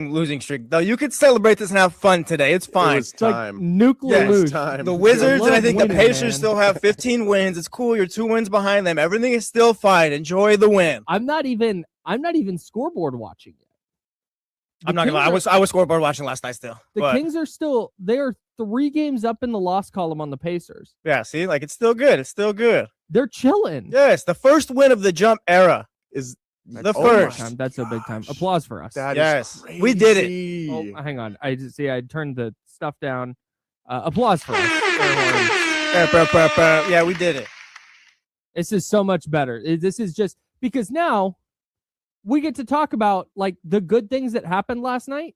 losing streak. Though you could celebrate this and have fun today. It's fine. It was time. Like nuclear loose. Time. The Wizards and I think winning, the Pacers man. still have 15 wins. It's cool. You're 2 wins behind them. Everything is still fine. Enjoy the win. I'm not even scoreboard watching yet. I'm not gonna lie. I was scoreboard watching last night still. The Kings they are 3 games up in the loss column on the Pacers. Yeah, see, like it's still good. It's still good. They're chilling. Yes, the first win of the jump era Is the first. That's a big time. Applause for us. that Yes, is crazy. we did it. Oh, hang on. I turned the stuff down. Applause for us. Yeah, we did it. This is so much better. This is just because now we get to talk about like the good things that happened last night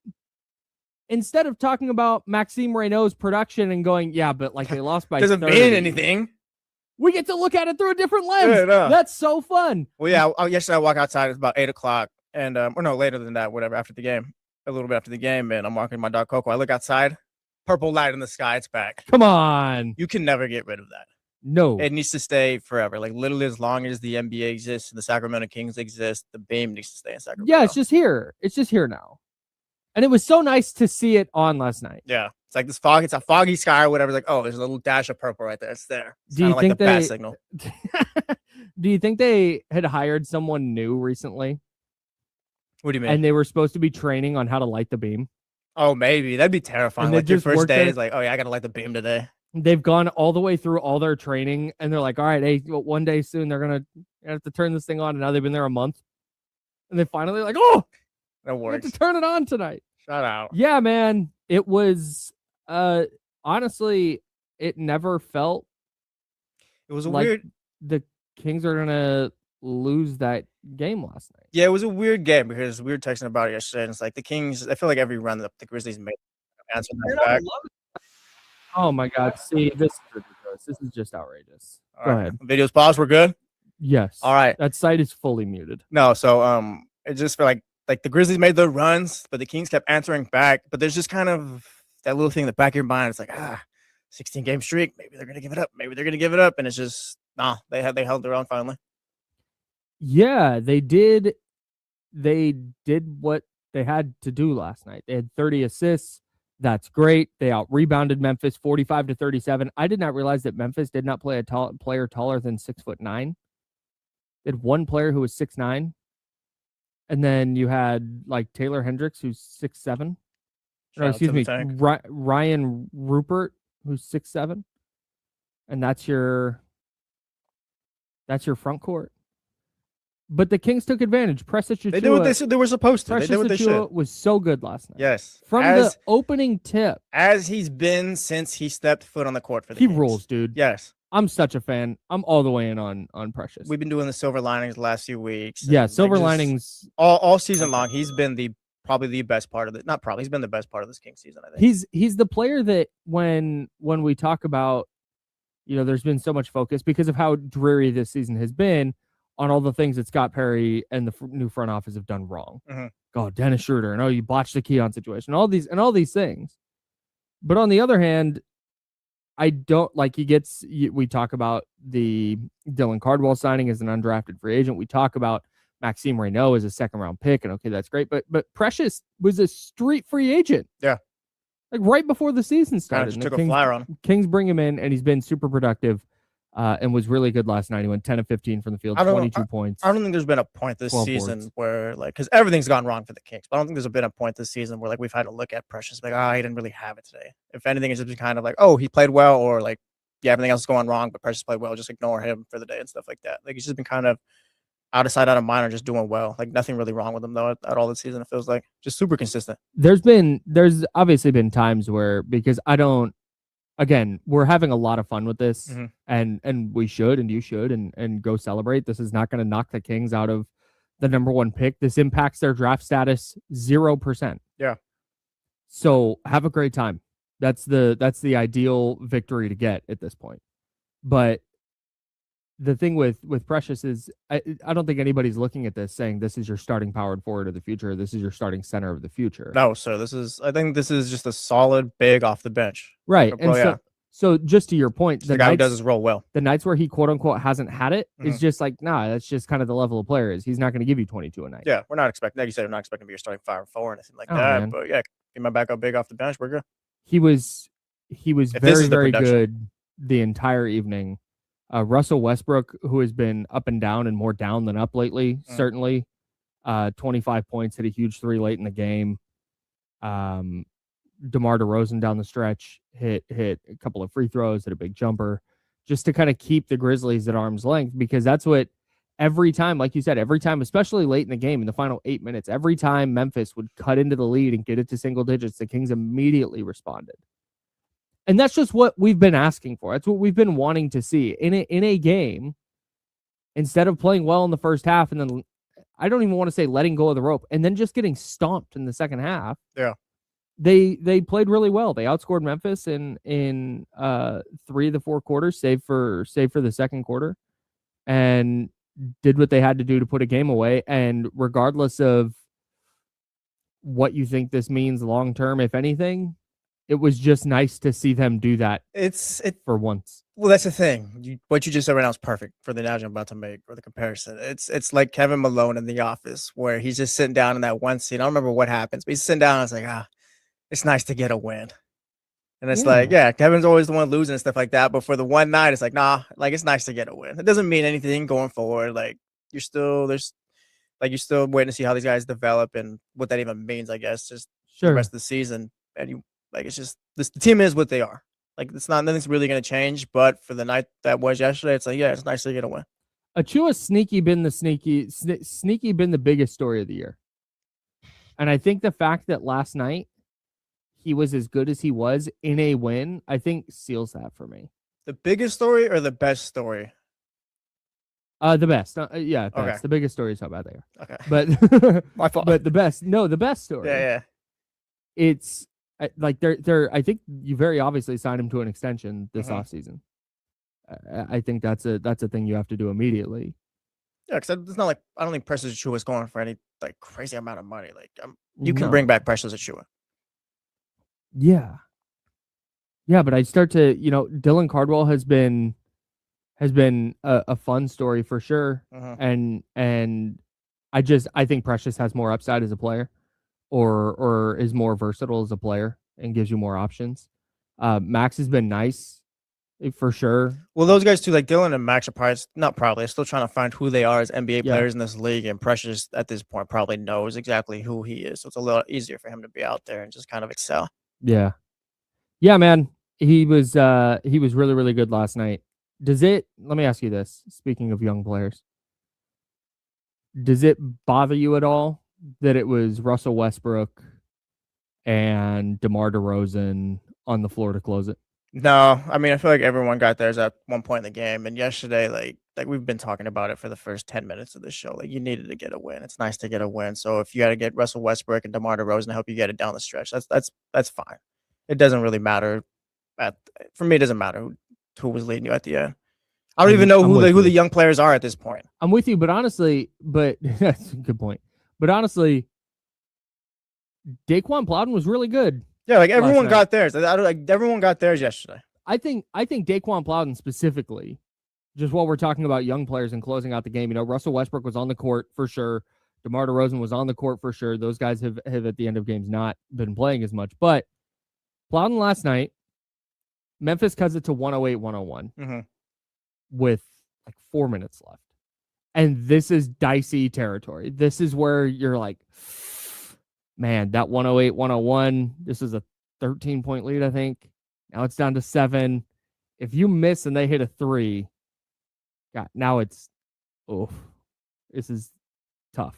instead of talking about Maxime Reynaud's production and going, yeah, but like they lost by Doesn't 30. mean anything. We get to look at it through a different lens. Yeah, no. That's so fun. Well, yeah. Yesterday I walk outside. It's about 8:00, and or no, later than that. Whatever. After the game, a little bit after the game, and I'm walking my dog Coco. I look outside. Purple light in the sky. It's back. Come on. You can never get rid of that. No. It needs to stay forever. Like literally, as long as the NBA exists and the Sacramento Kings exist, the beam needs to stay in Sacramento. Yeah, it's just here. It's just here now. And it was so nice to see it on last night. Yeah, it's like this fog. It's a foggy sky or whatever. It's like, oh, there's a little dash of purple right there. It's there. It's Do you kinda think like the bat signal? Do you think they had hired someone new recently What do you mean? and they were supposed to be training on how to light the beam? Oh, maybe that'd be terrifying. And they Like your just first worked day it- is like, oh yeah, I gotta light the beam today. They've gone all the way through all their training and they're like, all right, hey, one day soon they're going to have to turn this thing on. And now they've been there a month. And they finally like, oh, That we have works. to turn it on tonight. Shout out. Yeah, man. It was, honestly, it never felt It was a like weird. the Kings are going to lose that game last night. Yeah, it was a weird game because we were texting about it yesterday, and it's like the Kings. I feel like every run that the Grizzlies made, answer that back. Oh my God. See, this is ridiculous. This is just outrageous. All Go right. ahead. Videos paused. We're good. Yes. All right. That site is fully muted. No, so it just felt like the Grizzlies made their runs, but the Kings kept answering back. But there's just kind of that little thing in the back of your mind. It's like 16-game streak. Maybe they're gonna give it up. Maybe they're gonna give it up, and it's just they held their own finally. Yeah, they did. They did what they had to do last night. They had 30 assists. That's great. They out rebounded Memphis 45-37. I did not realize that Memphis did not play a player taller than 6'9". They had one player who was 6'9". And then you had like Taylor Hendricks, who's 6'7". No, excuse me, Ryan Rupert, who's 6'7". And that's your front court. But the Kings took advantage. Precious They did what they said they were supposed to. They did what they should. Was so good last night. Yes. From the opening tip. As he's been since he stepped foot on the court for the He Kings. rules, dude. Yes. I'm such a fan. I'm all the way in on Precious. We've been doing the silver linings the last few weeks. Yeah, silver linings. All season long. He's been probably the best part of it. Not probably. He's been the best part of this Kings season, I think. He's the player that when we talk about, there's been so much focus because of how dreary this season has been on all the things that Scott Perry and the new front office have done wrong. Mm-hmm. Oh, Dennis Schroeder, and you botched the Keon situation, all these things. But on the other hand, I don't like we talk about the Dylan Cardwell signing as an undrafted free agent. We talk about Maxime Reynaud as a second round pick, and okay, that's great. But Precious was a street free agent. Yeah. Like right before the season started. Just took a flyer on. Kings bring him in, and he's been super productive. And was really good last night. He went 10 of 15 from the field, 22 points. I don't think there's been a point this season boards. where because everything's gone wrong for the Kings, but I don't think there's been a point this season where we've had to look at Precious he didn't really have it today. If anything, it's just been kind of like, oh, he played well, or everything else is going wrong, but Precious played well, just ignore him for the day and stuff like that. He's just been kind of out of sight, out of mind, or just doing well. Nothing really wrong with him though at all this season. It feels like just super consistent. There's obviously been times where because again, we're having a lot of fun with this, mm-hmm. and we should, and you should, and go celebrate. This is not going to knock the Kings out of the number one pick. This impacts their draft status 0%. Yeah. So have a great time. That's the ideal victory to get at this point. But the thing with Precious is I don't think anybody's looking at this saying this is your starting power forward of the future. This is your starting center of the future. No, sir. I think this is just a solid big off the bench. Right. Well, and So just to your point, the guy who does his role well. The nights where he quote unquote hasn't had it is Mhm. just like, nah, that's just kind of the level of player is. He's not going to give you 22 a night. Yeah, we're not expecting, like you said, we're not expecting to be your starting 5 or 4 or anything like Oh, that. man. But yeah, be my backup big off the bench. We're good. He was If this very, is the very production. good the entire evening. Russell Westbrook, who has been up and down and more down than up lately, certainly. 25 points, hit a huge 3 late in the game. DeMar DeRozan down the stretch hit a couple of free throws, hit a big jumper, just to kind of keep the Grizzlies at arm's length, because that's what every time, like you said, every time, especially late in the game in the final 8 minutes, every time Memphis would cut into the lead and get it to single digits, the Kings immediately responded. And that's just what we've been asking for. That's what we've been wanting to see in a game. Instead of playing well in the first half and then, I don't even want to say letting go of the rope, and then just getting stomped in the second half. Yeah. They played really well. They outscored Memphis in 3 of the 4 quarters, save for the second quarter, and did what they had to do to put a game away. And regardless of what you think this means long term, if anything, it was just nice to see them do that. For once. Well, that's the thing. What you just said right now is perfect for the analogy I'm about to make, or the comparison. It's like Kevin Malone in The Office, where he's just sitting down in that one scene. I don't remember what happens, but he's sitting down and it's like, it's nice to get a win. And it's like, yeah, Kevin's always the one losing and stuff like that. But for the one night, it's like, nah, like it's nice to get a win. It doesn't mean anything going forward. Like you're still waiting to see how these guys develop and what that even means, I guess, just the rest of the season. And it's just the team is what they are. Like nothing's really going to change. But for the night that was yesterday, it's like, yeah, it's nice to get a win. Achua's sneaky been the biggest story of the year. And I think the fact that last night he was as good as he was in a win, I think seals that for me. The biggest story or the best story? The best. Yeah, best. Okay. The biggest story is how bad they are. Okay. But my fault. But the best story. Yeah. It's like they're I think you very obviously signed him to an extension this offseason. I think that's a thing you have to do immediately. Yeah, because it's not like I don't think Precious Achiuwa is going for any like crazy amount of money. Like you can bring back Precious Achiuwa. Yeah, but I start to, Dylan Cardwell has been a fun story for sure, and I think Precious has more upside as a player, or is more versatile as a player and gives you more options. Max has been nice. For sure. Well, those guys too, like Dylan and Max, are still trying to find who they are as NBA players in this league. And Precious at this point probably knows exactly who he is, so it's a little easier for him to be out there and just kind of excel. Yeah, man, he was really, really good last night. Let me ask you this: speaking of young players, does it bother you at all that it was Russell Westbrook and DeMar DeRozan on the floor to close it? No, I mean, I feel like everyone got theirs at one point in the game. And yesterday, like we've been talking about it for the first 10 minutes of the show. Like you needed to get a win. It's nice to get a win. So if you got to get Russell Westbrook and DeMar DeRozan to help you get it down the stretch, that's fine. It doesn't really matter. For me, it doesn't matter who was leading you at the end. I don't even know who the young players are at this point. I'm with you, but honestly, that's a good point. But honestly, Daquan Plowden was really good. Yeah, like everyone got theirs. Everyone got theirs yesterday. I think Daquan Plowden specifically, just while we're talking about young players and closing out the game, Russell Westbrook was on the court for sure. DeMar DeRozan was on the court for sure. Those guys have at the end of games not been playing as much. But Plowden last night, Memphis cuts it to 108-101 with like 4 minutes left. And this is dicey territory. This is where you're like, man, that 108-101, this is a 13-point lead, I think. Now it's down to 7. If you miss and they hit a 3, now it's, this is tough.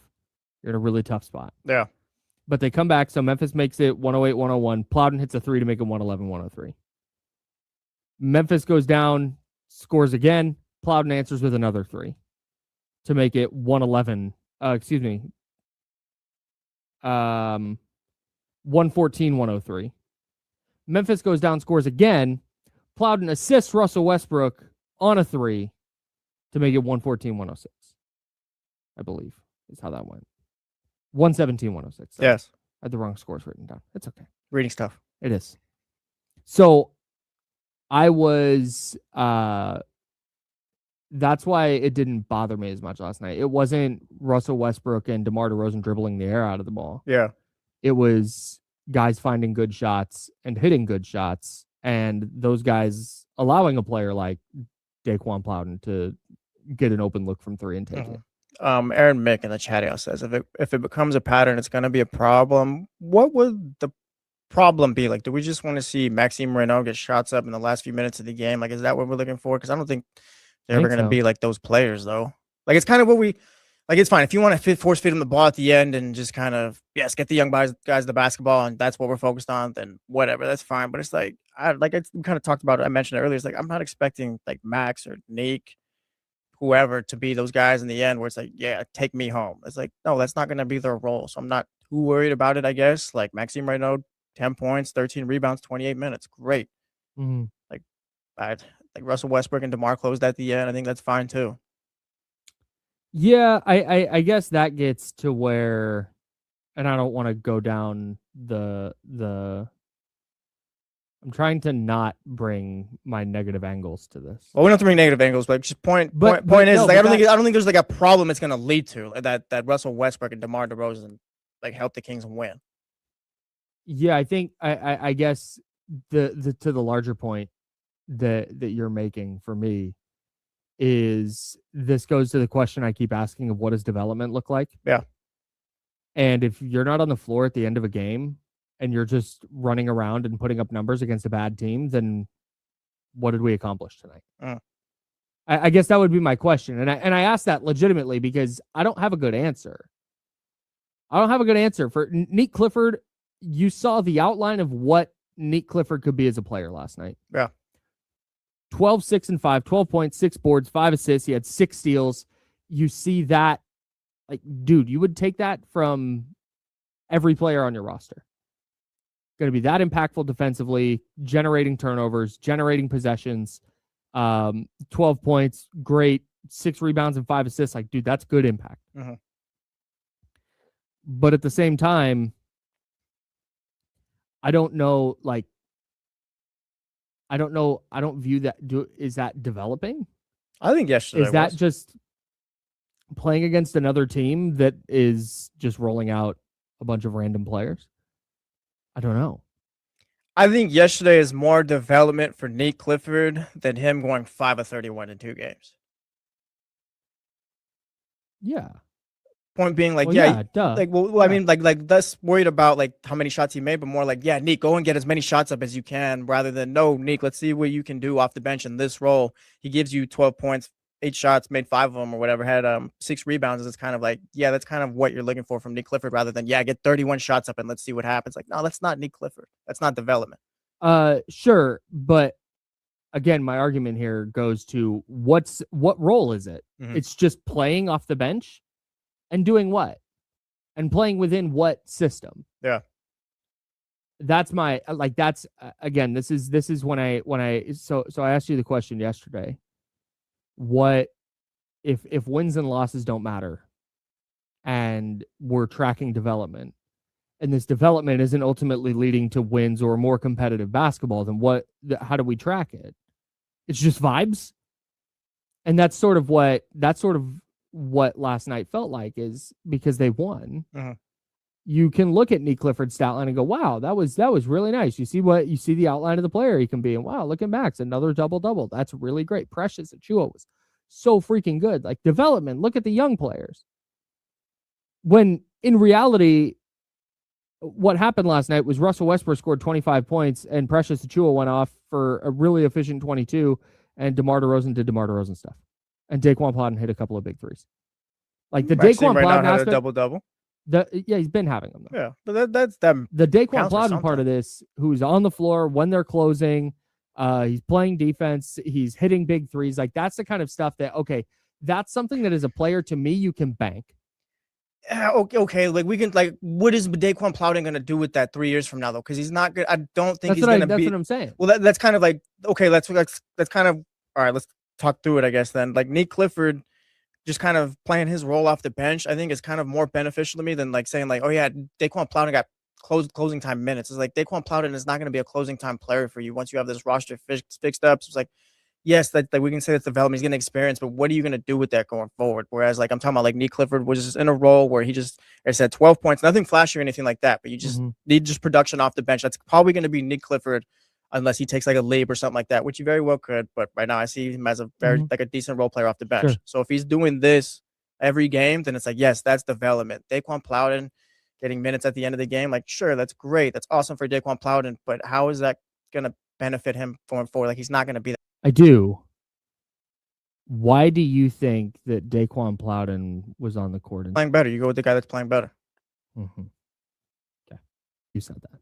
You're in a really tough spot. Yeah. But they come back, so Memphis makes it 108-101. Plowden hits a 3 to make it 111-103. Memphis goes down, scores again. Plowden answers with another 3 to make it 114-103. Memphis goes down, scores again. Plowden assists Russell Westbrook on a 3 to make it 114-106. I believe is how that went. 117-106. Yes. I had the wrong scores written down. It's okay. Reading stuff. It is. So I was that's why it didn't bother me as much last night. It wasn't Russell Westbrook and DeMar DeRozan dribbling the air out of the ball. Yeah. It was guys finding good shots and hitting good shots, and those guys allowing a player like Daquan Plowden to get an open look from three and take it. Aaron Mick in the chat house says if it becomes a pattern, it's going to be a problem. What would the problem be? Like, do we just want to see Maxime Renaud get shots up in the last few minutes of the game? Like, is that what we're looking for? Because I don't think they're ever going to be like those players, though. Like, it's kind of what we like. It's fine if you want to force feed them the ball at the end and just kind of get the young guys the basketball, and that's what we're focused on. Then whatever, that's fine. But it's like I kind of talked about it. I mentioned it earlier. It's like I'm not expecting like Max or Nick, whoever, to be those guys in the end where it's like, yeah, take me home. It's like, no, that's not going to be their role. So I'm not too worried about it, I guess. Like Maxime Renaud, 10 points, 13 rebounds, 28 minutes. Great. Like Russell Westbrook and DeMar closed at the end. I think that's fine too. Yeah, I guess that gets to where, and I don't want to go down the I'm trying to not bring my negative angles to this. Well, we don't have to bring negative angles, but just point is like I don't think there's like a problem it's gonna lead to that Russell Westbrook and DeMar DeRozan like help the Kings win. Yeah, I think I guess the to the larger point that you're making for me is this goes to the question I keep asking of what does development look like? Yeah. And if you're not on the floor at the end of a game and you're just running around and putting up numbers against a bad team, then what did we accomplish tonight? I guess that would be my question. And I ask that legitimately because I don't have a good answer. For Nick Clifford. You saw the outline of what Nick Clifford could be as a player last night. Yeah. 12, 6, and 5, 12 points, 6 boards, 5 assists. He had 6 steals. You see that, like, dude, you would take that from every player on your roster. Going to be that impactful defensively, generating turnovers, generating possessions, 12 points, great, 6 rebounds and 5 assists. Like, dude, that's good impact. But at the same time, I don't know, like, I don't view that. Is that developing? I think yesterday is that just playing against another team that is just rolling out a bunch of random players? I don't know. I think yesterday is more development for Nate Clifford than him going 5 of 31 in 2 games. Yeah. Point being, like, duh. Like, well, I mean, like, less worried about like how many shots he made, but more like, yeah, Nick, go and get as many shots up as you can, rather than no, Nick, let's see what you can do off the bench in this role. He gives you 12 points, 8 shots, made 5 of them or whatever, had 6 rebounds. It's kind of like, yeah, that's kind of what you're looking for from Nick Clifford, rather than get 31 shots up and let's see what happens. Like, no, that's not Nick Clifford. That's not development. Sure, but again, my argument here goes to what role is it? It's just playing off the bench. And doing what? And playing within what system? Yeah. That's my, like, that's, again, this is when I so I asked you the question yesterday. What if wins and losses don't matter and we're tracking development, and this development isn't ultimately leading to wins or more competitive basketball, then how do we track it? It's just vibes. And that's sort of what last night felt like, is because they won. You can look at Nick Clifford's stat line and go, wow, that was really nice. You see the outline of the player he can be, and wow, look at Max, another double. That's really great. Precious Achiuwa was so freaking good. Like, development, look at the young players. When in reality, what happened last night was Russell Westbrook scored 25 points and Precious Achiuwa went off for a really efficient 22, and DeMar DeRozan did DeMar DeRozan stuff. And Daquan Plowden hit a couple of big threes. Like, the Daquan Plowden aspect, double. He's been having them, though. Yeah, but that's them. The Daquan Plowden part of this, who's on the floor when they're closing, he's playing defense, he's hitting big threes. Like, that's the kind of stuff that, okay, that's something that as a player, to me, you can bank. Okay. Like, we can, like, what is Daquan Plowden going to do with that 3 years from now, though? Because he's not good. I don't think he's going to be. That's what I'm saying. Well, that's kind of like, okay, that's kind of, all right, let's talk through it, I guess, then. Like, Nick Clifford just kind of playing his role off the bench, I think, is kind of more beneficial to me than, like, saying, like, oh yeah, Daquan Plowden got closing time minutes. It's like Daquan Plowden is not going to be a closing time player for you once you have this roster fixed up. So it's like, yes, that we can say that's development. He's getting experience, but what are you going to do with that going forward? Whereas, like, I'm talking about, like, Nick Clifford was just in a role where he just, like I said, 12 points, nothing flashy or anything like that, but you just need just production off the bench. That's probably going to be Nick Clifford unless he takes, like, a leap or something like that, which he very well could. But right now I see him as a very, like, a decent role player off the bench. Sure. So if he's doing this every game, then it's like, yes, that's development. Daquan Plowden getting minutes at the end of the game, like, sure, that's great. That's awesome for Daquan Plowden, but how is that going to benefit him going forward? Like, he's not going to be that. I do. Why do you think that Daquan Plowden was on the court? Playing better. You go with the guy that's playing better. Okay. You said that.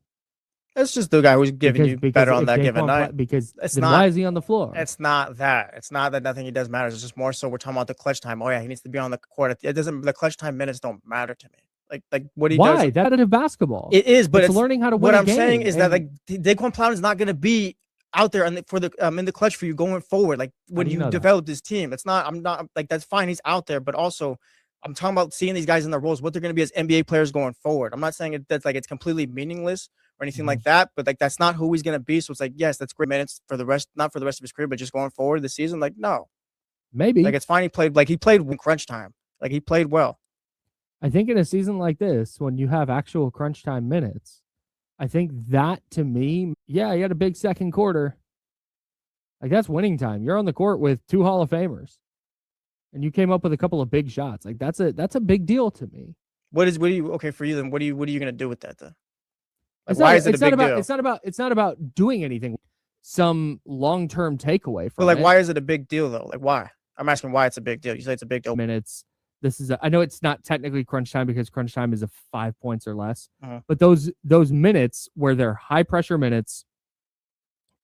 It's just the guy who's giving you better on that given night. Because it's then not, why is he on the floor? It's not that. It's not that nothing he does matters. It's just more so we're talking about the clutch time. Oh, yeah, he needs to be on the court. It doesn't. The clutch time minutes don't matter to me. Like what he does. Why? That's competitive basketball. It is, but it's learning how to win what a I'm game. saying is that, like, Daquan Plowden is not going to be out there for the in the clutch for you going forward. Like, when you develop this team, it's not. I'm not like, that's fine. He's out there, but also I'm talking about seeing these guys in their roles, what they're going to be as NBA players going forward. I'm not saying that's like it's completely meaningless or anything like that, but like that's not who he's going to be. So it's like, yes, that's great minutes for the rest, not for the rest of his career, but just going forward this season. Like, no, maybe like it's fine. He played in crunch time. Like, he played well. I think in a season like this, when you have actual crunch time minutes, I think that, to me, yeah, he had a big second quarter. Like, that's winning time. You're on the court with 2 Hall of Famers, and you came up with a couple of big shots. Like, that's a big deal to me. Okay for you then? What are you going to do with that then? Like, why is it a big deal? It's not about doing anything. Some long-term takeaway from it. But like, why is it a big deal though? Like, why? I'm asking why it's a big deal. You say it's a big deal. Minutes. I know it's not technically crunch time because crunch time is a 5 points or less, but those minutes where they're high pressure minutes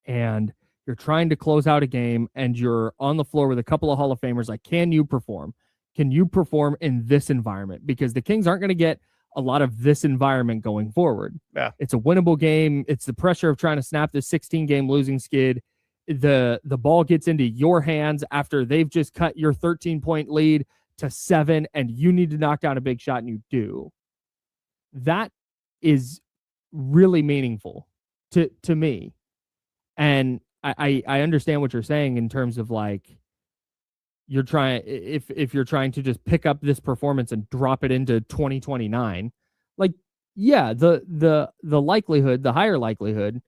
and you're trying to close out a game and you're on the floor with a couple of Hall of Famers, like, can you perform? Can you perform in this environment? Because the Kings aren't going to get a lot of this environment going forward. Yeah. It's a winnable game. It's the pressure of trying to snap this 16-game losing skid. The ball gets into your hands after they've just cut your 13-point lead to 7, and you need to knock down a big shot, and you do. That is really meaningful to me. And I understand what you're saying in terms of, like, you're trying, if you're trying to just pick up this performance and drop it into 2029, like, yeah, the likelihood, the higher likelihood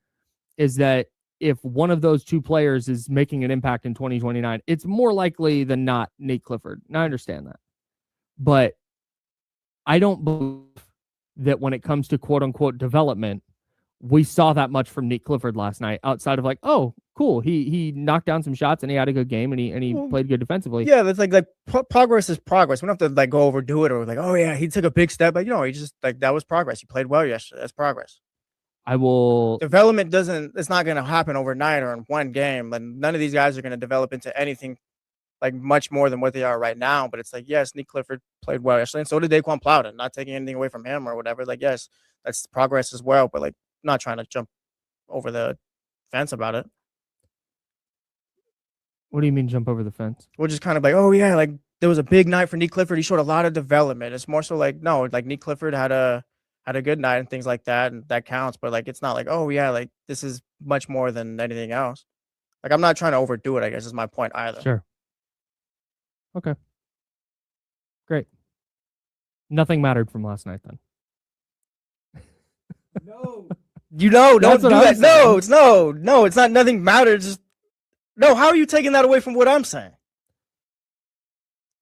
is that if one of those 2 players is making an impact in 2029, it's more likely than not Nate Clifford. And I understand that. But I don't believe that when it comes to quote unquote development, we saw that much from Nate Clifford last night, outside of, like, oh, cool, he knocked down some shots and he had a good game and he played good defensively. Yeah, that's like progress is progress. We don't have to, like, go overdo it or, like, oh yeah, he took a big step, but he just, like, that was progress. He played well yesterday. That's progress. Development it's not going to happen overnight or in one game. Like, none of these guys are going to develop into anything like much more than what they are right now. But it's like, yes, Nick Clifford played well yesterday, and so did Daquan Plowden. Not taking anything away from him or whatever. Like, yes, that's progress as well. But, like, not trying to jump over the fence about it. What do you mean jump over the fence? We're just kind of like, oh yeah, like, there was a big night for Nick Clifford. He showed a lot of development. It's more so like, no, like, Nick Clifford had a good night and things like that, and that counts. But, like, it's not like, oh yeah, like, this is much more than anything else. Like, I'm not trying to overdo it, I guess, is my point either. Sure. Okay. Great. Nothing mattered from last night then. No. Don't do that. No, it's not nothing matters. Just, no, how are you taking that away from what I'm saying?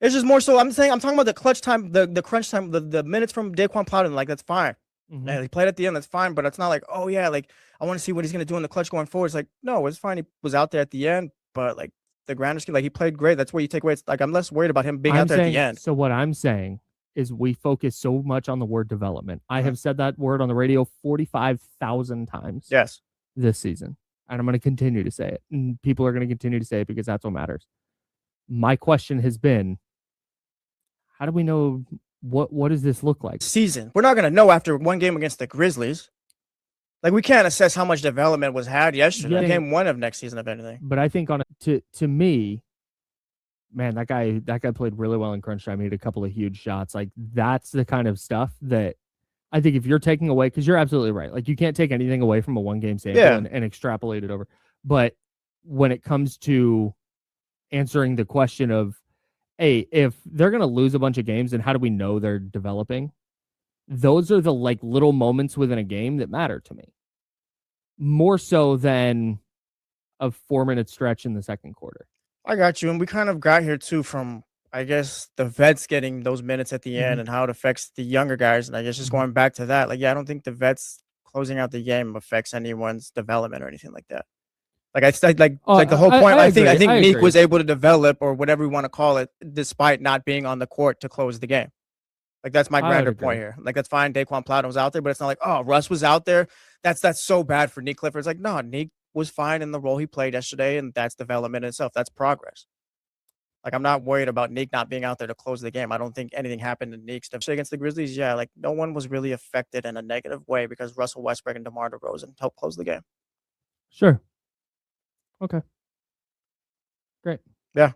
It's just more so I'm talking about the clutch time, the crunch time, the minutes from Daquan Plowden. Like, that's fine. Yeah, he played at the end, that's fine, but it's not like, oh yeah, like, I want to see what he's gonna do in the clutch going forward. It's like, no, it's fine. He was out there at the end, but, like, the grander scheme, like, he played great. That's what you take away. It's like, I'm less worried about him being out there at the end. So what I'm saying is we focus so much on the word development. I have said that word on the radio 45,000 times. Yes. This season. And I'm going to continue to say it. And people are going to continue to say it because that's what matters. My question has been, how do we know what does this look like? Season. We're not going to know after one game against the Grizzlies. Like, we can't assess how much development was had yesterday. Game 1 of next season, if anything. But I think to me, man, that guy played really well in crunch time. He had a couple of huge shots. Like, that's the kind of stuff that I think if you're taking away, because you're absolutely right. Like, you can't take anything away from a 1-game sample and extrapolate it over. But when it comes to answering the question of, hey, if they're going to lose a bunch of games, then how do we know they're developing? Those are the like little moments within a game that matter to me. More so than a 4-minute stretch in the second quarter. I got you. And we kind of got here too from, I guess, the vets getting those minutes at the end and how it affects the younger guys. And I guess just going back to that, like, I don't think the vets closing out the game affects anyone's development or anything like that. Like, I said, like the whole point. I think Nick was able to develop, or whatever you want to call it, despite not being on the court to close the game. Like, that's my grander point here. Like, that's fine. Daquan Plowden was out there, but it's not like, oh, Russ was out there. That's so bad for Nick Clifford. It's like, no, Nick was fine in the role he played yesterday, and that's development in itself. That's progress. Like, I'm not worried about Nick not being out there to close the game. I don't think anything happened in Nick's against the Grizzlies. Yeah, like, no one was really affected in a negative way because Russell Westbrook and DeMar DeRozan helped close the game. Sure. Okay. Great. Yeah.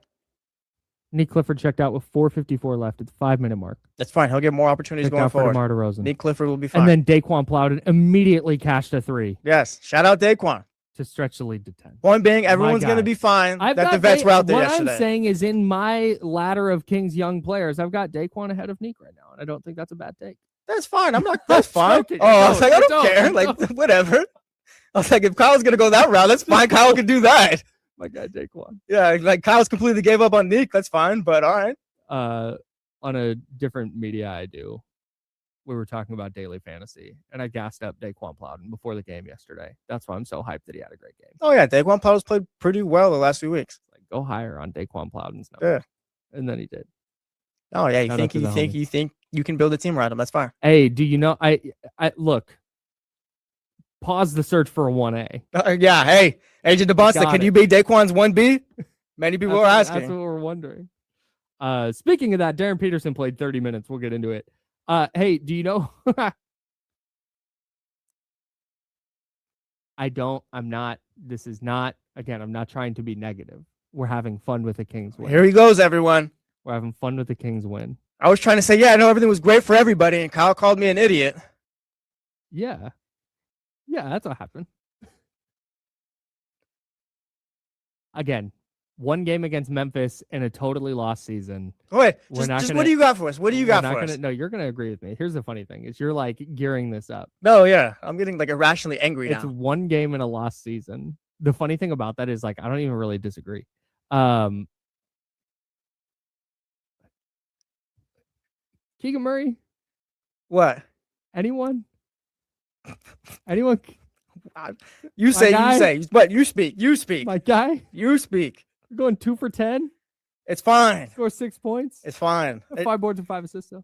Nick Clifford checked out with 4:54 left at the 5-minute mark. That's fine. He'll get more opportunities going forward. DeMar DeRozan. Nick Clifford will be fine. And then Daquan Plowden immediately cashed a 3. Yes. Shout out Daquan. To stretch the lead to 10. Point being, everyone's going to be fine that the vets were out there yesterday. What I'm saying is, in my ladder of Kings young players, I've got Daquan ahead of Nick right now, and I don't think that's a bad take. That's fine. I'm not. That's fine. I was like, I don't care. Like, whatever. I was like, if Kyle's going to go that route, that's fine. Kyle can do that. My guy, Daquan. Yeah, like, Kyle's completely gave up on Nick. That's fine, but all right. On a different media I do, we were talking about daily fantasy, and I gassed up Daquan Plowden before the game yesterday. That's why I'm so hyped that he had a great game. Oh, yeah. Daquan Plowden's played pretty well the last few weeks. Like, go higher on Daquan Plowden's number. Yeah. And then he did. Oh, yeah. You think you can build a team around him. That's fine. Hey, do you know, I look, pause the search for a 1A. Yeah. Hey, Agent Domantas, can you be Daquan's 1B? Many people are asking. That's what we're wondering. Speaking of that, Darren Peterson played 30 minutes. We'll get into it. Hey, do you know? I'm not trying to be negative. We're having fun with the Kings win. Here he goes, everyone. We're having fun with the Kings win. I was trying to say, yeah, I know everything was great for everybody, and Kyle called me an idiot. Yeah. Yeah, that's what happened. Again, 1 game against Memphis in a totally lost season. Wait, what do you got for us? What do you got for us? No, you're going to agree with me. Here's the funny thing is you're like gearing this up. No, yeah. I'm getting like irrationally angry now. It's 1 game in a lost season. The funny thing about that is, like, I don't even really disagree. Keegan Murray? What? Anyone? Anyone? You say. But you speak. My guy? You speak. You're going 2 for 10? It's fine. Score 6 points? It's fine. 5 boards and 5 assists, though.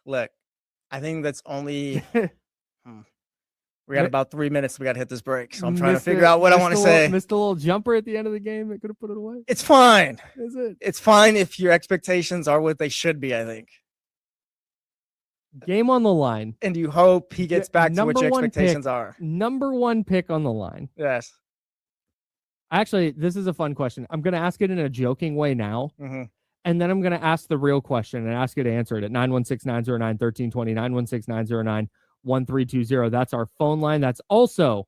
Look, I think that's only... We got about 3 minutes. We got to hit this break. So I'm trying to figure out what I want to say. Missed a little jumper at the end of the game that could have put it away. It's fine. Is it? It's fine if your expectations are what they should be, I think. Game on the line. And you hope he gets back to what your expectations are. Number 1 pick on the line. Yes. Actually, this is a fun question. I'm going to ask it in a joking way now. Mm-hmm. And then I'm going to ask the real question and ask you to answer it at 916-909-1320, 916-909-1320. That's our phone line. That's also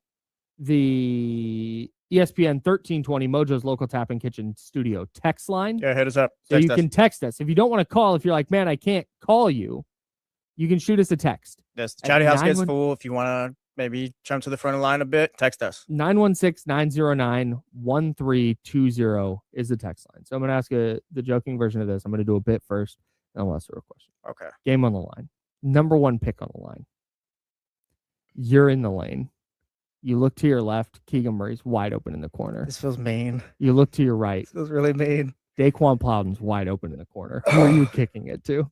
the ESPN 1320 Mojo's Local Tap and Kitchen Studio text line. Yeah, hit us up. So you can text us. If you don't want to call, if you're like, man, I can't call you, you can shoot us a text. Yes, the chatty house gets full. If you want to maybe jump to the front of the line a bit, text us. 916-909-1320 is the text line. So I'm going to ask the joking version of this. I'm going to do a bit first, and I'll ask a real question. Okay. Game on the line. Number 1 pick on the line. You're in the lane. You look to your left. Keegan Murray's wide open in the corner. This feels mean. You look to your right. This feels really mean. Daquan Plowden's wide open in the corner. Who are you kicking it to?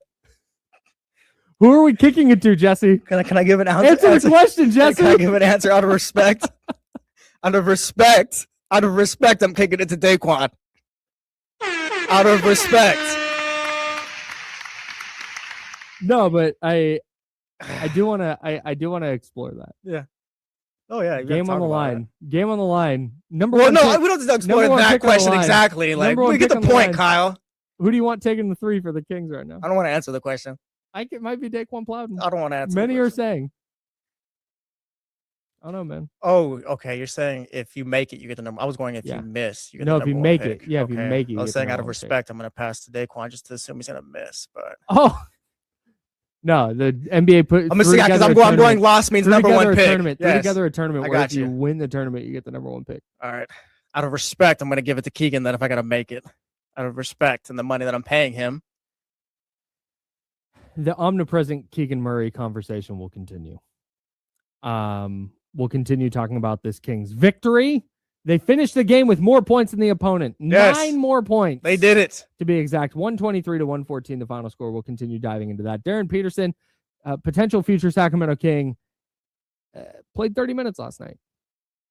Who are we kicking it to, Jesse? Can I give an answer? Answer the question, Jesse. Can I give an answer out of respect? Out of respect, I'm kicking it to Daquan. Out of respect. No, but I do want to explore that. Yeah. Oh yeah. Game on the line. Game on the line. Number well, one. No, pick, we don't have to explore that question exactly. Like, we get the point, Kyle. Who do you want taking the 3 for the Kings right now? I don't want to answer the question. I think it might be Daquan Plowden. I don't want to answer. Many are saying. I don't know, man. Oh, okay. You're saying if you make it, you get the number. I was going if you miss, you get the No, number if you one make pick. it. Yeah, if you make it, you I was get the saying out number of one pick. respect, I'm going to pass to Daquan just to assume he's going to miss. But no, the NBA put. I'm going because I'm going lost means number one pick. Tournament. Yes. Threw together a tournament where if you win the tournament, you get the number one pick. All right. Out of respect, I'm going to give it to Keegan. Then if I got to make it, out of respect and the money that I'm paying him. The omnipresent Keegan Murray conversation will continue. We'll continue talking about this Kings victory. They finished the game with more points than the opponent. Yes. 9 more points. They did it. To be exact, 123-114, the final score. We'll continue diving into that. Darren Peterson, potential future Sacramento King, played 30 minutes last night.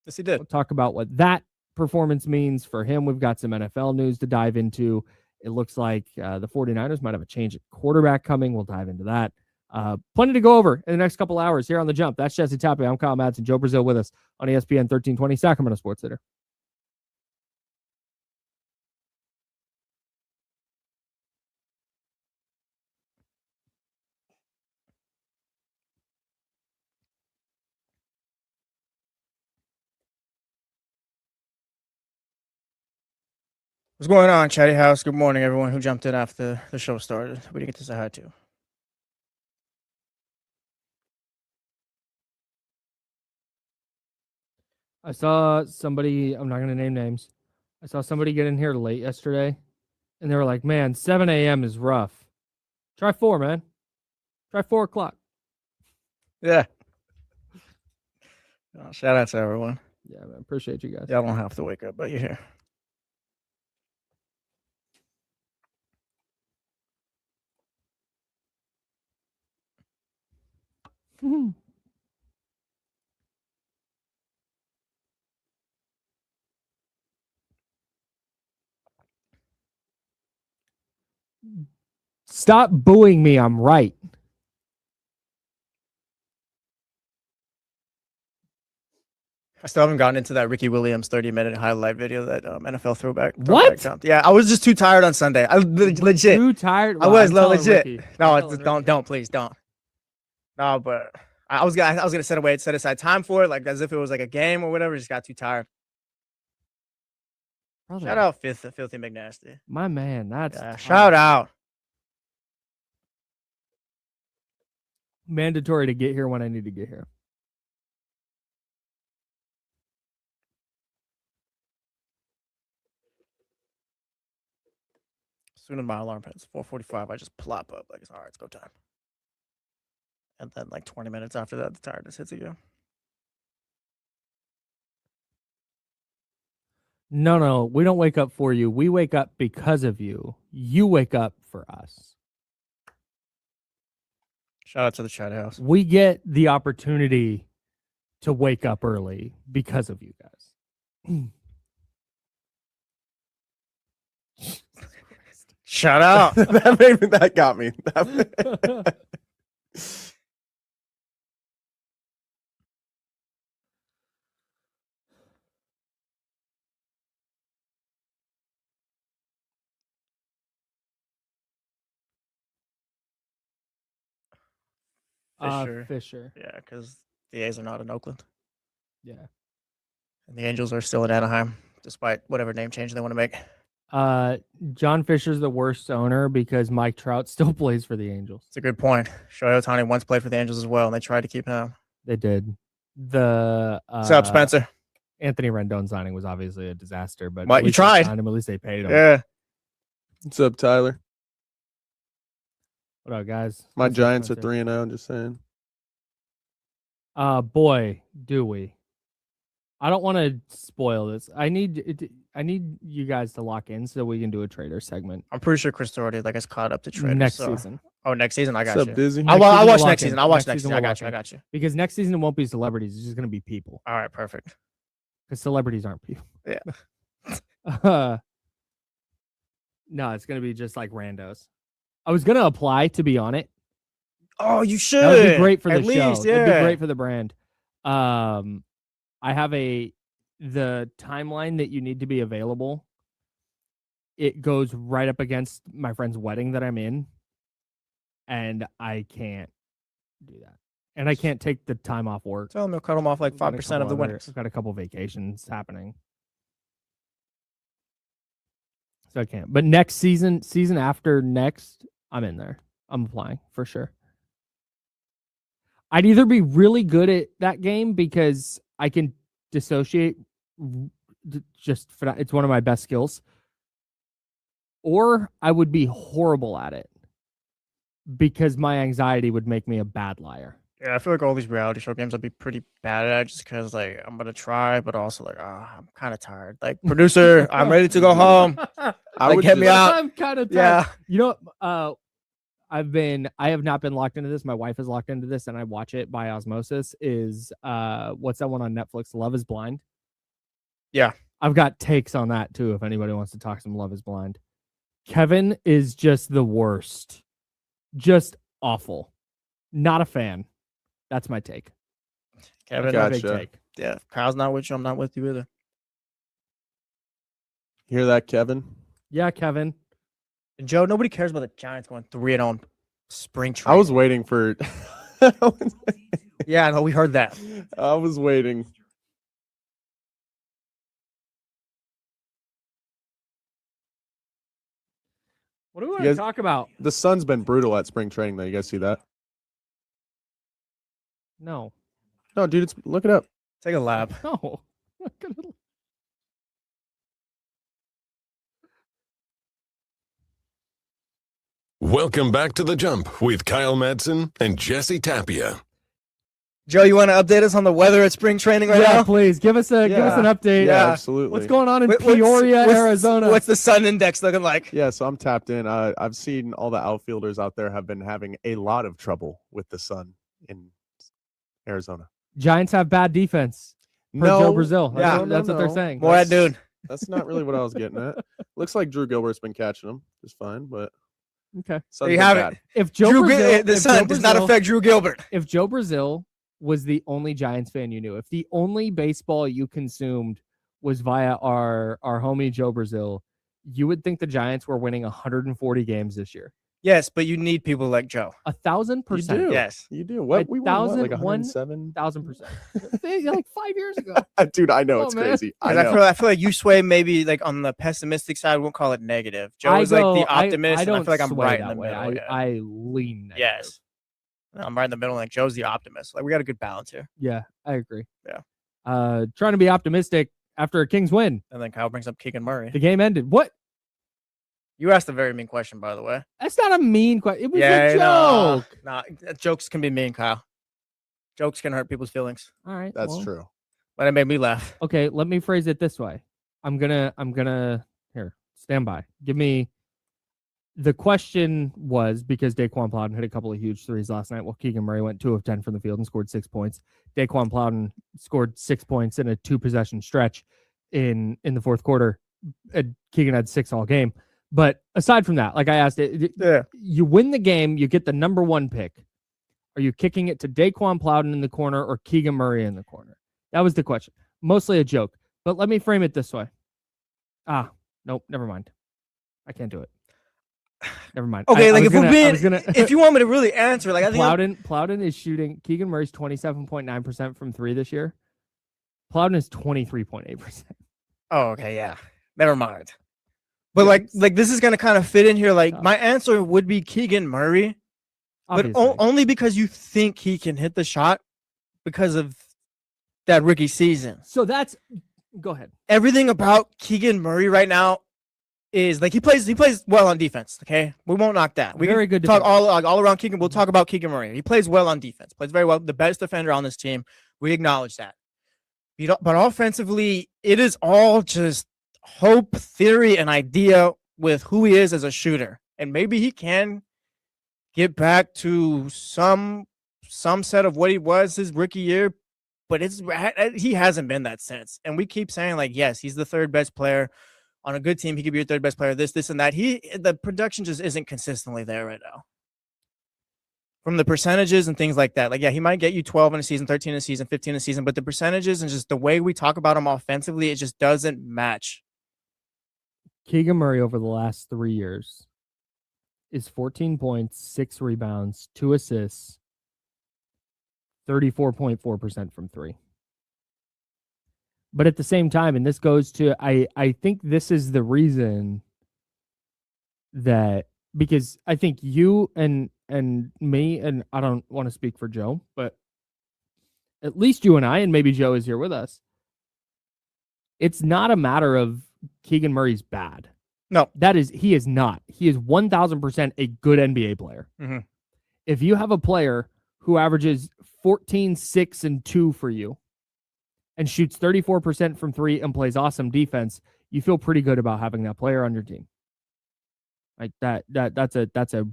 Yes, he did. We'll talk about what that performance means for him. We've got some NFL news to dive into. It looks like the 49ers might have a change at quarterback coming. We'll dive into that. Plenty to go over in the next couple hours here on The Jump. That's Jesse Tapia. I'm Kyle Madson. Joe Brazil with us on ESPN 1320 Sacramento Sports Center. What's going on, Chatty House? Good morning, everyone who jumped in after the show started. We didn't get to say hi to. I saw somebody, I'm not going to name names. I saw somebody get in here late yesterday, and they were like, man, 7 a.m. is rough. Try 4, man. Try 4 o'clock. Yeah. Oh, shout out to everyone. Yeah, man. Appreciate you guys. Yeah, I don't have to wake up, but you're here. Stop booing me. I'm right. I still haven't gotten into that Ricky Williams 30-minute highlight video that NFL throwback. What? Jumped. Yeah, I was just too tired on Sunday. I legit. Too tired? Well, I was legit. No, don't, please, don't. No, but I was gonna set aside time for it, like as if it was like a game or whatever. Just got too tired. Brother. Shout out Filthy McNasty. My man, that's shout out. Mandatory to get here when I need to get here. As soon as my alarm hits 4:45, I just plop up like it's all right, it's go time. And then like 20 minutes after that, the tiredness hits again. No, we don't wake up for you. We wake up because of you. You wake up for us. Shout out to the chat house. We get the opportunity to wake up early because of you guys. Shout out. that got me. Fisher. Yeah, because the A's are not in Oakland. Yeah. And the Angels are still in Anaheim, despite whatever name change they want to make. John Fisher's the worst owner because Mike Trout still plays for the Angels. It's a good point. Shohei Ohtani once played for the Angels as well, and they tried to keep him. They did. What's up, Spencer? Anthony Rendon signing was obviously a disaster, but you tried. At least they paid him. Yeah. What's up, Tyler? What up, guys? My Giants are 3-0. I'm just saying. Boy, do we. I don't want to spoil this. I need you guys to lock in so we can do a trader segment. I'm pretty sure Chris already is caught up to trader next season. Oh, next season, I got What's you. up, Dizzy? I'll watch next season. I'll watch next season. I got you. Because next season it won't be celebrities. It's just going to be people. All right, perfect. Because celebrities aren't people. Yeah. No, it's going to be just like randos. I was going to apply to be on it. Oh, you should. That would be great for the At show. least, yeah. It'd be great for the brand. I have the timeline that you need to be available. It goes right up against my friend's wedding that I'm in. and I can't do that. And I can't take the time off work. Tell him he'll cut him off like I've got a 5% of couple the other- winnings. I've got a couple vacations happening. So I can't. But next season after next, I'm in there. I'm applying for sure. I'd either be really good at that game because I can dissociate just for that. It's one of my best skills. Or I would be horrible at it because my anxiety would make me a bad liar. Yeah, I feel like all these reality show games I'd be pretty bad at just because like I'm gonna try, but also like I'm kind of tired. Like producer, I'm ready to go home. I would get me just- out. I'm kind of tired. Yeah, You know, I have not been locked into this. My wife is locked into this, and I watch it by osmosis. Is what's that one on Netflix? Love is Blind. Yeah. I've got takes on that too. If anybody wants to talk some Love is Blind, Kevin is just the worst, just awful. Not a fan. That's my take. Kevin. That's my big Gotcha. take. Yeah, if Kyle's not with you, I'm not with you either. Hear that, Kevin? Yeah, Kevin. And Joe, nobody cares about the Giants going 3-0 on spring training. I was waiting for. Yeah, I know we heard that. I was waiting. What do we want You to guys- talk about? The sun's been brutal at spring training, though. You guys see that? No. No, dude, look it up. Take a lap. No. Welcome back to The Jump with Kyle Madson and Jesse Tapia. Joe, you want to update us on the weather at spring training right Yeah, now? please give us an update. Yeah. Absolutely. What's going on in What's- Peoria, Arizona? What's the sun index looking like? Yeah, so I'm tapped in. I've seen all the outfielders out there have been having a lot of trouble with the sun in Arizona. Giants have bad defense. Per Joe Brazil. That's what they're saying. More at noon. That's not really what I was getting at. Looks like Drew Gilbert's been catching them just fine, but Okay. sun's you been have bad. it. If Joe Drew, Brazil, the if sun Joe does not Brazil- affect Drew Gilbert. If Joe Brazil was the only Giants fan you knew, if the only baseball you consumed was via our homie Joe Brazil, you would think the Giants were winning 140 games this year. Yes, but you need people like Joe. 1,000%. do. Yes. You do. What? We won, what, like 107? 1,000%. Like 5 years ago. Dude, I know Come it's on, man. crazy. I 'Cause know. I feel like you sway maybe like on the pessimistic side. We won't call it negative. Joe is like the optimist, I and don't I feel like I'm sway right in that the way. middle. yeah. I lean negative. Yes. I'm right in the middle. Like Joe's the optimist. Like we got a good balance here. Yeah, I agree. Yeah. Trying to be optimistic after a Kings win. And then Kyle brings up Keegan Murray. The game ended. What? You asked a very mean question, by the way. That's not a mean question. It was yeah, a joke. Nah, jokes can be mean, Kyle. Jokes can hurt people's feelings. All right. That's well, true. But it made me laugh. Okay, let me phrase it this way. I'm gonna here, stand by. Give me the question was because Daquan Plowden hit a couple of huge threes last night. Well, Keegan Murray went 2 of 10 from the field and scored 6 points. Daquan Plowden scored 6 points in a 2-possession stretch in the fourth quarter. Keegan had 6 all game. But aside from that, like I asked it, Yeah. you win the game, you get the number 1 pick. Are you kicking it to Daquan Plowden in the corner or Keegan Murray in the corner? That was the question. Mostly a joke. But let me frame it this way. Nope, never mind. I can't do it. Never mind. Okay, I like was if we're gonna- I being, was gonna- if you want me to really answer, like I think Plowden is shooting. Keegan Murray's 27.9% from 3 this year. Plowden is 23.8%. Oh, okay, yeah. Never mind. But like this is gonna kind of fit in here. Like my answer would be Keegan Murray, but Obviously. only because you think he can hit the shot because of that rookie season. So that's go ahead. Everything about Keegan Murray right now is like he plays well on defense. Okay, we won't knock that. We Very can good talk defender. all around Keegan. We'll talk about Keegan Murray. He plays well on defense. Plays very well. The best defender on this team. We acknowledge that. But offensively, it is all just hope, theory, and idea with who he is as a shooter. And maybe he can get back to some set of what he was his rookie year, but he hasn't been that since. And we keep saying like, yes, he's the third best player on a good team. He could be your third best player. This, and that. The production just isn't consistently there right now. From the percentages and things like that. Like, yeah, he might get you 12 in a season, 13 in a season, 15 in a season, but the percentages and just the way we talk about him offensively, it just doesn't match. Keegan Murray over the last 3 years is 14 points, 6 rebounds, 2 assists, 34.4% from 3. But at the same time, and this goes to, I think this is the reason that, because I think you and me, and I don't want to speak for Joe, but at least you and I, and maybe Joe is here with us, it's not a matter of Keegan Murray's bad. No. He is not. He is 1,000% a good NBA player. Mm-hmm. If you have a player who averages 14, 6, and 2 for you, and shoots 34% from 3 and plays awesome defense, you feel pretty good about having that player on your team. Like that's a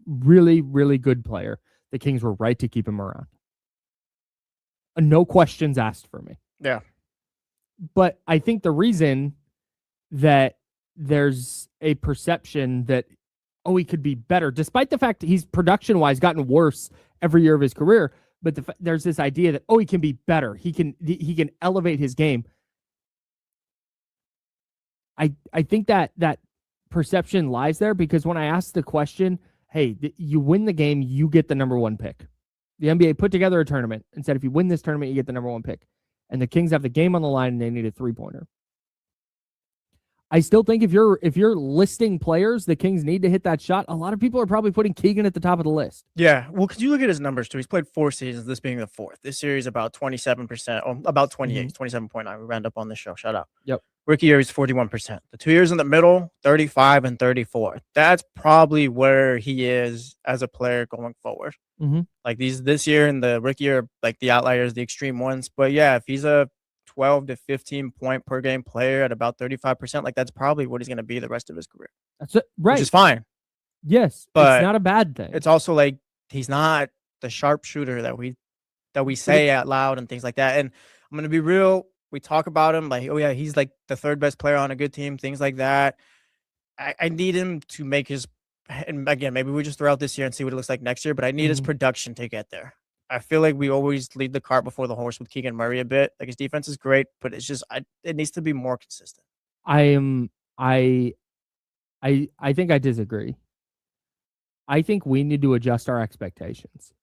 really, really good player. The Kings were right to keep him around. No questions asked for me. Yeah. But I think the reason that there's a perception that, oh, he could be better, despite the fact that he's production-wise gotten worse every year of his career, but there's this idea that, oh, he can be better. He can elevate his game. I think that perception lies there, because when I asked the question, hey, you win the game, you get the number 1 pick. The NBA put together a tournament and said, if you win this tournament, you get the number 1 pick. And the Kings have the game on the line and they need a 3-pointer. I still think if you're listing players the Kings need to hit that shot, a lot of people are probably putting Keegan at the top of the list. Yeah. Well, could you look at his numbers too? He's played 4 seasons, this being the 4th. This series about 27%, or about 28, 27.9. We round up on this show. Shout out. Yep. Rookie year, he's 41%. The 2 years in the middle, 35 and 34. That's probably where he is as a player going forward. Mm-hmm. Like this year and the rookie year, like the outliers, the extreme ones. But yeah, if he's a 12 to 15 point per game player at about 35%, like that's probably what he's going to be the rest of his career. That's it, right? Which is fine. Yes, but it's not a bad thing. It's also like he's not the sharpshooter that we say out loud and things like that. And I'm going to be real. We talk about him like, oh yeah, he's like the 3rd best player on a good team, things like that. I need him to make his, and again, maybe we just throw out this year and see what it looks like next year, but I need his production to get there. I feel like we always lead the cart before the horse with Keegan Murray a bit. Like his defense is great, but it's just it needs to be more consistent. I think I disagree. I think we need to adjust our expectations,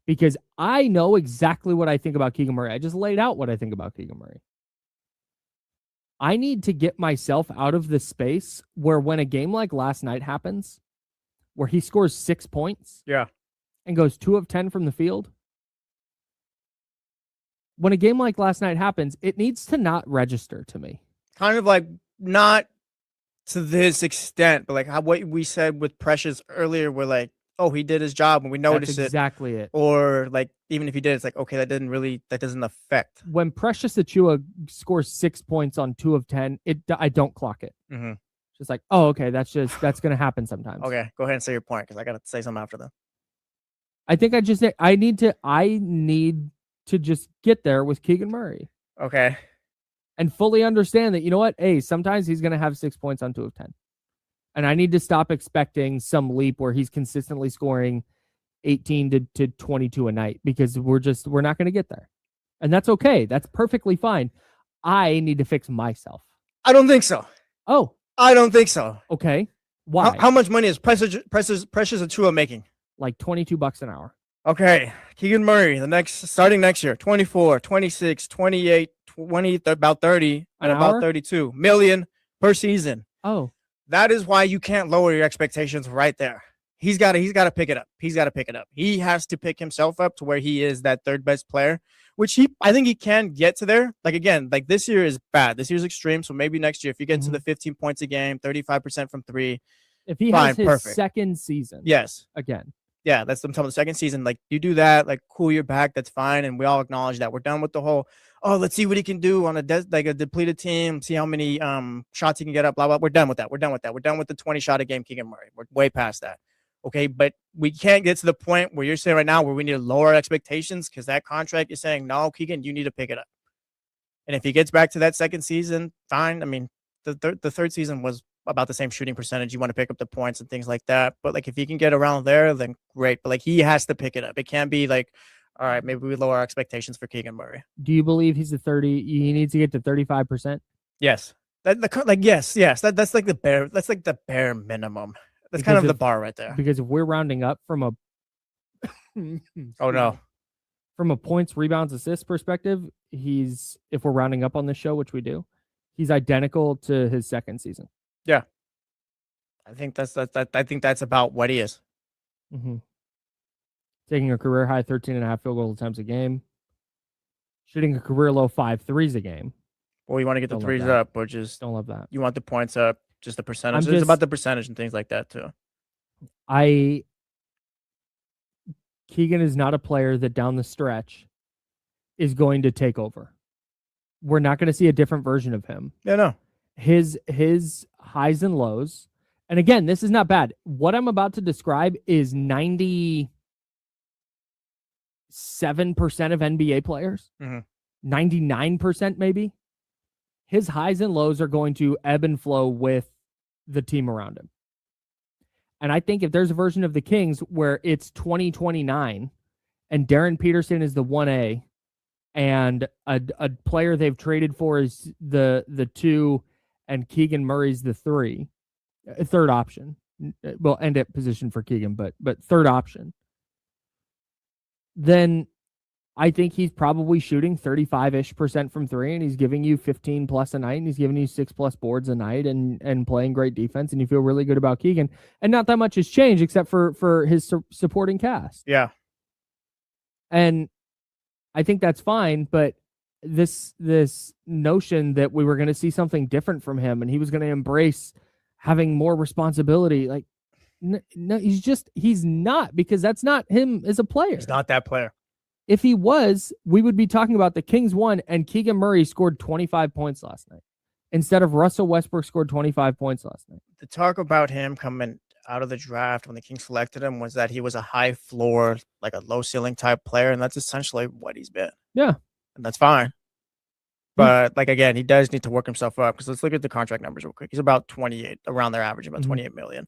because I know exactly what I think about Keegan Murray. I just laid out what I think about Keegan Murray. I need to get myself out of the space where when a game like last night happens, where he scores 6 points, and goes 2 of 10 from the field. When a game like last night happens, it needs to not register to me. Kind of like not to this extent, but like what we said with Precious earlier, we're like, oh, he did his job and we noticed That's exactly it. Or like, even if he did, it's like, okay, that doesn't affect. When Precious Achiuwa scores 6 points on 2 of 10, I don't clock it. Mm-hmm. Just like, oh, okay, that's going to happen sometimes. Okay, go ahead and say your point, because I got to say something after that. I think I need to just get there with Keegan Murray. Okay. And fully understand that, you know what? Hey, sometimes he's going to have 6 points on 2 of 10. And I need to stop expecting some leap where he's consistently scoring 18 to 22 a night, because we're not going to get there. And that's okay. That's perfectly fine. I need to fix myself. I don't think so. Oh. I don't think so. Okay. Why? How much money is Precious Achiuwa making? Like $22 an hour. Okay. Keegan Murray, starting next year, 24, 26, 28, 20, about 30, and about 32 million per season. Oh. That is why you can't lower your expectations right there. He's got to pick it up. He's got to pick it up. He has to pick himself up to where he is that 3rd best player, which I think he can get to there. Like, again, like this year is bad. This year's extreme. So maybe next year, if you get to the 15 points a game, 35% from 3, if he has his second season. Yes. Again. Yeah, that's I'm talking the second season. Like, you do that, like, cool your back, that's fine. And we all acknowledge that. We're done with the whole, oh, let's see what he can do on a depleted team, see how many shots he can get up, blah, blah. We're done with that. We're done with the 20-shot a game Keegan Murray. We're way past that. Okay, but we can't get to the point where you're saying right now where we need to lower our expectations, because that contract is saying, no, Keegan, you need to pick it up. And if he gets back to that second season, fine. I mean, the 3rd season was about the same shooting percentage. You want to pick up the points and things like that. But like, if he can get around there, then great. But like, he has to pick it up. It can't be like, all right, maybe we lower our expectations for Keegan Murray. Do you believe he's he needs to get to 35%? Yes. Yes. That's like the bare minimum. That's Because kind of the if- bar right there. Because if we're rounding up from a Oh no. from a points, rebounds, assists perspective, if we're rounding up on this show, which we do, he's identical to his second season. I think that's about what he is. Mm-hmm. Taking a career high 13.5 field goal attempts a game, shooting a career low 5 threes a game. Well, you want to get the Don't love threes that. up, or just Don't love that. you want the points up, just the percentage. I'm It's about just- the percentage and things like that too. Keegan is not a player that down the stretch is going to take over. We're not going to see a different version of him. Yeah, no. His highs and lows. And again, this is not bad. What I'm about to describe is 97% of NBA players, Mhm. 99% maybe. His highs and lows are going to ebb and flow with the team around him. And I think if there's a version of the Kings where it's 2029 and Darren Peterson is the 1A and a player they've traded for is the 2 and Keegan Murray's the 3, third option. Well, end at position for Keegan, but third option. Then I think he's probably shooting 35-ish% from 3, and he's giving you 15 plus a night, and he's giving you 6 plus boards a night, and playing great defense, and you feel really good about Keegan. And not that much has changed except for his supporting cast. Yeah. And I think that's fine, but this notion that we were going to see something different from him, and he was going to embrace having more responsibility, like no, he's not, because that's not him as a player. He's not that player. If he was, we would be talking about the Kings won and Keegan Murray scored 25 points last night instead of Russell Westbrook scored 25 points last night. The talk about him coming out of the draft when the Kings selected him was that he was a high floor, like a low ceiling type player, and that's essentially what he's been. Yeah. And that's fine. But like again, he does need to work himself up, because let's look at the contract numbers real quick. He's about 28, around there, averaging about 28 million.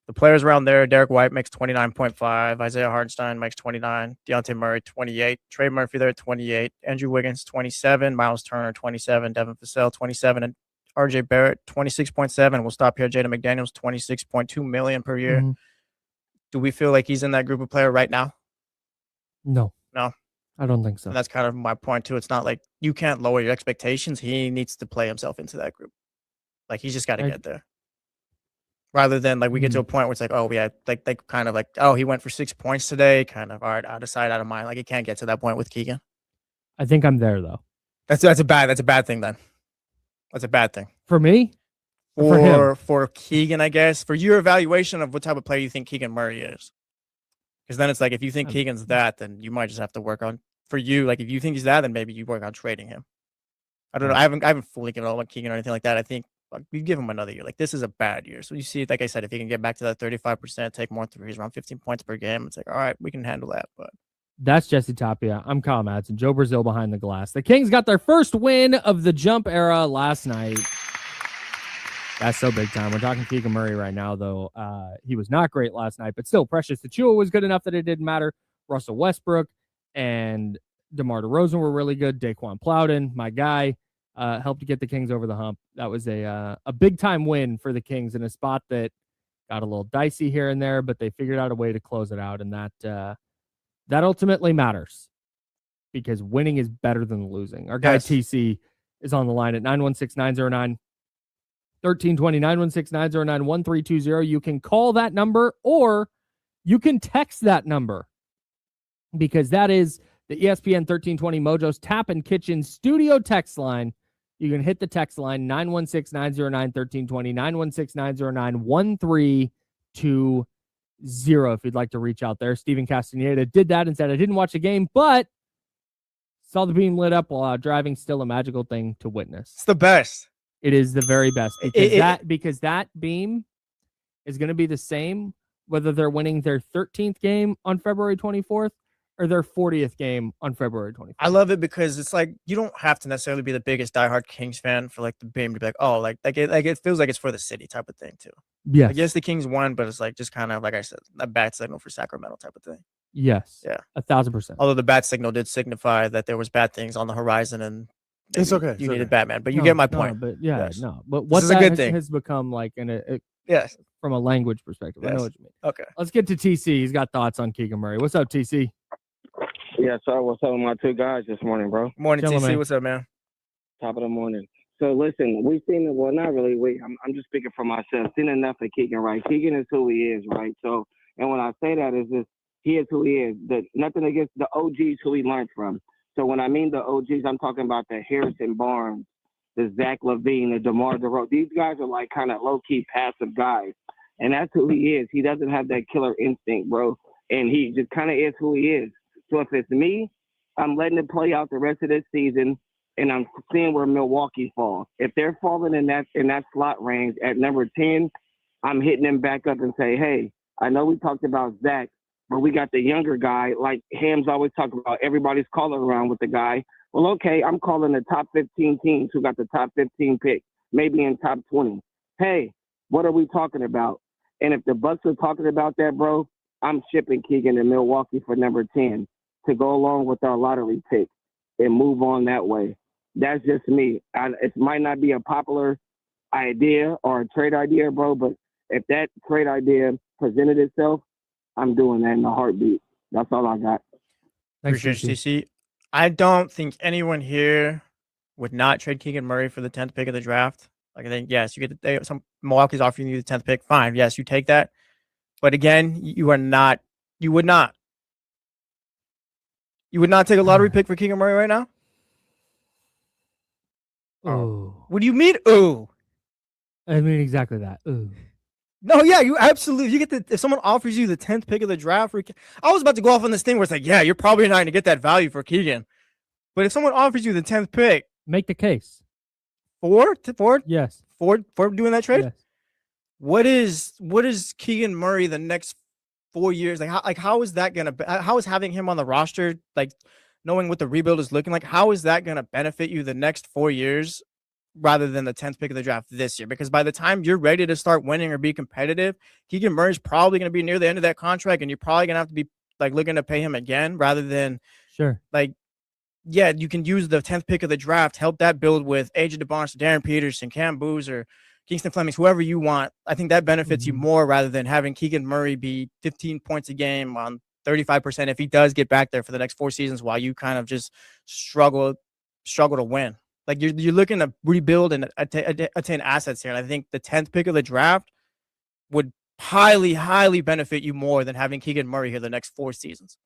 The players around there, Derek White makes 29.5, Isaiah Hartenstein makes 29, Deontay Murray 28, Trey Murphy there 28, Andrew Wiggins 27, Miles Turner 27, Devin Vassell 27, and RJ Barrett 26.7. We'll stop here. Jaden McDaniels 26.2 million per year. Mhm. Do we feel like he's in that group of player right now? No. No. I don't think so. And that's kind of my point too. It's not like you can't lower your expectations. He needs to play himself into that group. Like he's just got to get there. Rather than like we get to a point where it's like, oh yeah, like kind of like, oh, he went for 6 points today. Kind of, all right, out of sight, out of mind. Like it can't get to that point with Keegan. I think I'm there though. That's a bad thing then. That's a bad thing. For me? For him? For Keegan, I guess. For your evaluation of what type of player you think Keegan Murray is. Because then it's like, if you think Keegan's that, then you might just have to work on, for you, like if you think he's that, then maybe you work on trading him. I don't know. I haven't fully given all on Keegan or anything like that. I think we give him another year. Like this is a bad year. So you see, like I said, if he can get back to that 35%, take more threes, around 15 points per game, it's like, all right, we can handle that. But That's Jesse Tapia. I'm Kyle Madson. Joe Brazil behind the glass. The Kings got their first win of the jump era last night. That's so big time. We're talking Keegan Murray right now, though. He was not great last night, but still, Precious Achiuwa was good enough that it didn't matter. Russell Westbrook and DeMar DeRozan were really good. Daquan Plowden, my guy, helped to get the Kings over the hump. That was a big time win for the Kings in a spot that got a little dicey here and there, but they figured out a way to close it out, and that ultimately matters because winning is better than losing. Our guy TC is on the line at 916-909-1320, 916-909-1320. You can call that number or you can text that number because that is the ESPN 1320 Mojo's Tap and Kitchen studio text line. You can hit the text line 916-909-1320, 916-909-1320 if you'd like to reach out there. Steven Castaneda did that and said, I didn't watch the game, but saw the beam lit up while driving. Still a magical thing to witness. it's the best. It is the very best because that beam is going to be the same whether they're winning their 13th game on February 24th or their 40th game on February 24th. I love it because it's like you don't have to necessarily be the biggest diehard Kings fan for like the beam to be like, oh, like it feels like it's for the city type of thing too. Yes. I guess the Kings won, but it's like just kind of like I said, a bad signal for Sacramento type of thing. Yes. Yeah. 1,000%. Although the bad signal did signify that there was bad things on the horizon and It's okay. You It's needed okay. Batman, but you get my No, point. but yeah, Yes. no. But This what is a that good has, thing. has become like a Yes. from a language perspective. I know Yes. what you mean. Okay. Let's get to TC. He's got thoughts on Keegan Murray. What's up, TC? Yeah, so what's up with my two guys this morning, bro? Morning, Chillin', TC. man. What's up, man? Top of the morning. So listen, we've seen it. Well, not really. I'm just speaking for myself. Seen enough of Keegan, right? Keegan is who he is, right? So, and when I say that is just he is who he is. Nothing against the OGs who he learned from. So when I mean the OGs, I'm talking about the Harrison Barnes, the Zach LaVine, the DeMar DeRozan. These guys are like kind of low key passive guys, and that's who he is. He doesn't have that killer instinct, bro, and he just kind of is who he is. So if it's me, I'm letting it play out the rest of this season, and I'm seeing where Milwaukee falls. If they're falling in that slot range at number 10, I'm hitting them back up and say, hey, I know we talked about Zach, but we got the younger guy, like Ham's always talking about. Everybody's calling around with the guy. Well, okay, I'm calling the top 15 teams who got the top 15 pick, maybe in top 20. Hey, what are we talking about? And if the Bucks are talking about that, bro, I'm shipping Keegan to Milwaukee for number 10 to go along with our lottery pick and move on that way. That's just me. It might not be a popular idea or a trade idea, bro, but if that trade idea presented itself, I'm doing that in a heartbeat. That's all I got. Thanks, Appreciate you, TC. TC. I don't think anyone here would not trade Keegan Murray for the 10th pick of the draft. Like, I think, yes, you get some Milwaukee's offering you the 10th pick. Fine. Yes, you take that. But again, you would not take a lottery pick for Keegan Murray right now? Ooh. What do you mean? Ooh. I mean exactly that. Ooh. No, yeah, you absolutely. You get if someone offers you the 10th pick of the draft, I was about to go off on this thing where it's like, yeah, you're probably not going to get that value for Keegan. But if someone offers you the 10th pick, Make the case. for Yes. doing that trade, Yes. what is Keegan Murray the next 4 years? How is that gonna? How is having him on the roster, like knowing what the rebuild is looking like, how is that gonna benefit you the next 4 years rather than the 10th pick of the draft this year? Because by the time you're ready to start winning or be competitive, Keegan Murray's probably gonna be near the end of that contract, and you're probably gonna have to be like looking to pay him again rather than Sure. like. Yeah, you can use the 10th pick of the draft, help that build with AJ DeBonce, Darren Peterson, Cam Boozer, Kingston Flemings, whoever you want. I think that benefits you more rather than having Keegan Murray be 15 points a game on 35% if he does get back there for the next 4 seasons while you kind of just struggle to win. Like you're looking to rebuild and attain assets here. And I think the 10th pick of the draft would highly, highly benefit you more than having Keegan Murray here the next 4 seasons.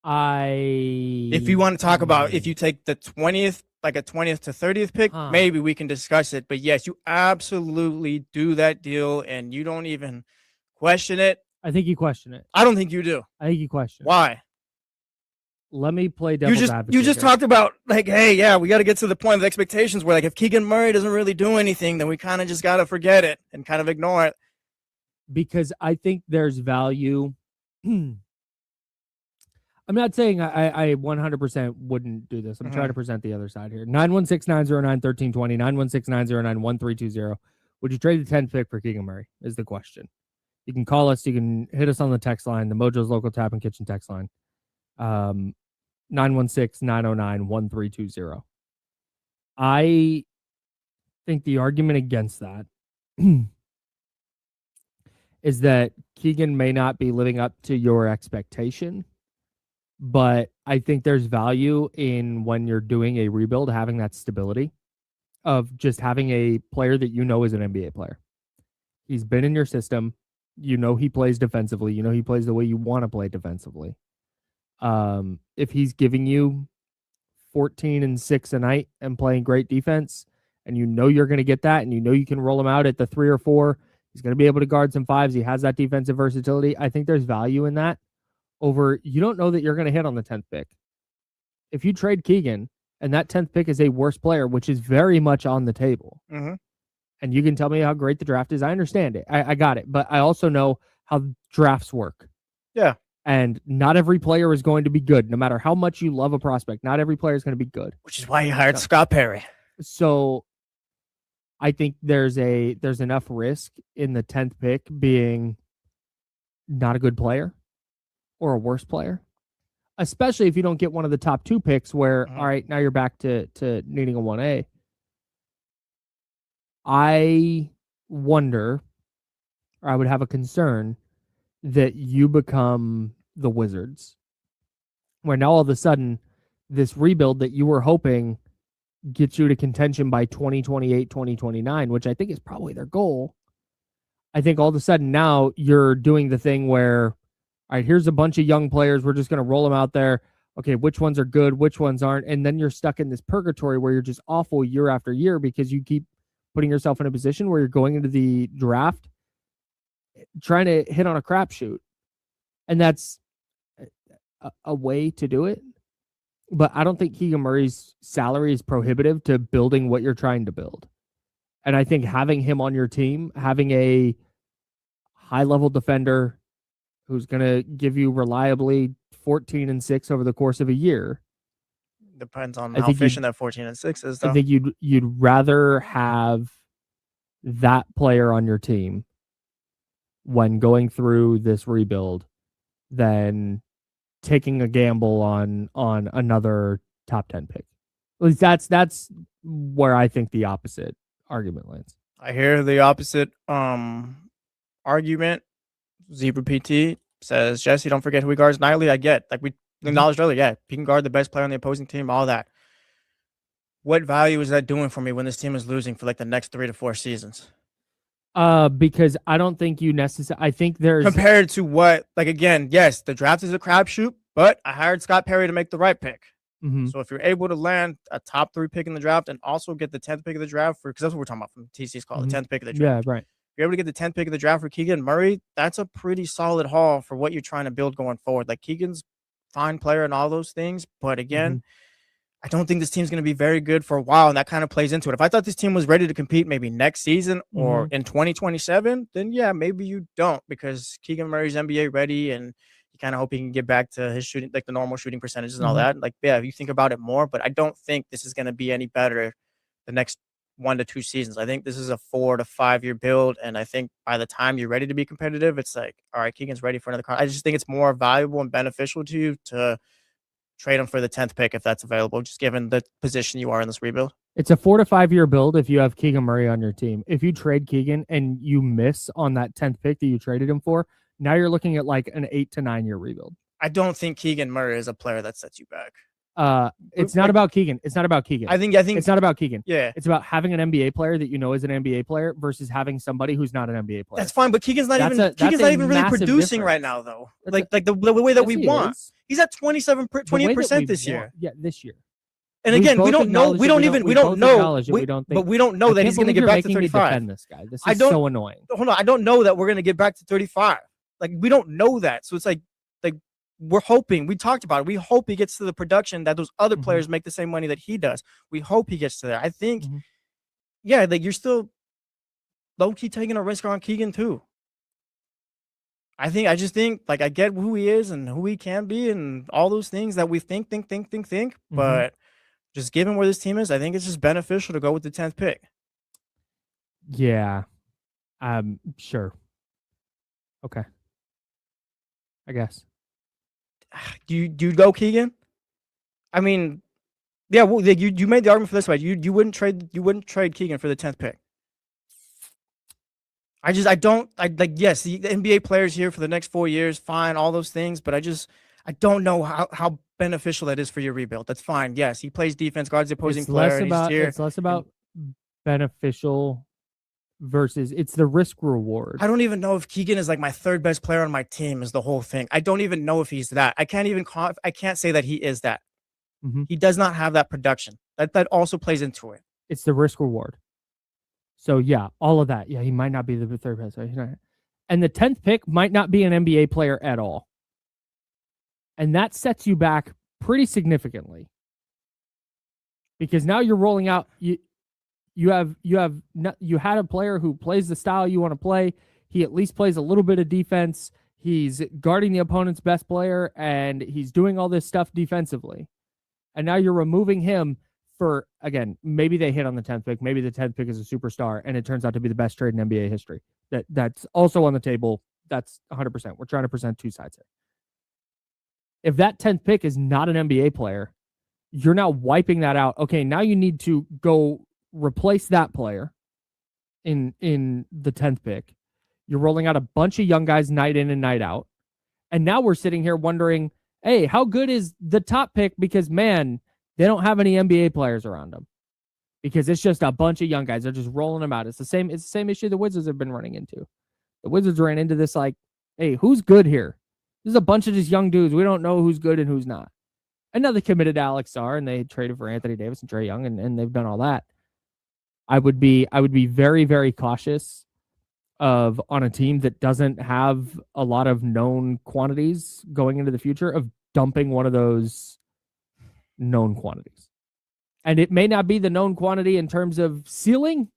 If you want to talk about if you take the 20th, like a 20th to 30th pick, maybe we can discuss it. But yes, you absolutely do that deal and you don't even question it. I think you question it. I don't think you do. I think you question it. Why? Let me play devil's advocate. You just here. talked about like, hey, yeah, we got to get to the point of expectations where like if Keegan Murray doesn't really do anything, then we kind of just got to forget it and kind of ignore it. Because I think there's value. I'm not saying I 100% wouldn't do this. I'm trying to present the other side here. 916-909-1320, 916-909-1320. Would you trade the 10th pick for Keegan Murray is the question. You can call us. You can hit us on the text line, the Mojo's Local Tap and Kitchen text line. 916-909-1320. I think the argument against that is that Keegan may not be living up to your expectation. But I think there's value in when you're doing a rebuild, having that stability of just having a player that you know is an NBA player. He's been in your system. You know he plays defensively. You know he plays the way you want to play defensively. If he's giving you 14 and 6 a night and playing great defense, and you know you're going to get that, and you know you can roll him out at the 3 or 4, he's going to be able to guard some 5s. He has that defensive versatility. I think there's value in that. Over, you don't know that you're going to hit on the 10th pick. If you trade Keegan and that 10th pick is a worse player, which is very much on the table, and you can tell me how great the draft is, I understand it. I got it. But I also know how drafts work. Yeah. And not every player is going to be good. No matter how much you love a prospect, not every player is going to be good. Which is why you hired Scott Perry. So I think there's enough risk in the 10th pick being not a good player or a worse player, especially if you don't get one of the top 2 picks where, all right, now you're back to needing a 1A. I wonder, or I would have a concern that you become the Wizards, where now all of a sudden this rebuild that you were hoping gets you to contention by 2028, 2029, which I think is probably their goal. I think all of a sudden now you're doing the thing where, all right, here's a bunch of young players. We're just going to roll them out there. Okay, which ones are good, which ones aren't? And then you're stuck in this purgatory where you're just awful year after year because you keep putting yourself in a position where you're going into the draft trying to hit on a crapshoot. And that's a way to do it. But I don't think Keegan Murray's salary is prohibitive to building what you're trying to build. And I think having him on your team, having a high-level defender who's going to give you reliably 14 and 6 over the course of a year. Depends on how efficient that 14 and 6 is, though. I think you'd rather have that player on your team when going through this rebuild than taking a gamble on another top 10 pick. At least that's where I think the opposite argument lands. I hear the opposite argument. Zebra PT says, Jesse, don't forget who he guards nightly. I get, like we acknowledged earlier, yeah, he can guard the best player on the opposing team, all that. What value is that doing for me when this team is losing for like the next 3 to 4 seasons? Because I don't think you necessarily. I think there's compared to what, like, again, yes, the draft is a crapshoot, but I hired Scott Perry to make the right pick. Mm-hmm. So if you're able to land a top 3 pick in the draft and also get the 10th pick of the draft because that's what we're talking about from TC's call, the 10th pick of the draft. Yeah, right. If you're able to get the 10th pick of the draft for Keegan Murray, that's a pretty solid haul for what you're trying to build going forward. Like, Keegan's fine player and all those things, but again, I don't think this team's going to be very good for a while, and that kind of plays into it. If I thought this team was ready to compete maybe next season or in 2027, then yeah, maybe you don't, because Keegan Murray's NBA ready, and you kind of hope he can get back to his shooting, like the normal shooting percentages and all that. Like, yeah, if you think about it more, but I don't think this is going to be any better the next 1 to 2 seasons. I think this is a 4 to 5 year build, and I think by the time you're ready to be competitive, it's like, all right, Keegan's ready for another I just think it's more valuable and beneficial to you to trade him for the 10th pick if that's available, just given the position you are in this rebuild. It's a 4 to 5 year build if you have Keegan Murray on your team. If you trade Keegan and you miss on that 10th pick that you traded him for, now you're looking at like an 8 to 9 year rebuild. I don't think Keegan Murray is a player that sets you back. It's not about Keegan. It's not about Keegan. I think it's not about Keegan. Yeah. It's about having an NBA player that you know is an NBA player versus having somebody who's not an NBA player. That's fine, but Keegan's not even really producing right now, though. Like the way that we want. He's at 28% this year. Yeah, this year. And again, we don't know. We don't know that he's going to get back to 35. This guy. This is so annoying. Hold on, I don't know that we're going to get back to 35. Like, we don't know that. So it's like we're hoping. We talked about it. We hope he gets to the production that those other players make the same money that he does. We hope he gets to there. I think, yeah, like you're still low-key taking a risk on Keegan too. I just think, like, I get who he is and who he can be and all those things that we think. But just given where this team is, I think it's just beneficial to go with the 10th pick. Yeah. Sure. Okay. I guess. Do you go Keegan? I mean, yeah, well, you made the argument for this way. You wouldn't trade Keegan for the 10th pick. Yes, the NBA players here for the next 4 years, fine, all those things, but I don't know how beneficial that is for your rebuild. That's fine. Yes, he plays defense, guards the opposing player. It's less about beneficial versus it's the risk reward. I don't even know if Keegan is like my 3rd best player on my team is the whole thing. I don't even know if he's that. I can't say that he is that. He does not have that production. That also plays into it. It's the risk reward. So yeah, all of that. Yeah, he might not be the 3rd best. And the 10th pick might not be an NBA player at all. And that sets you back pretty significantly. Because now you're rolling out you had a player who plays the style you want to play. He at least plays a little bit of defense. He's guarding the opponent's best player, and he's doing all this stuff defensively. And now you're removing him for, again, maybe they hit on the 10th pick. Maybe the 10th pick is a superstar, and it turns out to be the best trade in NBA history. That's also on the table. That's 100%. We're trying to present two sides here. If that 10th pick is not an NBA player, you're now wiping that out. Okay, now you need to go replace that player in the 10th pick. You're rolling out a bunch of young guys night in and night out. And now we're sitting here wondering, hey, how good is the top pick? Because, man, they don't have any NBA players around them. Because it's just a bunch of young guys. They're just rolling them out. It's the same issue the Wizards have been running into. The Wizards ran into this like, hey, who's good here? There's a bunch of just young dudes. We don't know who's good and who's not. And now they committed to Alex Sarr and they traded for Anthony Davis and Trae Young and they've done all that. I would be very, very cautious on a team that doesn't have a lot of known quantities going into the future of dumping one of those known quantities. And it may not be the known quantity in terms of ceiling.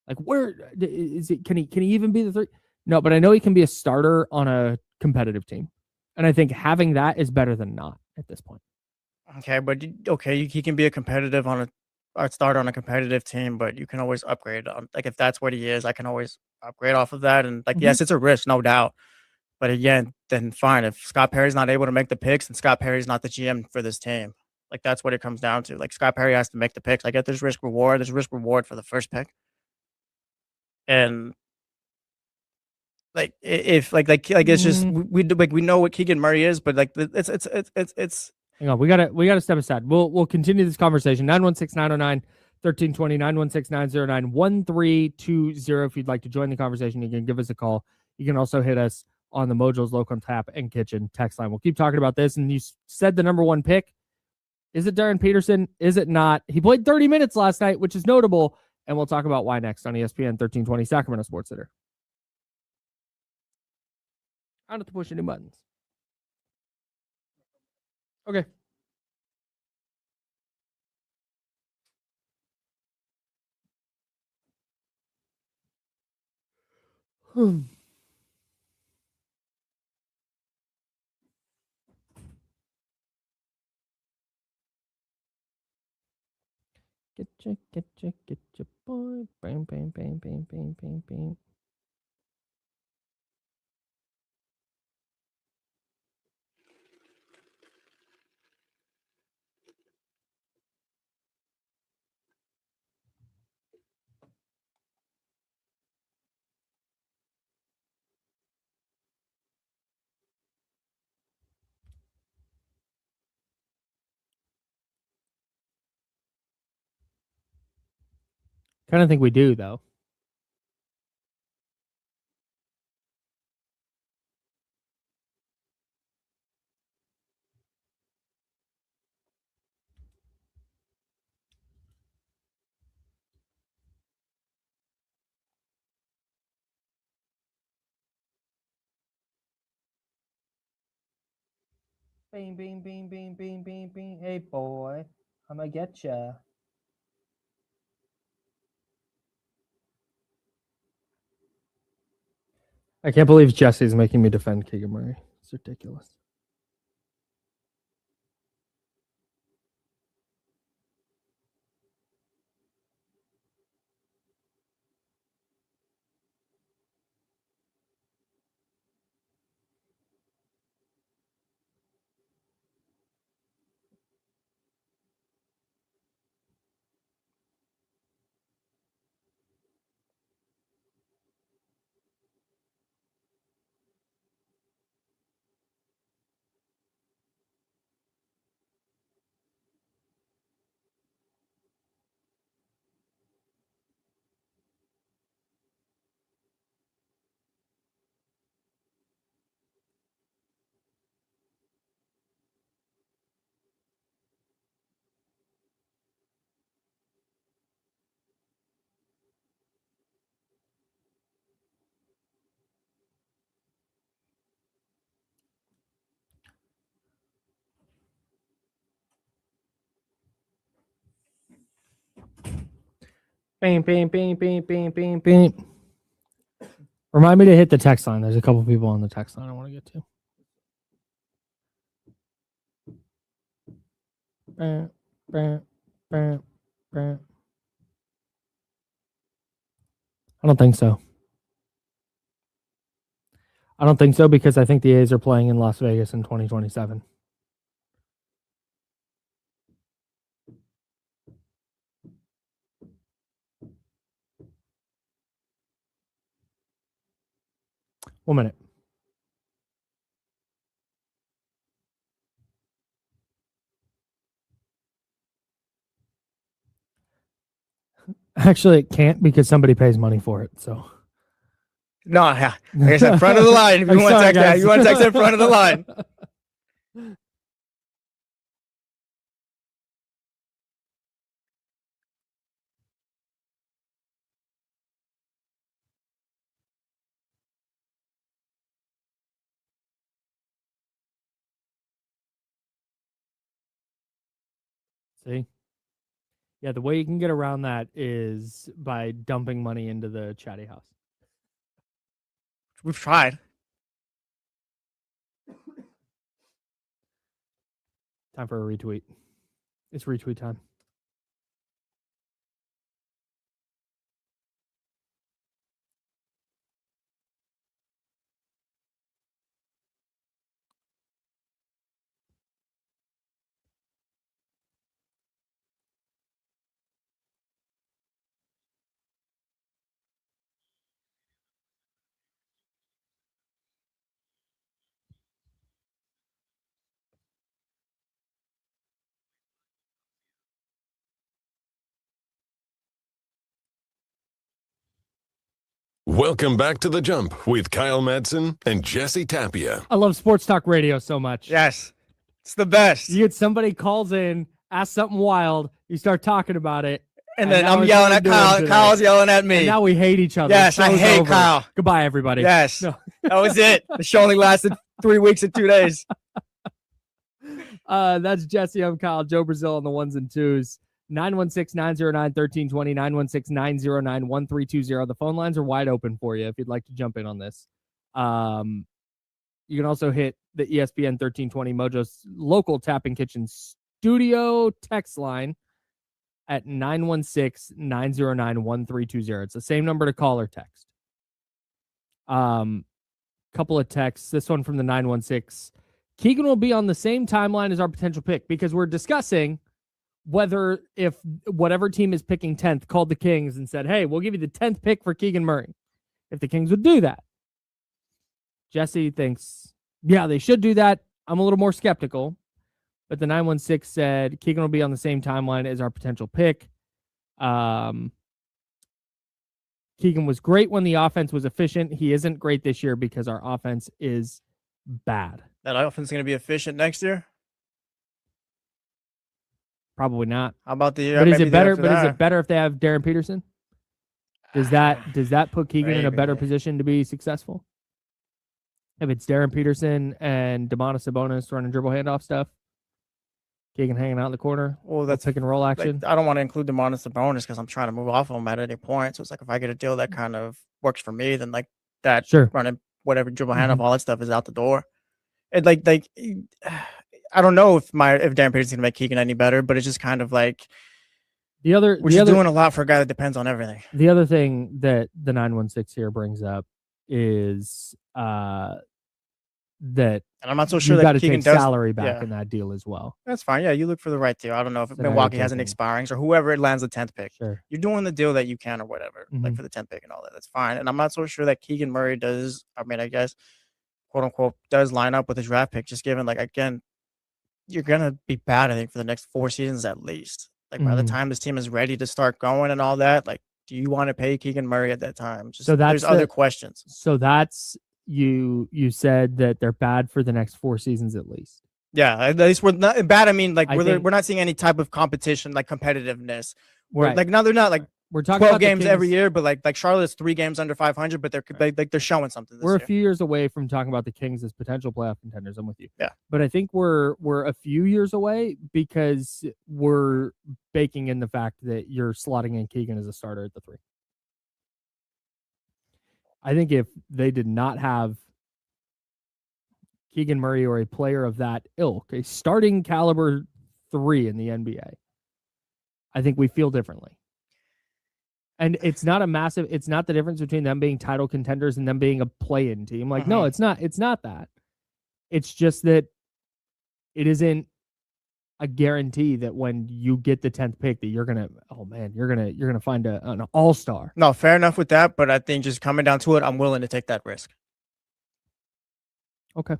Like, where is it? Can he even be the three? No, but I know he can be a starter on a competitive team. And I think having that is better than not at this point. Okay, but he can be a competitive starter on a competitive team, but you can always upgrade. Like if that's what he is, I can always upgrade off of that. And like, yes, it's a risk, no doubt. But again, then fine. If Scott Perry's not able to make the picks, then Scott Perry's not the GM for this team. Like that's what it comes down to. Like Scott Perry has to make the picks. I get there's risk reward. There's risk reward for the first pick. And like if like it's just we know what Keegan Murray is, but like it's hang on, we gotta step aside. We'll continue this conversation. 916-909-1320, 916-909-1320. If you'd like to join the conversation, you can give us a call. You can also hit us on the Mojo's Locum Tap and Kitchen text line. We'll keep talking about this. And you said the number one pick. Is it Darren Peterson? Is it not? He played 30 minutes last night, which is notable. And we'll talk about why next on ESPN 1320 Sacramento Sports Center. I don't have to push any buttons. Okay. Get your boy. Bam, bam, bam, bam, bam, bam, bam. Kind of think we do, though. Bing, bing, bing, bing, bing, bing, bing. Hey, boy, I'm gonna get ya. I can't believe Jesse's making me defend Keegan Murray. It's ridiculous. Bing, bing, bing, bing, bing, bing, bing. Remind me to hit the text line. There's a couple people on the text line I want to get to. Bam, bam, bam, bam. I don't think so. I don't think so because I think the A's are playing in Las Vegas in 2027. 1 minute. Actually, it can't because somebody pays money for it. So No, yeah. Like I said, front of the line. If you I'm want to sorry, text that, guys. you want to text it front of the line. See? Yeah, the way you can get around that is by dumping money into the chatty house. We've tried. Time for a retweet. It's retweet time. Welcome back to The Jump with Kyle Madson and Jesse Tapia. I love sports talk radio so much. Yes. It's the best. You get somebody calls in, asks something wild, you start talking about it, And then now I'm it's yelling what at we're doing Kyle. today. Kyle's yelling at me. and now we hate each other. Yes, I Show's hate over. Kyle. Goodbye, everybody. Yes. No. That was it. The show only lasted 3 weeks and 2 days. That's Jesse. I'm Kyle. Joe Brazil on the ones and twos. 916-909-1320, 916-909-1320. The phone lines are wide open for you if you'd like to jump in on this. You can also hit the ESPN 1320 Mojo's local Tapping Kitchen studio text line at 916-909-1320. It's the same number to call or text. Couple of texts. This one from the 916. Keegan will be on the same timeline as our potential pick because we're discussing whether if whatever team is picking 10th called the Kings and said, hey, we'll give you the 10th pick for Keegan Murray. If the Kings would do that. Jesse thinks, yeah, they should do that. I'm a little more skeptical. But the 916 said Keegan will be on the same timeline as our potential pick. Keegan was great when the offense was efficient. He isn't great this year because our offense is bad. That offense is going to be efficient next year? Probably not. How about the year? But is maybe it the better? after But is that? it better if they have Darren Peterson? Does that put Keegan in a better Maybe. position to be successful? If it's Darren Peterson and Domantas Sabonis running dribble handoff stuff, Keegan hanging out in the corner, Well, that's pick and roll action. I don't want to include Domantas Sabonis because I'm trying to move off of him at any point. So it's like if I get a deal that kind of works for me, then like that Sure. running whatever dribble Mhm. handoff, all that stuff is out the door. It like I don't know if Darren Peterson's gonna make Keegan any better, but it's just kind of like we're just doing a lot for a guy that depends on everything. The other thing that the 916 here brings up is that And I'm not so sure you got that to Keegan take does. salary back yeah. in that deal as well. That's fine. Yeah, you look for the right deal. I don't know if So now you're Milwaukee has an taking- expiring or whoever it lands the 10th pick. Sure. You're doing the deal that you can or whatever, like Mhm. for the 10th pick and all that. That's fine. And I'm not so sure that Keegan Murray does. I mean, I guess quote unquote does line up with his draft pick. Just given like again, you're gonna be bad. I think for the next 4 seasons at least. Like by the Mhm. time this team is ready to start going and all that, like, do you want to pay Keegan Murray at that time? Just So there's that's other the- questions. So that's you said that they're bad for the next 4 seasons at least. Yeah, at least we're not bad. I mean, like I we're think- not seeing any type of competition, like competitiveness. Where Right. like now they're not like We're talking 12 about the games every Kings- year, but like Charlotte's 3 games under 500, but they're showing something this We're a year. few years away from talking about the Kings as potential playoff contenders. I'm with you. Yeah. But I think we're a few years away because we're baking in the fact that you're slotting in Keegan as a starter at the 3. I think if they did not have Keegan Murray or a player of that ilk, a starting caliber 3 in the NBA, I think we feel differently. And it's not the difference between them being title contenders and them being a play-in team. Like, no, it's not that. It's just that it isn't a guarantee that when you get the 10th pick that you're gonna find an all-star. No, fair enough with that, but I think just coming down to it, I'm willing to take that risk. Okay.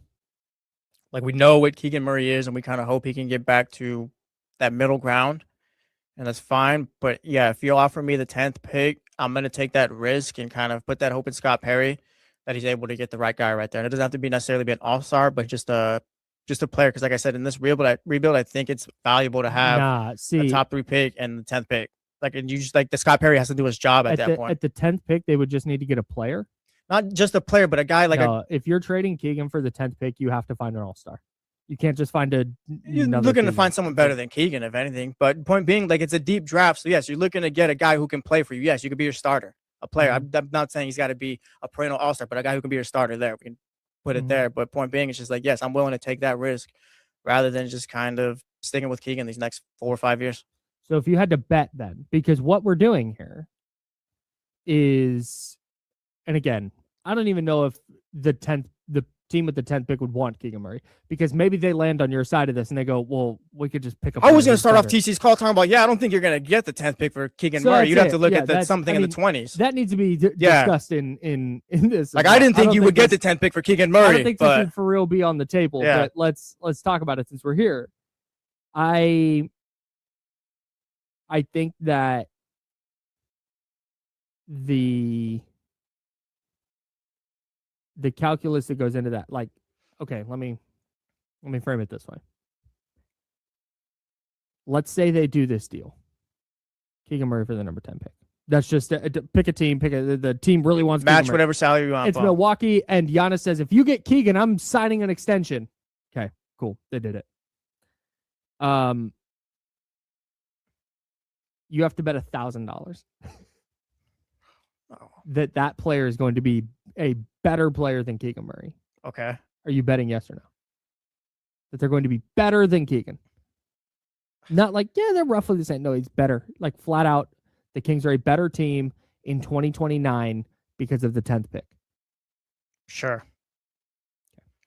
Like, we know what Keegan Murray is, and we kind of hope he can get back to that middle ground, and that's fine. But yeah, if you offer me the 10th pick, I'm going to take that risk and kind of put that hope in Scott Perry that he's able to get the right guy right there. And it doesn't have to be necessarily be an all-star, but just a player. Because like I said, in this rebuild, I think it's valuable to have a top 3 pick and the 10th pick. Like, and you just like the Scott Perry has to do his job at that point. At the 10th pick, they would just need to get a player. Not just a player, but a guy like if you're trading Keegan for the 10th pick, you have to find an all-star. You can't just find you're looking to find someone better than Keegan, if anything. But point being, like, it's a deep draft. So yes, you're looking to get a guy who can play for you. Yes, you could be your starter, a player. I'm not saying he's got to be a perennial all-star, but a guy who can be your starter there. We can put it there. But point being, it's just like, yes, I'm willing to take that risk rather than just kind of sticking with Keegan these next 4 or 5 years. So if you had to bet then, because what we're doing here is, and again, I don't even know if the team with the 10th pick would want Keegan Murray, because maybe they land on your side of this and they go, well, we could just pick up. I was going to start off TC's call talking about, I don't think you're going to get the 10th pick for Keegan Murray. You'd have to look at something in the 20s. That needs to be discussed in this. Like, I didn't think you would get the 10th pick for Keegan Murray. I don't think this would for real be on the table, but let's talk about it since we're here. I think that the calculus that goes into that, like, okay, let me frame it this way. Let's say they do this deal. Keegan Murray for the number 10 pick. That's just pick a team. The team really wants match whatever salary you want. It's Milwaukee, and Giannis says, if you get Keegan, I'm signing an extension. Okay, cool. They did it. You have to bet $1,000 that player is going to be a better player than Keegan Murray. Okay. Are you betting yes or no? That they're going to be better than Keegan? Not like, they're roughly the same. No, he's better. Like, flat out, the Kings are a better team in 2029 because of the 10th pick. Sure.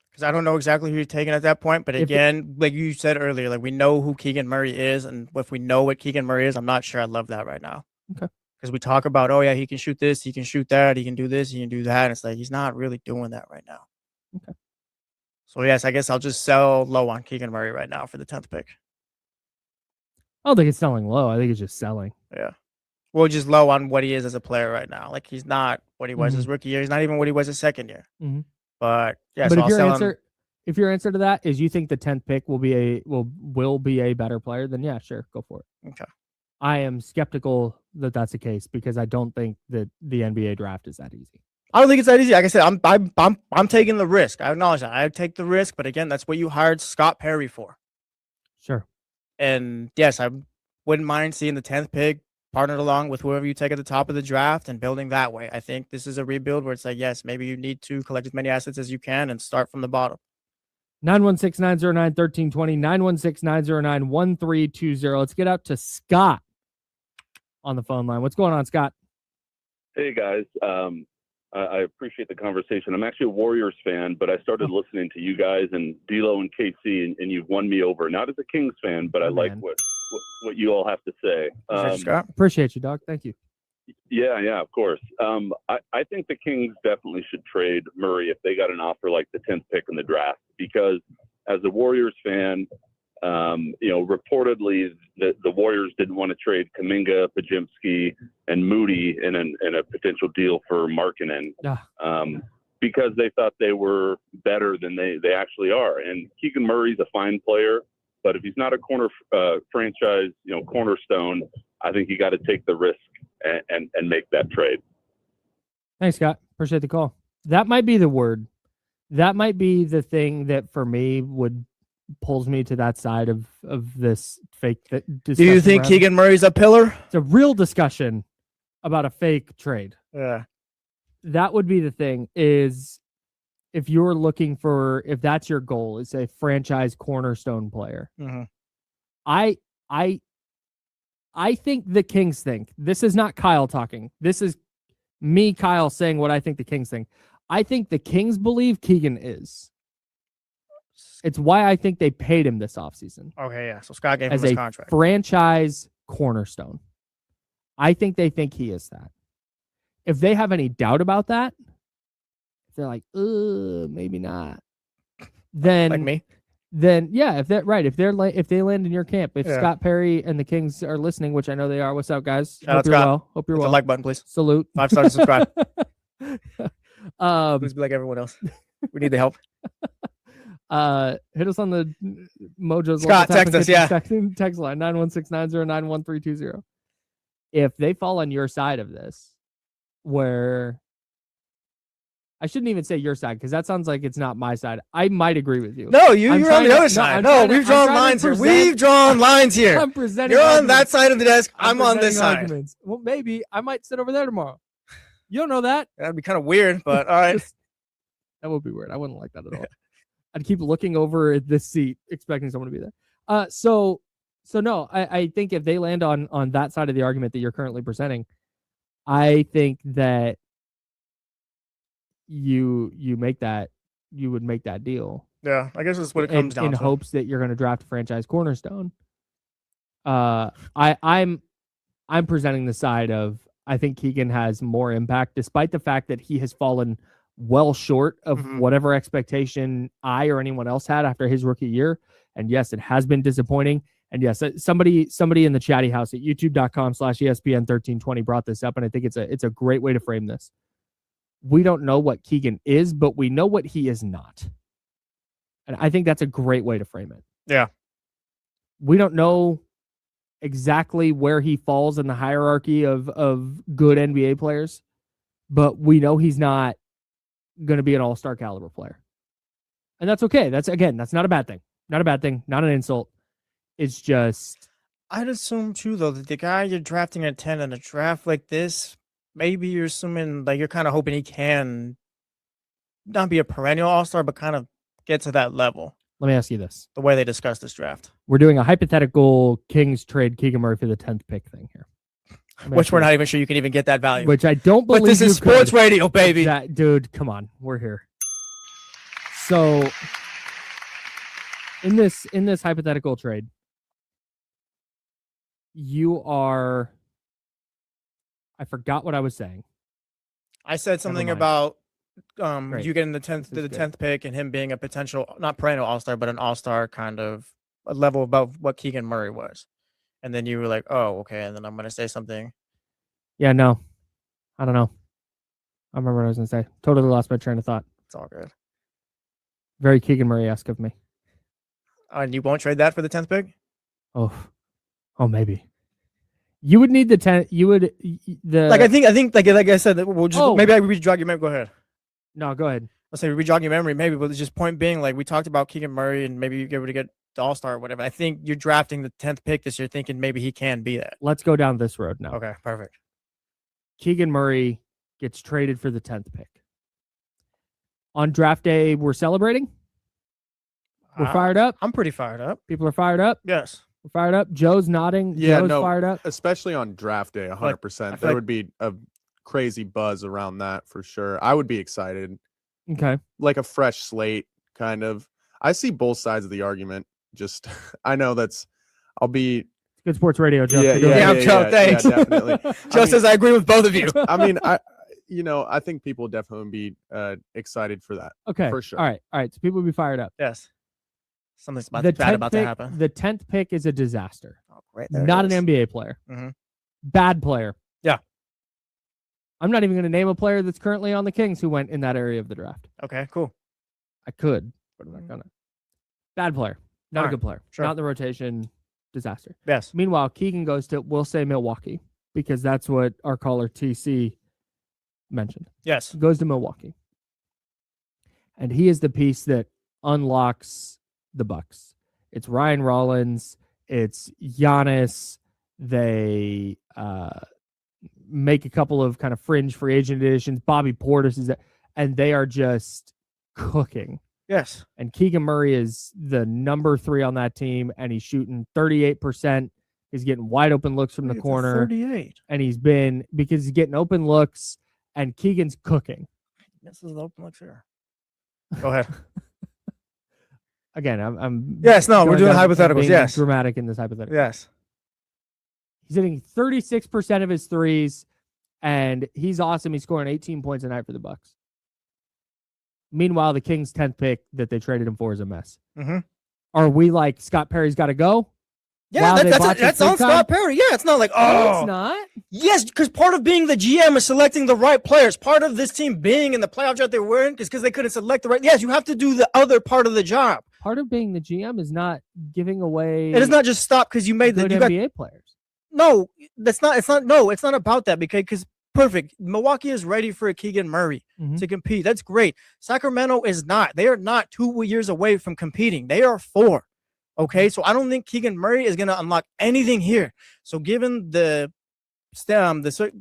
Because I don't know exactly who you're taking at that point. But again, like you said earlier, like, we know who Keegan Murray is. And if we know what Keegan Murray is, I'm not sure I love that right now. Okay. Because we talk about, he can shoot this, he can shoot that, he can do this, he can do that. And it's like, he's not really doing that right now. Okay. So, yes, I guess I'll just sell low on Keegan Murray right now for the 10th pick. I don't think it's selling low. I think it's just selling. Yeah. Well, just low on what he is as a player right now. Like, he's not what he was his rookie year. He's not even what he was his second year. But, yeah, but so if your answer to that is you think the 10th pick will be a better player, then yeah, sure, go for it. Okay. I am skeptical that that's the case, because I don't think that the NBA draft is that easy. I don't think it's that easy. Like I said, I'm taking the risk. I acknowledge that. I take the risk, but again, that's what you hired Scott Perry for. Sure. And yes, I wouldn't mind seeing the 10th pick partnered along with whoever you take at the top of the draft and building that way. I think this is a rebuild where it's like, yes, maybe you need to collect as many assets as you can and start from the bottom. 916-909-1320, 916-909-1320. Let's get out to Scott on the phone line. What's going on, Scott? Hey, guys. I appreciate the conversation. I'm actually a Warriors fan, but I started listening to you guys and D'Lo and KC, and you've won me over. Not as a Kings fan, but I like what you all have to say. Appreciate you, dog. Thank you. Yeah, of course. I think the Kings definitely should trade Murray if they got an offer like the 10th pick in the draft, because as a Warriors fan, reportedly the Warriors didn't want to trade Kuminga, Podziemski, and Moody in a potential deal for Markkanen because they thought they were better than they actually are. And Keegan Murray's a fine player, but if he's not a franchise, cornerstone, I think you got to take the risk and make that trade. Thanks, Scott. Appreciate the call. That might be the word. That might be the thing that for me pulls me to that side of this fake discussion. Do you think Keegan Murray's a pillar? It's a real discussion about a fake trade. Yeah. That would be the thing, is if you're looking for, if that's your goal, is a franchise cornerstone player. Mm-hmm. I think the Kings think, this is not Kyle talking. This is me, Kyle, saying what I think the Kings think. I think the Kings believe Keegan is. It's why I think they paid him this offseason. Okay, yeah. So Scott gave him his contract. Franchise cornerstone. I think they think he is that. If they have any doubt about that, if they're like, maybe not, then Like me. Then yeah, if they land in your camp, if Yeah. Scott Perry and the Kings are listening, which I know they are. What's up, guys? Shout out Hope you're Scott. well. Hope you're Hit the well. like button, please. Salute. 5 stars and subscribe. Um, Please be like everyone else. We need the help. hit us on the Mojo's Scott, local tap text and us, kitchen text line 916-909-1320. If they fall on your side of this, where I shouldn't even say your side because that sounds like it's not my side. I might agree with you. No, you're on trying the to- other no, side. I'm No, trying to- we've I'm drawn trying to lines here. present- We've drawn lines here. I'm presenting. You're on arguments. that side of the desk. I'm on this presenting side. arguments. Well, maybe I might sit over there tomorrow. You don't know that. That'd be kind of weird, but all right. That would be weird. I wouldn't like that at all. I'd keep looking over at this seat, expecting someone to be there. So no, I think if they land on that side of the argument that you're currently presenting, I think that you would make that deal. Yeah, I guess that's what it comes down in to. hopes that you're going to draft a franchise cornerstone. I'm presenting the side of I think Keegan has more impact, despite the fact that he has fallen well short of whatever expectation I or anyone else had after his rookie year. And yes, it has been disappointing. And yes, somebody in the chatty house at youtube.com/ESPN1320 brought this up, and I think it's a great way to frame this. We don't know what Keegan is, but we know what he is not. And I think that's a great way to frame it. Yeah. We don't know exactly where he falls in the hierarchy of good NBA players, but we know he's not going to be an all-star caliber player. And that's okay. That's not a bad thing. Not a bad thing. Not an insult. It's just... I'd assume, too, though, that the guy you're drafting at 10 in a draft like this, maybe you're assuming, like, you're kind of hoping he can not be a perennial all-star, but kind of get to that level. Let me ask you this. The way they discussed this draft. We're doing a hypothetical Kings trade Keegan Murray for the 10th pick thing here. Which we're not even sure you can even get that value. Which I don't believe But this you is sports could. radio, baby. Dude, come on. We're here. So, in this hypothetical trade, you are... I forgot what I was saying. I said something mind. about Great. you getting the This is good. 10th pick and him being a potential, not perennial all-star, but an all-star kind of a level above what Keegan Murray was. And then you were like, oh, okay. And then I'm going to say something. Yeah, no. I don't know. I remember what I was going to say. Totally lost my train of thought. It's all good. Very Keegan Murray-esque of me. And you won't trade that for the 10th pick? Oh, maybe. You would need the 10. You would the Like I think like I said, that we'll just maybe I re-jog your memory. Go ahead. No, go ahead. Let's say re-jog your memory, maybe, but it's just point being, like we talked about Keegan Murray and maybe you get able to get the all-star or whatever. I think you're drafting the 10th pick this year thinking maybe he can be that. Let's go down this road now. Okay, perfect. Keegan Murray gets traded for the 10th pick. On draft day, we're celebrating. We're fired up. I'm pretty fired up. People are fired up. Yes. We're fired up. Joe's nodding. Yeah, Joe's no, fired up. especially on draft day, 100%. feel There like- would be a crazy buzz around that for sure. I would be excited. Okay. Like a fresh slate, kind of. I see both sides of the argument. Just, I know I'll be. Good sports radio, Joe. Yeah, You're doing yeah, good. Joe, thanks. definitely. Joe says I agree with both of you. I mean, I think people would definitely be excited for that. Okay. For sure. All right. So people will be fired up. Yes. Something's The bad 10th about to pick- happen. The 10th pick is a disaster. Oh, great. There it Not an is. NBA player. Mhm. Bad player. Yeah. I'm not even going to name a player that's currently on the Kings who went in that area of the draft. Okay, cool. I could, but I'm not gonna. Bad player. Not a Alright, good player. sure. Not in the rotation. Disaster. Yes. Meanwhile, Keegan goes to, we'll say Milwaukee, because that's what our caller TC mentioned. Yes. Goes to Milwaukee. And he is the piece that unlocks the Bucks. It's Ryan Rollins. It's Giannis. They make a couple of kind of fringe free agent additions. Bobby Portis is that, and they are just cooking. Yes. And Keegan Murray is the number 3 on that team, and he's shooting 38%. He's getting wide open looks from the Look at corner. 38. And he's getting open looks, and Keegan's cooking. This is the open looks here. Go ahead. Again, I'm Yes, no, we're going doing down- hypotheticals, being yes. dramatic in this hypothetical. Yes. He's hitting 36% of his threes, and he's awesome. He's scoring 18 points a night for the Bucks. Meanwhile, the Kings' 10th pick that they traded him for is a mess. Mhm. Are we like Scott Perry's got to go? Yeah, Wow, they that's botched it on big time? Scott Perry. Yeah, it's not like, No, oh, it's not. yes, because part of being the GM is selecting the right players. Part of this team being in the playoffs that they were in is because they couldn't select the right. Yes, you have to do the other part of the job. Part of being the GM is not giving away. It is not just stop because you made the good you got NBA players. no. That's not. It's not. No, it's not about that because perfect. Milwaukee is ready for a Keegan Murray Mhm. to compete. That's great. Sacramento is not. They are not 2 years away from competing. They are 4. Okay, so I don't think Keegan Murray is going to unlock anything here. So given the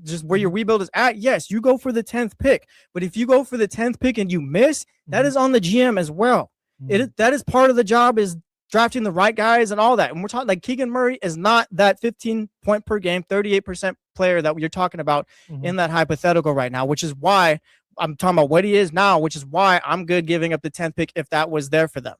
just where your rebuild is at, yes, you go for the 10th pick. But if you go for the 10th pick and you miss, that is on the GM as well. That is part of the job, is drafting the right guys and all that. And we're talking like Keegan Murray is not that 15 point per game, 38% player that you're talking about in that hypothetical right now, which is why I'm talking about what he is now, which is why I'm good giving up the 10th pick if that was there for them.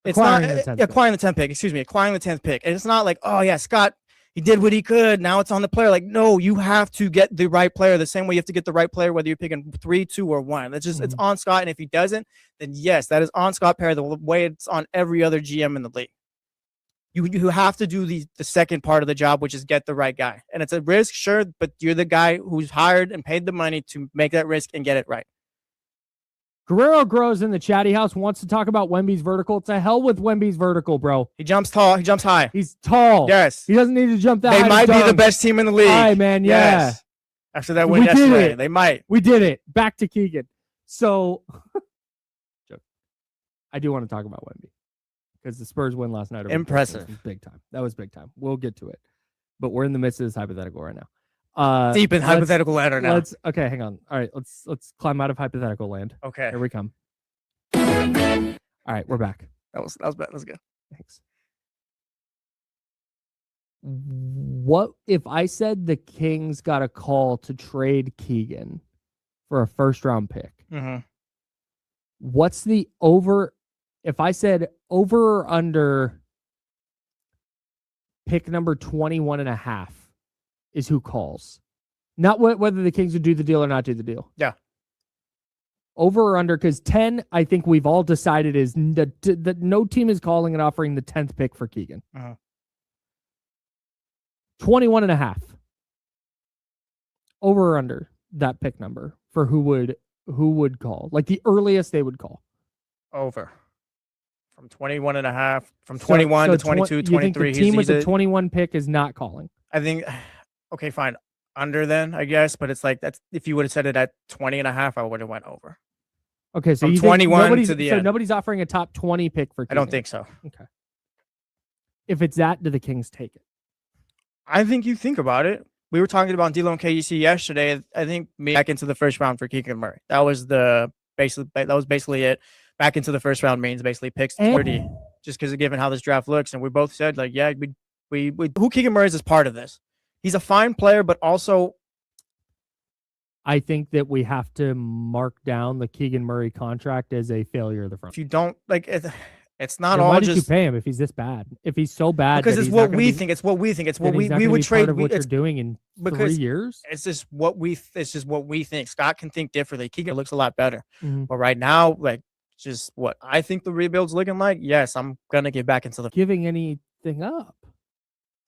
It's Acquiring not the 10th pick. acquiring the 10th pick. Excuse me, acquiring the 10th pick. And it's not like, oh yeah, Scott, he did what he could. Now it's on the player. Like, no, you have to get the right player the same way you have to get the right player, whether you're picking 3, 2, or 1. That's just it's on Scott. And if he doesn't, then yes, that is on Scott Perry the way it's on every other GM in the league. You have to do the second part of the job, which is get the right guy. And it's a risk, sure, but you're the guy who's hired and paid the money to make that risk and get it right. Guerrero Grows in the chatty house wants to talk about Wemby's vertical. To hell with Wemby's vertical, bro. He jumps tall. He jumps high. He's tall. Yes. He doesn't need to jump that high. They might be the best team in the league. All right, man. Yeah. Yes. After that win We did yesterday, it. they might. We did it. Back to Keegan. So I do want to talk about Wemby because the Spurs win last night. over the Impressive. Pistons was big time. That was big time. We'll get to it. But we're in the midst of this hypothetical right now. Deep in hypothetical land right now. Okay, hang on. All right, let's climb out of hypothetical land. Okay. Here we come. All right, we're back. That was bad. That was good. Thanks. What if I said the Kings got a call to trade Keegan for a first-round pick? Mm-hmm. What's the over? If I said over or under pick number 21.5 is who calls. Not whether the Kings would do the deal or not do the deal. Yeah. Over or under, because 10, I think we've all decided is that no team is calling and offering the 10th pick for Keegan. 21.5. Over or under that pick number for who would call. Like the earliest they would call. Over. From 21.5, from 21 to 22, you 23. think the team with the 21 pick is not calling? I think, okay, fine. Under then, I guess, but it's like that's if you would have said it at 20.5, I would have went over. Okay, so From you think 21 to the so end. nobody's offering a top 20 pick for Keegan. I don't think so. Okay. If it's that, do the Kings take it? I think you think about it. We were talking about D'Lo and KUC yesterday. I think back into the first round for Keegan Murray. That was basically it. Back into the first round means basically picks 30, just because of given how this draft looks. And we both said like, yeah, we who Keegan Murray is part of this. He's a fine player, but also I think that we have to mark down the Keegan Murray contract as a failure of the front. if you don't like it, it's not Then all why did just you pay him if he's this bad? If he's so bad, because that it's he's what not gonna we be- think. It's what we think. It's that what he's not we gonna would be trade. part of what you're It's doing in 3 because years. it's just what we. It's just what we think. Scott can think differently. Keegan looks a lot better, Mhm. but right now, like just what I think the rebuild's looking like. Yes, I'm gonna get back into the. Giving anything up.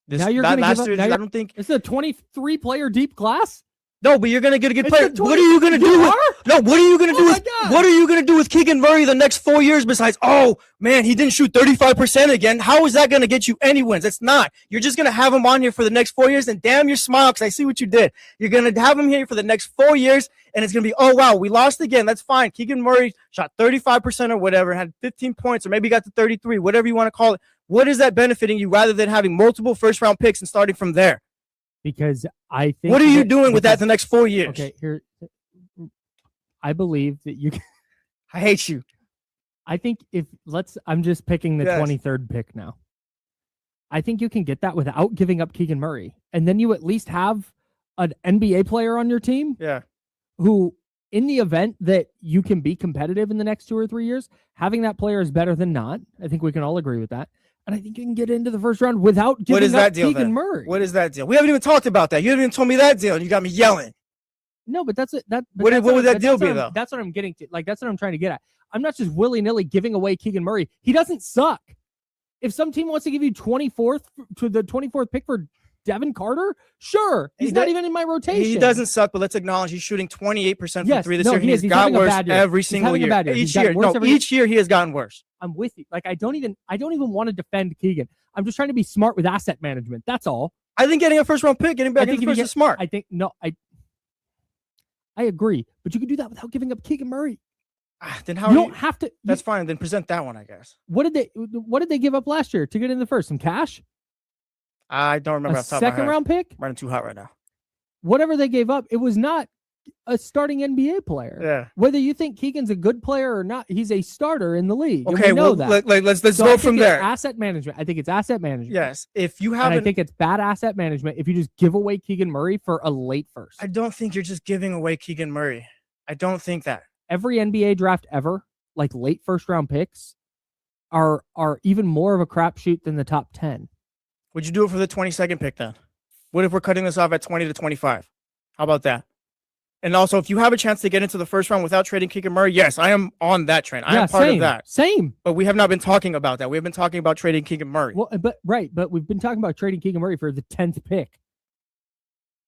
This, Now you're that gonna give last up- year, now I you're- don't think. It's a 23 player deep class. No, but you're gonna get a good It's player. a What are you gonna do? With, are? no, what are you gonna Oh do my with? God. What are you gonna do with Keegan Murray the next 4 years? Besides, oh man, he didn't shoot 35% again. How is that gonna get you any wins? It's not. You're just gonna have him on here for the next 4 years, and damn your smile, because I see what you did. You're gonna have him here for the next 4 years, and it's gonna be, oh wow, we lost again. That's fine. Keegan Murray shot 35% or whatever, had 15 points, or maybe got to 33, whatever you want to call it. What is that benefiting you rather than having multiple first round picks and starting from there? Because I think. What are you doing with that the next 4 years? Okay, here. I believe that you can. I hate you. I think I'm just picking the Yes. 23rd pick now. I think you can get that without giving up Keegan Murray. And then you at least have an NBA player on your team Yeah. who, in the event that you can be competitive in the next 2 or 3 years, having that player is better than not. I think we can all agree with that. And I think you can get into the first round without giving What is up that deal Keegan then? Murray. What is that deal? We haven't even talked about that. You haven't even told me that deal, and you got me yelling. No, but that's it. But What that's would that but deal that's be, what I'm- though? That's what I'm getting to. Like, that's what I'm trying to get at. I'm not just willy-nilly giving away Keegan Murray. He doesn't suck. If some team wants to give you 24th to the 24th pick for Devin Carter, sure. He's not even in my rotation. He doesn't suck, but let's acknowledge he's shooting 28% from three this year. he is. He's got having a worse bad year. every He's single having a year. bad year. He's Each gotten year, worse no, every- each year he has gotten worse. I'm with you. Like, I don't even want to defend Keegan. I'm just trying to be smart with asset management. That's all. I think getting a first round pick, getting back I think in the if you first is smart. I think I agree, but you can do that without giving up Keegan Murray. Then how You are don't have to. That's fine. Then present that one, I guess. What did they give up last year to get in the first? Some cash? I don't remember A off the top of my second head. round pick? Running too hot right now. Whatever they gave up, it was not a starting NBA player. Yeah. Whether you think Keegan's a good player or not, he's a starter in the league. and Okay. we know Well, that. let's So I go think from it's there. Asset management. I think it's asset management. Yes. If you And I haven't, think it's bad asset management if you just give away Keegan Murray for a late first. I don't think you're just giving away Keegan Murray. I don't think that. Every NBA draft ever, like late first round picks, are even more of a crapshoot than the top 10. Would you do it for the 22nd pick then? What if we're cutting this off at 20 to 25? How about that? And also, if you have a chance to get into the first round without trading Keegan Murray, yes, I am on that train. I am part of that. Same. But we have not been talking about that. We have been talking about trading Keegan Murray. Well, but we've been talking about trading Keegan Murray for the 10th pick.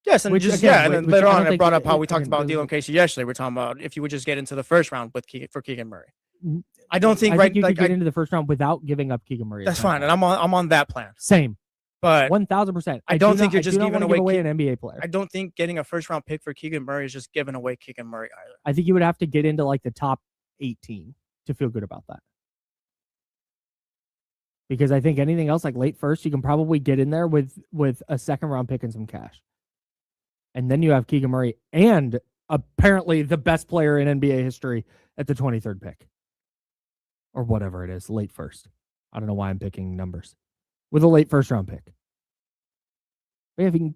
Yes, and Which, just again, and then which later I don't on, I think brought up how we it- talked again, about those- Dylan Casey yesterday. We're talking about if you would just get into the first round with for Keegan Murray. Mhm. I don't think I right. think you like, could get into the first round without giving up Keegan Murray. that's fine, and I'm on that plan. Same. But 1,000%. I don't think you're just giving away an NBA player. I don't think getting a first round pick for Keegan Murray is just giving away Keegan Murray either. I think you would have to get into like the top 18 to feel good about that. Because I think anything else like late first, you can probably get in there with a second round pick and some cash. And then you have Keegan Murray and apparently the best player in NBA history at the 23rd pick. Or whatever it is, late first. I don't know why I'm picking numbers. With a late first round pick. But yeah, if you can,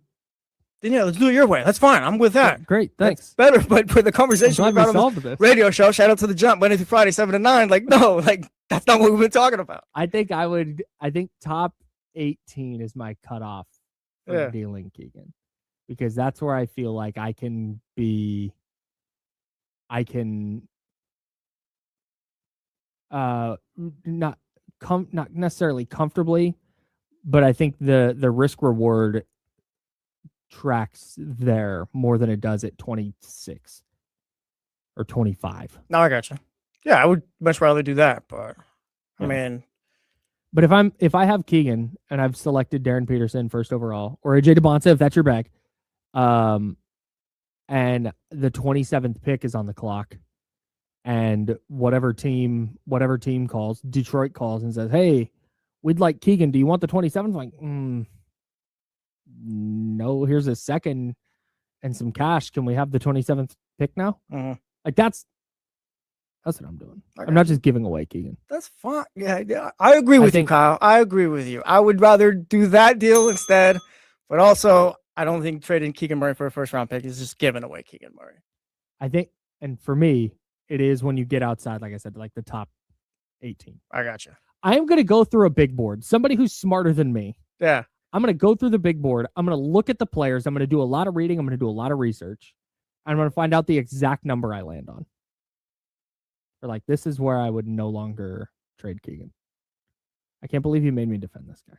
Then yeah, let's do it your way. That's fine. I'm with that. great, That's thanks. better. But for the I'm conversation we glad we brought on solved the this. radio show, shout out to the Jump Monday through Friday, 7 to 9. Like, no, like that's not what we've been talking about. I think top 18 is my cutoff for Yeah. dealing Keegan. Because that's where I feel like I can not necessarily comfortably, but I think the risk reward tracks there more than it does at 26 or 25. No, I got you. Yeah, I would much rather do that, but I Yeah. mean, But if I have Keegan and I've selected Darren Peterson first overall or AJ DeBonta, if that's your bag, and the 27th pick is on the clock, and whatever team calls, Detroit calls and says, "Hey, we'd like Keegan. Do you want the 27th?" I'm like, no. Here's a second and some cash. Can we have the 27th pick now? Mhm. Like that's what I'm doing. Okay. I'm not just giving away Keegan. that's fine. Yeah, I agree with you, think- Kyle. I agree with you. I would rather do that deal instead, but also I don't think trading Keegan Murray for a first round pick is just giving away Keegan Murray. I think, and for me, it is when you get outside, like I said, like the top 18. I got you. I am going to go through a big board. Somebody who's smarter than me. Yeah. I'm going to go through the big board. I'm going to look at the players. I'm going to do a lot of reading. I'm going to do a lot of research. I'm going to find out the exact number I land on. Or like, this is where I would no longer trade Keegan. I can't believe you made me defend this guy.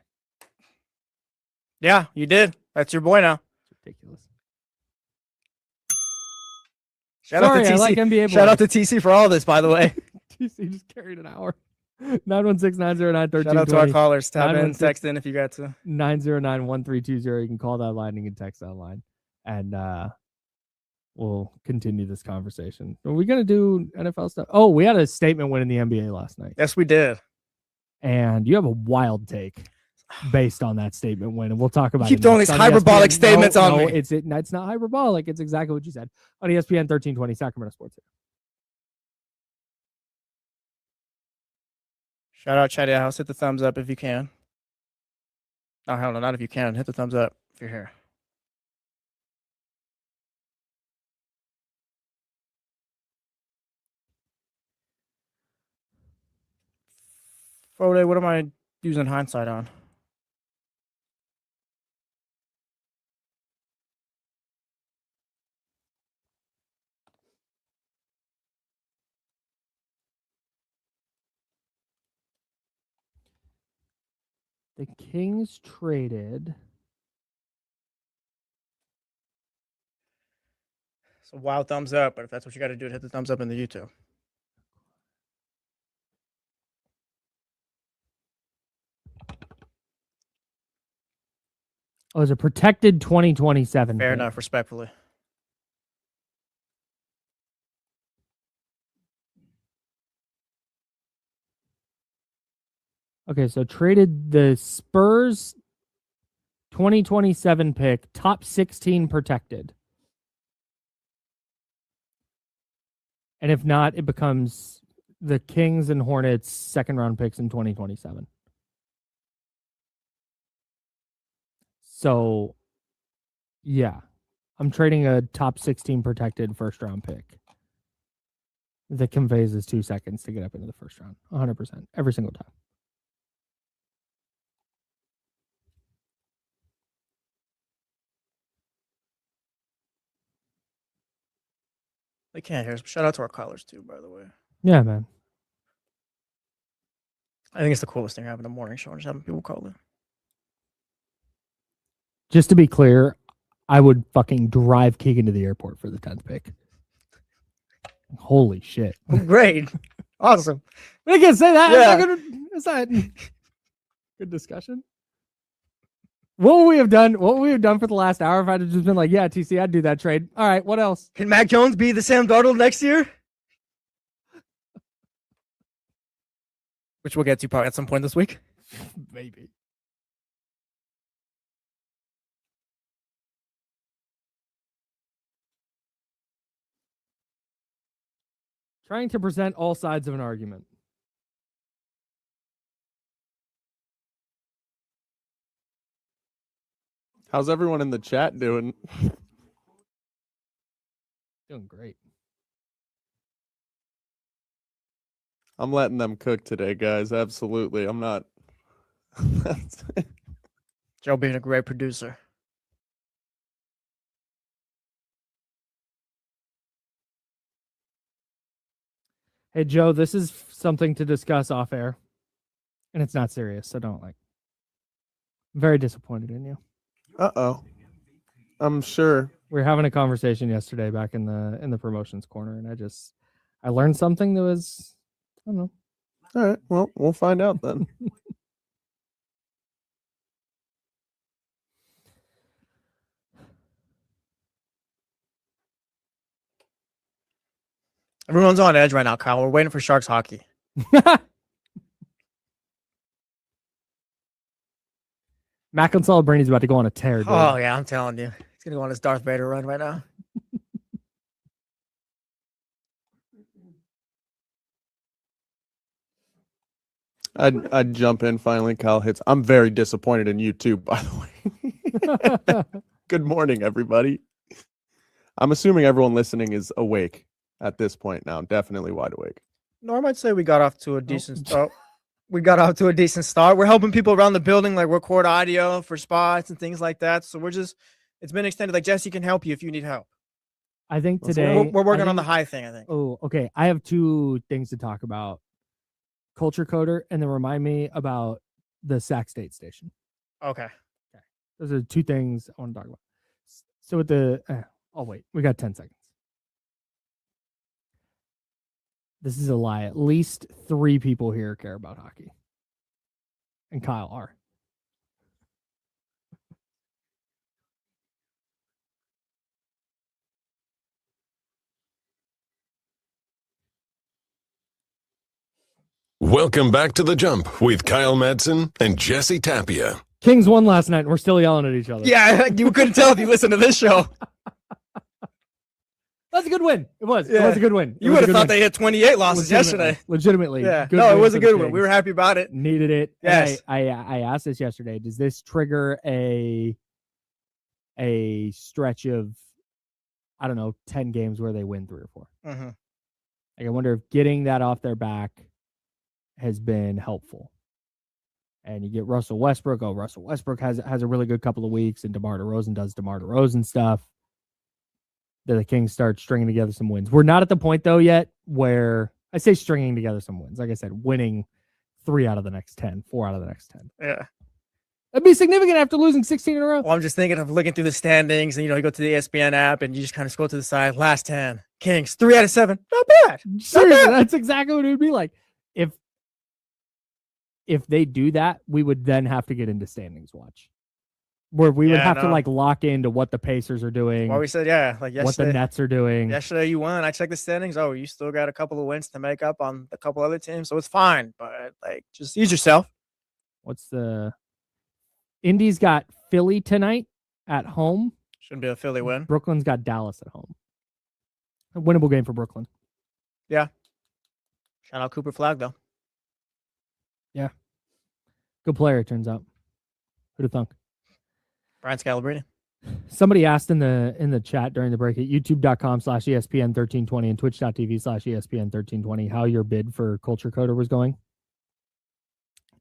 Yeah, you did. That's your boy now. It's ridiculous. Shout out Sorry, to TC. I like NBA Shout out boys. to TC for all this, by the way. TC just carried an hour. 916-909-1320. Shout out to our callers. Tap in, 916. text in if you got to. 909-1320. You can call that line. You can text that line. And we'll continue this conversation. Are we going to do NFL stuff? Oh, we had a statement win in the NBA last night. Yes, we did. And you have a wild take based on that statement win. And we'll talk about Keep it. throwing next these on hyperbolic ESPN. statements on me. It's not hyperbolic. It's exactly what you said on ESPN 1320 Sacramento Sports. Shout out Chatty House. Hit the thumbs up if you can. Oh, hell no, not if you can. Hit the thumbs up if you're here. Frode, what am I using hindsight on? The Kings traded. So wild thumbs up, but if that's what you got to do, hit the thumbs up in the YouTube. Oh, it's a protected 2027. Fair pick. enough, respectfully. Okay, so traded the Spurs 2027 pick, top 16 protected. And if not, it becomes the Kings and Hornets second round picks in 2027. So, yeah, I'm trading a top 16 protected first round pick that conveys us 2 seconds to get up into the first round. 100%, every single time. They can't hear us. Shout out to our callers too, by the way. Yeah, man. I think it's the coolest thing having a morning show and just having people call in. Just to be clear, I would fucking drive Keegan to the airport for the 10th pick. Holy shit. Great. Awesome. I can't say that. Yeah. It's not good discussion. What would we have done? What would we have done for the last hour if I'd have just been like, yeah, TC, I'd do that trade. All right, what else? Can Mac Jones be the Sam Darnold next year? Which we'll get to probably at some point this week. Maybe. Trying to present all sides of an argument. How's everyone in the chat doing? Doing great. I'm letting them cook today, guys. Absolutely. I'm not. Joe being a great producer. Hey, Joe, this is something to discuss off air. And it's not serious, so don't I'm very disappointed in you. Uh-oh. I'm sure. We were having a conversation yesterday back in the promotions corner, and I learned something that was, I don't know. All right. Well, we'll find out then. Everyone's on edge right now, Kyle. We're waiting for Sharks hockey. Mac and Salabrini's about to go on a tear, dude. Oh, yeah, I'm telling you. He's going to go on his Darth Vader run right now. I'd jump in finally. Kyle hits. I'm very disappointed in you too, by the way. Good morning, everybody. I'm assuming everyone listening is awake at this point now. Definitely wide awake. Norm, I'd say we got off to a decent start. We're helping people around the building, like record audio for spots and things like that. So it's been extended. Like Jesse can help you if you need help. I think today we're working on the high thing, I think. Oh, okay. I have two things to talk about. Culture Coder, and then remind me about the Sac State station. Okay. Those are two things I want to talk about. So with the, oh wait, we got 10 seconds. This is a lie. At least 3 people here care about hockey. And Kyle are. Welcome back to The Jump with Kyle Madson and Jesse Tapia. Kings won last night, and we're still yelling at each other. Yeah, you couldn't tell if you listened to this show. That's a good win. It was. Yeah. It was a good win. You would have thought they had 28 losses yesterday. Legitimately. Yeah. Good No, it win was for a the good one. Kings. We were happy about it. Needed it. Yes. And I asked this yesterday. Does this trigger a stretch of, I don't know, 10 games where they win 3 or 4? Mm-hmm. Like, I wonder if getting that off their back has been helpful. And you get Russell Westbrook. Oh, Russell Westbrook has a really good couple of weeks, and DeMar DeRozan does DeMar DeRozan stuff. That the Kings start stringing together some wins. We're not at the point, though, yet where I say stringing together some wins. Like I said, winning 3 out of the next 10, 4 out of the next 10. Yeah. That'd be significant after losing 16 in a row. Well, I'm just thinking of looking through the standings, and you go to the ESPN app, and you just kind of scroll to the side. Last 10, Kings 3 out of 7. Not bad. Seriously, that's exactly what it would be like. If they do that, we would then have to get into standings watch, where we would have to like lock into what the Pacers are doing. Well, we said like yesterday, what the Nets are doing. Yesterday you won. I checked the standings. Oh, you still got a couple of wins to make up on a couple other teams, so it's fine. But like, just ease yourself. What's the Indy's got Philly tonight at home. Shouldn't be a Philly win. Brooklyn's got Dallas at home. A winnable game for Brooklyn. Yeah. Shout out Cooper Flag though. Yeah. Good player, it turns out. Who'd have thunk? Brian Scalabrine. Somebody asked in the chat during the break at youtube.com/ESPN1320 and twitch.tv/ESPN1320 how your bid for Culture Coder was going.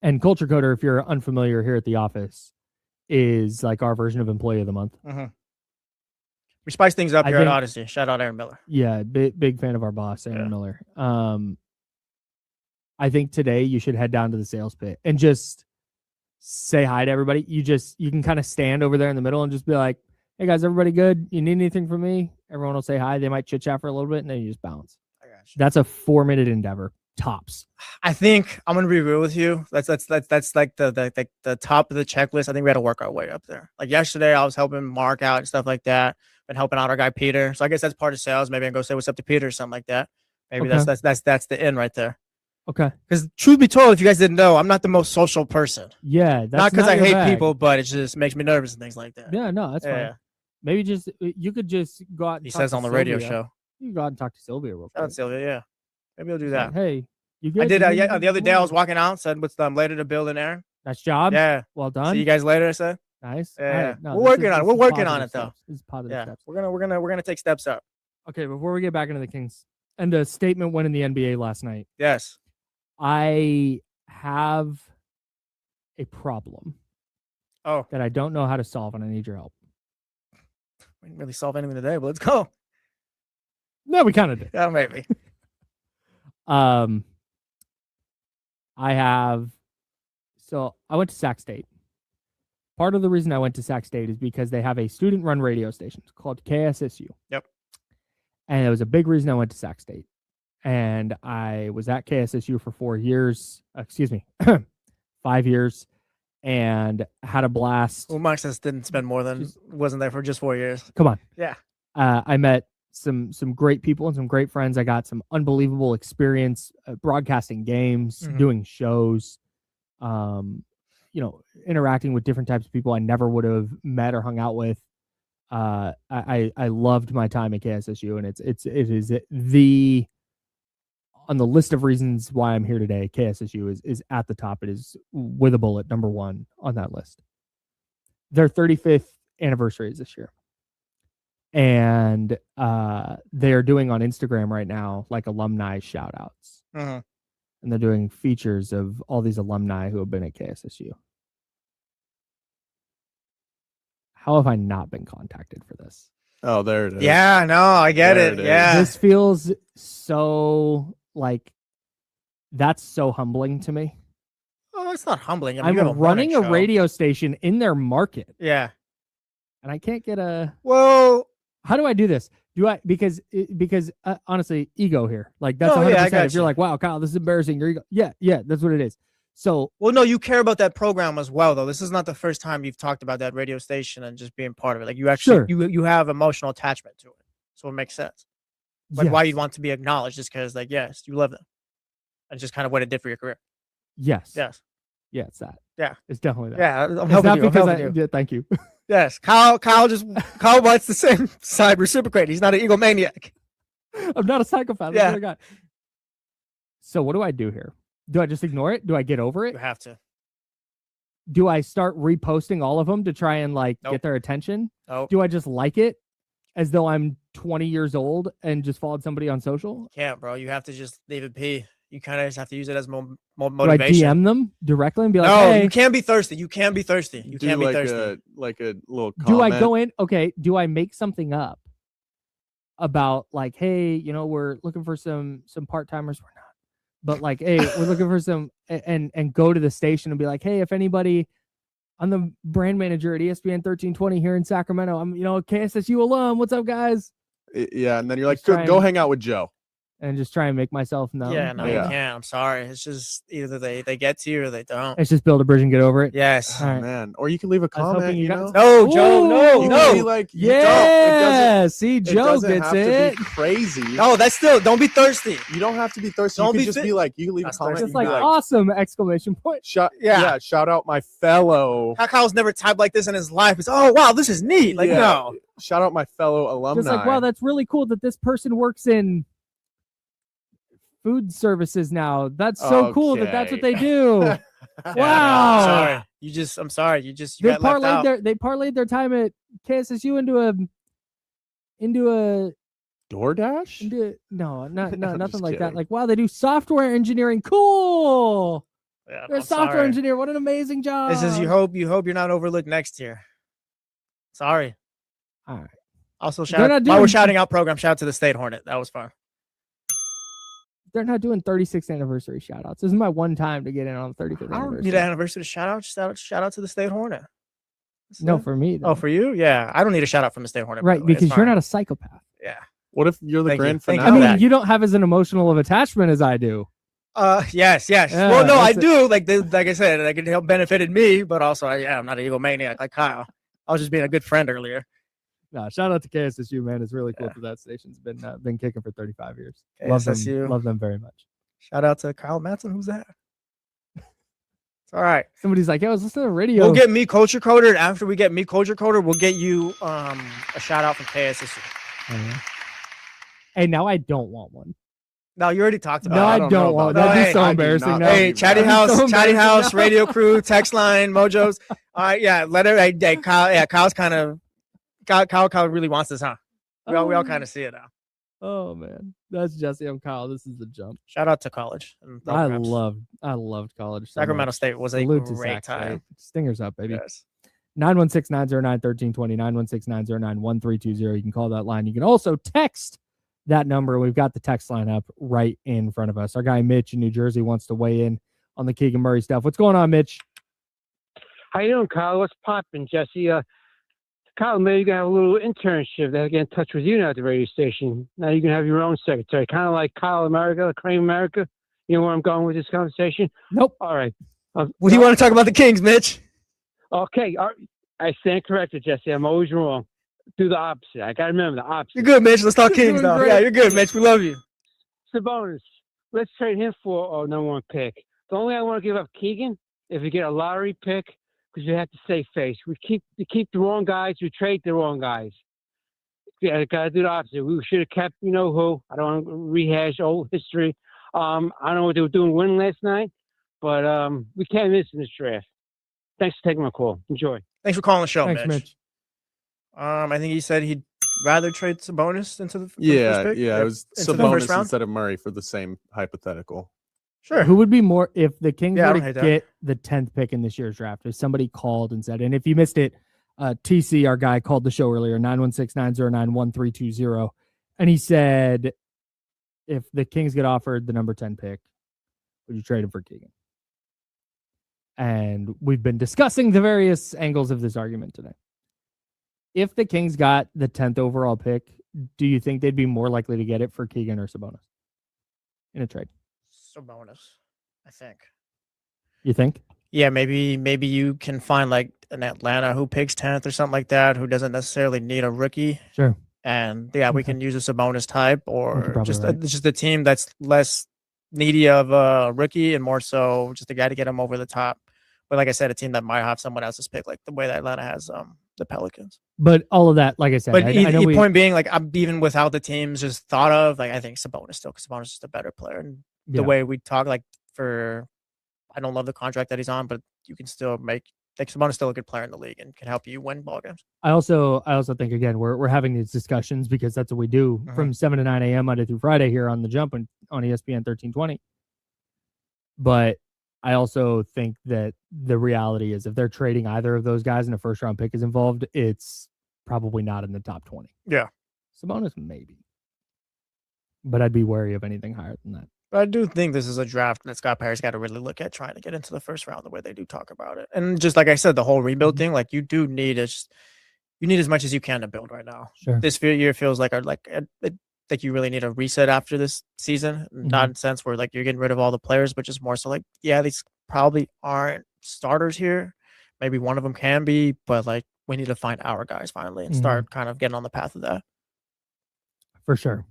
And Culture Coder, if you're unfamiliar here at the office, is like our version of Employee of the Month. Mm-hmm. We spice things up here at Odyssey. Shout out Aaron Miller. Yeah, big fan of our boss, Aaron Miller. I think today you should head down to the sales pit and just say hi to everybody. You can kind of stand over there in the middle and just be like, "Hey guys, everybody good? You need anything from me?" Everyone will say hi. They might chit chat for a little bit, and then you just bounce. I got you. That's a 4-minute endeavor, tops. I think I'm gonna be real with you. That's like the top of the checklist. I think we had to work our way up there. Like yesterday, I was helping Mark out and stuff like that. Been helping out our guy Peter. So I guess that's part of sales. Maybe I can go say what's up to Peter or something like that. Maybe that's the end right there. Okay. Because truth be told, if you guys didn't know, I'm not the most social person. Yeah, that's not because I your hate bag. people, but it just makes me nervous and things like that. Yeah, no, that's fine. Maybe you could just go out and He talk says to on the radio Sylvia. show. You can go out and talk to Sylvia real Shout quick. out Sylvia, yeah. Maybe I'll do that. Like, hey, you good? I did. You The other day I was good? walking out, said what's later to build in Aaron. Nice job. Yeah. Well done. See you guys later, I said. Nice. Yeah. All right. No, We're working this on it. is We're working positive on it though. steps. This is positive Yeah. steps. We're gonna take steps up. Okay, before we get back into the Kings and the statement went in the NBA last night, Yes. I have a problem Oh, that I don't know how to solve, and I need your help. we didn't really solve anything today, but let's go. No, we kind of did. Yeah, maybe. So I went to Sac State. Part of the reason I went to Sac State is because they have a student-run radio station called KSSU. Yep. And it was a big reason I went to Sac State. And I was at KSSU for 4 years. 5 years. And had a blast. Well, Mark says didn't spend more than wasn't there for just 4 years. Come on. Yeah. I met some great people and some great friends. I got some unbelievable experience broadcasting games, doing shows, interacting with different types of people I never would have met or hung out with. I loved my time at KSSU, and it is the on the list of reasons why I'm here today. KSSU is at the top. It is with a bullet, number one on that list. Their 35th anniversary is this year. And they're doing on Instagram right now like alumni shout outs. Mhm. And they're doing features of all these alumni who have been at KSSU. How have I not been contacted for this? Oh, there it is. Yeah, no, I get There it. it is. Yeah. This feels so like that's so humbling to me. Oh, it's not humbling. I mean, I'm you have running a morning show. radio station in their market, Yeah. and I can't get a. Well, How do I do this? Do I because honestly, ego here. Like that's 100%. I got If you're you. like, wow, Kyle, this is embarrassing. Your ego. Yeah, that's what it is. So no, you care about that program as well, though. This is not the first time you've talked about that radio station and just being part of it. Like you actually, you have emotional attachment to it, so it makes sense. Like why you'd want to be acknowledged is because, like, yes, you love them, and just kind of what it did for your career. Yes. Yes. Yeah, it's that. Yeah. It's definitely that. Yeah. I'm It's helping not you. I'm because helping you. yeah, thank you. Yes. Kyle wants the same side reciprocate. He's not an egomaniac. I'm not a psychopath. Yeah. That's what I got. So what do I do here? Do I just ignore it? Do I get over You it? have to. Do I start reposting all of them to try and like Nope. get their attention? Oh, Do I just like it as though I'm 20 years old and just followed somebody on social? can't, bro. You have to just leave it be. You kind of just have to use it as Do I motivation. DM them directly and be like, No, hey, you can't be thirsty. You can't be thirsty. You Do can't be like thirsty. a little comment. do I go in? Okay. Do I make something up about like, hey, we're looking for some part-timers. We're not, but like, hey, we're looking for some and go to the station and be like, hey, if anybody I'm the brand manager at ESPN 1320 here in Sacramento. I'm, a KSSU alum. What's up, guys? Yeah, and then you're like, Just try go and- hang out with Joe. And just try and make myself known. Yeah, no, Yeah. you can't. I'm sorry. It's just either they get to you or they don't. Let's just build a bridge and get over it. Yes. Oh, All right. man. Or you can leave a I was hoping comment, you you got- know? No, Joe. Ooh. No, You no. can be like, you don't. It Yeah. See, doesn't, Joe it doesn't gets have it. to be crazy. No, that's still. Don't be thirsty. You don't have to be thirsty. Don't You can be just thi- be like, you can leave a That's comment. thirsty. You Just can like be awesome exclamation point. Yeah. shout out my fellow. Kyle's never typed like this in his life. It's wow, this is neat. Like Yeah. no. Shout out my fellow alumni. Just like, wow, that's really cool that this person works in food services now. That's so cool that that's what Okay. they do. Yeah, Wow. I'm sorry. I'm sorry. You They got left out. parlayed their time at KSSU into DoorDash? nothing just like that. kidding. Like, wow, they do software engineering. Cool. Yeah, They're a I'm software sorry. engineer. What an amazing job. This is you hope you're not overlooked next year. Sorry. All right. Also, They're not while we're doing- shouting out program, shout out to the State Hornet. That was fun. They're not doing 36th anniversary shout outs. This is my one time to get in on the 35th I don't anniversary. need an anniversary shout out. Shout out to the State Hornet. That's No, it. for me. Oh, though. for you? Yeah. I don't need a shout out from the State Hornet. by right, the way. It's because you're fine. not a psychopath. Yeah. What if you're the Thank you. grand Thank you. finale? I mean, that. you don't have as an emotional of attachment as I do. Yes. Yeah, Well, no, I that's it. do. Like I said, like it helped benefited me, but also, I'm not an egomaniac like Kyle. I was just being a good friend earlier. No, shout out to KSSU, man. It's really cool Yeah. that station's been kicking for 35 years. KSSU. Love them very much. Shout out to Kyle Madson. Who's that? It's all right. Somebody's like, "Yo, I was listening to the radio." We'll get me culture coded. After we get me culture coded, we'll get you a shout out from KSSU. Hey, now I don't want one. No, you already talked about No, it. I don't don't know want. about That'd that. be so I do embarrassing. not now. believe Hey, that. Chatty That'd be House, so Chatty embarrassing House, now. Radio Crew, text line, Mojos. All right, yeah, let her. Hey, Kyle. Yeah, Kyle's kind of. Kyle really wants this, huh? We all kind of see it now. Oh man, that's Jesse. I'm Kyle. This is the jump. Shout out to college. And programs. I loved college. So Sacramento much. State was a Salute to great Sac State. time. Stingers up, baby. Yes. 916-909-1320, 916-909-1320. You can call that line. You can also text that number. We've got the text line up right in front of us. Our guy Mitch in New Jersey wants to weigh in on the Keegan Murray stuff. What's going on, Mitch? How you doing, Kyle? What's poppin', Jesse? Kyle, maybe you can have a little internship that'll get in touch with you now at the radio station. Now you can have your own secretary, kind of like Kyle America, Crane America. You know where I'm going with this conversation? Nope. All right. What do you want to talk about the Kings, Mitch? Okay. All right. I stand corrected, Jesse. I'm always wrong. Do the opposite. I got to remember the opposite. You're good, Mitch. Let's talk You're Kings doing now. great. Yeah, you're good, Mitch. We love you. Sabonis. Let's trade him for a number one pick. The only way I want to give up Keegan if we get a lottery pick, because we have to save face. We keep the wrong guys. We trade the wrong guys. Yeah, got to do the opposite. We should have kept, you know who. I don't want to rehash old history. I don't know what they were doing winning last night, but we can't miss in this draft. Thanks for taking my call. Enjoy. Thanks for calling the show, Thanks, Mitch. I think he said he'd rather trade Sabonis into the for the Yeah, first pick? yeah. It was into the first Sabonis round? instead of Murray for the same hypothetical. Sure. Who would be more if the Kings Yeah, I were don't to hate that. get the 10th pick in this year's draft? If somebody called and said, and if you missed it, TC, our guy, called the show earlier, 916-909-1320, and he said, if the Kings get offered the number 10 pick, would you trade him for Keegan? And we've been discussing the various angles of this argument today. If the Kings got the 10th overall pick, do you think they'd be more likely to get it for Keegan or Sabonis in a trade? Sabonis, I think. You think? Yeah, maybe you can find like an Atlanta who picks 10th or something like that, who doesn't necessarily need a rookie. Sure. And yeah, we Okay. can use a Sabonis type, You're or probably just right. just a team that's less needy of a rookie and more so just a guy to get him over the top. But like I said, a team that might have someone else's pick, like the way that Atlanta has the Pelicans. But all of that, like I said, But I know we, point being, like I'm even without the teams just thought of, like I think Sabonis still, because Sabonis is just a better player. And the Yeah. way we talk, like I don't love the contract that he's on, but you can still make like Sabonis is still a good player in the league and can help you win ball games. I also think again we're having these discussions because that's what we do Mhm. from 7 to 9 a.m. Monday through Friday here on the Jump on ESPN 1320. But I also think that the reality is if they're trading either of those guys and a first round pick is involved, it's probably not in the top 20. Yeah. Sabonis maybe, but I'd be wary of anything higher than that. But I do think this is a draft that Scott Perry's got to really look at trying to get into the first round the way they do talk about it. And just like I said, the whole rebuild thing, like you do need you need as much as you can to build right now. Sure. This year feels like you really need a reset after this season. Not in the sense where like you're getting rid of all the players, but just more so like, yeah, these probably aren't starters here. Maybe one of them can be, but like we need to find our guys finally and start kind of getting on the path of that. For sure.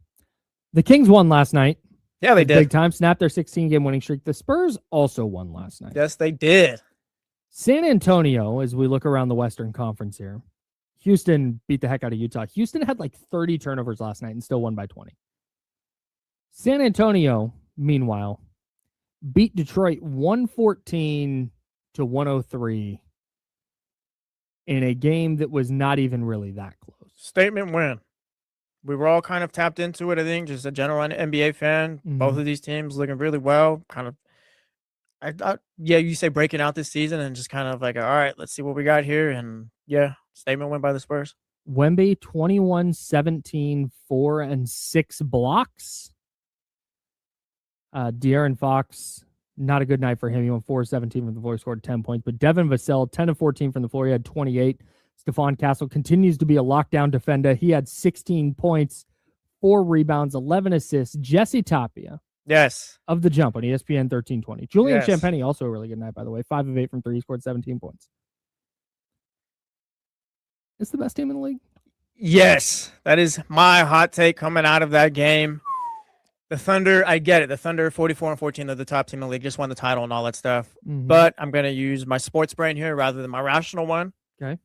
The Kings won last night. Yeah, they did. Big time. Snapped their 16-game winning streak. The Spurs also won last night. Yes, they did. San Antonio, as we look around the Western Conference here, Houston beat the heck out of Utah. Houston had like 30 turnovers last night and still won by 20. San Antonio, meanwhile, beat Detroit 114-103 in a game that was not even really that close. Statement win. We were all kind of tapped into it, I think, just a general NBA fan. Both of these teams looking really well. Kind of, I thought, yeah, you say breaking out this season and just kind of like, all right, let's see what we got here. And yeah, statement win by the Spurs. Wemby, 21-17, 4 and 6 blocks. De'Aaron Fox, not a good night for him. He went 4-17 from the floor, scored 10 points. But Devin Vassell, 10-14 from the floor. He had 28. Stephon Castle continues to be a lockdown defender. He had 16 points, 4 rebounds, 11 assists. Jesse Tapia. Yes. Of the Jump on ESPN 1320. Julian Yes. Champagny, also a really good night, by the way. 5 of 8 from 3. He scored 17 points. It's the best team in the league. Yes. That is my hot take coming out of that game. The Thunder, I get it. The Thunder, 44-14, they're the top team in the league, just won the title and all that stuff. But I'm going to use my sports brain here rather than my rational one. Okay.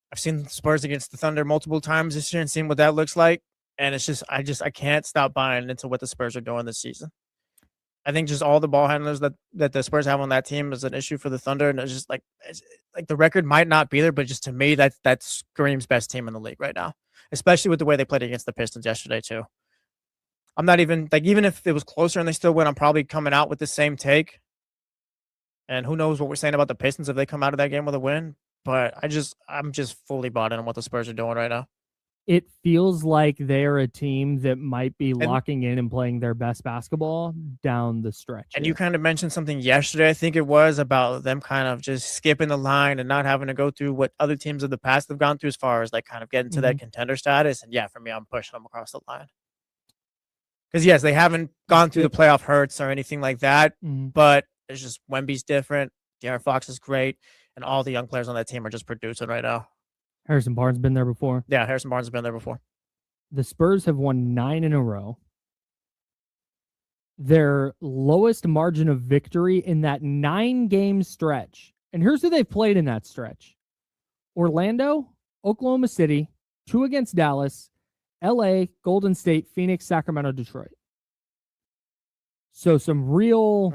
I've seen the Spurs against the Thunder multiple times this year and seen what that looks like. And it's just, I can't stop buying into what the Spurs are doing this season. I think just all the ball handlers that the Spurs have on that team is an issue for the Thunder. And it's just like the record might not be there, but just to me, that screams best team in the league right now, especially with the way they played against the Pistons yesterday too. I'm not even like, even if it was closer and they still win, I'm probably coming out with the same take. And who knows what we're saying about the Pistons if they come out of that game with a win. But I'm just fully bought in on what the Spurs are doing right now. It feels like they're a team that might be locking in and playing their best basketball down the stretch. And you kind of mentioned something yesterday, I think it was, about them kind of just skipping the line and not having to go through what other teams of the past have gone through as far as like kind of getting to that contender status. And yeah, for me, I'm pushing them across the line. Because yes, they haven't gone through the playoff hurts or anything like that, but it's just Wemby's different. De'Aaron Fox is great. And all the young players on that team are just producing right now. Harrison Barnes been there before. Yeah, Harrison Barnes has been there before. The Spurs have won 9 in a row. Their lowest margin of victory in that 9-game stretch. And here's who they've played in that stretch. Orlando, Oklahoma City, 2 against Dallas, LA, Golden State, Phoenix, Sacramento, Detroit. So some real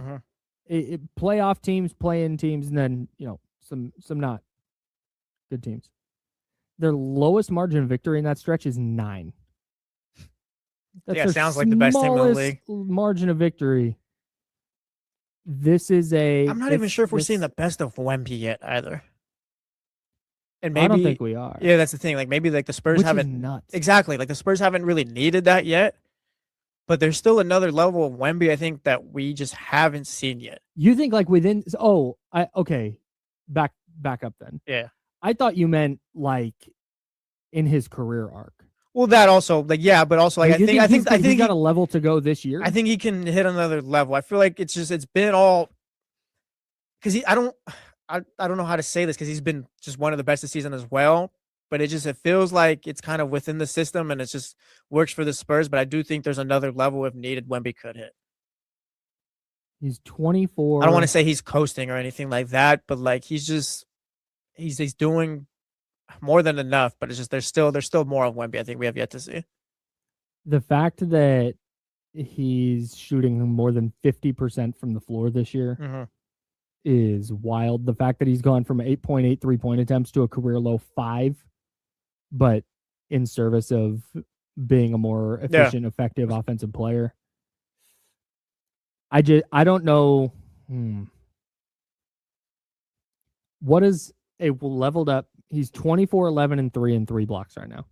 playoff teams, play-in teams, and then, some not good teams. Their lowest margin of victory in that stretch is 9. That's sounds like the best team in the league. Margin of victory. This is I'm not even sure if we're seeing the best of Wemby yet either. And maybe I don't think we are. Yeah, that's the thing. Like maybe like the Spurs haven't nuts. Exactly. Like the Spurs haven't really needed that yet. But there's still another level of Wemby, I think, that we just haven't seen yet. You think like within okay. Back up then. Yeah. I thought you meant like in his career arc. Well, that also, like, yeah, but also, like, I think he's got a level to go this year. I think he can hit another level. I feel like it's been all because I don't know how to say this because he's been just one of the best this season as well. But it feels like it's kind of within the system and it just works for the Spurs. But I do think there's another level if needed Wemby could hit. He's 24. I don't want to say he's coasting or anything like that, but like he's doing more than enough. But it's just there's still more of Wemby I think we have yet to see. The fact that he's shooting more than 50% from the floor this year is wild. The fact that he's gone from 8.8 3-point attempts to a career low 5, but in service of being a more efficient, effective offensive player. I don't know. What is a leveled up? He's 24, 11, and 3 and 3 blocks right now.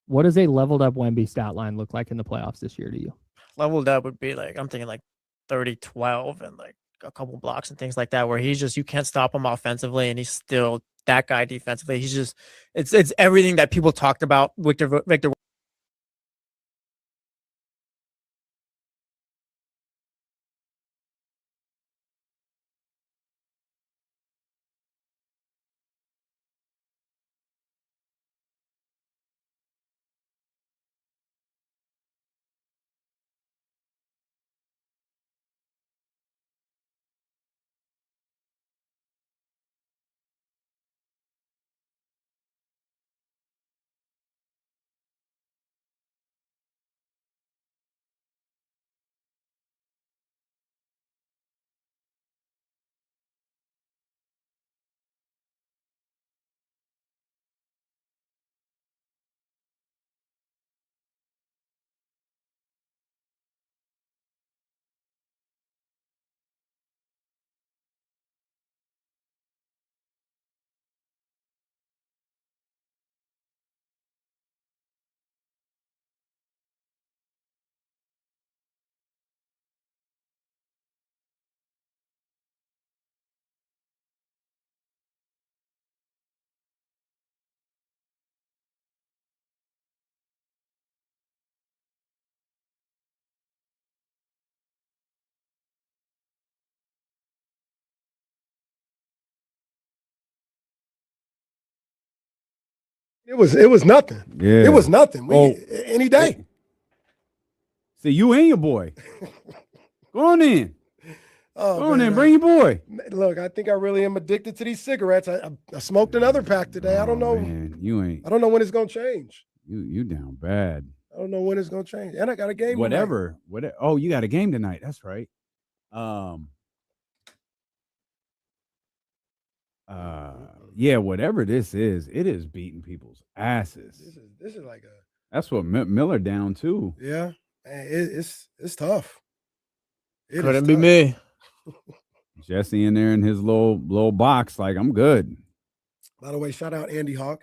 What does a leveled up Wemby stat line look like in the playoffs this year to you? leveled up would be like I'm thinking like 30-12 and like a couple blocks and things like that, where he's just you can't stop him offensively and he's still that guy defensively. He's just it's everything that people talked about Victor. It was nothing. Yeah. It was nothing. Any day. See, you and your boy. Go on in. Oh, Go on man, in. Bring your boy. Look, I think I really am addicted to these cigarettes. I smoked another pack today. I don't know. Man, you ain't. I don't know when it's gonna change. You down bad. I don't know when it's gonna change. And I got a game. Whatever. Oh, you got a game tonight. That's right. Yeah, whatever this is, it is beating people's asses. This is like a. That's what Miller down too. Yeah, man, it's tough. Couldn't be me. Jesse in there in his little box, like I'm good. By the way, shout out Andy Hawk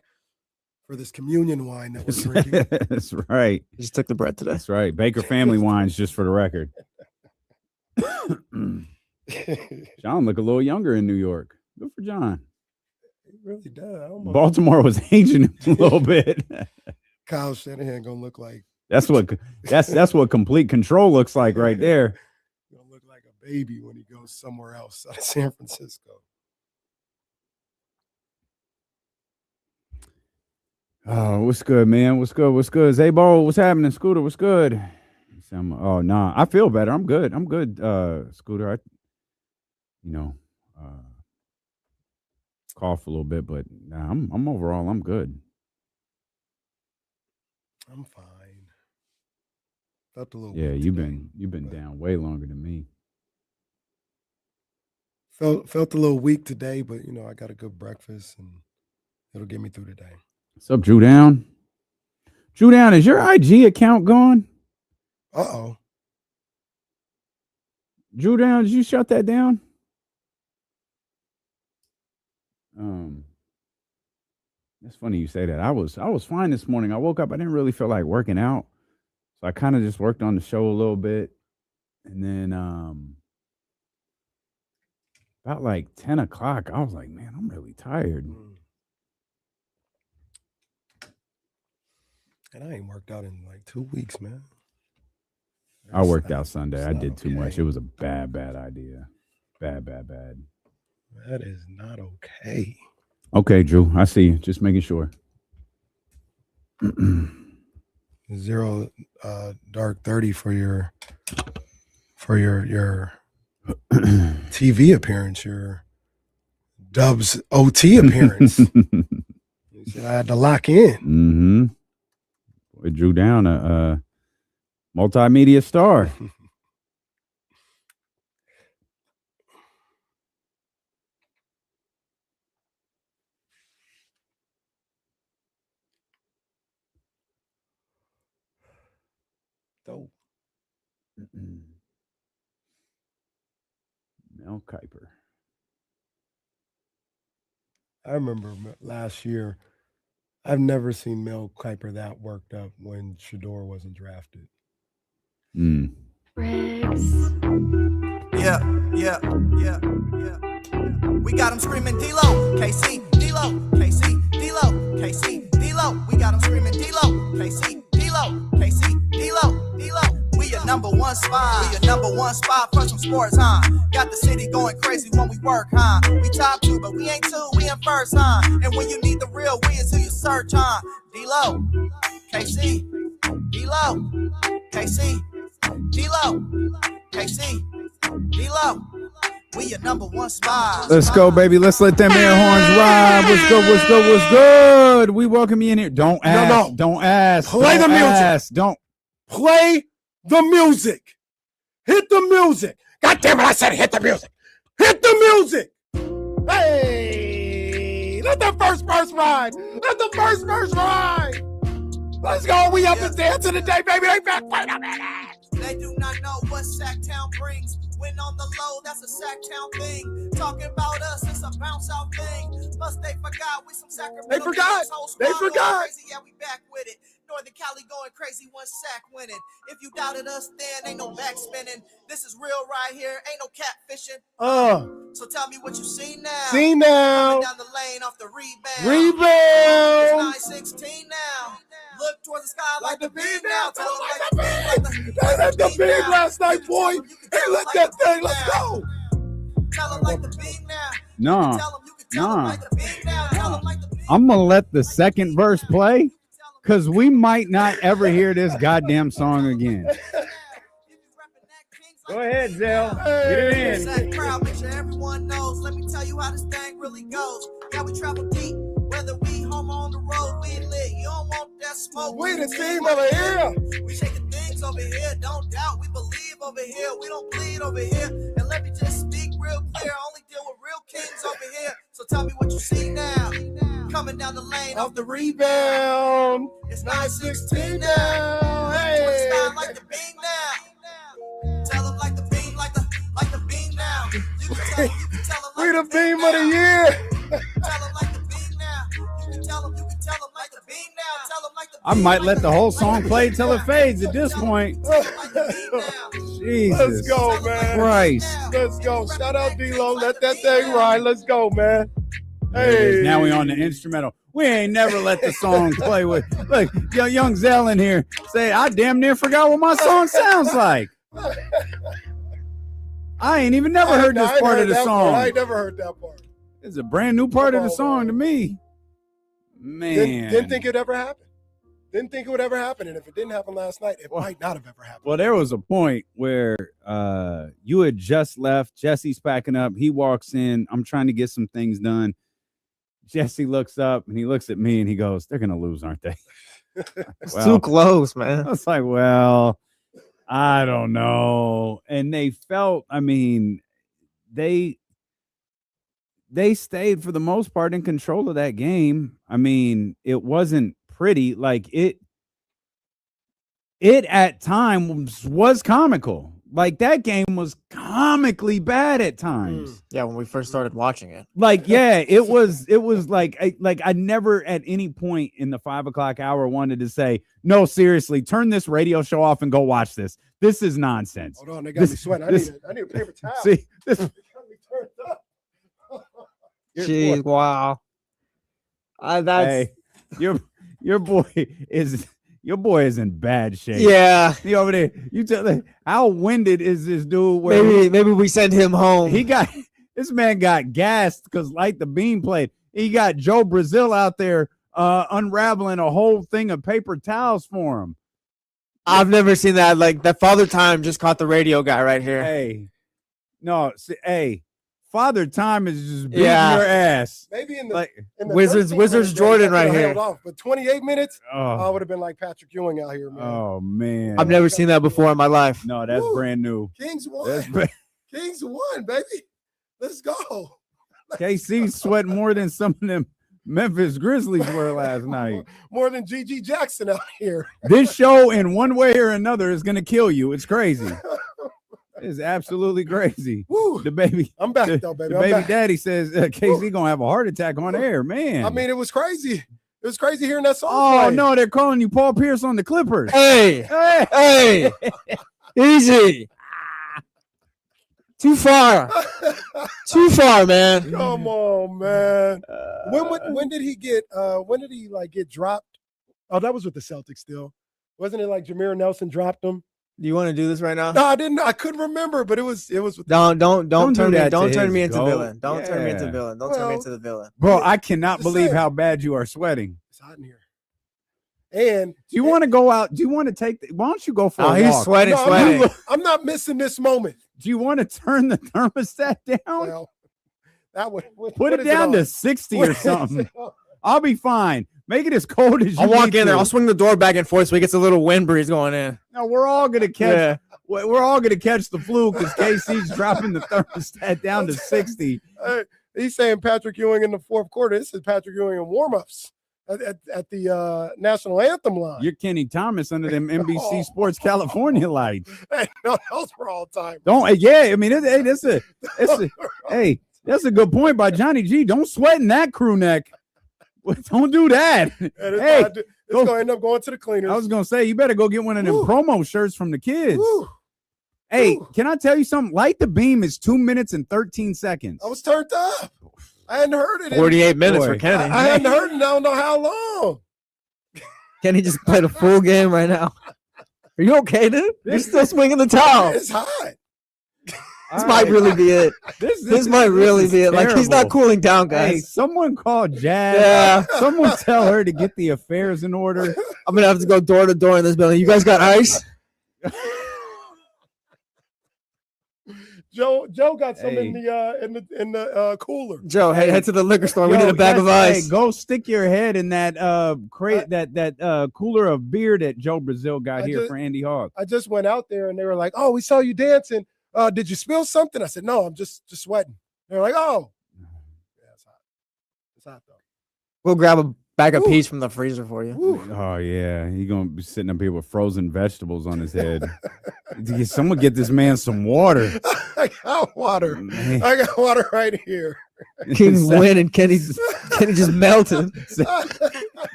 for this communion wine that we're drinking. That's right. Just took the bread today. That's right. Baker family wines, just for the record. John look a little younger in New York. Good for John. He really does. Baltimore was aging him a little bit. Kyle Shanahan gonna look like that's what complete control looks like right there. Gonna look like a baby when he goes somewhere else out of San Francisco. Oh, what's good, man? What's good? What's good? Zabo, what's happening? Scooter, what's good? Oh, nah, I feel better. I'm good. I'm good, Scooter. Cough a little bit, but nah, I'm overall, I'm good. I'm fine. Felt a little. Yeah, you've been down way longer than me. Felt a little weak today, but I got a good breakfast and it'll get me through the day. What's up, Drew Down? Drew Down, is your IG account gone? Uh-oh. Drew Down, did you shut that down? It's funny you say that. I was fine this morning. I woke up, I didn't really feel like working out. So I kind of just worked on the show a little bit. And then about like 10 o'clock, I was like, man, I'm really tired. And I ain't worked out in like 2 weeks, man. I worked out Sunday. I did too much. It was a bad idea. Bad. That is not okay. Okay, Drew. I see you. Just making sure. Zero dark 30 for your TV appearance, your Dubs OT appearance. You said I had to lock in. Mm-hmm. We drew down a multimedia star. Dope. Mel Kiper. I remember last year, I've never seen Mel Kiper that worked up when Shador wasn't drafted. Yeah. We got them screaming D-Lo, KC, D-Lo, KC, D-Lo, KC, D-Lo. We got them screaming D-Lo, KC, D-Lo, KC, D-Lo, D-Lo. We your number one spot. We your number one spot for some sports, huh? Got the city going crazy when we work, huh? We top 2, but we ain't 2, we in first, huh? And when you need the real, we is who you search, huh? D-Lo, KC, D-Lo, KC, D-Lo, KC, D-Lo. We your number one spot. Let's go, baby. Let's let them air horns ride. What's good? What's good? What's good? We welcome you in here. Don't ask. No. Don't ask. Play don't the music. Ask. Don't Play the music. Hit the music. God damn it, I said hit the music. Hit the music. Hey, let the first verse ride. Let the first verse ride. Let's go. We up and dancing today, baby. They back. Wait a minute. They do not know what Sacktown brings. When on the low, that's a Sacktown thing. Talking about us, it's a bounce out thing. Plus they forgot we some Sacramento. They forgot. They forgot. Crazy. Yeah, we back with it. Northern Cali going crazy, one sack winning. If you doubted us, then ain't no back spinning. This is real right here, ain't no catfishing. So tell me what you see now. See now. Coming down the lane off the rebound. Rebound. It's 9-16 now. Look towards the sky like the beam now. Tell them like the beam. They let the beam last night, boy. Hey, let that thing. Let's go. Tell them like the beam now. no. Nah. I'm gonna let the second verse play because we might not ever hear this goddamn song again. Go ahead, Zell. Get it in. That crowd, make sure everyone knows. Let me tell you how this thing really goes. Yeah, we travel deep. Whether we home or on the road, we lit. You don't want that smoke. We the team over here. We shaking things over here. Don't doubt. We believe over here. We don't bleed over here. And let me just speak real clear. I only deal with real kings over here. So tell me what you see now. Coming down the lane Off the rebound. It's 9-16 now. Hey. Like the beam now. Tell them like the beam, like the beam now. You can tell them We the like beam of the year. Tell them like the beam now. You can tell them like the beam now. Tell them like the beam. I might let the whole song play till it fades at this point. Jesus. Let's go, man. Christ. Let's go. Shout out D-Lo. Let that thing ride. Let's go, man. There it is. Hey. Now we on the instrumental. We ain't never let the song play with. Look, young Zell in here say, I damn near forgot what my song sounds like. I ain't even never heard this part of the song. I ain't never heard that part. It's a brand new part of the song to me. Man. Didn't think it'd ever happen. Didn't think it would ever happen. And if it didn't happen last night, it might not have ever happened. Well, there was a point where you had just left. Jesse's packing up. He walks in. I'm trying to get some things done. Jesse looks up and he looks at me and he goes, they're going to lose, aren't they? It's too close, man. I was like, well, I don't know. And they felt, I mean, they stayed for the most part in control of that game. I mean, it wasn't pretty. Like it at times was comical. Like that game was comically bad at times. Yeah, when we first started watching it. Like, yeah, it was like I never at any point in the 5 o'clock hour wanted to say, no, seriously, turn this radio show off and go watch this. This is nonsense. Hold on, they got me sweating. I need a paper towel. See, this They got me turned up. Jeez, wow. That's hey, your boy is in bad shape. yeah. He over there. You tell me how winded is this dude? Where Maybe we send him home. This man got gassed because Light the Beam played. He got Joe Brazil out there unraveling a whole thing of paper towels for him. I've never seen that. Like that Father Time just caught the radio guy right here. Hey, no, see, Father Time is just beating Yeah. your ass. Maybe in the, Like in the Wizards 13 minutes, Jordan I right could've here. held off, but 28 minutes, I oh, would have been like Patrick Ewing out here, man. oh man. I've never seen that before in my life. No, that's Woo. brand new. Kings That's won. Kings won, baby. Let's go. KC sweating more than some of them Memphis Grizzlies were last night. More than G.G. Jackson out here. This show, in one way or another, is going to kill you. It's crazy. It's absolutely crazy. Woo. The baby, I'm back, the, though, baby. the I'm baby back. daddy says KC going to have a heart attack on air, man. I mean, it was crazy. It was crazy hearing that song oh, play. no, they're calling you Paul Pierce on the Clippers. Hey, Hey. hey. Easy. Too far. Too far, man. Come on, man. When did he get get dropped? Oh, that was with the Celtics still. Wasn't it like Jameer Nelson dropped him? Do you want to do this right now? No, I didn't. I couldn't remember, but it was with Don't turn me into goat. villain. Don't turn me into Yeah. villain. Don't turn me into the villain. Bro, I cannot Just believe saying. how bad you are sweating. It's hot in here. And Do you want to go out? Do you want to take? Why don't you go for Oh, a he's walk? sweating, No, sweating. I'm not missing this moment. Do you want to turn the thermostat down? Well, that would Put it down to 60 or something. I'll be fine. Make it as cold as you I'll walk need in there. to. I'll swing the door back and forth so he gets a little wind breeze going in. No, we're all gonna catch. Yeah. We're all gonna catch the flu because KC's dropping the thermostat down to 60. Hey, he's saying Patrick Ewing in the fourth quarter. This is Patrick Ewing in warmups at the national anthem line. You're Kenny Thomas under them NBC Sports California lights. Hey, no, those were all time. Don't. Yeah, I mean, hey, that's a good point by Johnny G. Don't sweat in that crew neck. Don't do that. Hey, It's going to end up going to the cleaners. I was gonna say you better go get one of them promo shirts from the kids. Woo. Hey, Woo. can I tell you something? Light the Beam is 2 minutes and 13 seconds. I was turned up. I hadn't heard it. 48 minutes Boy. for Kenny. I hadn't heard it. I don't know how long. Kenny just played a full game right now. Are you okay, dude? You're still swinging the towel. It's hot. This might really be it. This might really be it. Like, he's not cooling down, Hey, guys. someone call Jazz. Yeah. Someone tell her to get the affairs in order. I'm gonna have to go door to door in this building. You guys got ice? Joe got some Hey. in the cooler. Joe, hey, head to the liquor store. We Yo, need a bag of ice. Hey, go stick your head in that cooler of beer that Joe Brazil got I here just- for Andy Hawk. I just went out there and they were like, "Oh, we saw you dancing. Did you spill something?" I said, "No, I'm just sweating." They're like, "Oh, yeah, it's hot. It's hot though." We'll grab a bag of Woo. peas from the freezer for you. Woo. Oh yeah, he gonna be sitting up here with frozen vegetables on his head. Someone get this man some water. I got water. Man. I got water right here. Kings win and Kenny just melted.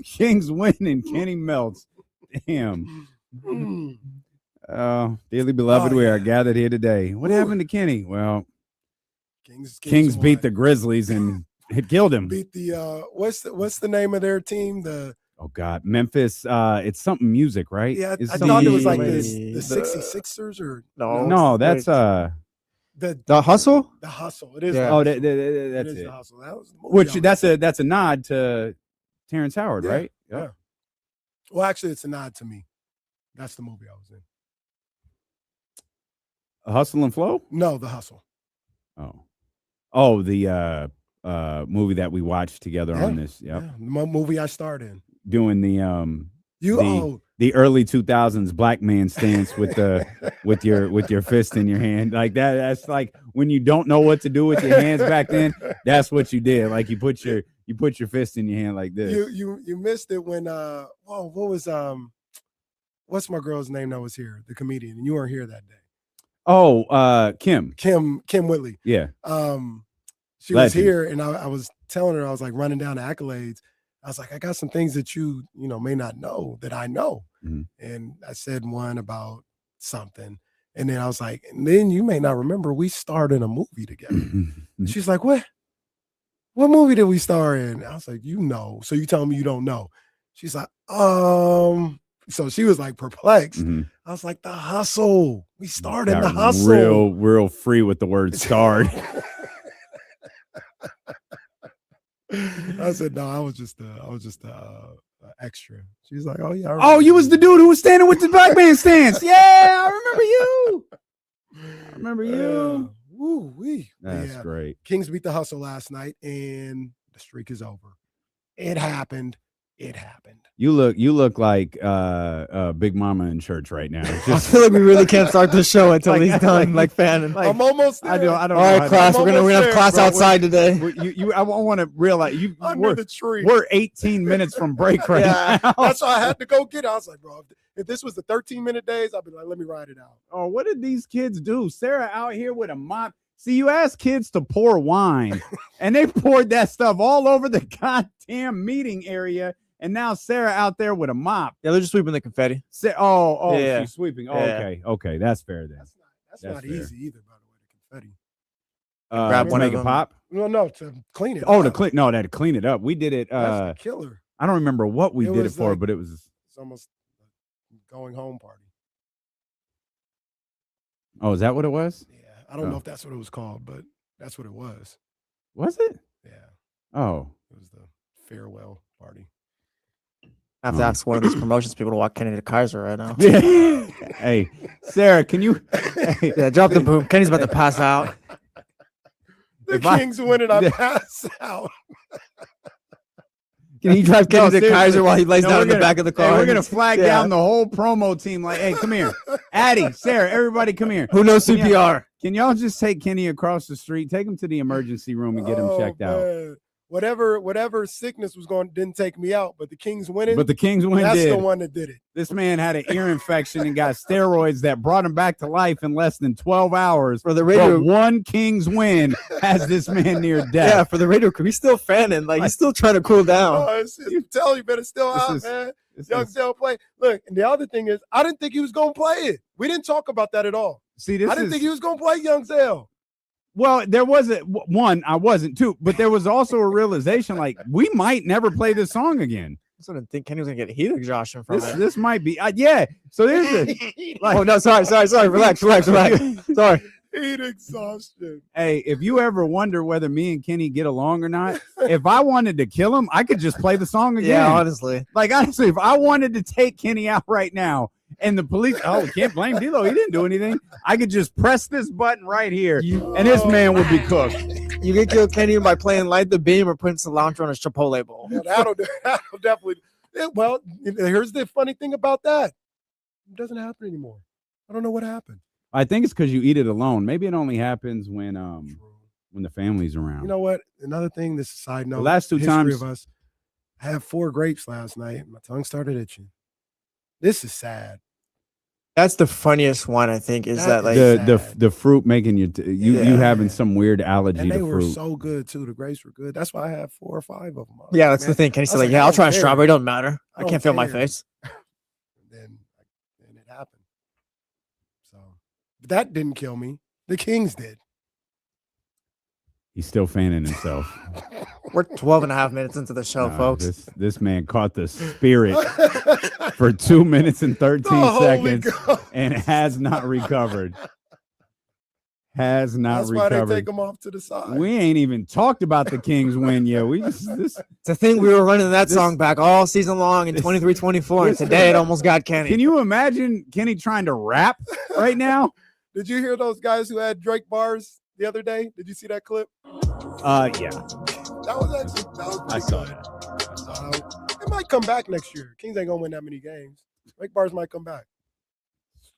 Kings win and Kenny melts. Damn. Mm. Dearly beloved, Oh, we yeah. are gathered here today. What Woo. happened to Kenny? Well, Kings Kings beat won. the Grizzlies and it killed him. beat the what's the name of their team? The Oh God, Memphis. It's something music, right? yeah, It's I thought it was like something- the 66ers or No, that's the Hustle? the hustle. It is. Yeah. the Oh, hustle. that's It is it. the hustle. That was the movie Which I was that's in. a nod to Terrence Howard, Yeah, right? yeah. Well, actually, it's a nod to me. That's the movie I was in. Hustle and Flow. No, the hustle. Oh, the movie that we watched together on this. Yep. Yeah, the movie I starred in. Doing the the early 2000s black man stance with the with your fist in your hand like that. That's like when you don't know what to do with your hands back then. That's what you did. Like you put your fist in your hand like this. You missed it when what was what's my girl's name that was here, the comedian, and you weren't here that day. Oh, Kim Whitley. Yeah. She was Legend. here, and I was telling her, I was like running down the accolades. I was like, I got some things that you may not know that I know. Mhm. And I said one about something. And then I was like, and then you may not remember, we starred in a movie together. And she's like, what movie did we star in? I was like, so you telling me you don't know? She's like, so she was like perplexed. Mhm. I was like, The Hustle. We starred in The Got Hustle. real free with the word starred. I said, no, I was just extra. She's like, oh yeah. I Oh, remember you was the dude who was standing with the black man stance. Yeah, I remember you. Woo wee. That's great. Kings beat the Hustle last night, and the streak is over. It happened. You look like Big Mama in church right now. I feel like we really can't start the show until he's done, like fanning. I'm almost there. I don't. All know right, how class. I'm We're gonna almost have there, class bro. outside today. I want to realize Under the tree. we're 18 minutes from break right Yeah. now. That's why I had to go get it. I was like, bro, if this was the 13-minute days, I'd be like, let me ride it out. Oh, what did these kids do? Sarah out here with a mop. See, you ask kids to pour wine, and they poured that stuff all over the goddamn meeting area. And now Sarah out there with a mop. Yeah, they're just sweeping the confetti. Yeah. She's sweeping. Oh, Yeah. okay, that's fair then. That's not fair. easy either, by the way, the confetti. Grab To one make of it them. pop. No, to clean it. Oh, up. to clean it up. We did it. That's the killer. I don't remember what we It did it was for, like- but it was. It's almost a going home party. Oh, is that what it was? Yeah, I don't know if that's what it was called, but that's what it was. Was it? Yeah, Oh, it was the farewell party. I have to ask one of these promotions people to walk Kenny to Kaiser right now. Hey, Sarah, can you? Yeah, drop the boom. Kenny's about to pass out. The If I- Kings win and I pass out. Can you drive Kenny to seriously. Kaiser while he lays No, down we're in the gonna- back of the Hey, car? we're gonna flag Yeah. down the whole promo team. Like, hey, come here, Addie, Sarah, everybody, come here. Who knows CPR? Can y'all just take Kenny across the street, take him to the emergency room, and get him checked out? Man. Whatever sickness was going didn't take me out, but the Kings winning. But the Kings win. That's did. the one that did it. This man had an ear infection and got steroids that brought him back to life in less than 12 hours. For the radio, But one Kings win has this man near death. yeah, for the radio crew, he's still fanning. Like he's still trying to cool down. Oh, I'm telling you, better still This out, is- man. This Young is- Zell play. Look, and the other thing is, I didn't think he was going to play it. We didn't talk about that at all. See, this I didn't is think he was going to play Young Zell. well. There wasn't one. I wasn't two, but there was also a realization like we might never play this song again. I didn't think Kenny was gonna get heat exhaustion from This it. this might be yeah. So there's a like, Oh no, sorry. Relax. Sorry. Heat exhaustion. hey, if you ever wonder whether me and Kenny get along or not, if I wanted to kill him, I could just play the song again. Yeah, honestly. Like honestly, if I wanted to take Kenny out right now and the police, we can't blame D'Lo, he didn't do anything. I could just press this button right here, and this man would be cooked. You can kill Kenny by playing Light the Beam or putting cilantro on a Chipotle bowl. Well, that'll definitely. Well, here's the funny thing about that. It doesn't happen anymore. I don't know what happened. I think it's because you eat it alone. Maybe it only happens when the family's around. You know what? Another thing, this is a side note. The last two history times- of us, I had 4 grapes last night. My tongue started itching. This is sad. That's the funniest one, I think, is that like the fruit making you you having some weird allergy And they to were fruit. so good too. The grapes were good. That's why I had 4 or 5 of them. yeah, that's the thing. Kenny said like, yeah, I'll try a strawberry. Don't matter. I can't feel my face. Then it happened. So, but that didn't kill me. The Kings did. He's still fanning himself. We're 12 and a half minutes into the show, folks. This man caught the spirit for 2 minutes and 13 The Holy seconds Ghost. and has not recovered. Has not That's why recovered. they take them off to the side. We ain't even talked about the Kings win yet. We just It's a thing we were running that song back all season long in 23-24, and today it almost got Kenny. Can you imagine Kenny trying to rap right now? Did you hear those guys who had Drake bars the other day? Did you see that clip? Yeah. That was I saw good. that. It might come back next year. Kings ain't gonna win that many games. Drake bars might come back.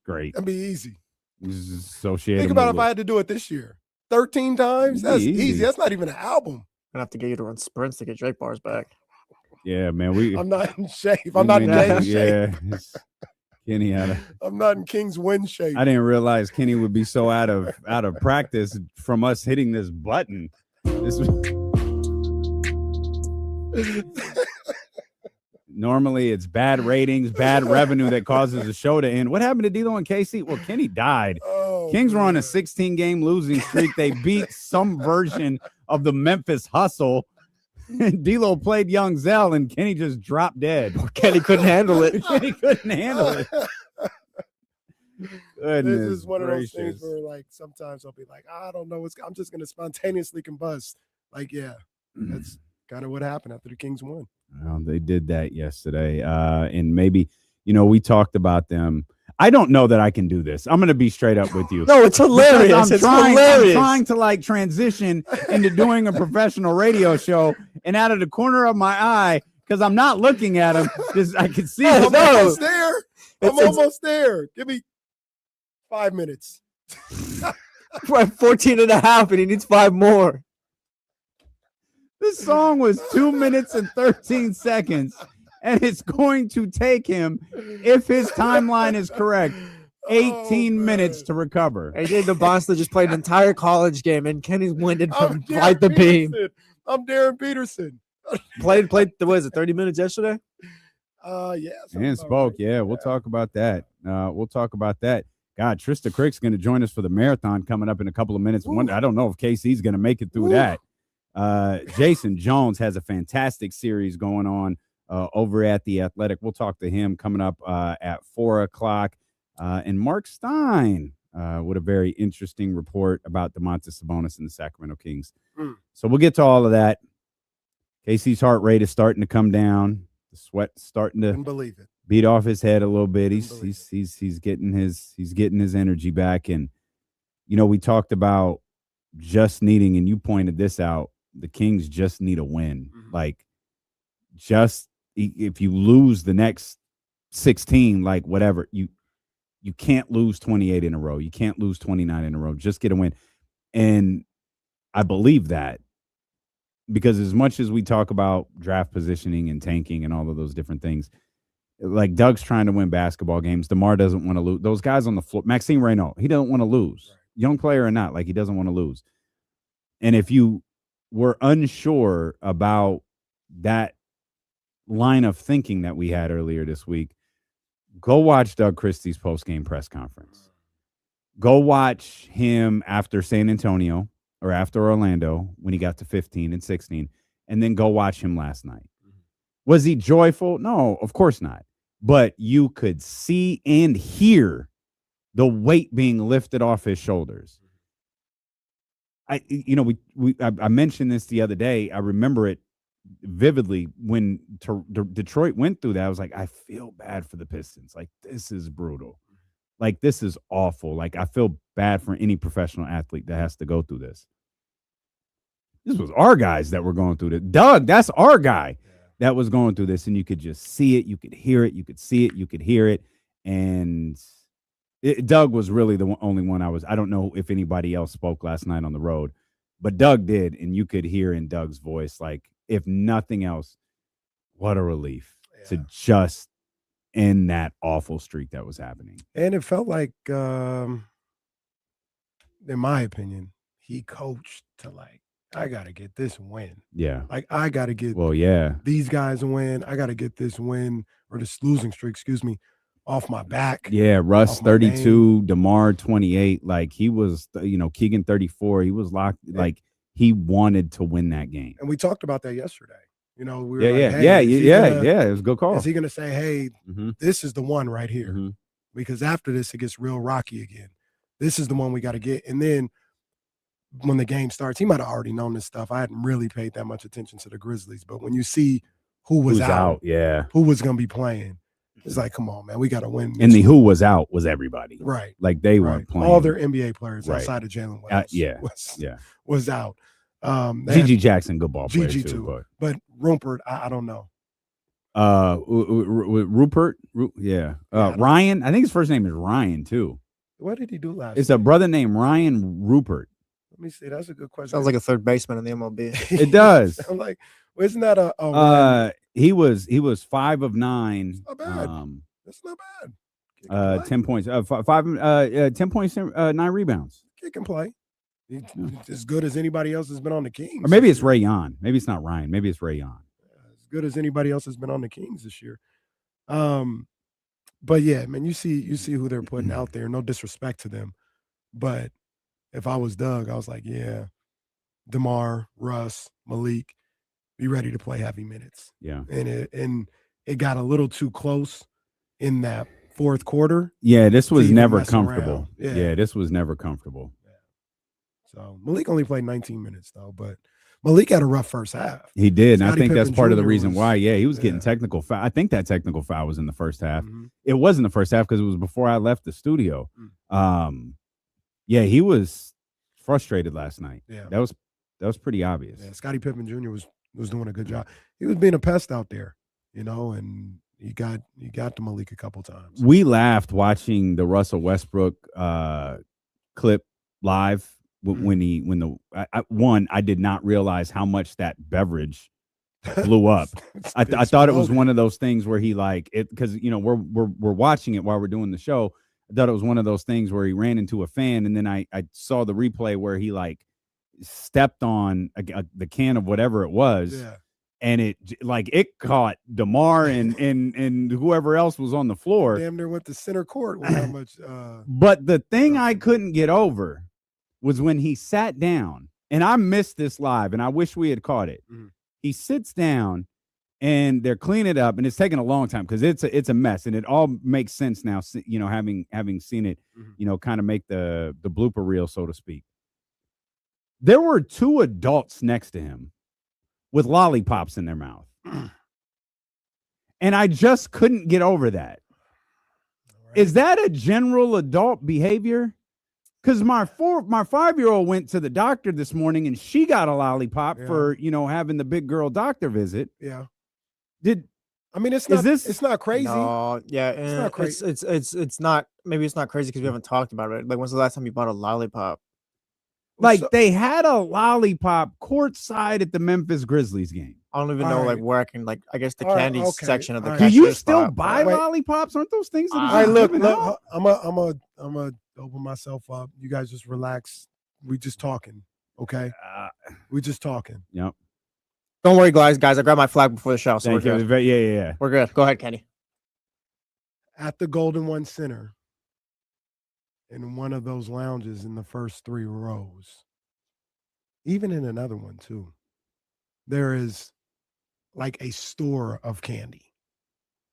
Great. That'd be easy. Just associate Think him about with if I had to do it this year. 13 times? That's Easy. easy. That's not even an album. I'm gonna have to get you to run sprints to get Drake bars back. Yeah, man. We I'm not in shape. I'm not in James shape. Yeah. Kenny had a I'm not in King's win shape. I didn't realize Kenny would be so out of practice from us hitting this button. This normally it's bad ratings, bad revenue that causes the show to end. What happened to D'Lo and KC? Well, Kenny died. Oh, Kings were on a man. 16-game losing streak. They beat some version of the Memphis Hustle. D'Lo played Young Zell, and Kenny just dropped dead. Kenny couldn't handle it. Kenny couldn't handle it. Goodness This is one of those things gracious. where, like, sometimes I'll be like, I don't know. I'm just going to spontaneously combust. Like, yeah, that's kind of what happened after the Kings won. Well, they did that yesterday. And maybe, we talked about them. I don't know that I can do this. I'm going to be straight up with you. No, it's hilarious. Because It's I'm hilarious. trying to like transition into doing a professional radio show, and out of the corner of my eye, because I'm not looking at him, because I can see I'm him. almost there. I'm It's- almost there. Give me 5 minutes. We're at 14 and a half, and he needs 5 more. This song was 2 minutes and 13 seconds, and it's going to take him, if his timeline is correct, 18 minutes to recover. AJ Domantas just played an entire college game, and Kenny's winded I'm from Light the Beam. Peterson. I'm Darren Peterson. Played what is it, 30 minutes yesterday? Yeah. And spoke. Right. Yeah, we'll talk about that. We'll talk about that. God, Trysta Krick's going to join us for the marathon coming up in a couple of minutes. I don't know if KC's going to make it through that. Jason Jones has a fantastic series going on over at The Athletic. We'll talk to him coming up at 4:00. And Mark Stein with a very interesting report about Domantas Sabonis and the Sacramento Kings. So we'll get to all of that. KC's heart rate is starting to come down. The sweat's starting to believe it. Beat off his head a little bit. He's getting his energy back. And we talked about just needing, and you pointed this out, the Kings just need a win. Like, just if you lose the next 16, like whatever, you can't lose 28 in a row. You can't lose 29 in a row. Just get a win. And I believe that, because as much as we talk about draft positioning and tanking and all of those different things, like Doug's trying to win basketball games. DeMar doesn't want to lose. Those guys on the floor, Maxime Reynaud, he doesn't want to lose. Right. Young player or not, like, he doesn't want to lose. And if you were unsure about that line of thinking that we had earlier this week, go watch Doug Christie's post-game press conference. Go watch him after San Antonio or after Orlando when he got to 15 and 16, and then go watch him last night. Was he joyful? No, of course not. But you could see and hear the weight being lifted off his shoulders. I mentioned this the other day. I remember it vividly when Detroit went through that. I was like, I feel bad for the Pistons. Like, this is brutal. Like, this is awful. Like, I feel bad for any professional athlete that has to go through this. This was our guys that were going through this. Doug, that's our guy. That was going through this, and you could just see it, you could hear it, you could see it, you could hear it, and Doug was really the only one I don't know if anybody else spoke last night on the road, but Doug did, and you could hear in Doug's voice, like, if nothing else, what a relief to just end that awful streak that was happening. And it felt like, in my opinion, he coached to, like, I got to get this win. Yeah. Like, I got to get these guys a win. I got to get this win, or this losing streak, off my back. Yeah, Russ 32, DeMar 28. Like, he was, Keegan 34. He was locked. Like, he wanted to win that game. And we talked about that yesterday. We were it was a good call. Is he going to say, hey, this is the one right here? Because after this, it gets real rocky again. This is the one we got to get. And then when the game starts, he might have already known this stuff. I hadn't really paid that much attention to the Grizzlies, but when you see who's out, who was going to be playing, it's like, come on, man, we got to win. And who was out was everybody, right? Like, they weren't playing. All their NBA players outside of Jalen Williams, was out. Gigi Jackson, good ball player too. But Rupert, I don't know. Rupert, Ryan. I think his first name is Ryan too. What did he do last? It's a brother named Ryan Rupert. Let me see. That's a good question. Sounds like a third baseman in the MLB. It does. I'm like, well, isn't that a he was 5 of 9. That's not bad. That's not bad. 10 points. 10 points, 9 rebounds. Kick and play. He's as good as anybody else has been on the Kings. Or maybe it's Rayon. Maybe it's not Ryan. Maybe it's Rayon. As good as anybody else has been on the Kings this year. But yeah, man, you see who they're putting out there. No disrespect to them, but if I was Doug, I was like, yeah, DeMar, Russ, Malik, be ready to play heavy minutes. Yeah. And it got a little too close in that fourth quarter. Yeah, this was never comfortable. Yeah, this was never comfortable. Yeah. So Malik only played 19 minutes though, but Malik had a rough first half. He did, and I think that's part of the reason why. Yeah, he was getting technical foul. I think that technical foul was in the first half. It was in the first half because it was before I left the studio. Yeah, he was frustrated last night. Yeah, that was pretty obvious. Yeah, Scottie Pippen Jr. was doing a good job. He was being a pest out there, and you got to Malik a couple times. We laughed watching the Russell Westbrook clip live when I did not realize how much that beverage blew up. I thought it was one of those things where he because we're watching it while we're doing the show. I thought it was one of those things where he ran into a fan, and then I saw the replay where he stepped on the can of whatever it was, and it caught DeMar and whoever else was on the floor. Damn near went to center court with how much. But the thing I couldn't get over was when he sat down, and I missed this live, and I wish we had caught it. Mhm. He sits down, and they're cleaning it up, and it's taking a long time because it's a mess, and it all makes sense now. You know, having seen it, you know, kind of make the blooper reel, so to speak. There were 2 adults next to him with lollipops in their mouth, and I just couldn't get over that. Right. Is that a general adult behavior? Because my 5-year-old went to the doctor this morning and she got a lollipop for, you know, having the big girl doctor visit. Yeah. It's not crazy. No, yeah, It's not crazy. It's not. Maybe it's not crazy because we haven't talked about it. Like, when's the last time you bought a lollipop? Like, they had a lollipop courtside at the Memphis Grizzlies game. I don't even know like where I can I guess the candy section of the. Do you still buy lollipops? Aren't those things that I look. I'm a open myself up. You guys just relax. We just talking, okay? We just talking. Yep. Don't worry, guys. I grabbed my flag before the show, so Thank we're you. good. Yeah. We're good. Go ahead, Kenny. At the Golden One Center, in one of those lounges in the first 3 rows, even in another one too, there is like a store of candy.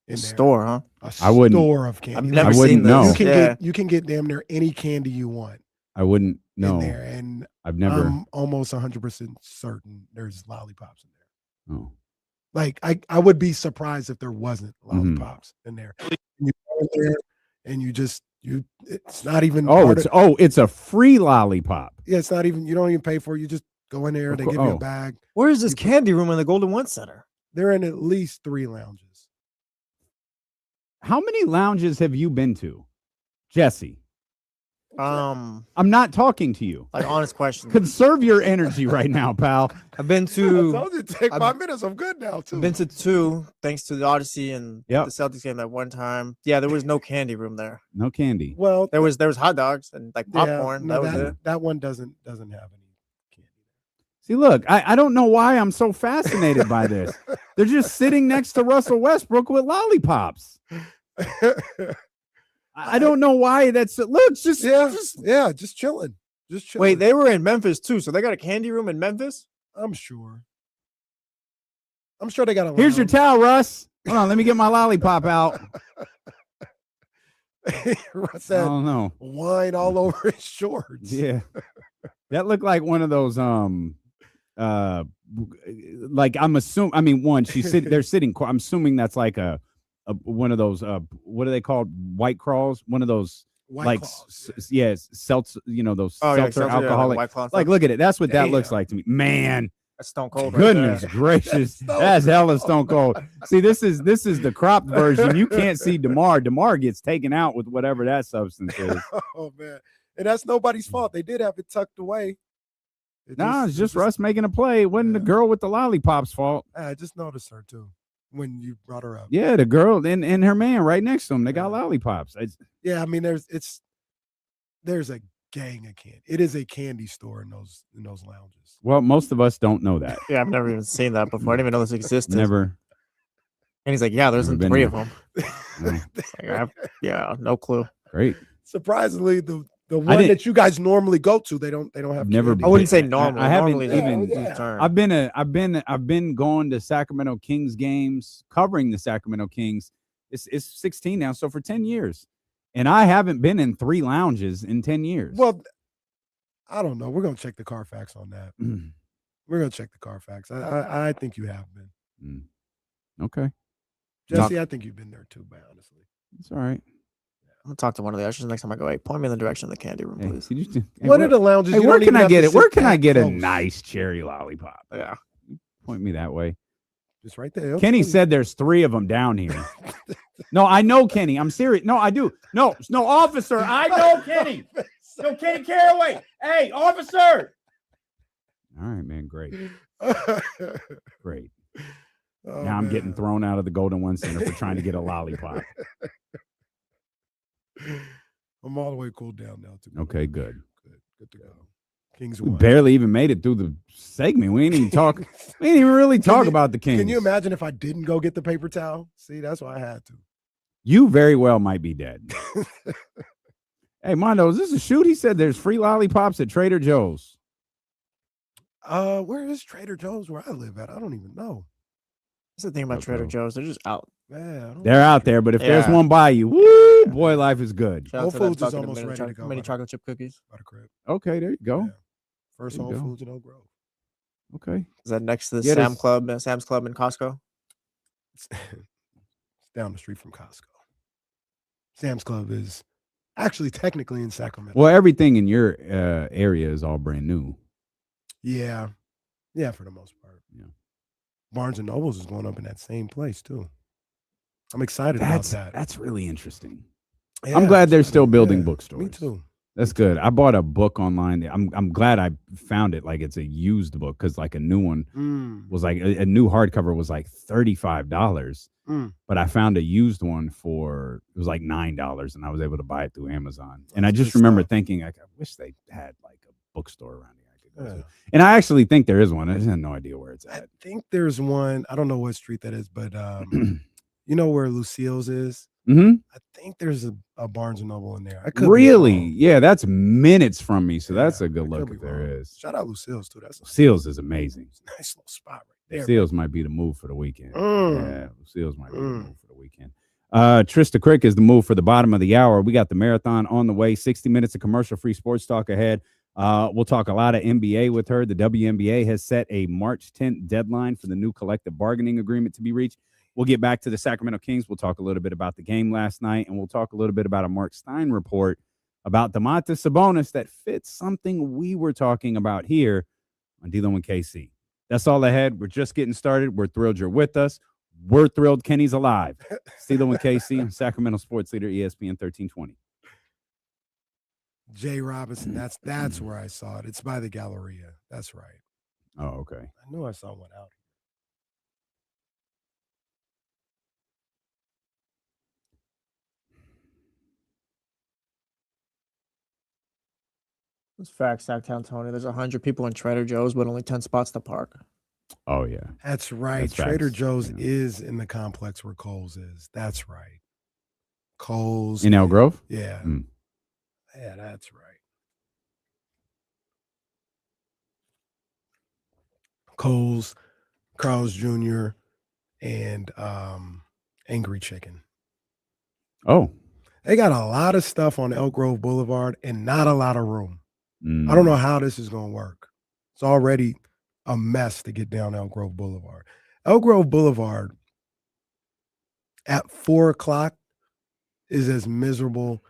A store, huh? I wouldn't. Store of candy. I've never seen this. You can get damn near any candy you want. I wouldn't know. In there, and I'm almost 100% certain there's lollipops in there. Oh, like I would be surprised if there wasn't lollipops in there. You go in there and it's not even. It's a free lollipop. Yeah, it's not even. You don't even pay for it. You just go in there. They give you a bag. Where is this candy room in the Golden One Center? They're in at least 3 lounges. How many lounges have you been to, Jesse? I'm not talking to you. Like, honest question. Conserve your energy right now, pal. I've been to. I told you to take 5 minutes. I'm good now too. I've been to 2, thanks to the Odyssey and the Celtics game that one time. Yeah, there was no candy room there. No candy. Well, there was hot dogs and like popcorn. Yeah, that was it. That one doesn't have any candy. See, look, I don't know why I'm so fascinated by this. They're just sitting next to Russell Westbrook with lollipops. I don't know why that's just chilling. Wait, they were in Memphis too, so they got a candy room in Memphis? I'm sure they got a. Here's your towel, Russ. Hold on, let me get my lollipop out. Russ had wine all over his shorts. Yeah, that looked like one of those like I'm assuming. I mean, they're sitting. I'm assuming that's like a one of those what are they called? White Claws. One of those seltzer. You know those seltzer alcoholic. Like, look at it. That's what that looks like to me. Man, that's Stone Cold. Goodness gracious, that's hella Stone Cold. See, this is the cropped version. You can't see DeMar. DeMar gets taken out with whatever that substance is. Oh man, and that's nobody's fault. They did have it tucked away. It's just Russ making a play. It wasn't the girl with the lollipop's fault. I just noticed her too when you brought her up. Yeah, the girl and her man right next to him. They got lollipops. I mean, there's a gang of candy. It is a candy store in those lounges. Well, most of us don't know that. Yeah, I've never even seen that before. I didn't even know this existed. Never. And he's like, yeah, there's 3 of them. No. No clue. Great. Surprisingly, the one that you guys normally go to, they don't have. Never. Candy. I wouldn't say normal. I haven't even. I've been going to Sacramento Kings games, covering the Sacramento Kings. It's 16 now, so for 10 years, and I haven't been in 3 lounges in 10 years. Well, I don't know. We're gonna check the Carfax on that. We're gonna check the Carfax. I think you have been. Okay, Jesse, I think you've been there too. But honestly, it's all right. I'm gonna talk to one of the ushers next time I go. Hey, point me in the direction of the candy room, please. What are the lounges? Hey, where can I get it? Where can I get a nice cherry lollipop? Yeah, point me that way. Just right there. Kenny said there's 3 of them down here. No, I know Kenny. I'm serious. No, I do. No, officer. I know Kenny. No, Kenny Caraway. Hey, officer. All right, man. Great. Great. Now I'm getting thrown out of the Golden One Center for trying to get a lollipop. I'm all the way cooled down now. Okay, good. Good to go. Kings We won. barely even made it through the segment. We ain't even talk. We ain't even really talk about the Kings. Can you imagine if I didn't go get the paper towel? See, that's why I had to. You very well might be dead. Hey, Mondo, is this a shoot? He said there's free lollipops at Trader Joe's. Where is Trader Joe's where I live at? I don't even know. That's the thing about Trader Joe's. They're just out. Man, They're out there, but if there's Yeah. one by you, woo, boy, life is good. Shout out Whole to that Foods is bucket of almost mini ready to go. Mini by the- chocolate chip cookies. by the crib. Okay, there you go. Yeah. First There you Whole go. Foods in Oak Grove. Okay. Is that next to the Yeah, Sam's there's- Club and Costco? It's down the street from Costco. Sam's Club is actually technically in Sacramento. Well, everything in your area is all brand new. Yeah. Yeah, for the most part. Yeah. Barnes and Nobles is going up in that same place too. I'm excited about That's that. that's really interesting. Yeah, I'm glad they're excited. still building Yeah, bookstores. Me too. That's good. I bought a book online. I'm glad I found it. Like it's a used book because like a new one was like a new hardcover was like $35. But I found a used one for it was like $9, and I was able to buy it through Amazon. And I That's just good remember stuff. thinking, like, I wish they had like a bookstore around here I could go Yeah. to. And I actually think there is one. I just have no idea where it's I at. think there's one. I don't know what street that is, but you know where Lucille's is? Mm-hmm. I think there's a Barnes and Noble in there. I could be Really? wrong. Yeah, that's minutes from me, so that's Yeah, a good I could look be if there wrong. is. Shout out Lucille's too. That's a Seals is amazing. nice little spot right there. Seals might be the move for the weekend. Yeah, Seals might be the Mm. move for the weekend. Trysta Krick is the move for the bottom of the hour. We got the marathon on the way. 60 minutes of commercial-free sports talk ahead. We'll talk a lot of NBA with her. The WNBA has set a March 10th deadline for the new collective bargaining agreement to be reached. We'll get back to the Sacramento Kings. We'll talk a little bit about the game last night, and we'll talk a little bit about a Mark Stein report about Domantas Sabonis that fits something we were talking about here on D-Lo and KC. That's all ahead. We're just getting started. We're thrilled you're with us. We're thrilled Kenny's alive. D-Lo and KC on Sacramento Sports Leader ESPN 1320. Jay Robinson. That's where I saw it. It's by the Galleria. That's right. Oh, okay. I knew I saw one out. It's facts, Sacktown Tony. There's 100 people in Trader Joe's, but only 10 spots to park. Oh, yeah. That's right. That's Trader facts. Joe's Yeah. is in the complex where Kohl's is. That's right. Kohl's In El Grove? Yeah. Mm. Yeah, that's right. Kohl's, Carl's Jr., and Angry Chicken. Oh. They got a lot of stuff on Elk Grove Boulevard and not a lot of room. Mm. I don't know how this is going to work. It's already a mess to get down Elk Grove Boulevard. Elk Grove Boulevard at 4 o'clock is as miserable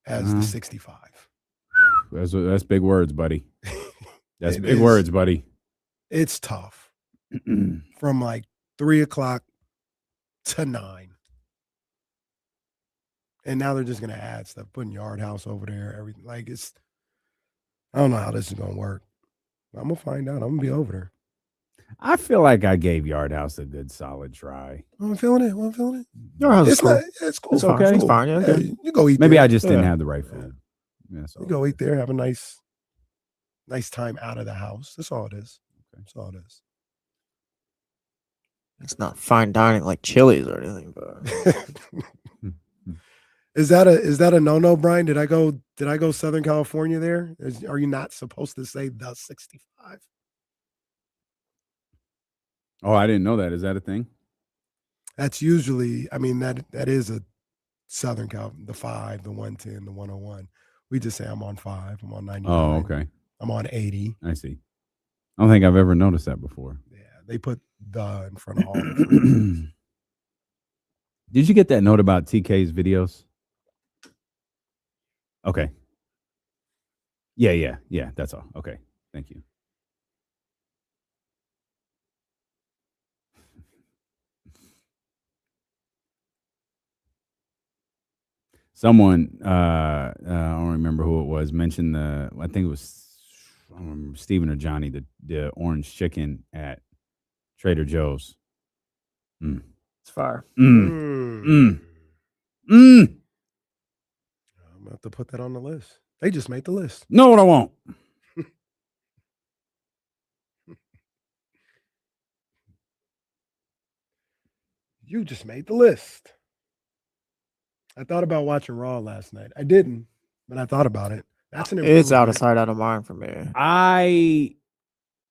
as the 65. That's big words, buddy. That's It big is. words, buddy. It's tough from like 3 o'clock to 9. And now they're just going to add stuff, putting Yard House over there, everything. Like it's, I don't know how this is going to work. I'm going to find out. I'm going to be over there. I feel like I gave Yard House a good solid try. I'm feeling it. I'm feeling it. Your house is It's cool. not, it's cool. It's okay. It's fine. Yeah, good. You go eat Maybe there. I just didn't Yeah. have the right food. Yeah, that's all. You go eat there, have a nice time out of the house. That's all it is. That's all it is. It's not fine dining like Chili's or anything, but Is that a no-no, Brian? Did I go Southern California there? Are you not supposed to say the 65? Oh, I didn't know that. Is that a thing? That's usually, I mean, that is a Southern Cal, the 5, the 110, the 101. We just say I'm on 5, I'm on 99. Oh, okay. I'm on 80. I see. I don't think I've ever noticed that before. Yeah, they put the in front of all the phrases. Did you get that note about TK's videos? Okay. Yeah. That's all. Okay. Thank you. Someone, I don't remember who it was, mentioned I think it was, I don't remember, Steven or Johnny, the orange chicken at Trader Joe's. it's fire. I'm Mm. gonna have to put that on the list. They just made the list. No, what I won't. You just made the list. I thought about watching Raw last night. I didn't, but I thought about it. That's an It's out of improvement. sight, out of mind for me. I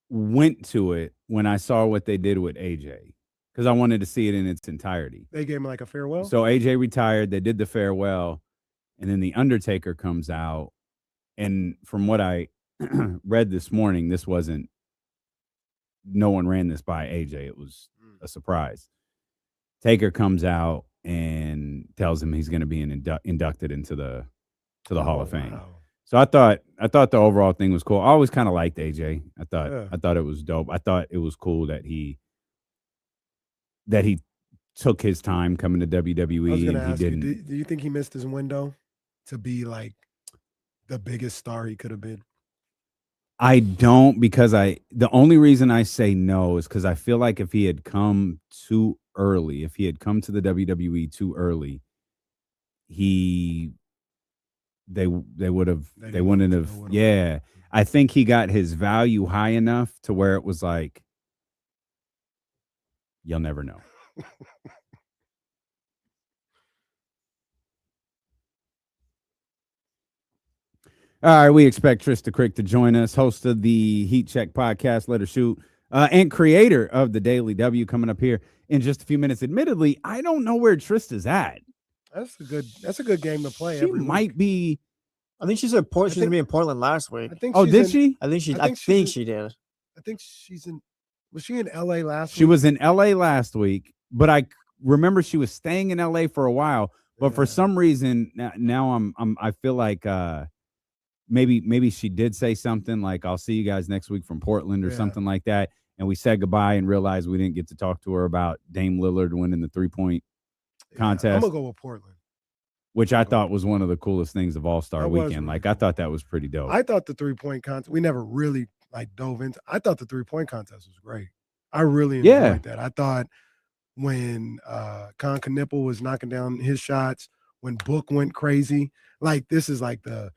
went to it when I saw what they did with AJ because I wanted to see it in its entirety. They gave him like a farewell. So AJ retired. They did the farewell, and then the Undertaker comes out. And from what I read this morning, this wasn't. No one ran this by AJ. It was a surprise. Taker comes out and tells him he's going to be inducted into the Hall of Fame. Wow. So I thought the overall thing was cool. I always kind of liked AJ. I thought it was dope. I thought it was cool that he took his time coming to WWE. I was going to and ask he you, didn't. do you think he missed his window to be like the biggest star he could have been? I don't, because the only reason I say no is because I feel like if he had come too early, if he had come to the WWE too early, they wouldn't have. Yeah, I think he got his value high enough to where it was like, you'll never know. All right, we expect Trysta Krick to join us, host of the Heat Check podcast, Let Her Shoot, and creator of the Daily W, coming up here in just a few minutes. Admittedly, I don't know where Trysta's at. That's a good game to play. She might be. I think she's in Portland. She's gonna be in Portland last week. I think. Oh, she's did in- she? I think she did. I think she's in. Was she in LA last week? She was in LA last week, but I remember she was staying in LA for a while. But for some reason, now I feel like maybe she did say something like, "I'll see you guys next week from Portland" or something like that. And we said goodbye and realized we didn't get to talk to her about Dame Lillard winning the 3-point contest. I'm gonna go with Portland, which I thought was one of the coolest things of All-Star Weekend. Like, I thought that was pretty dope. I thought the 3-point contest, we never really dove into. I thought the 3-point contest was great. I really enjoyed that. I thought when Con Knipple was knocking down his shots, when Book went crazy, like this is like the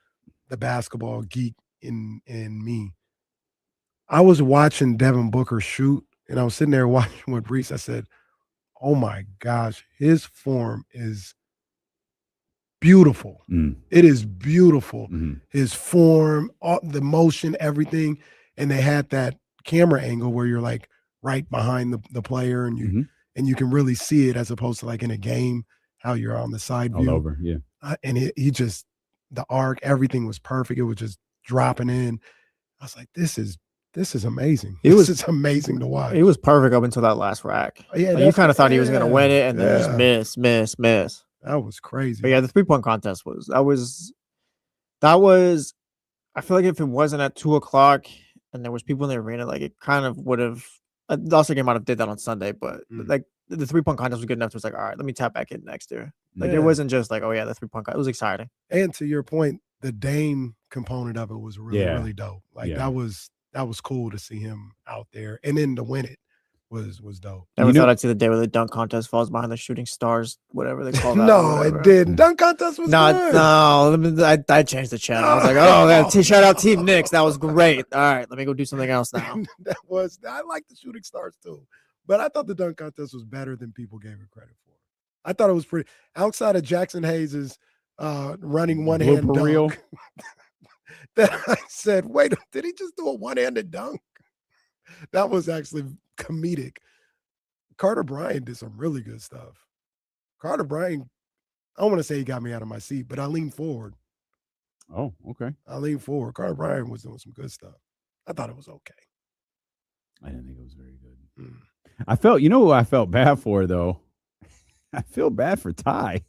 basketball geek in me. I was watching Devin Booker shoot, and I was sitting there watching with Reese. I said, "Oh my gosh, his form is beautiful. It is beautiful. His form, all the motion, everything." And they had that camera angle where you're like right behind the player, and you can really see it, as opposed to like in a game how you're on the side view. All over, yeah. And he just, the arc, everything was perfect. It was just dropping in. I was like, this is amazing. This is amazing to watch. He was perfect up until that last rack. Yeah, Like, you kind of thought he was gonna win it, and then just miss. That was crazy. But yeah, the 3-point contest was. I feel like if it wasn't at 2:00 and there was people in the arena, like it kind of would have. The All-Star game might have did that on Sunday, but like the 3-point contest was good enough. It was like, all right, let me tap back in next year. Like it wasn't just like, oh yeah, the 3-point contest. It was exciting. And to your point, the Dame component of it was really dope. Like that was cool to see him out there, and then to win it was dope. Never thought I'd see the day where the dunk contest falls behind the shooting stars, whatever they call that. No, it didn't. Dunk contest was good. No. I changed the channel. I was like, oh, shout out Team Knicks. That was great. All right, let me go do something else now. I like the shooting stars too, but I thought the dunk contest was better than people gave it credit for. I thought it was pretty. Outside of Jackson Hayes's running one-hand dunk, reel. that I said, wait, did he just do a one-handed dunk? That was actually comedic. Carter Bryant did some really good stuff. Carter Bryant, I don't want to say he got me out of my seat, but I leaned forward. Oh, okay. I leaned forward. Carter Bryant was doing some good stuff. I thought it was okay. I didn't think it was very good. I felt, who I felt bad for, though? I feel bad for Ty.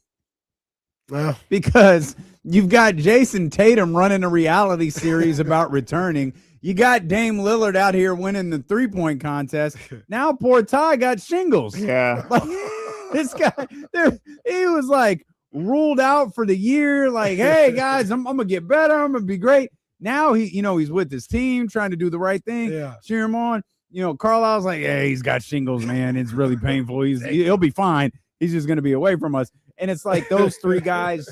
Because you've got Jason Tatum running a reality series about returning. You got Dame Lillard out here winning the 3-point contest. Now poor Ty got shingles. Yeah. Like, this guy, he was like ruled out for the year. Like, hey, guys, I'm going to get better. I'm going to be great. Now, he's with his team trying to do the right thing. Yeah. Cheer him on. Carlisle's like, hey, he's got shingles, man. It's really painful. He'll be fine. He's just going to be away from us. And it's like those three guys,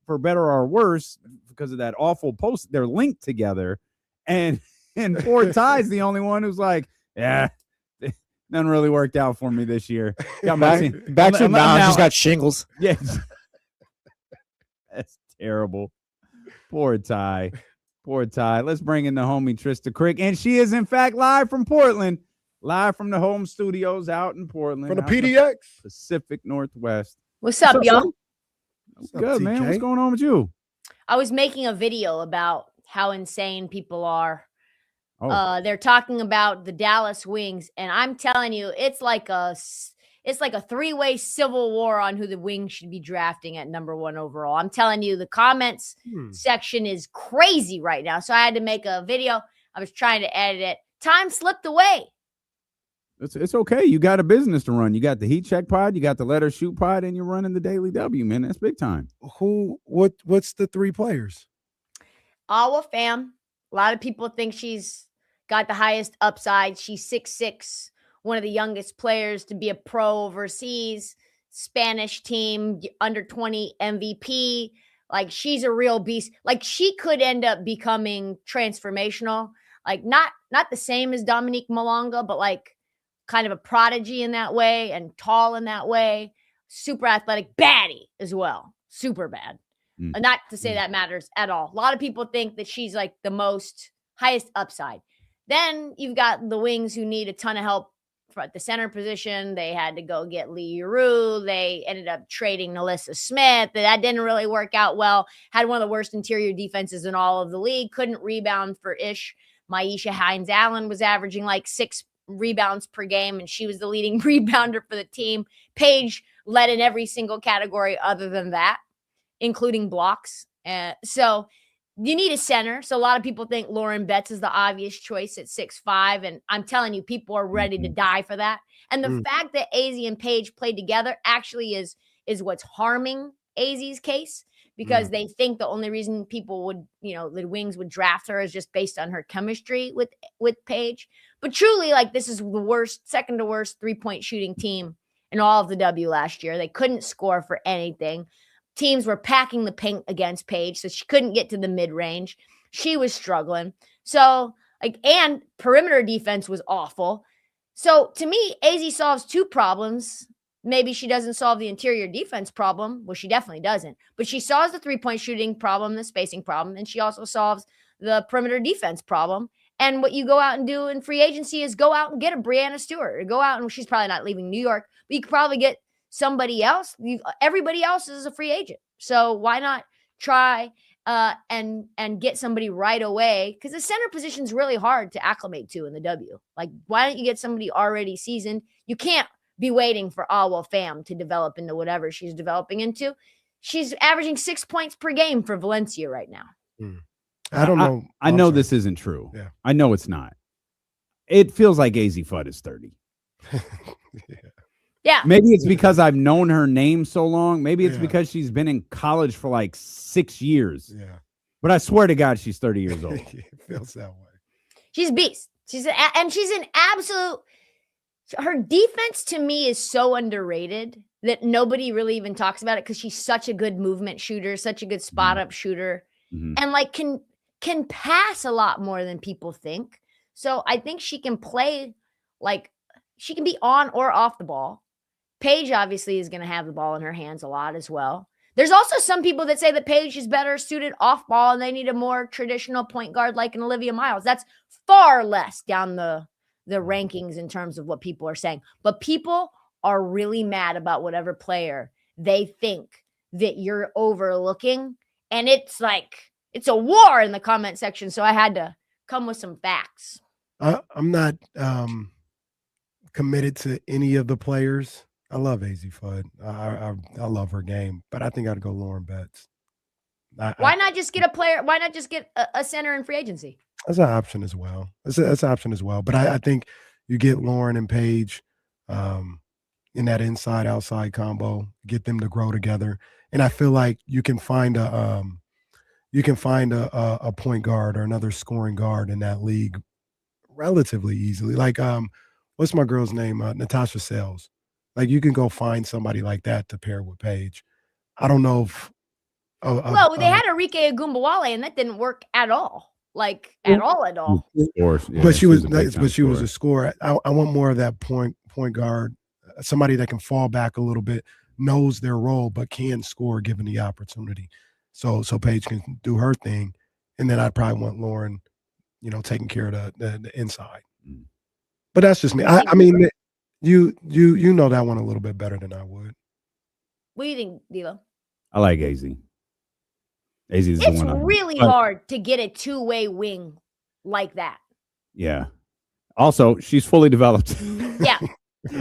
for better or worse, because of that awful post, they're linked together. And poor Ty's the only one who's like, yeah, Nothing really worked out for me this year. Got my team. Back to I'm now, now- she's got shingles. Yes. That's terrible. Poor Ty. Poor Ty. Let's bring in the homie Trysta Krick. And she is, in fact, live from Portland. Live from the home studios out in Portland. From the out in PDX. Pacific Northwest. What's up, y'all? What's up, Good, man. TK? What's going on with you? I was making a video about how insane people are. Oh. They're talking about the Dallas Wings, and I'm telling you, it's like a three-way civil war on who the Wings should be drafting at number 1 overall. I'm telling you, the comments section is crazy right now. So I had to make a video. I was trying to edit it. Time slipped away. It's okay. You got a business to run. You got the Heat Check Pod, you got the Let Her Shoot Pod, and you're running the Daily W, man. That's big time. What's the 3 players? Awa fam. A lot of people think she's got the highest upside. She's 6'6", one of the youngest players to be a pro overseas, Spanish team, under 20 MVP. Like, she's a real beast. Like, she could end up becoming transformational. Like, not the same as Dominique Malonga, but like kind of a prodigy in that way and tall in that way. Super athletic, baddie as well. Super bad. Not to say that matters at all. A lot of people think that she's like the highest upside. Then you've got the Wings who need a ton of help at the center position. They had to go get Lee Giroux. They ended up trading Nalissa Smith. That didn't really work out well. Had one of the worst interior defenses in all of the league. Couldn't rebound for ish. Maisha Hines-Allen was averaging like 6 rebounds per game, and she was the leading rebounder for the team. Paige led in every single category other than that, including blocks. So you need a center. So a lot of people think Lauren Betts is the obvious choice at 6'5", and I'm telling you, people are ready to die for that. And the fact that AZ and Paige played together actually is what's harming AZ's case, because they think the only reason people would, the Wings would draft her is just based on her chemistry with Paige. But truly, like, this is the second to worst 3-point shooting team in all of the W last year. They couldn't score for anything. Teams were packing the paint against Paige, so she couldn't get to the mid-range. She was struggling. So, and perimeter defense was awful. So, to me, AZ solves 2 problems. Maybe she doesn't solve the interior defense problem. Well, she definitely doesn't. But she solves the 3-point shooting problem, the spacing problem, and she also solves the perimeter defense problem. And what you go out and do in free agency is go out and get a Brianna Stewart. Or go out, and she's probably not leaving New York, but you could probably get somebody else. Everybody else is a free agent. So why not try and get somebody right away? Because the center position is really hard to acclimate to in the W. Like, why don't you get somebody already seasoned? You can't be waiting for Awa Fam to develop into whatever she's developing into. She's averaging 6 points per game for Valencia right now. I don't know. I know this isn't true. Yeah. I know it's not. It feels like AZ Fudd is 30. Yeah. Maybe it's because I've known her name so long. Maybe it's because she's been in college for like 6 years. Yeah. But I swear to God, she's 30 years old. It feels that way. She's a beast. She's an absolute. Her defense to me is so underrated that nobody really even talks about it, because she's such a good movement shooter, such a good spot up shooter, and like can pass a lot more than people think. So I think she can play, like, she can be on or off the ball. Paige obviously is going to have the ball in her hands a lot as well. There's also some people that say that Paige is better suited off ball and they need a more traditional point guard like an Olivia Miles. That's far less down the rankings in terms of what people are saying. But people are really mad about whatever player they think that you're overlooking. And it's like, it's a war in the comment section. So I had to come with some facts. I'm not committed to any of the players. I love AZ Fudd. I love her game, but I think I'd go Lauren Betts. Why not just get a player? Why not just get a center in free agency? That's an option as well. That's an option as well. But I think you get Lauren and Paige in that inside-outside combo, get them to grow together, and I feel like you can find a point guard or another scoring guard in that league relatively easily. Like what's my girl's name? Natasha Sells. Like, you can go find somebody like that to pair with Paige. I don't know if. Well, they had Arike Agumbawale, and that didn't work at all. like at all. But she was a big time she was scorer. a scorer. I want more of that point guard, somebody that can fall back a little bit, knows their role, but can score given the opportunity. So Paige can do her thing, and then I'd probably want Lauren, taking care of the inside. But that's just me. I mean, you know that one a little bit better than I would. What do you think, D'Lo? I like AZ. AZ is the It's one. really hard to get a two-way wing like that. Yeah. Also, she's fully developed. Yeah.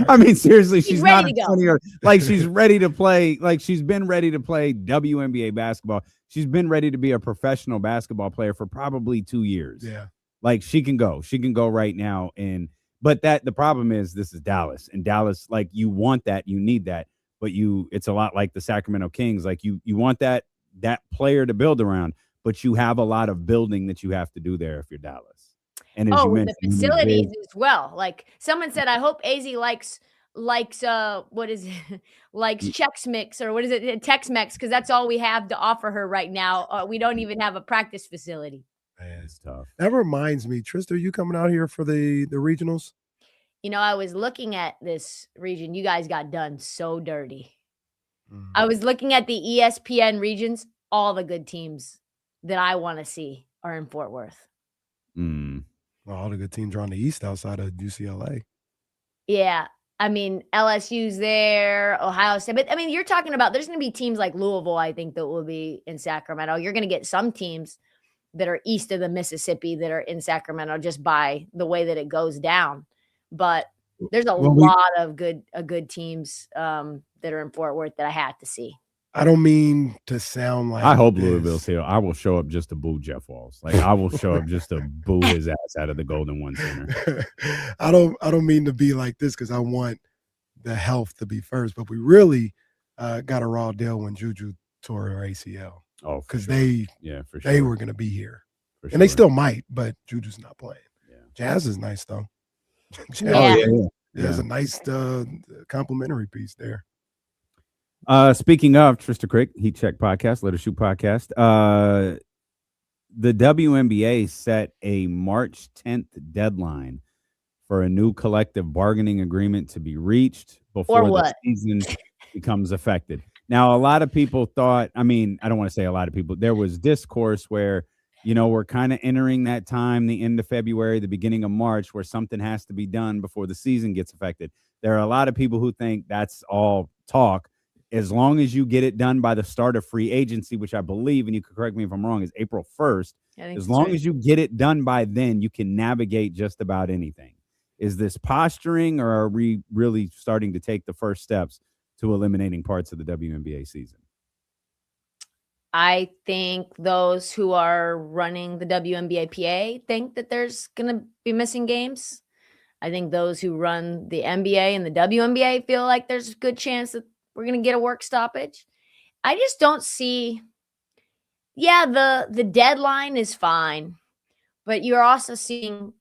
I mean, seriously, she's not ready to go. 20-year. Like, she's ready to play. Like, she's been ready to play WNBA basketball. She's been ready to be a professional basketball player for probably 2 years. Yeah. Like, she can go. She can go right now. But the problem is this is Dallas. And Dallas, like, you want that. You need that. But it's a lot like the Sacramento Kings. Like, you want that player to build around, but you have a lot of building that you have to do there if you're Dallas. And as you with mentioned, the facilities as well. Like someone said, I hope AZ likes what is it? Likes Chex Mix or what is it? Tex-Mex, because that's all we have to offer her right now. We don't even have a practice facility. Man, it's tough. That reminds me, Trysta, are you coming out here for the regionals? I was looking at this region. You guys got done so dirty. I was looking at the ESPN regions. All the good teams that I want to see are in Fort Worth. Well, all the good teams are on the East outside of UCLA. Yeah. I mean, LSU's there, Ohio State. But, I mean, you're talking about there's going to be teams like Louisville, I think, that will be in Sacramento. You're going to get some teams that are east of the Mississippi that are in Sacramento just by the way that it goes down. But there's a lot of good teams that are in Fort Worth that I had to see. I don't mean to sound like I hope Louisville's here. I will show up just to boo Jeff Walls. Like, I will show up just to boo his ass out of the Golden One Center. I don't mean to be like this because I want the health to be first, but we really got a raw deal when Juju tore her ACL. Oh, because sure. they were going to be here, For and they sure. still might, but Juju's not playing. Yeah. Jazz is nice though. Yeah. There's a nice complimentary piece there. Speaking of Trysta Krick, Heat Check Podcast, Let Her Shoot Podcast, the WNBA set a March 10th deadline for a new collective bargaining agreement to be reached before the season becomes effective. Now, a lot of people thought, I don't want to say a lot of people, there was discourse where, we're kind of entering that time, the end of February, the beginning of March, where something has to be done before the season gets affected. There are a lot of people who think that's all talk. As long as you get it done by the start of free agency, which I believe, and you can correct me if I'm wrong, is April 1st. As long as you get it done by then, you can navigate just about anything. Is this posturing, or are we really starting to take the first steps to eliminating parts of the WNBA season? I think those who are running the WNBA PA think that there's going to be missing games. I think those who run the NBA and the WNBA feel like there's a good chance that we're going to get a work stoppage. I just don't see. Yeah, the deadline is fine, but you're also seeing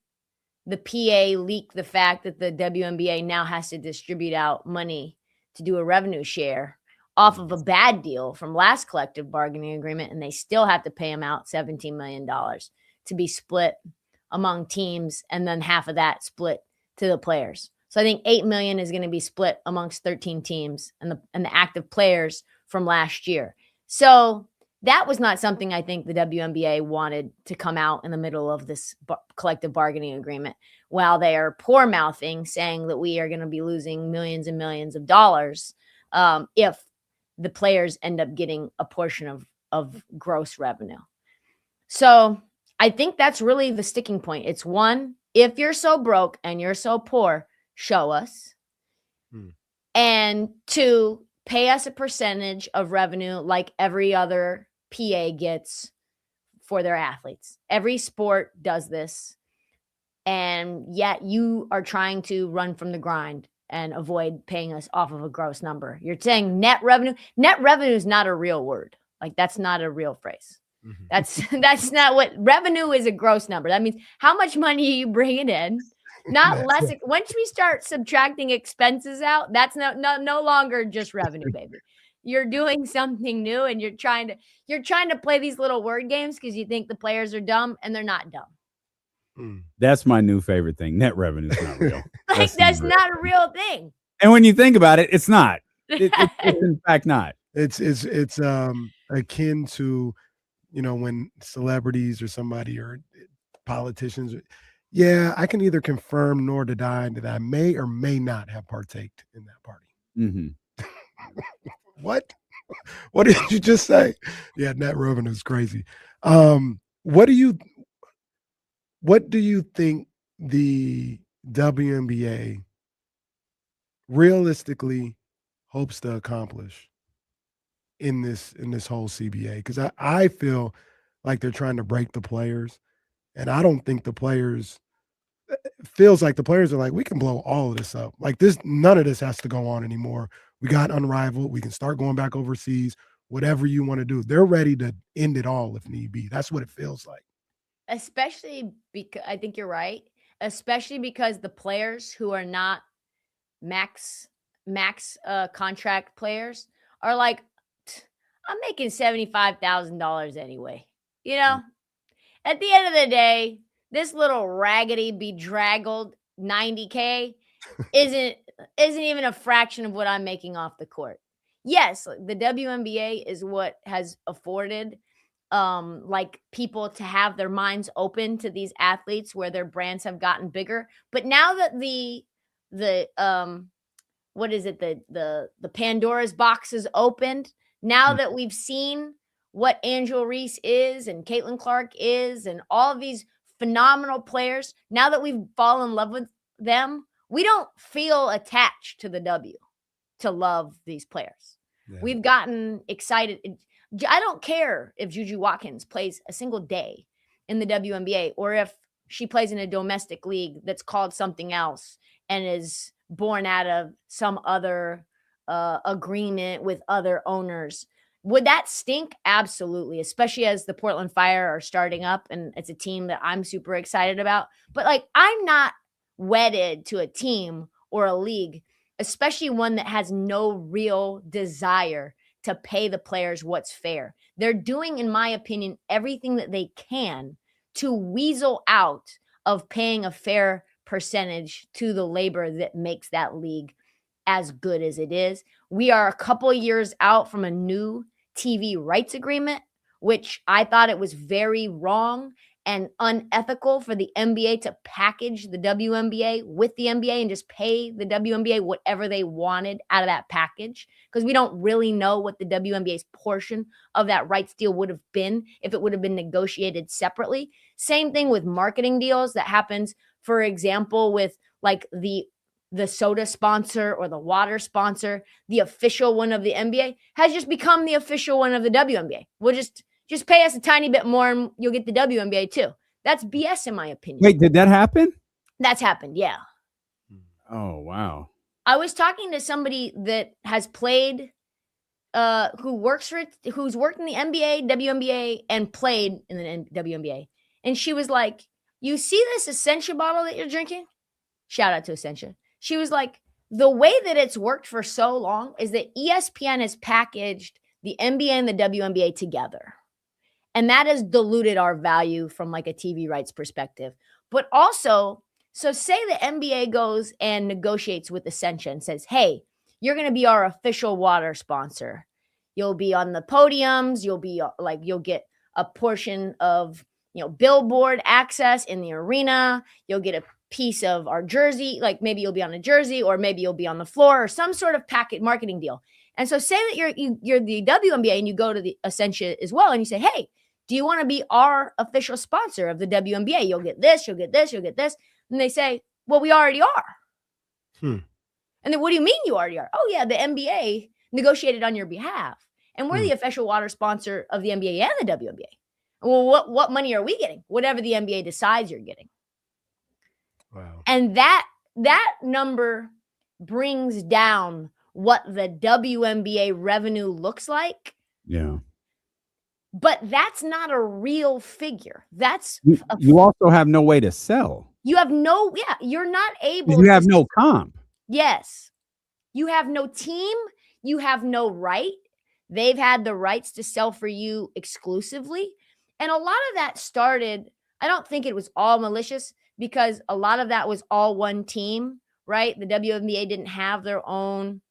the PA leak the fact that the WNBA now has to distribute out money to do a revenue share off of a bad deal from last collective bargaining agreement, and they still have to pay them out $17 million to be split among teams, and then half of that split to the players. So I think $8 million is going to be split amongst 13 teams and the active players from last year. So that was not something I think the WNBA wanted to come out in the middle of this collective bargaining agreement, while they are poor mouthing, saying that we are going to be losing millions and millions of dollars if the players end up getting a portion of gross revenue. So I think that's really the sticking point. It's one, if you're so broke and you're so poor, show us. And two, pay us a percentage of revenue like every other PA gets for their athletes. Every sport does this. And yet you are trying to run from the grind and avoid paying us off of a gross number. You're saying net revenue. Net revenue is not a real word. Like, that's not a real phrase. That's not what revenue is. A gross number. That means how much money are you bringing in? Not less. Once we start subtracting expenses out, that's no longer just revenue, baby. You're doing something new, and you're trying to play these little word games because you think the players are dumb, and they're not dumb. That's my new favorite thing. Net revenue is not real. Like that's not a real thing. And when you think about it, it's not. It's in fact not. It's akin to, when celebrities or somebody or politicians. Yeah, I can neither confirm nor deny that I may or may not have partaked in that party. Mm-hmm. What? What did you just say? Yeah, net revenue is crazy. What do you think the WNBA realistically hopes to accomplish in this whole CBA? Because I feel like they're trying to break the players, and I don't think the players feels like the players are like, we can blow all of this up. Like this, none of this has to go on anymore. We got Unrivaled. We can start going back overseas. Whatever you want to do, they're ready to end it all if need be. That's what it feels like. Especially because I think you're right. Especially because the players who are not max contract players are like, I'm making $75,000 anyway. At the end of the day, this little raggedy, bedraggled $90K isn't even a fraction of what I'm making off the court. Yes, the WNBA is what has afforded people to have their minds open to these athletes where their brands have gotten bigger. But now that the Pandora's box is opened, now that we've seen what Angel Reese is and Caitlin Clark is and all of these phenomenal players, now that we've fallen in love with them, we don't feel attached to the W to love these players. Yeah. We've gotten excited. I don't care if Juju Watkins plays a single day in the WNBA or if she plays in a domestic league that's called something else and is born out of some other agreement with other owners. Would that stink? Absolutely, especially as the Portland Fire are starting up, and it's a team that I'm super excited about. But I'm not wedded to a team or a league, especially one that has no real desire to pay the players what's fair. They're doing, in my opinion, everything that they can to weasel out of paying a fair percentage to the labor that makes that league as good as it is. We are a couple years out from a new TV rights agreement, which I thought it was very wrong and unethical for the NBA to package the WNBA with the NBA and just pay the WNBA whatever they wanted out of that package, because we don't really know what the WNBA's portion of that rights deal would have been if it would have been negotiated separately. Same thing with marketing deals that happens, for example, with the soda sponsor or the water sponsor. The official one of the NBA has just become the official one of the WNBA. We'll just pay us a tiny bit more and you'll get the WNBA too. That's BS in my opinion. Wait, did that happen? That's happened, yeah. Oh, wow. I was talking to somebody that has played, who's worked in the NBA, WNBA, and played in the WNBA. And she was like, you see this Essentia bottle that you're drinking? Shout out to Essentia. She was like, the way that it's worked for so long is that ESPN has packaged the NBA and the WNBA together. And that has diluted our value from a TV rights perspective. But also, so say the NBA goes and negotiates with Essentia and says, hey, you're going to be our official water sponsor. You'll be on the podiums. You'll get a portion of, billboard access in the arena. You'll get a piece of our jersey, maybe you'll be on a jersey or maybe you'll be on the floor or some sort of packet marketing deal. And so say that you're the WNBA and you go to the Essentia as well and you say, hey, do you want to be our official sponsor of the WNBA? You'll get this, you'll get this, you'll get this. And they say, well, we already are. And then what do you mean you already are? Oh yeah, the NBA negotiated on your behalf and we're the official water sponsor of the NBA and the WNBA. Well, what money are we getting? Whatever the NBA decides you're getting. Wow. And that number brings down what the WNBA revenue looks like. Yeah. But that's not a real figure. That's you also have no way to sell. You're not able You have no comp. Yes. You have no team, you have no right, they've had the rights to sell for you exclusively. And a lot of that started, I don't think it was all malicious because a lot of that was all one team, right? The WNBA didn't have their own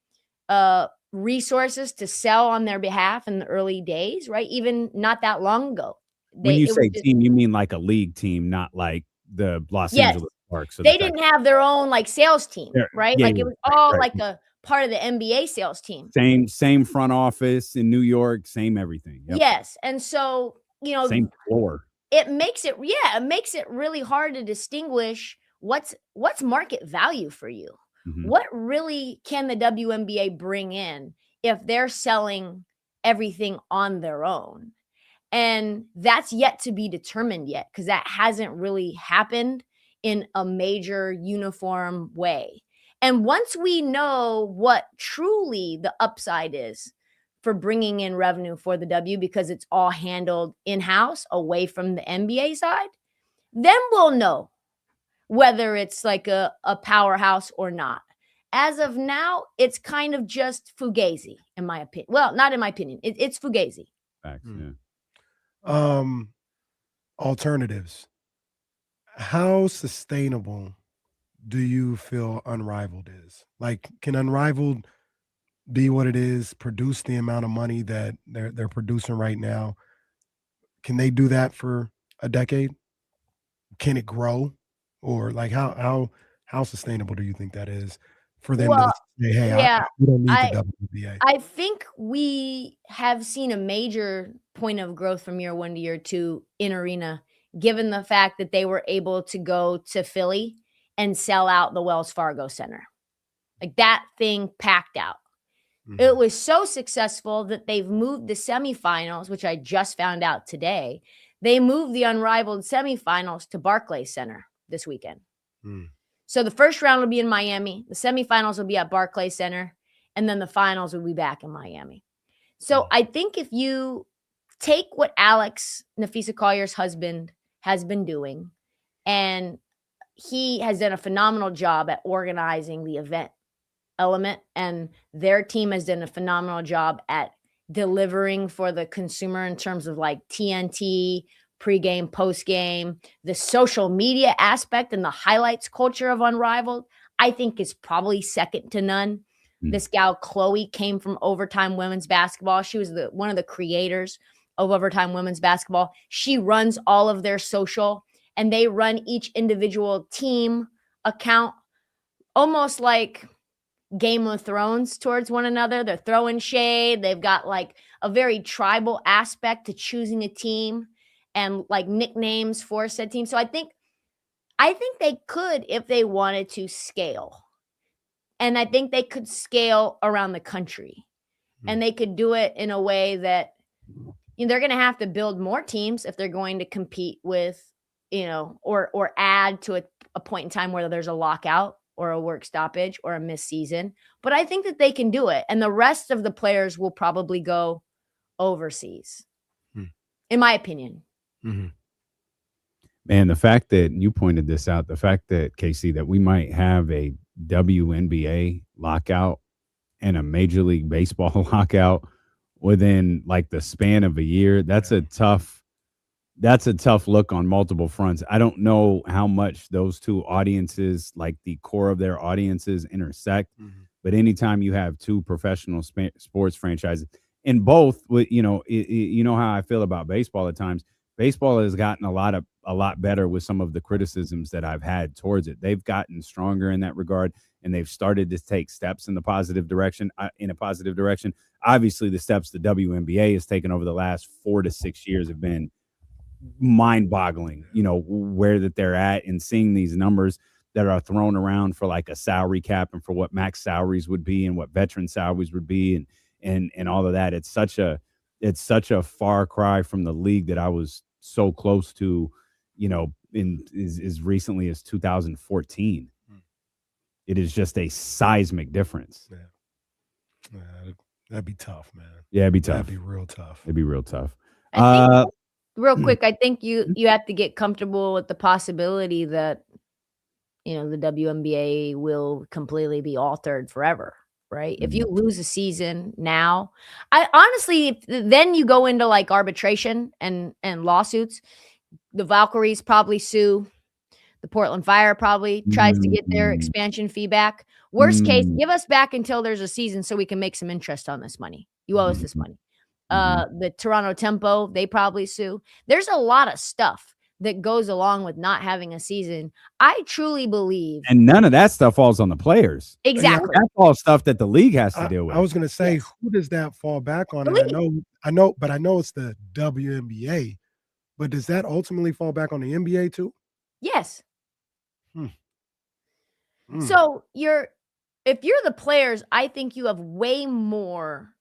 resources to sell on their behalf in the early days, right? Even not that long ago. When you say just, team, you mean like a league team, not like the Los yes, Angeles Sparks. They didn't have their own like sales team, right? Yeah, Like yeah, it was all right. like a part of the NBA sales team. Same front office in New York, same everything. Yep. Yes. And so, you know, Same floor. it makes it really hard to distinguish what's market value for you. Mhm. What really can the WNBA bring in if they're selling everything on their own? And that's yet to be determined yet, because that hasn't really happened in a major uniform way. And once we know what truly the upside is for bringing in revenue for the W, because it's all handled in-house away from the NBA side, then we'll know whether it's like a powerhouse or not. As of now, it's kind of just fugazi, in my opinion. Well, not in my opinion. It's fugazi. Facts, yeah. Alternatives. How sustainable do you feel Unrivaled is? Like, can Unrivaled be what it is, produce the amount of money that they're producing right now? Can they do that for a decade? Can it grow? Or like how sustainable do you think that is for them to say, hey, we don't need the WNBA? I think we have seen a major point of growth from year 1 to year 2 in arena, given the fact that they were able to go to Philly and sell out the Wells Fargo Center. Like that thing packed out. Mm-hmm. It was so successful that they've moved the semifinals, which I just found out today. They moved the Unrivaled semifinals to Barclays Center this weekend. So the first round will be in Miami. The semifinals will be at Barclays Center. And then the finals will be back in Miami. So I think if you take what Alex, Nafisa Collier's husband, has been doing, and he has done a phenomenal job at organizing the event element, and their team has done a phenomenal job at delivering for the consumer in terms of like TNT, pregame, postgame, the social media aspect and the highlights culture of Unrivaled, I think is probably second to none. This gal, Chloe, came from Overtime Women's Basketball. She was one of the creators of Overtime Women's Basketball. She runs all of their social, and they run each individual team account almost like Game of Thrones towards one another. They're throwing shade. They've got like a very tribal aspect to choosing a team and like nicknames for said team. So I think they could, if they wanted to, scale. And I think they could scale around the country. And they could do it in a way that, you know, they're going to have to build more teams if they're going to compete with, you know, or add to a point in time where there's a lockout or a work stoppage or a missed season. But I think that they can do it. And the rest of the players will probably go overseas, in my opinion. Mm-hmm. Man, the fact that you pointed this out, the fact that, Casey, that we might have a WNBA lockout and a Major League Baseball lockout within like the span of a year, that's a tough look on multiple fronts. I don't know how much those two audiences, like the core of their audiences, intersect. But anytime you have two professional sports franchises, and both, you know how I feel about baseball at times. Baseball has gotten a lot better with some of the criticisms that I've had towards it. They've gotten stronger in that regard, and they've started to take steps in the positive direction. Obviously, the steps the WNBA has taken over the last 4 to 6 years have been mind-boggling. You know, where that they're at, and seeing these numbers that are thrown around for like a salary cap and for what max salaries would be and what veteran salaries would be, and all of that. It's such a far cry from the league that I was so close to, you know, in as recently as 2014. It is just a seismic difference. Yeah, that'd be tough, man. Yeah, it'd be tough. That'd be real tough. It'd be real tough. I think, real quick, I think you have to get comfortable with the possibility that, you know, the WNBA will completely be altered forever. right? If you lose a season now, I honestly, then you go into like arbitration and lawsuits. The Valkyries probably sue. The Portland Fire probably tries to get their expansion fee back. Worst case, give us back until there's a season so we can make some interest on this money. You owe us this money. The Toronto Tempo, they probably sue. There's a lot of stuff that goes along with not having a season. I truly believe. And none of that stuff falls on the players. Exactly. That's all stuff that the league has to deal with. I was going to say, who does that fall back on? And I know it's the WNBA, but does that ultimately fall back on the NBA too? Yes. So if you're the players, I think you have way more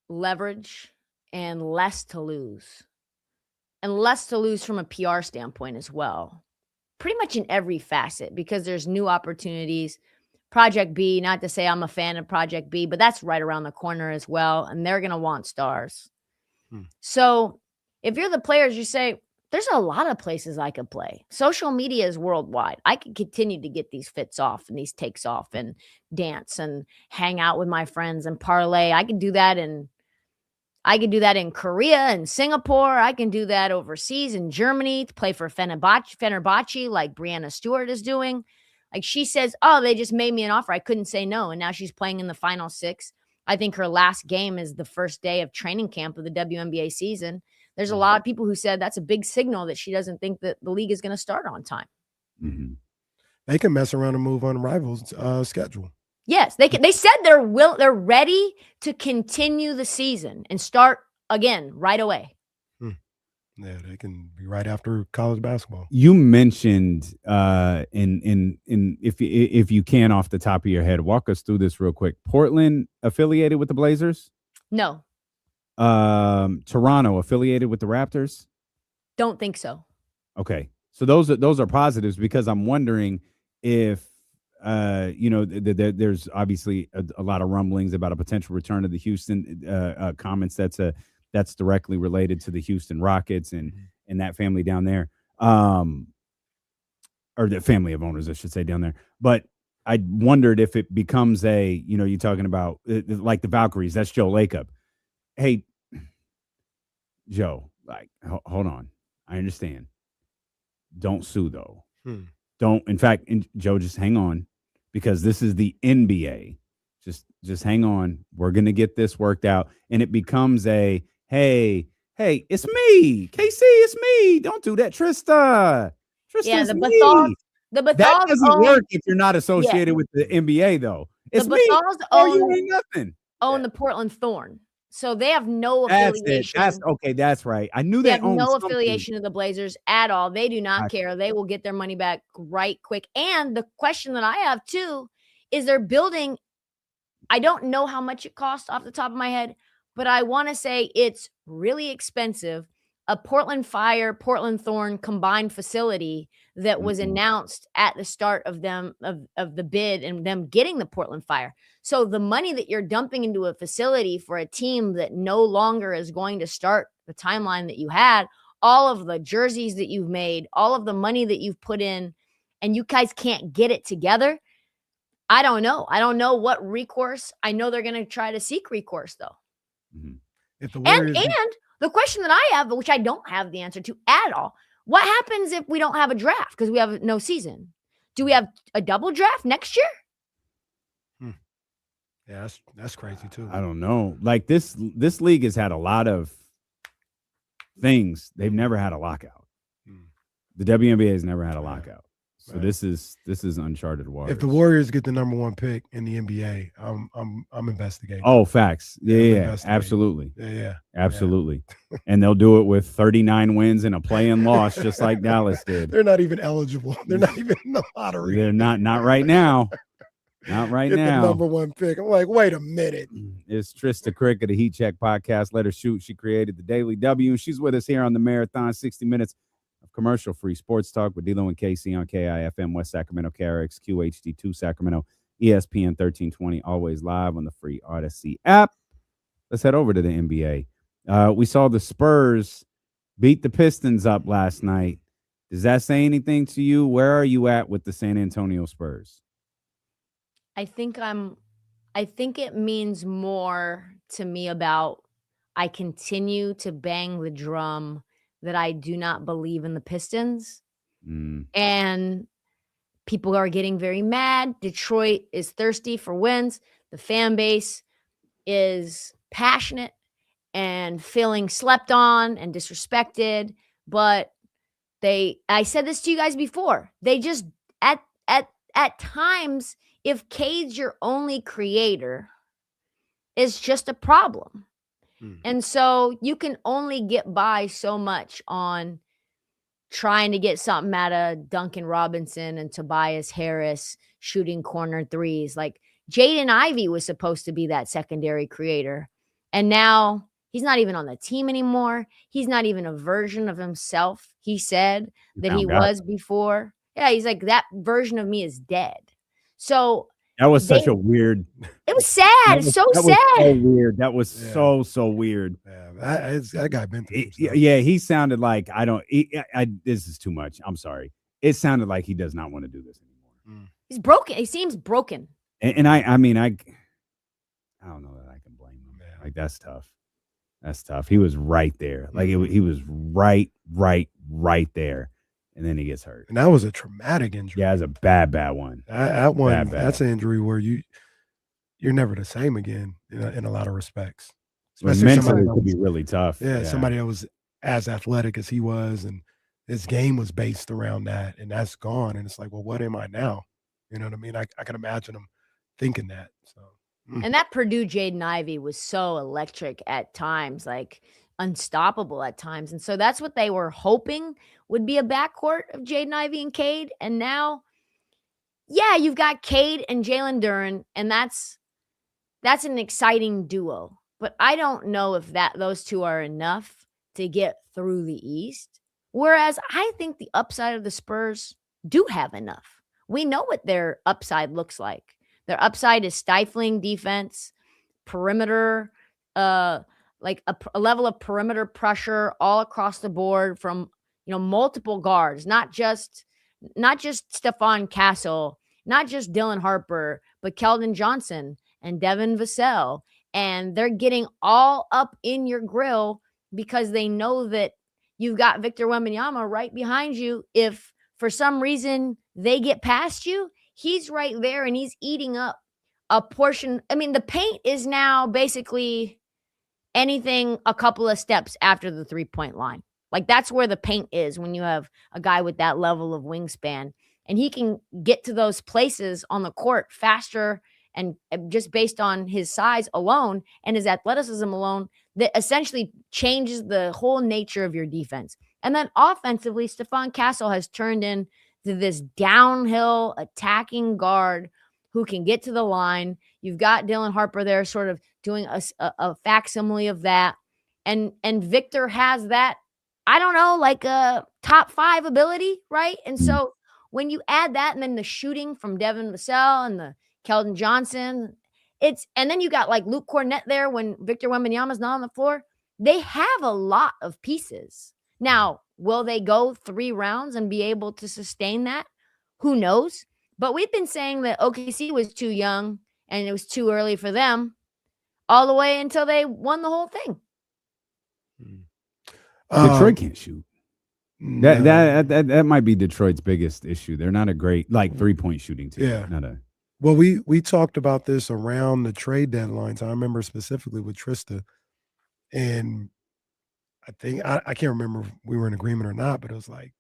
leverage and less to lose. And less to lose from a PR standpoint as well. Pretty much in every facet, because there's new opportunities. Project B, not to say I'm a fan of Project B, but that's right around the corner as well. And they're going to want stars. So if you're the players, you say, there's a lot of places I could play. Social media is worldwide. I could continue to get these fits off and these takes off and dance and hang out with my friends and parlay. I could do that in Korea and Singapore. I can do that overseas in Germany to play for Fenerbahce like Brianna Stewart is doing. Like she says, oh, they just made me an offer. I couldn't say no. And now she's playing in the final 6. I think her last game is the first day of training camp of the WNBA season. There's a lot of people who said that's a big signal that she doesn't think that the league is going to start on time. They can mess around and move on Rivals' schedule. Yes, they can. They said they're ready to continue the season and start again right away. Yeah, they can be right after college basketball. You mentioned if you can off the top of your head, walk us through this real quick. Portland affiliated with the Blazers? No. Toronto affiliated with the Raptors? Don't think so. Okay, so those are positives, because I'm wondering if there's obviously a lot of rumblings about a potential return of the Houston comments that's directly related to the Houston Rockets and that family down there, or the family of owners, I should say, down there. But I wondered if it becomes you're talking about like the Valkyries. That's Joe Lacob. Hey, Joe, hold on. I understand. Don't sue though. Don't. In fact, Joe, just hang on, because this is the NBA. Just hang on. We're gonna get this worked out, and it becomes a hey, it's me, KC, it's me. Don't do that, Trysta. Yeah, the Bathals. That doesn't work if you're not associated with the NBA, though. It's the me. Bathals You ain't nothing. Own the Portland Thorn, so they have no affiliation. That's okay. That's right. I knew they that. have no affiliation to the Blazers at all. They do not care. They will get their money back right quick. And the question that I have too is they're building. I don't know how much it costs off the top of my head, but I want to say it's really expensive. A Portland Fire, Portland Thorn combined facility that was announced at the start of the bid and them getting the Portland Fire. So the money that you're dumping into a facility for a team that no longer is going to start the timeline that you had, all of the jerseys that you've made, all of the money that you've put in, and you guys can't get it together. I don't know. I don't know what recourse. I know they're going to try to seek recourse though. If the Warriors and the question that I have, which I don't have the answer to at all, what happens if we don't have a draft because we have no season? Do we have a double draft next year? Yeah, that's crazy too. I don't know. Like this league has had a lot of things. They've never had a lockout. The WNBA has never had a lockout. So this is uncharted waters. If the Warriors get the number 1 pick in the NBA, I'm investigating. Oh, facts. Yeah, absolutely. Yeah. Absolutely. And they'll do it with 39 wins and a play-in loss, just like Dallas did. They're not even eligible. They're not even in the lottery. They're not right now. Not right now. The number 1 pick. I'm like, wait a minute. It's Trysta Krick of the Heat Check podcast. Let her shoot. She created the Daily W, and she's with us here on the Marathon. 60 minutes of commercial-free sports talk with D'Lo and KC on KIFM, West Sacramento, KRX, QHD2 Sacramento, ESPN 1320, always live on the free Odyssey app. Let's head over to the NBA. We saw the Spurs beat the Pistons up last night. Does that say anything to you? Where are you at with the San Antonio Spurs? I think I'm I think it means more to me about I continue to bang the drum that I do not believe in the Pistons. Mm. And people are getting very mad. Detroit is thirsty for wins. The fan base is passionate and feeling slept on and disrespected. But I said this to you guys before. They just at times, if Cade's your only creator, it's just a problem. And so you can only get by so much on trying to get something out of Duncan Robinson and Tobias Harris shooting corner threes. Like Jaden Ivey was supposed to be that secondary creator. And now he's not even on the team anymore. He's not even a version of himself. He said that he was before. Yeah, he's like, that version of me is dead. So that was such a weird. It was sad. That was so weird. That was so weird. Yeah, that guy been through. Yeah, he sounded like this is too much. I'm sorry. It sounded like he does not want to do this anymore. He's broken. He seems broken. And I don't know that I can blame him. Like that's tough. That's tough. He was right there. Like he was right there. And then he gets hurt. And that was a traumatic injury. Yeah, it was a bad one. That one, bad. That's an injury where you're never the same again in a lot of respects. Especially mentally, it could be really tough. Yeah, somebody that was as athletic as he was, and his game was based around that, and that's gone. And it's like, well, what am I now? You know what I mean? I can imagine him thinking that. So, And that Purdue Jaden Ivey was so electric at times, like unstoppable at times. And so that's what they were hoping would be a backcourt of Jaden Ivey and Cade. And now, yeah, you've got Cade and Jalen Duren, and that's an exciting duo. But I don't know if those two are enough to get through the East. Whereas I think the upside of the Spurs do have enough. We know what their upside looks like. Their upside is stifling defense, perimeter, like a level of perimeter pressure all across the board from multiple guards, not just Stephon Castle, not just Dylan Harper, but Keldon Johnson and Devin Vassell. And they're getting all up in your grill because they know that you've got Victor Wembanyama right behind you. If for some reason they get past you, he's right there and he's eating up a portion. I mean, the paint is now basically anything a couple of steps after the 3-point line. Like that's where the paint is when you have a guy with that level of wingspan, and he can get to those places on the court faster and just based on his size alone and his athleticism alone, that essentially changes the whole nature of your defense. And then offensively, Stephon Castle has turned into this downhill attacking guard who can get to the line. You've got Dylan Harper there sort of doing a facsimile of that. And Victor has that, I don't know, like a top 5 ability, right? And so when you add that and then the shooting from Devin Vassell and the Keldon Johnson, and then you got like Luke Cornett there when Victor Wembanyama's not on the floor. They have a lot of pieces. Now, will they go 3 rounds and be able to sustain that? Who knows? But we've been saying that OKC was too young and it was too early for them all the way until they won the whole thing. Detroit can't shoot. That might be Detroit's biggest issue. They're not a great 3-point shooting team. Yeah. Well, we talked about this around the trade deadlines. I remember specifically with Trysta, and I think I can't remember if we were in agreement or not, but it was like,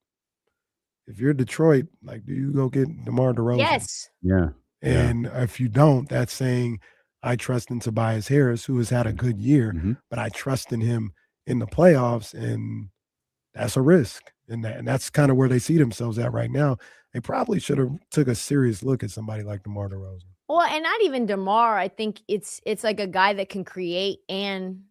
if you're Detroit, like, do you go get DeMar DeRozan? Yes. Yeah. And if you don't, that's saying I trust in Tobias Harris, who has had a good year, but I trust in him in the playoffs, and that's a risk. And that's kind of where they see themselves at right now. They probably should have took a serious look at somebody like DeMar DeRozan. Well, and not even DeMar. I think it's like a guy that can create and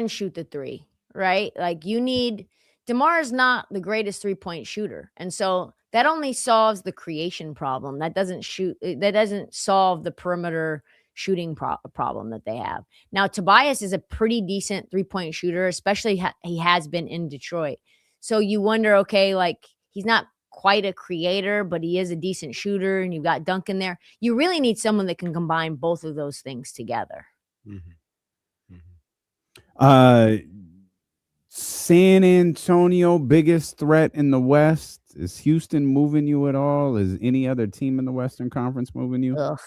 shoot the 3, right? Like DeMar is not the greatest 3-point shooter. And so that only solves the creation problem. That doesn't solve the perimeter shooting problem that they have. Now, Tobias is a pretty decent 3-point shooter, especially he has been in Detroit. So you wonder, okay, like he's not quite a creator, but he is a decent shooter, and you've got Duncan there. You really need someone that can combine both of those things together. San Antonio, biggest threat in the West. Is Houston moving you at all? Is any other team in the Western Conference moving you? Ugh.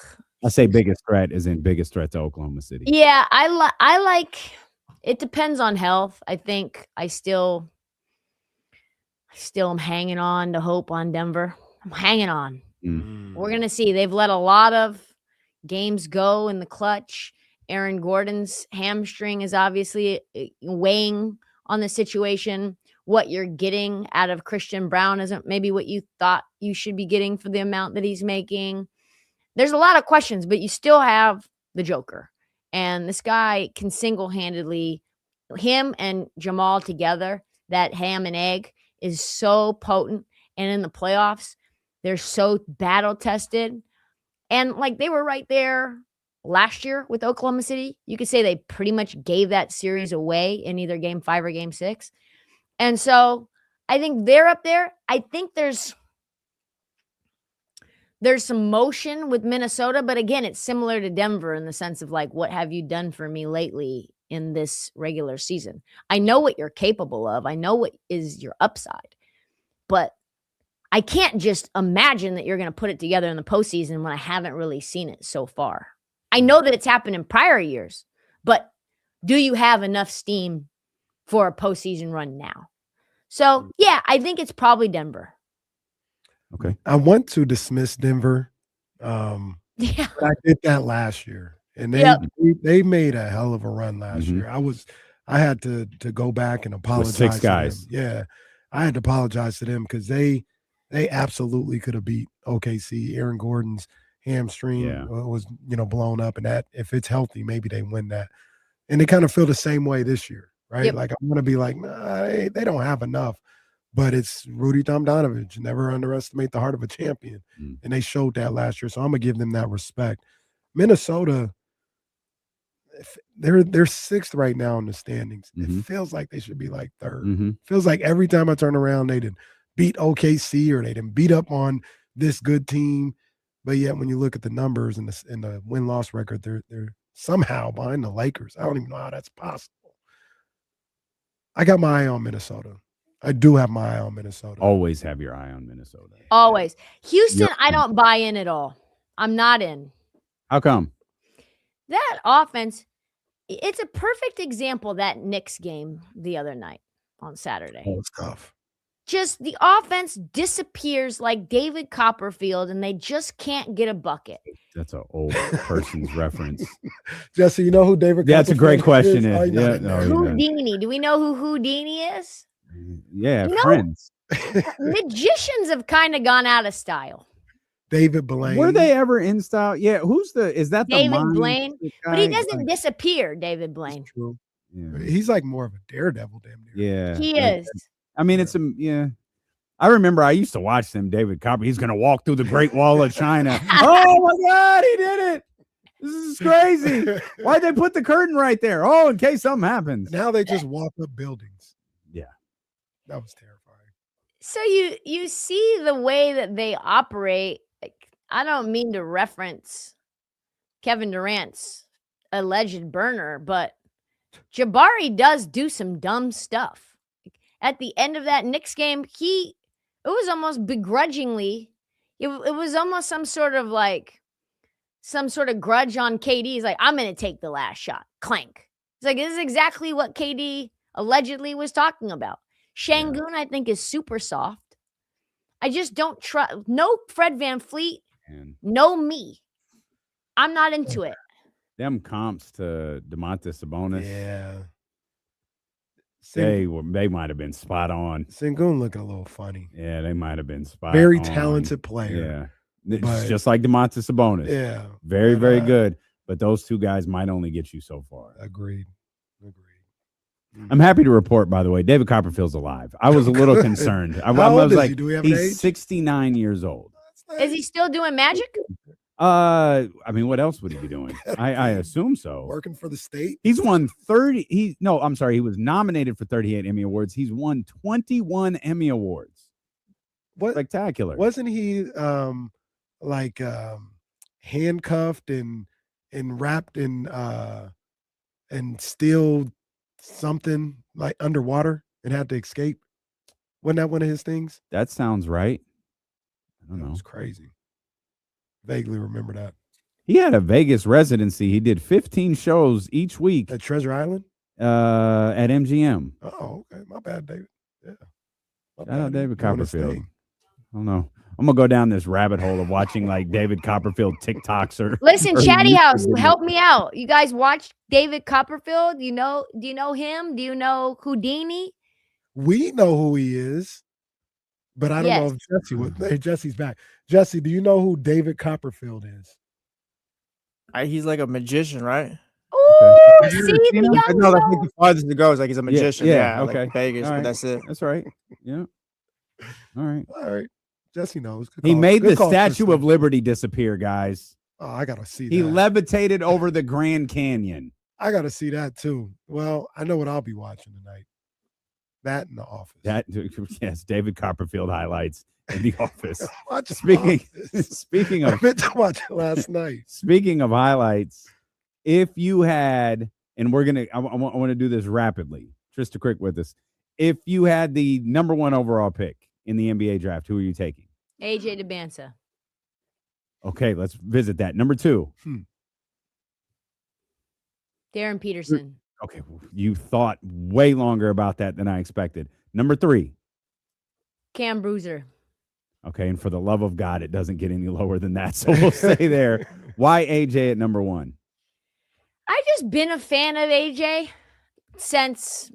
I say biggest threat is in biggest threat to Oklahoma City. Yeah, I like. It depends on health. I think I still am hanging on to hope on Denver. I'm hanging on. We're gonna see. They've let a lot of games go in the clutch. Aaron Gordon's hamstring is obviously weighing on the situation. What you're getting out of Christian Brown isn't maybe what you thought you should be getting for the amount that he's making. There's a lot of questions, but you still have the Joker. And this guy can single-handedly, him and Jamal together, that ham and egg is so potent. And in the playoffs, they're so battle-tested. And like they were right there last year with Oklahoma City. You could say they pretty much gave that series away in either game 5 or game 6. And so I think they're up there. I think there's some motion with Minnesota, but again, it's similar to Denver in the sense of like, what have you done for me lately in this regular season? I know what you're capable of. I know what is your upside, but I can't just imagine that you're going to put it together in the postseason when I haven't really seen it so far. I know that it's happened in prior years, but do you have enough steam for a postseason run now? So, yeah, I think it's probably Denver. Okay. I want to dismiss Denver. Yeah. But I did that last year. And they made a hell of a run last year. I had to go back and apologize. With 6 guys. To them. Yeah. I had to apologize to them because they absolutely could have beat OKC. Aaron Gordon's hamstring was, blown up, and that if it's healthy, maybe they win that. And they kind of feel the same way this year, right? Yep. Like I want to be like, nah, they don't have enough. But it's Rudy Tomjanovich. Never underestimate the heart of a champion. And they showed that last year. So I'm going to give them that respect. Minnesota, they're 6th right now in the standings. It feels like they should be like 3rd. Feels like every time I turn around, they didn't beat OKC or they didn't beat up on this good team. But yet when you look at the numbers and the win-loss record, they're somehow behind the Lakers. I don't even know how that's possible. I got my eye on Minnesota. I do have my eye on Minnesota. Always have your eye on Minnesota. Always. Houston, I don't buy in at all. I'm not in. How come? That offense, it's a perfect example, that Knicks game the other night on Saturday. Oh, it's tough. Just the offense disappears like David Copperfield, and they just can't get a bucket. That's an old person's reference. Jesse, you know who David Copperfield That's a great question. is? Houdini. Do we know who Houdini is? Yeah, Friends. Magicians have kind of gone out of style. David Blaine. Were they ever in style? Yeah, is that David the Blaine? But he doesn't disappear, David Blaine. True. Yeah. He's like more of a daredevil, damn near. Yeah. He is. I mean, I remember I used to watch them, David Copper. He's going to walk through the Great Wall of China. Oh, my God, he did it. This is crazy. Why'd they put the curtain right there? Oh, in case something happens. Now they just walk up buildings. Yeah. That was terrifying. So you see the way that they operate. Like, I don't mean to reference Kevin Durant's alleged burner, but Jabari does do some dumb stuff. At the end of that Knicks game, it was almost begrudgingly, it was almost some sort of grudge on KD. He's like, I'm going to take the last shot. Clank. It's like, this is exactly what KD allegedly was talking about. Şengün, I think, is super soft. I just don't trust. No Fred VanVleet. No me. I'm not into it. Them comps to Domantas Sabonis. Yeah. They might have been spot on. Şengün looking a little funny. Yeah, they might have been spot Very on. talented player. Yeah. It's just like Domantas Sabonis. Yeah. Very, very good. But those two guys might only get you so far. Agreed. I'm happy to report, by the way, David Copperfield's alive. I was a little concerned. I was like, Do we have an age? he's 69 years old. Is he still doing magic? I mean, what else would he be doing? I assume so. Working for the state? He's won 30. He was nominated for 38 Emmy Awards. He's won 21 Emmy Awards. spectacular. Wasn't he handcuffed and wrapped in and still something like underwater and had to escape? Wasn't that one of his things? That sounds right. I don't That know. was crazy. Vaguely remember that. He had a Vegas residency. He did 15 shows each week At Treasure Island? at MGM. Oh, okay. My bad, David. Yeah. My Shout out bad. David Doing his Copperfield. thing. I don't know. I'm gonna go down this rabbit hole of watching like David Copperfield TikToks or Listen, or Chatty YouTube House, videos. help me out. You guys watch David Copperfield? Do you know him? Do you know Houdini? We know who he is, but I don't know Yes. if Jesse would. Hey, Jesse's back. Jesse, do you know who David Copperfield is? He's like a magician, right? Ooh, Have you see ever the seen him? young I know that's like the farthest it goes. Like he's a magician. yeah, Like okay. Vegas, All but right. that's it. That's right. Yeah. All right. All right. Jesse knows. Good He call. made Good the call, Statue Trysta. of Liberty disappear, guys. Oh, I gotta see He that. levitated over the Grand Canyon. I gotta see that too. Well, I know what I'll be watching tonight. That in The Office. That yes, David Copperfield highlights in The Office. Watch The Speaking Office. speaking I of meant to watch it last night. speaking of highlights, if you had, and I want to do this rapidly. Trysta Krick with us. If you had the number 1 overall pick in the NBA draft, who are you taking? AJ DeBansa. Okay, let's visit that. Number 2. Darren Peterson. Okay, you thought way longer about that than I expected. Number 3. Cam Bruiser. Okay, and for the love of God, it doesn't get any lower than that. So we'll stay there. Why AJ at number 1? I've just been a fan of AJ since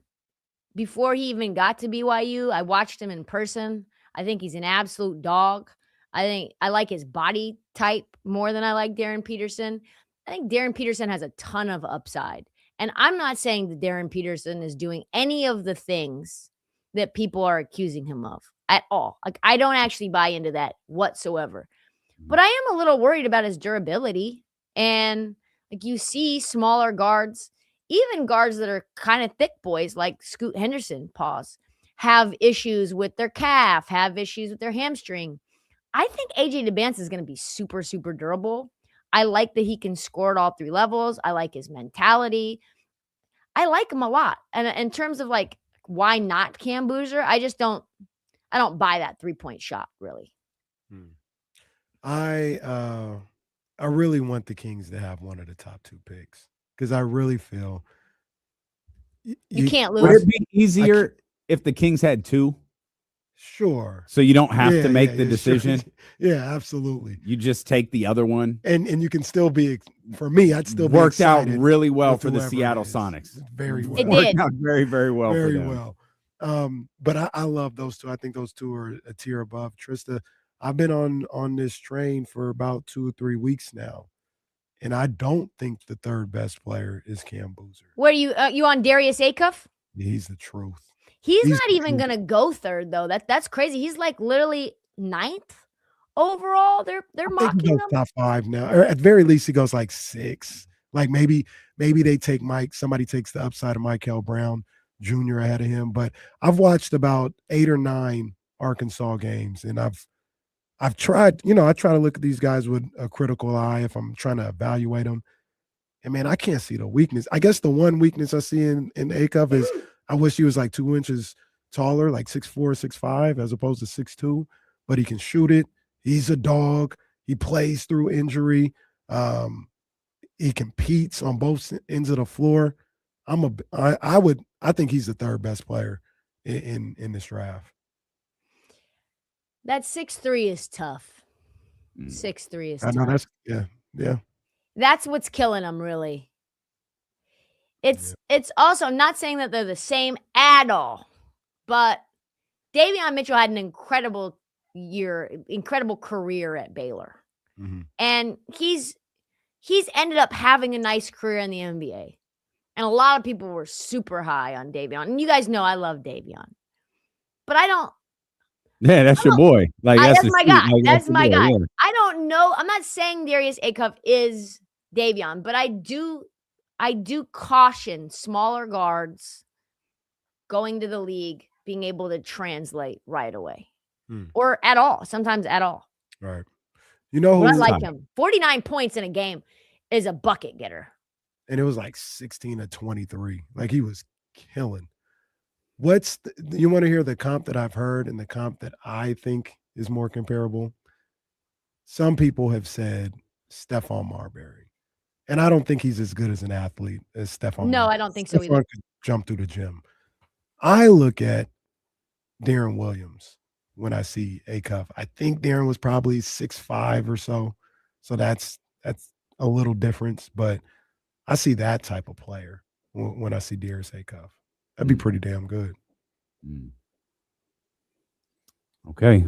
before he even got to BYU. I watched him in person. I think he's an absolute dog. I like his body type more than I like Darren Peterson. I think Darren Peterson has a ton of upside. And I'm not saying that Darren Peterson is doing any of the things that people are accusing him of at all. Like, I don't actually buy into that whatsoever. But I am a little worried about his durability. And like, you see smaller guards, even guards that are kind of thick boys like Scoot Henderson, have issues with their calf, have issues with their hamstring. I think AJ DeBansa is going to be super, super durable. I like that he can score at all 3 levels. I like his mentality. I like him a lot. And in terms of like, why not Cam Boozer? I don't buy that 3-point shot really. I really want the Kings to have one of the top 2 picks because I really feel You can't Would lose. it be easier if the Kings had 2? Sure. So you don't have to make the sure. decision. Yeah, absolutely. You just take the other one. And you can still be, for me, I'd still be Worked out excited really well with for the whoever it Seattle is. Sonics. Very well. It Worked did. out very, very well Very for them. well. But I love those 2. I think those 2 are a tier above. Trysta, I've been on this train for about 2 or 3 weeks now, and I don't think the 3rd best player is Cam Boozer. What are you on Darius Acuff? He's the truth. He's He's not the even truth. gonna go 3rd though. That's crazy. He's like literally 9th overall. They're I think he mocking goes him. top 5 now, or at very least he goes like 6. Like maybe they take somebody takes the upside of Michael Brown Jr. ahead of him. But I've watched about 8 or 9 Arkansas games, and I've tried, I try to look at these guys with a critical eye if I'm trying to evaluate them. And man, I can't see the weakness. I guess the one weakness I see in Acuff is I wish he was like 2 inches taller, like 6'4", 6'5", as opposed to 6'2", but he can shoot it. He's a dog. He plays through injury. He competes on both ends of the floor. I think he's the 3rd best player in this draft. That 6'3" is tough. 6'3" is I know tough. yeah. That's what's killing him, really. It's also, I'm not saying that they're the same at all, but Davion Mitchell had an incredible career at Baylor. Mm-hmm. And he's ended up having a nice career in the NBA. And a lot of people were super high on Davion. And you guys know I love Davion. But I don't. Yeah, that's your boy. Like That's my guy. Like, That's your my boy, guy. yeah. I don't know. I'm not saying Darius Acuff is Davion, but I do caution smaller guards going to the league being able to translate right away. or at all. Sometimes at all. Right. You know But I who? like him. 49 points in a game is a bucket getter. And it was like 16 to 23. Like he was killing. What's you want to hear the comp that I've heard and the comp that I think is more comparable? Some people have said Stephon Marbury. And I don't think he's as good as an athlete as Stephon. No, Marbury. I don't think so Stephon either. could jump through the gym. I look at Darren Williams when I see Acuff. I think Darren was probably 6'5" or so. So that's a little difference, but I see that type of player when I see Darius Acuff. That'd be pretty damn good. Okay.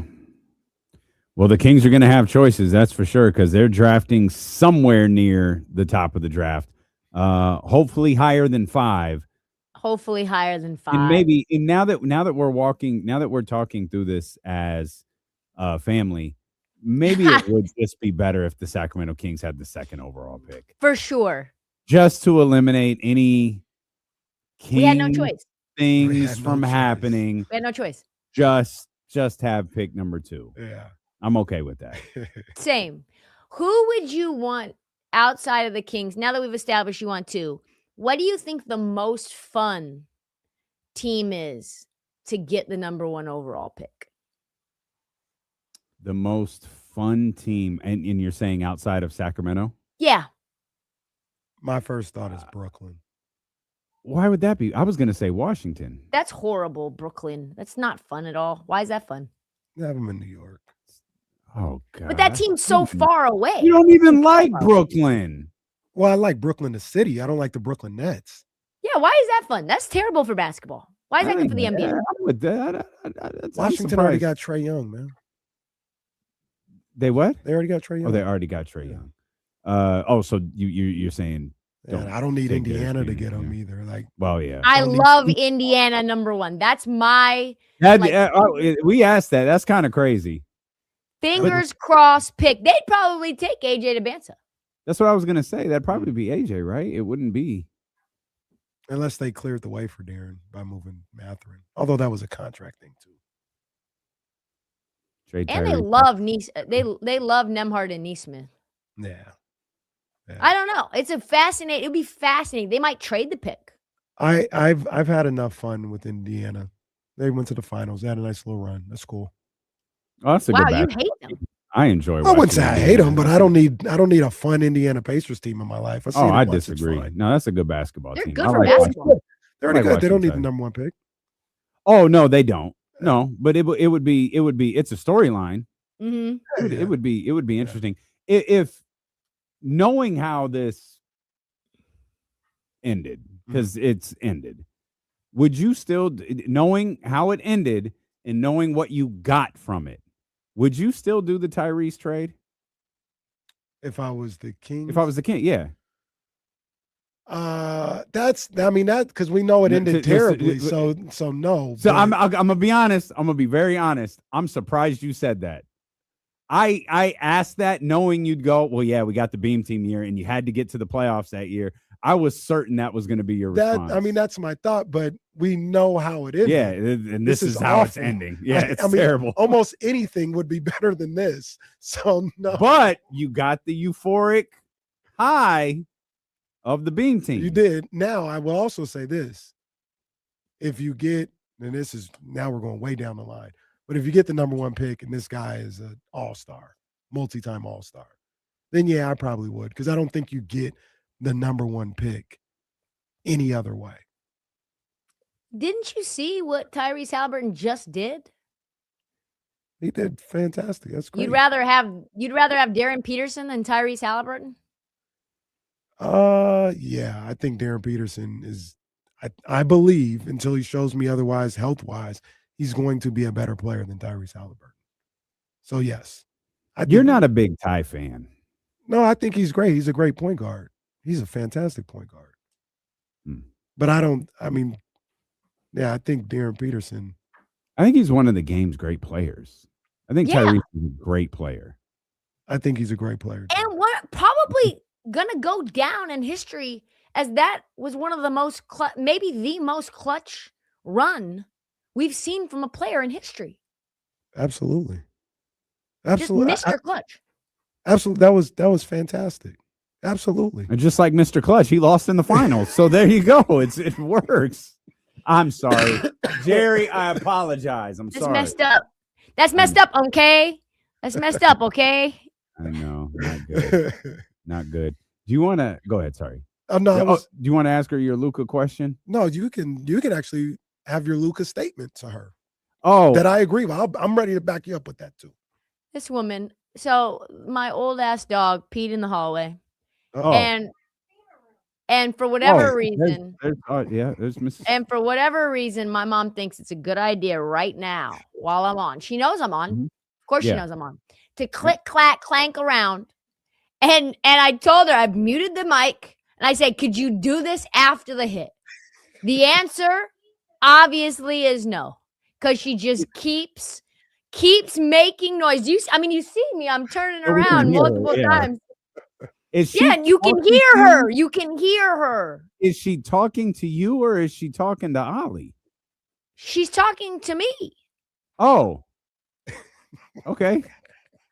Well, the Kings are going to have choices, that's for sure, because they're drafting somewhere near the top of the draft. Hopefully higher than 5. Hopefully higher than 5. And now that we're talking through this as a family, maybe it would just be better if the Sacramento Kings had the 2nd overall pick. For sure. Just to eliminate any We had no choice. things from happening. We had no choice. Just have pick number 2. Yeah. I'm okay with that. Same. Who would you want outside of the Kings? Now that we've established you want 2, what do you think the most fun team is to get the number 1 overall pick? The most fun team, and you're saying outside of Sacramento? Yeah. My first thought is Brooklyn. Why would that be? I was going to say Washington. That's horrible, Brooklyn. That's not fun at all. Why is that fun? Have them in New York. Oh, God. But that team's so far away. You don't even like Brooklyn. Well, I like Brooklyn, the city. I don't like the Brooklyn Nets. Yeah, why is that fun? That's terrible for basketball. Why is that good for the NBA? I'm with that. Washington already got Trae Young, man. They what? They already got Trae Young. Oh, they already got Trae Young. So you're saying I don't need Indiana to get him either. Like, well, yeah. I love Indiana number 1. That's my we asked that. That's kind of crazy. Fingers crossed pick. They'd probably take AJ DeBanza. That's what I was gonna say. That'd probably be AJ, right? It wouldn't be unless they cleared the way for Darren by moving Mathurin. Although that was a contract thing too. And they love they love Nembhard and Neesmith. Yeah. I don't know. It'd be fascinating. They might trade the pick. I've had enough fun with Indiana. They went to the finals. They had a nice little run. That's cool. Oh, that's a wow, good you hate them. I enjoy. I wouldn't say I hate them, but I don't need a fun Indiana Pacers team in my life. I disagree. No, that's a good basketball They're team. good for basketball. They're already good. They don't need the number 1 pick. Oh no, they don't. No, but it would be. It's a storyline. Mm-hmm. It would be interesting if knowing how this ended, because it's ended. Would you still, knowing how it ended and knowing what you got from it, would you still do the Tyrese trade? If I was the King? If I was the King, yeah. That's because we know it ended terribly. So no. So I'm gonna be honest. I'm gonna be very honest. I'm surprised you said that. I asked that knowing you'd go, well, yeah, we got the Beam Team year and you had to get to the playoffs that year. I was certain that was going to be your response. That's my thought, but we know how it ended. Yeah, and this is how it's ending. Yeah, it's terrible. Almost anything would be better than this. So no. But you got the euphoric high of the Beam Team. You did. Now, I will also say this. If you get, and now we're going way down the line, but if you get the number 1 pick and this guy is an all-star, multi-time all-star, then yeah, I probably would, because I don't think you get the number 1 pick any other way. Didn't you see what Tyrese Halliburton just did? He did fantastic. That's great. You'd rather have Darren Peterson than Tyrese Halliburton? Yeah, I think Darren Peterson is. I believe until he shows me otherwise, health-wise, he's going to be a better player than Tyrese Halliburton. So yes, you're not a big Ty fan. No, I think he's great. He's a great point guard. He's a fantastic point guard. But I think Darren Peterson. I think he's one of the game's great players. I think Tyrese is a great player. I think he's a great player. And what probably gonna go down in history as that was one of the most maybe the most clutch run we've seen from a player in history. Absolutely. Just Absolutely. Mr. Clutch. Absolutely. That was fantastic. Absolutely. And just like Mr. Clutch, he lost in the finals. So there you go. It works. I'm sorry. Jerry, I apologize. I'm That's sorry. messed up. That's messed up, okay? That's messed up, okay? I know. Not good. Not good. Do you want to go ahead? Sorry. Oh no. Do you want to ask her your Luka question? No, you can actually have your Luka statement to her. Oh, That I agree with. I'm ready to back you up with that too. This woman. So my old ass dog peed in the hallway. oh. And for whatever Oh, reason, there's Mrs. and for whatever reason, my mom thinks it's a good idea right now while I'm on. She knows I'm on. Mhm. Of course, she Yeah. knows I'm on. To click, clack, clank around. And I told her I've muted the mic, and I said, "Could you do this after the hit?" The answer obviously is no, because she just keeps making noise. You see me. I'm turning Yeah, we can around hear her, multiple yeah. times. Is she Yeah, and you can talking hear to her. you? You can hear her. Is she talking to you or is she talking to Ollie? She's talking to me. Oh, okay.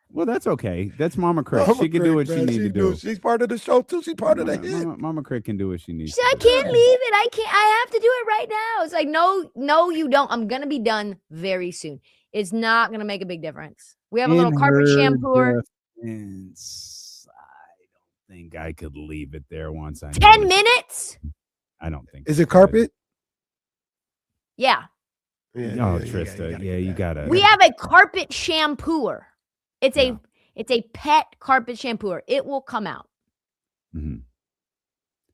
Well, that's okay. That's Mama Crick. Mama She can do Crick, what she man, needs to do. She's part of the show too. She's part of the hit. Mama Crick can do what she She needs said, to "I do. can't leave it. I can't. I have to do it right now." It's like, no, you don't. I'm gonna be done very soon. It's not gonna make a big difference. We have a little In carpet her shampooer. defense, I don't think I could leave it there once I 10 noticed. minutes? I don't think Is so. it carpet? Yeah. Oh, Trista. Yeah, you gotta. We have a carpet shampooer. It's Yeah. a pet carpet shampooer. It will come out. Mhm.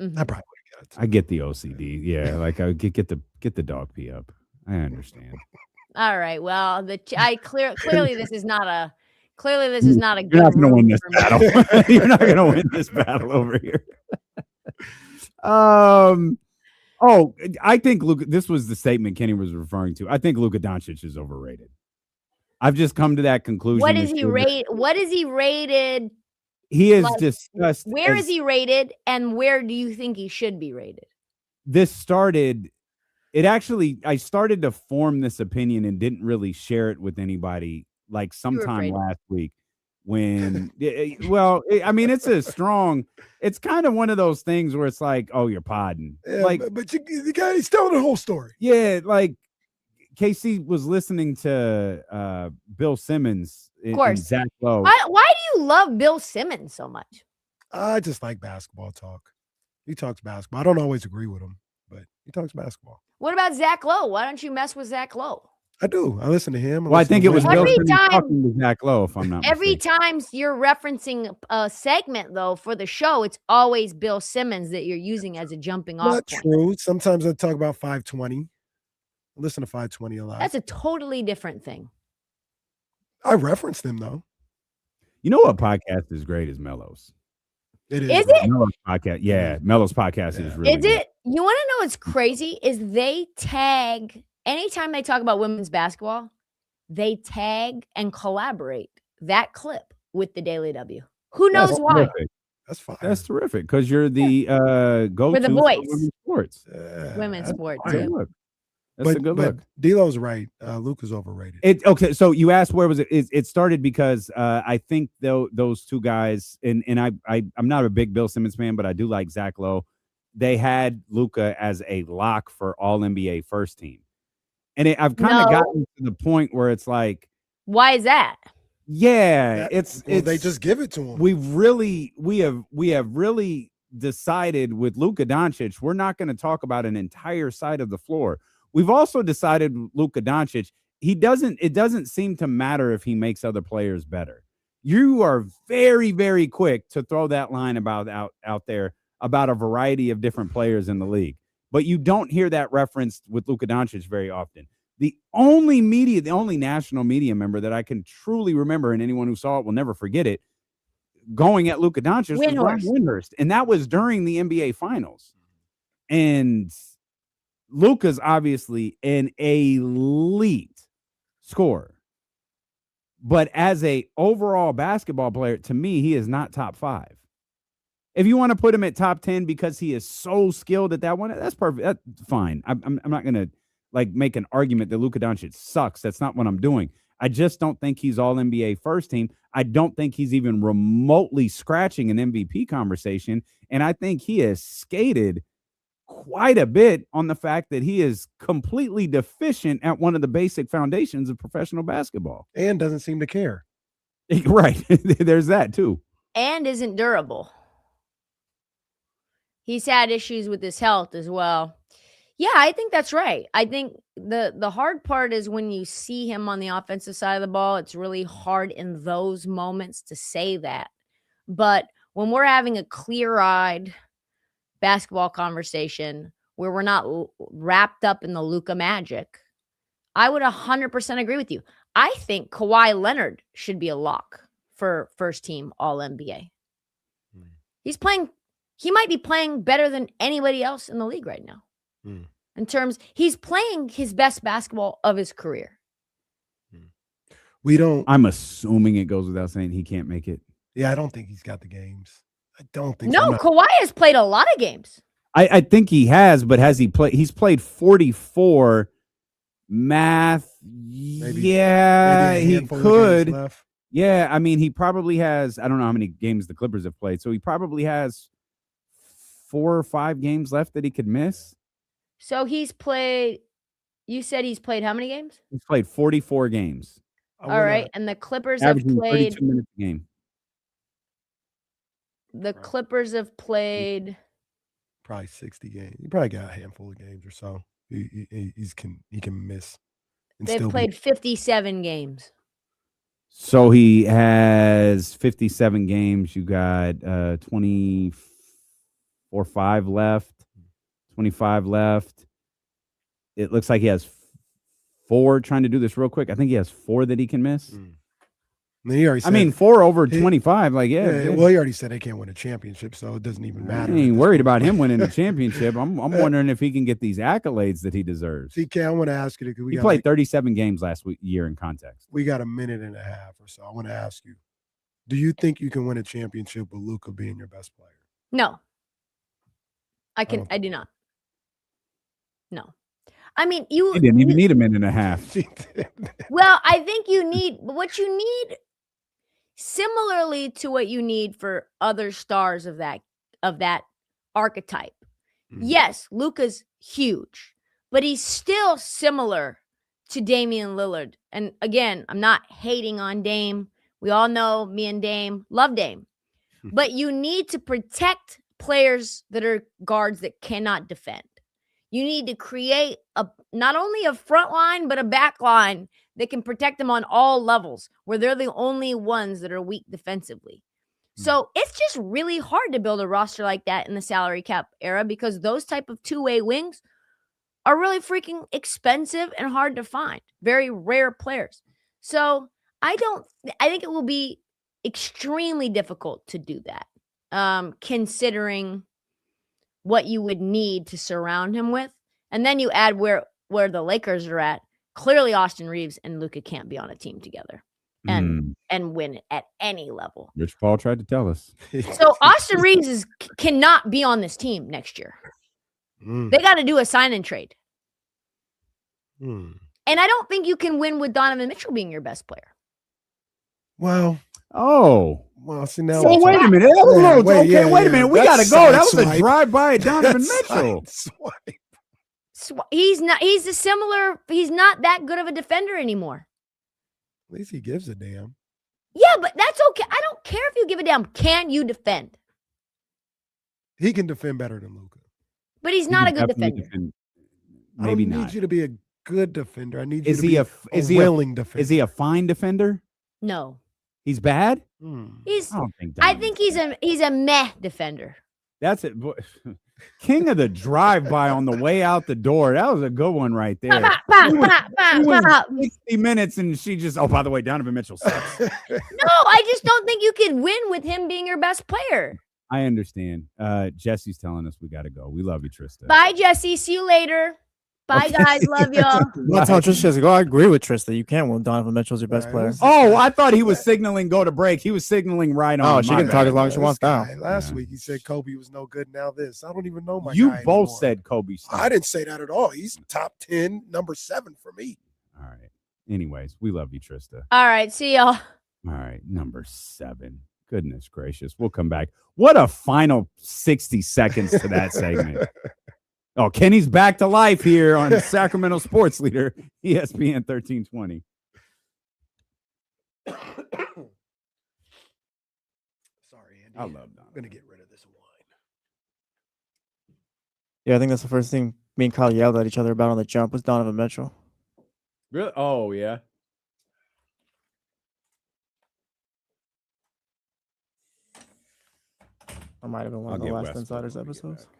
Mhm. I probably got it. I get the OCD. Yeah, like I get the dog pee up. I understand. All right. Well, clearly this is not a good You're not gonna win room this for me. battle. You're not gonna win this battle over here. Oh, I think Luka. This was the statement Kenny was referring to. I think Luka Doncic is overrated. I've just come to that conclusion. What is this he year. rated? What is he rated? He is like, discussed. Where as- is he rated, and where do you think he should be rated? This started. I started to form this opinion and didn't really share it with anybody like sometime afraid. last week when, I mean, it's kind of one of those things where it's like, oh, you're podding. Yeah, Like, but you guys tell the whole story. yeah, like Casey was listening to Bill Simmons Of course. and Zach Lowe. Why do you love Bill Simmons so much? I just like basketball talk. He talks basketball. I don't always agree with him, but he talks basketball. What about Zach Lowe? Why don't you mess with Zach Lowe? I do. I listen to him. Well, I think it was Bill Every Simmons time- talking to Zach Lowe, if I'm not Every mistaken. time you're referencing a segment, though, for the show, it's always Bill Simmons that you're using as a jumping off Not point. true. Sometimes I talk about 520. I listen to 520 a lot. That's a totally different thing. I reference them though. You know what podcast is great is Mello's. It is. Is great. it? Mello's podcast. Yeah, Mello's podcast is really Is good. it? You want to know what's crazy? Is they tag anytime they talk about women's basketball, they tag and collaborate that clip with the Daily W. Who knows That's why? terrific. That's fine. That's terrific because you're the go-to We're the for voice. women's sports. Women's That's sports. a good Yeah. look. That's a good look. D'Lo's right. Luka's overrated. Okay, so you asked where was it? It started because I think those two guys, and I'm not a big Bill Simmons fan, but I do like Zach Lowe. They had Luka as a lock for All NBA first team, and I've kind of gotten to the point where it's like, Why is that? yeah, Well, they just give it to him. we have really decided with Luka Doncic, we're not going to talk about an entire side of the floor. We've also decided Luka Doncic, it doesn't seem to matter if he makes other players better. You are very, very quick to throw that line out there about a variety of different players in the league. But you don't hear that referenced with Luka Doncic very often. The only national media member that I can truly remember, and anyone who saw it will never forget it, going at Luka Doncic was Brian Windhorst. And that was during the NBA Finals. And Luka's obviously an elite scorer. But as a overall basketball player, to me, he is not top 5. If you want to put him at top 10 because he is so skilled at that one, that's perfect. That's fine. I'm not going to like make an argument that Luka Doncic sucks. That's not what I'm doing. I just don't think he's all NBA first team. I don't think he's even remotely scratching an MVP conversation. And I think he has skated quite a bit on the fact that he is completely deficient at one of the basic foundations of professional basketball. And doesn't seem to care. Right. There's that too. And isn't durable. He's had issues with his health as well. Yeah, I think that's right. I think the hard part is when you see him on the offensive side of the ball, it's really hard in those moments to say that. But when we're having a clear-eyed basketball conversation where we're not wrapped up in the Luka magic, I would 100% agree with you. I think Kawhi Leonard should be a lock for first team All-NBA. He might be playing better than anybody else in the league right now. In terms, he's playing his best basketball of his career. I'm assuming it goes without saying he can't make it. Yeah, I don't think he's got the games. I don't think No, Kawhi has played a lot of games. I think he has, but has he played? He's played 44. Math. Maybe He could. Yeah, I mean, he probably has. I don't know how many games the Clippers have played, so he probably has 4 or 5 games left that he could miss. So he's played. You said he's played how many games? He's played 44 games. All right, and the Clippers have Averaging played 32 minutes a game. The Clippers have played probably 60 games. He probably got a handful of games or so. He can miss. They've played 57 games. So he has 57 games. You got 24-5 left, 25 left. It looks like he has 4. Trying to do this real quick. I think he has 4 that he can miss. He already said, 4 over 25. Like, yeah. Well, he already said they can't win a championship, so it doesn't even matter. I ain't worried about him winning a championship. I'm wondering if he can get these accolades that he deserves. CK, I want to ask you. He played 37 games last year in context. We got a minute and a half or so. I want to ask you, do you think you can win a championship with Luka being your best player? No. I do not. No. I mean, He didn't even need a minute and a half. Well, I think what you need, similarly to what you need for other stars of that archetype. Yes, Luka's huge, but he's still similar to Damian Lillard. And again, I'm not hating on Dame. We all know me and Dame love Dame. But you need to protect players that are guards that cannot defend. You need to create not only a front line, but a back line that can protect them on all levels, where they're the only ones that are weak defensively. So it's just really hard to build a roster like that in the salary cap era, because those type of two-way wings are really freaking expensive and hard to find. Very rare players. So I think it will be extremely difficult to do that, considering what you would need to surround him with. And then you add where the Lakers are at. Clearly Austin Reeves and Luka can't be on a team together and win at any level. Rich Paul tried to tell us. So Austin Reeves cannot be on this team next year. They got to do a sign and trade. And I don't think you can win with Donovan Mitchell being your best player. Well, see now. So wait a minute. Wait a minute. We got to go. That was a drive-by at Donovan Mitchell. He's not that good of a defender anymore. At least he gives a damn. Yeah, but that's okay. I don't care if you give a damn. Can you defend? He can defend better than Luka. But he's not a good defender. Maybe not. I need you to be a good defender. I need you Is to he be a willing defender. Is he a fine defender? No. He's bad? I think he's a meh defender. That's it. King of the drive-by on the way out the door. That was a good one right there. He went 60 minutes and she just, by the way, Donovan Mitchell sucks. No, I just don't think you can win with him being your best player. I understand. Jesse's telling us we got to go. We love you, Trysta. Bye, Jesse. See you later. Bye, guys. Love y'all. That's how Trysta says. I agree with Trysta. You can't win. Donovan Mitchell's your best player. Oh, I thought he was signaling go to break. He was signaling right on. Oh, she can talk as long as she wants now. Last week he said Kobe was no good. Now this. I don't even know my You guy both anymore. said Kobe. I didn't say that at all. He's top 10, number 7 for me. All right. Anyways, we love you, Trysta. All right. See y'all. All right, number 7. Goodness gracious. We'll come back. What a final 60 seconds to that segment. Oh, Kenny's back to life here on Sacramento Sports Leader, ESPN 1320. Sorry, Andy. I love Donovan. I'm gonna get rid of this wine. Yeah, I think that's the first thing me and Kyle yelled at each other about on the jump was Donovan Mitchell. Really? Oh, yeah. Or might have been one I'll of the get last Westbrook Insiders when we get episodes. back.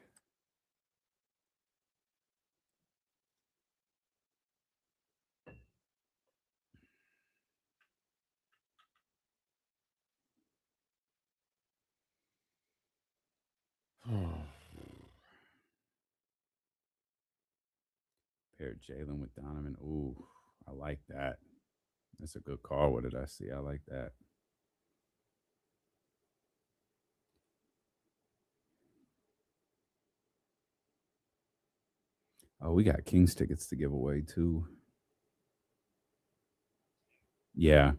Paired Jalen with Donovan. Ooh, I like that. That's a good call. What did I see? I like that. Oh, we got Kings tickets to give away too. Yeah.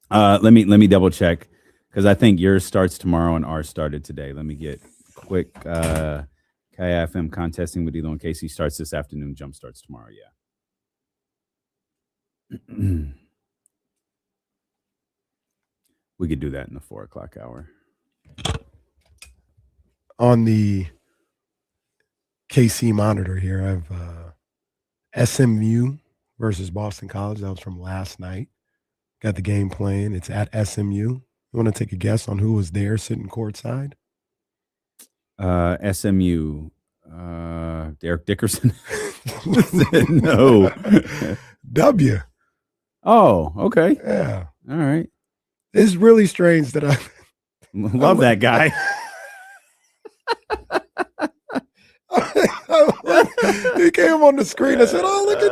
Let me double check because I think yours starts tomorrow and ours started today. Let me get quick. KIFM contesting with Elo and Casey starts this afternoon. Jump starts tomorrow. Yeah. We could do that in the 4 o'clock hour. On the KC monitor here, I have SMU versus Boston College. That was from last night. Got the game playing. It's at SMU. You want to take a guess on who was there sitting courtside? SMU. Derek Dickerson. No. W. Oh, okay. Yeah. All right. It's really strange that I love that guy. He came on the screen. I said, "Oh, look at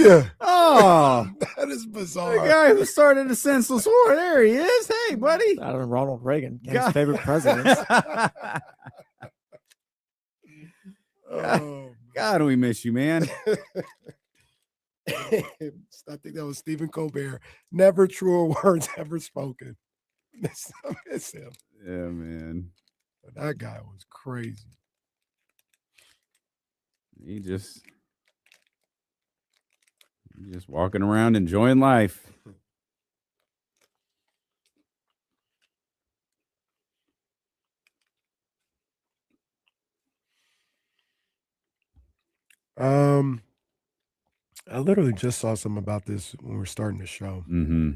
W." Oh, that is bizarre. The guy who started the senseless war. There he is. Hey, buddy. Ronald Reagan, his favorite president. God, we miss you, man. I think that was Stephen Colbert. Never truer words ever spoken. I miss him. Yeah, man. That guy was crazy. He just walking around enjoying life. I literally just saw something about this when we were starting the show. Mm-hmm.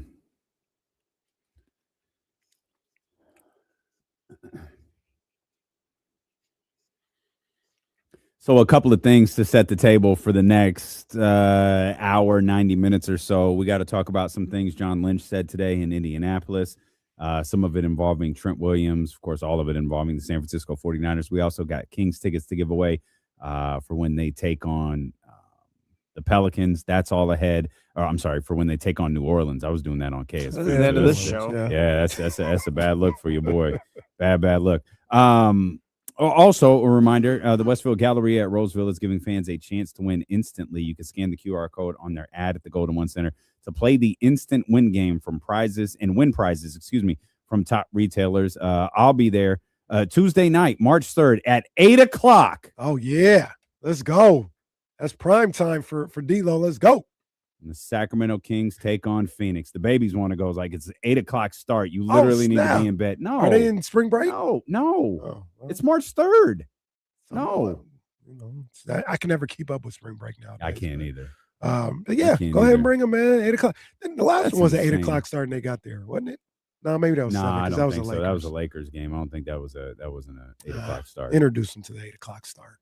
So a couple of things to set the table for the next hour, 90 minutes or so. We got to talk about some things John Lynch said today in Indianapolis, some of it involving Trent Williams, of course, all of it involving the San Francisco 49ers. We also got Kings tickets to give away for when they take on the Pelicans. That's all ahead. Or I'm sorry, for when they take on New Orleans. I was doing that on KSP. That's the end of this show. Yeah, that's a bad look for you, boy. Bad look. Also, a reminder, the Westfield Galleria at Roseville is giving fans a chance to win instantly. You can scan the QR code on their ad at the Golden One Center to play the instant win game from win prizes, from top retailers. I'll be there Tuesday night, March 3rd at 8 o'clock. Oh, yeah. Let's go. That's prime time for D-Lo. Let's go. And the Sacramento Kings take on Phoenix. The babies want to go. It's like it's 8 o'clock start. You literally need to be in bed. No. Are they in spring break? No. Oh, well. It's March 3rd. No. I can never keep up with spring break now. I can't either. But yeah, go ahead and bring them, man. 8 o'clock. Then the last one was at 8 o'clock start and they got there, wasn't it? No, maybe that was 7. I That don't was think a so. Lakers. That was a Lakers game. I don't think that wasn't a 8 o'clock start. Introduce them to the 8 o'clock start.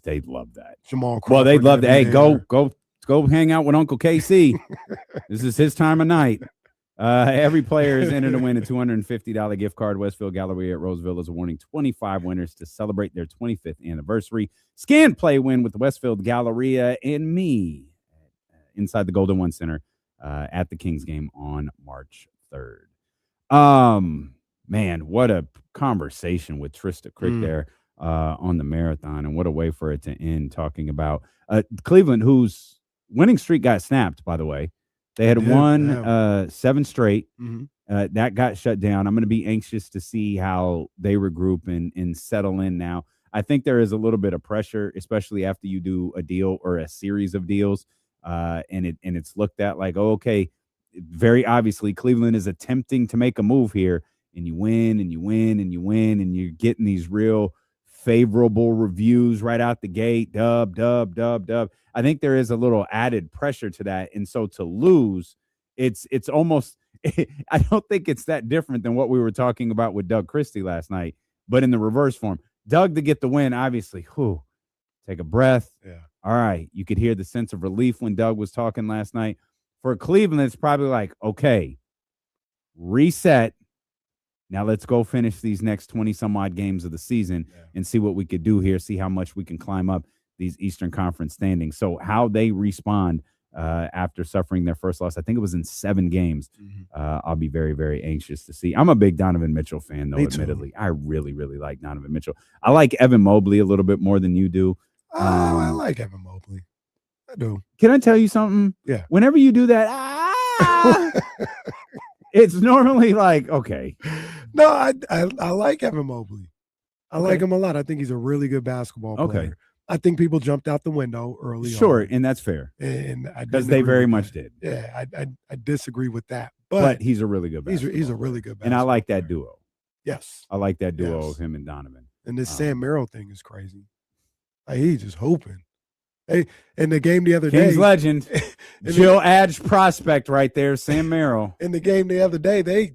They'd love that. Jamal Crawford. Well, they'd love that. Hey, go hang out with Uncle KC. This is his time of night. Every player is entered to win a $250 gift card. Westfield Galleria at Roseville is awarding 25 winners to celebrate their 25th anniversary. Scan, play, win with the Westfield Galleria and me inside the Golden One Center at the Kings game on March 3rd. Man, what a conversation with Trysta Krick there on the marathon, and what a way for it to end talking about Cleveland, who's winning streak got snapped, by the way. They had won 7 straight. That got shut down. I'm going to be anxious to see how they regroup and settle in now. I think there is a little bit of pressure, especially after you do a deal or a series of deals, and it's looked at like, oh, okay, very obviously Cleveland is attempting to make a move here, and you win and you win and you win, and you're getting these real favorable reviews right out the gate. Dub. I think there is a little added pressure to that, and so to lose, it's almost. I don't think it's that different than what we were talking about with Doug Christie last night, but in the reverse form. Doug to get the win, obviously, take a breath. Yeah. All right. You could hear the sense of relief when Doug was talking last night. For Cleveland, it's probably like, okay, reset. Now let's go finish these next 20-some-odd games of the season and see what we could do here, see how much we can climb up these Eastern Conference standings. So how they respond after suffering their first loss, I think it was in 7 games. I'll be very, very anxious to see. I'm a big Donovan Mitchell fan, though, admittedly. I really, really like Donovan Mitchell. I like Evan Mobley a little bit more than you do. I like Evan Mobley. I do. Can I tell you something? Yeah. Whenever you do that, it's normally like, okay. No, I like Evan Mobley. I like him a lot. I think he's a really good basketball player. Okay. I think people jumped out the window early Sure, on. and that's fair. And because they very much did. Yeah, I disagree with that. But he's a really good basketball he's a really good basketball and I like that player. duo. Yes. I like that duo of him and Donovan. And this Sam Merrill thing is crazy. Like, he's just hoping. Hey, in the game the other day. Kings legend. Jill Adge prospect right there, Sam Merrill. In the game the other day, they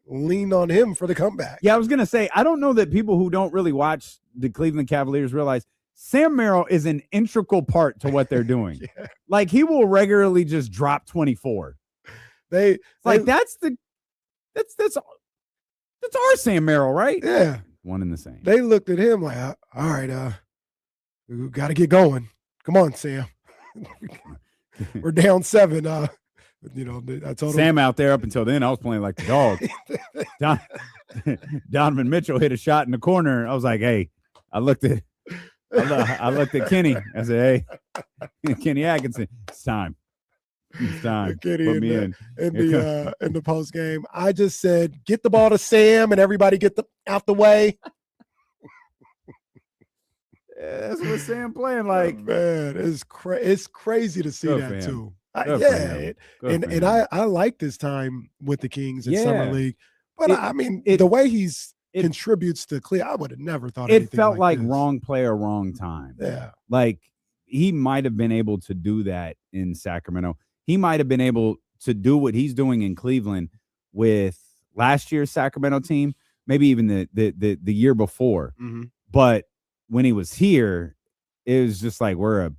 leaned on him for the comeback. Yeah, I was gonna say, I don't know that people who don't really watch the Cleveland Cavaliers realize Sam Merrill is an integral part to what they're doing. Like, he will regularly just drop 24. That's our Sam Merrill, right? Yeah. One and the same. They looked at him like, all right, we got to get going. Come on, Sam. We're down 7. I told Sam out there up until then, I was playing like the dog. Donovan Mitchell hit a shot in the corner. I was like, hey, I looked at Kenny. I said, hey, Kenny Atkinson, it's time. It's time. Kenny Put me in the post game, I just said, get the ball to Sam and everybody get out the way. Yeah, that's what Sam playing like. Man, it's crazy to see that too. I like this time with the Kings in Summer League, but the way he's contributes to Clear, I would have never thought it felt like this. Wrong player, wrong time. Yeah, like he might have been able to do that in Sacramento. He might have been able to do what he's doing in Cleveland with last year's Sacramento team, maybe even the year before. But when he was here, it was just like we're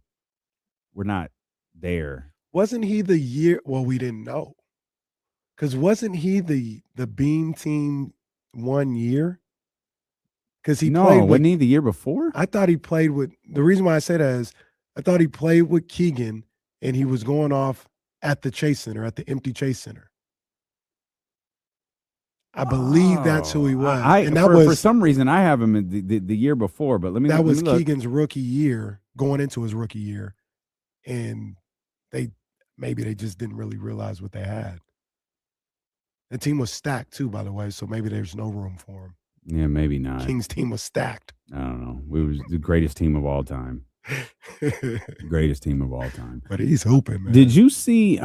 not there. Wasn't he the year? Well, we didn't know, because wasn't he the Beam team 1 year? Because wasn't he the year before? I thought he played with. The reason why I say that is I thought he played with Keegan, and he was going off at the Chase Center, at the empty Chase Center. I believe that's who he was. For some reason, I have him the year before, but let me look. Keegan's rookie year, going into his rookie year, and maybe they just didn't really realize what they had. The team was stacked too, by the way, so maybe there's no room for him. Yeah, maybe not. Kings team was stacked. I don't know. We was the greatest team of all time. Greatest team of all time. But he's hooping, man. Did you see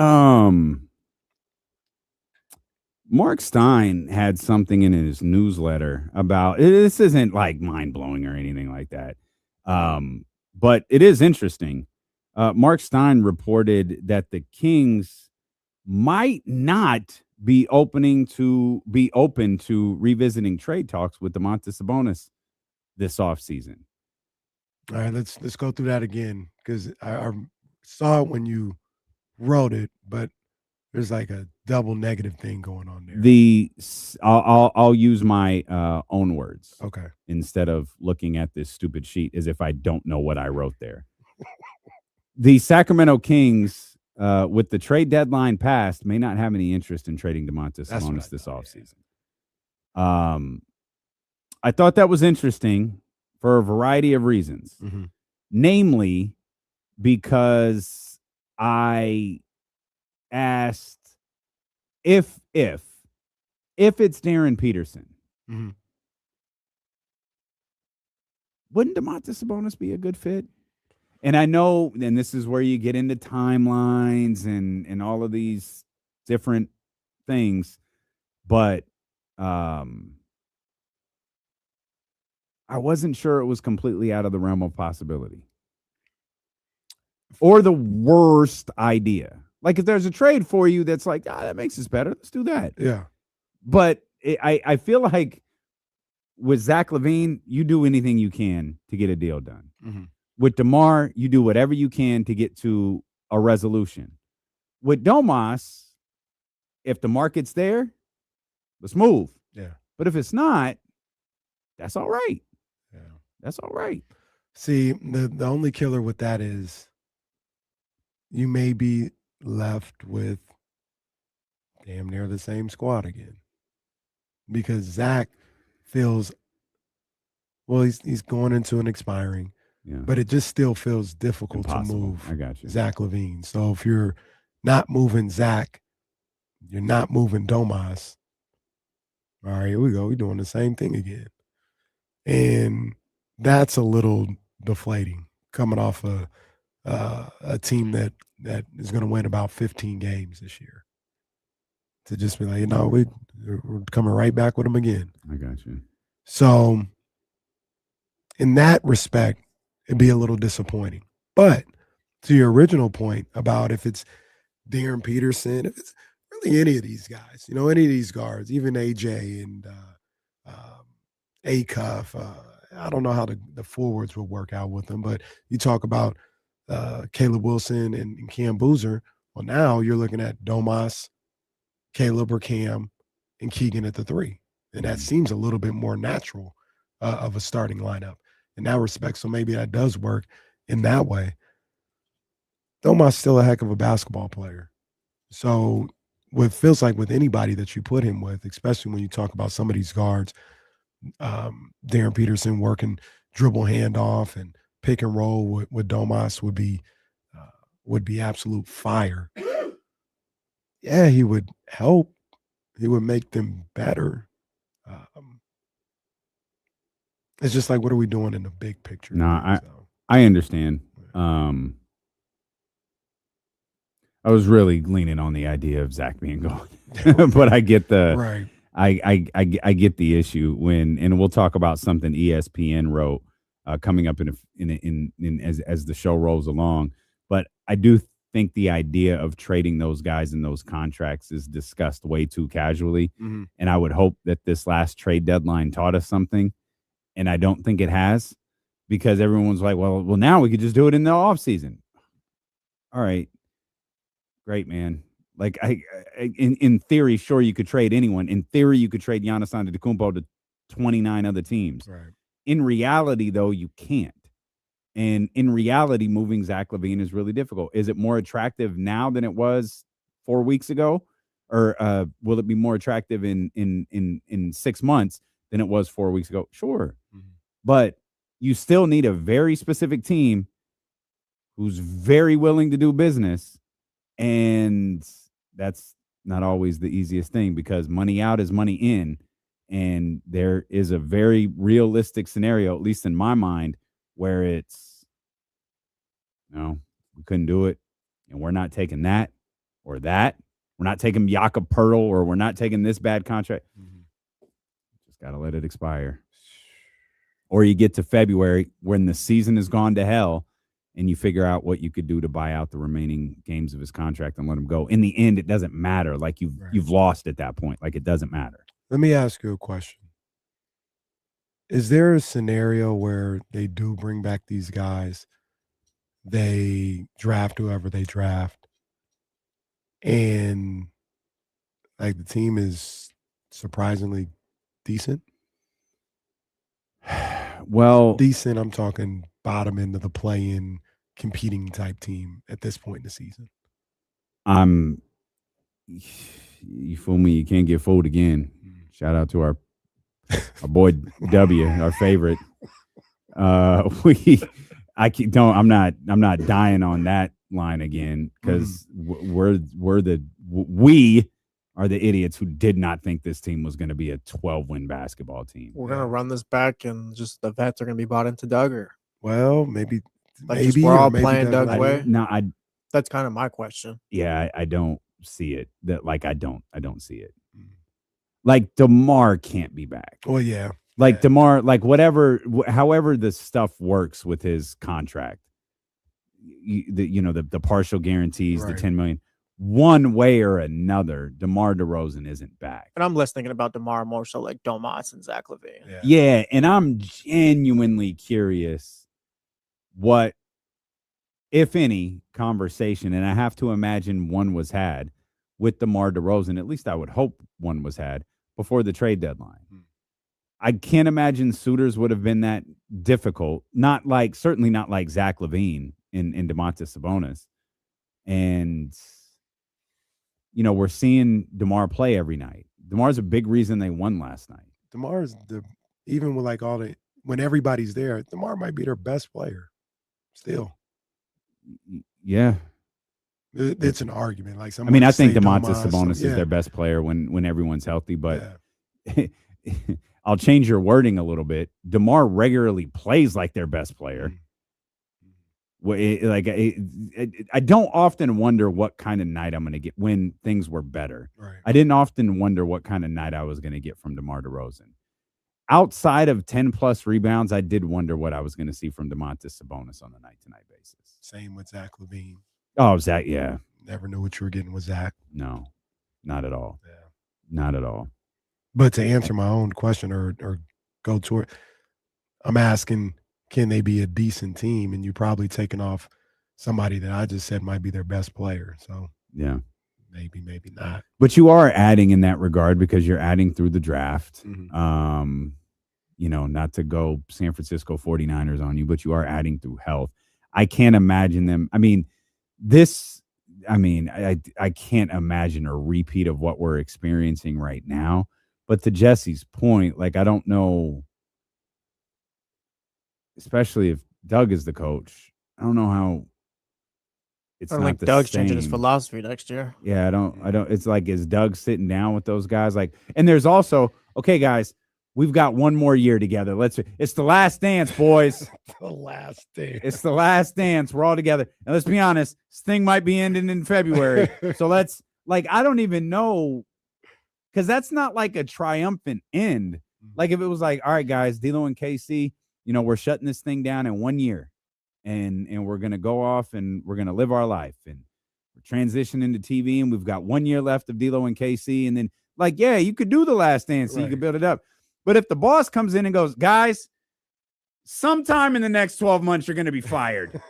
Mark Stein had something in his newsletter about this isn't like mind-blowing or anything like that. But it is interesting. Mark Stein reported that the Kings might not be open to revisiting trade talks with Domantas Sabonis this offseason. All right, let's go through that again, because I saw it when you wrote it, but there's like a double negative thing going on there. I'll use my own words. Okay. Instead of looking at this stupid sheet as if I don't know what I wrote there. The Sacramento Kings, with the trade deadline passed, may not have any interest in trading Domantas Sabonis this offseason. I thought that was interesting for a variety of reasons. Namely, because I asked if it's Darren Peterson, Mhm. wouldn't Domantas Sabonis be a good fit? And I know, and this is where you get into timelines and all of these different things, but I wasn't sure it was completely out of the realm of possibility or the worst idea. Like if there's a trade for you that's like, that makes us better, let's do that. Yeah. But I feel like with Zach LaVine, you do anything you can to get a deal done. Mhm. With DeMar, you do whatever you can to get to a resolution. With Domas, if the market's there, let's move. Yeah. But if it's not, that's all right. Yeah. That's all right. See, the only killer with that is you may be left with damn near the same squad again. Because Zach feels, well, he's going into an expiring, but it just still feels difficult Impossible. to move I got you. Zach LaVine. So if you're not moving Zach, you're not moving Domas. All right, here we go. We're doing the same thing again. And that's a little deflating coming off a team that is going to win about 15 games this year. To just be like, we're coming right back with them again. I got you. So in that respect, it'd be a little disappointing. But to your original point about if it's Darren Peterson, if it's really any of these guys, any of these guards, even AJ and A-Cuff, I don't know how the forwards will work out with them, but you talk about Caleb Wilson and Cam Boozer. Well, now you're looking at Domas, Caleb or Cam, and Keegan at the 3. And that seems a little bit more natural of a starting lineup in that respect. So maybe that does work in that way. Domas still a heck of a basketball player. So what feels like with anybody that you put him with, especially when you talk about some of these guards, Darren Peterson working dribble handoff and pick and roll with Domas would be absolute fire. Yeah, he would help. He would make them better. It's just like, what are we doing in the big picture? No, I understand. I was really leaning on the idea of Zach being gone, but I get the right. I get the issue and we'll talk about something ESPN wrote coming up in as the show rolls along. But I do think the idea of trading those guys in those contracts is discussed way too casually. Mm-hmm. And I would hope that this last trade deadline taught us something. And I don't think it has, because everyone's like, well, now we could just do it in the off season. All right. Great, man. Like in theory, sure, you could trade anyone. In theory, you could trade Giannis Antetokounmpo to 29 other teams. Right. In reality, though, you can't. And in reality, moving Zach LaVine is really difficult. Is it more attractive now than it was 4 weeks ago? Or will it be more attractive in 6 months than it was 4 weeks ago? Sure. Mm-hmm. But you still need a very specific team who's very willing to do business. And that's not always the easiest thing, because money out is money in. And there is a very realistic scenario, at least in my mind, where it's, no, we couldn't do it. And we're not taking that or that. We're not taking Jakob Poeltl, or we're not taking this bad contract. Mm-hmm. Just got to let it expire. Or you get to February when the season has gone to hell and you figure out what you could do to buy out the remaining games of his contract and let him go. In the end, it doesn't matter. Like you've lost at that point. Like it doesn't matter. Let me ask you a question. Is there a scenario where they do bring back these guys, they draft whoever they draft, and like the team is surprisingly decent? Well, decent, I'm talking bottom end of the play-in competing type team at this point in the season. You fool me, you can't get fooled again. Shout out to our boy W, our favorite. I'm not dying on that line again because we are the idiots who did not think this team was going to be a 12-win basketball team. We're gonna run this back, and just the vets are gonna be bought into Duggar. Well, maybe we're all maybe playing Doug's Doug way. No, That's kind of my question. Yeah, I don't see it. I don't see it. Like DeMar can't be back. Well, yeah. Like DeMar, like however the stuff works with his contract, the partial guarantees, the $10 million, one way or another, DeMar DeRozan isn't back. And I'm less thinking about DeMar more so like Domantas and Zach LaVine. Yeah, and I'm genuinely curious what, if any, conversation, and I have to imagine one was had with DeMar DeRozan, at least I would hope one was had before the trade deadline. I can't imagine suitors would have been that difficult. Certainly not like Zach LaVine and Domantas Sabonis. And, we're seeing DeMar play every night. DeMar's a big reason they won last night. DeMar's even with when everybody's there, DeMar might be their best player still. Yeah. It's an argument. I think Domantas Sabonis is their best player when everyone's healthy, but I'll change your wording a little bit. DeMar regularly plays like their best player. I don't often wonder what kind of night I'm going to get when things were better. Right. I didn't often wonder what kind of night I was going to get from DeMar DeRozan. Outside of 10-plus rebounds, I did wonder what I was going to see from Domantas Sabonis on a night-to-night basis. Same with Zach LaVine. Oh, Zach, yeah. Never knew what you were getting with Zach. No, not at all. Yeah. Not at all. But to answer my own question or go to it, I'm asking, can they be a decent team? And you probably taken off somebody that I just said might be their best player. So yeah, maybe not. But you are adding in that regard because you're adding through the draft. Not to go San Francisco 49ers on you, but you are adding through health. I can't imagine them. I can't imagine a repeat of what we're experiencing right now. But to Jesse's point, I don't know, especially if Doug is the coach, I don't know how it's not the Doug's same. changing his philosophy next year. Yeah, I don't. It's like, is Doug sitting down with those guys? And there's also, okay, guys, we've got one more year together. It's the last dance, boys. The last dance. It's the last dance. We're all together. And let's be honest, this thing might be ending in February. So I don't even know, because that's not like a triumphant end. Like if it was like, all right, guys, D'Lo and KC, we're shutting this thing down in 1 year and we're going to go off and we're going to live our life and we're transitioning to TV and we've got 1 year left of D'Lo and KC. And then you could do the last dance so you could build it up. But if the boss comes in and goes, guys, sometime in the next 12 months, you're going to be fired.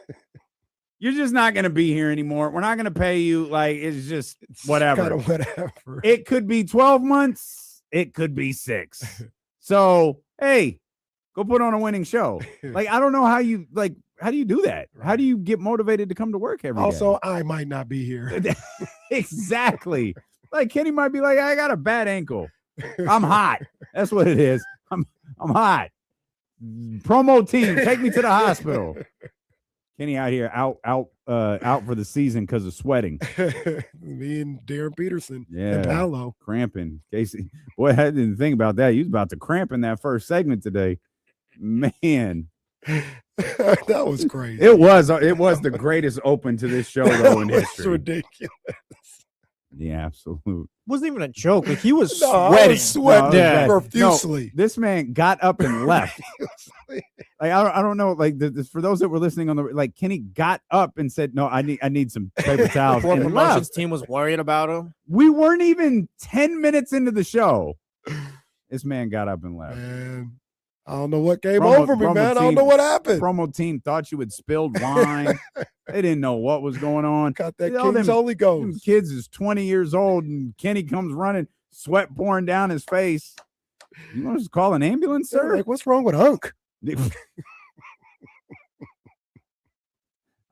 You're just not going to be here anymore. We're not going to pay you. It's just whatever. Kind of whatever. It could be 12 months. It could be 6. So, hey, go put on a winning show. I don't know how do you do that? Right. How do you get motivated to come to work every day? Also, I might not be here. Exactly. Kenny might be like, I got a bad ankle. I'm hot. That's what it is. I'm hot. Promo team, take me to the hospital. Kenny out here out for the season because of sweating. Me and Darren Peterson. Yeah. And Paolo. Cramping. Casey. Boy, I didn't think about that. You was about to cramp in that first segment today. Man. That was crazy. It was the greatest open to this show though in history. It's ridiculous. Yeah, absolute. Wasn't even a joke. He was sweating. sweating. I was sweating profusely. No, this man got up and left. I don't know. For those that were listening on the Kenny got up and said, "No, I need some paper towels." Before and promotions left. team was worried about him. We weren't even 10 minutes into the show. This man got up and left. Man, I don't know what came over me, man. I don't know what happened. Promo team thought you had spilled wine. They didn't know what was going on. Got that King's Holy Ghost. Them kids is 20 years old, and Kenny comes running, sweat pouring down his face. You want to just call an ambulance, sir? What's wrong with Hunk?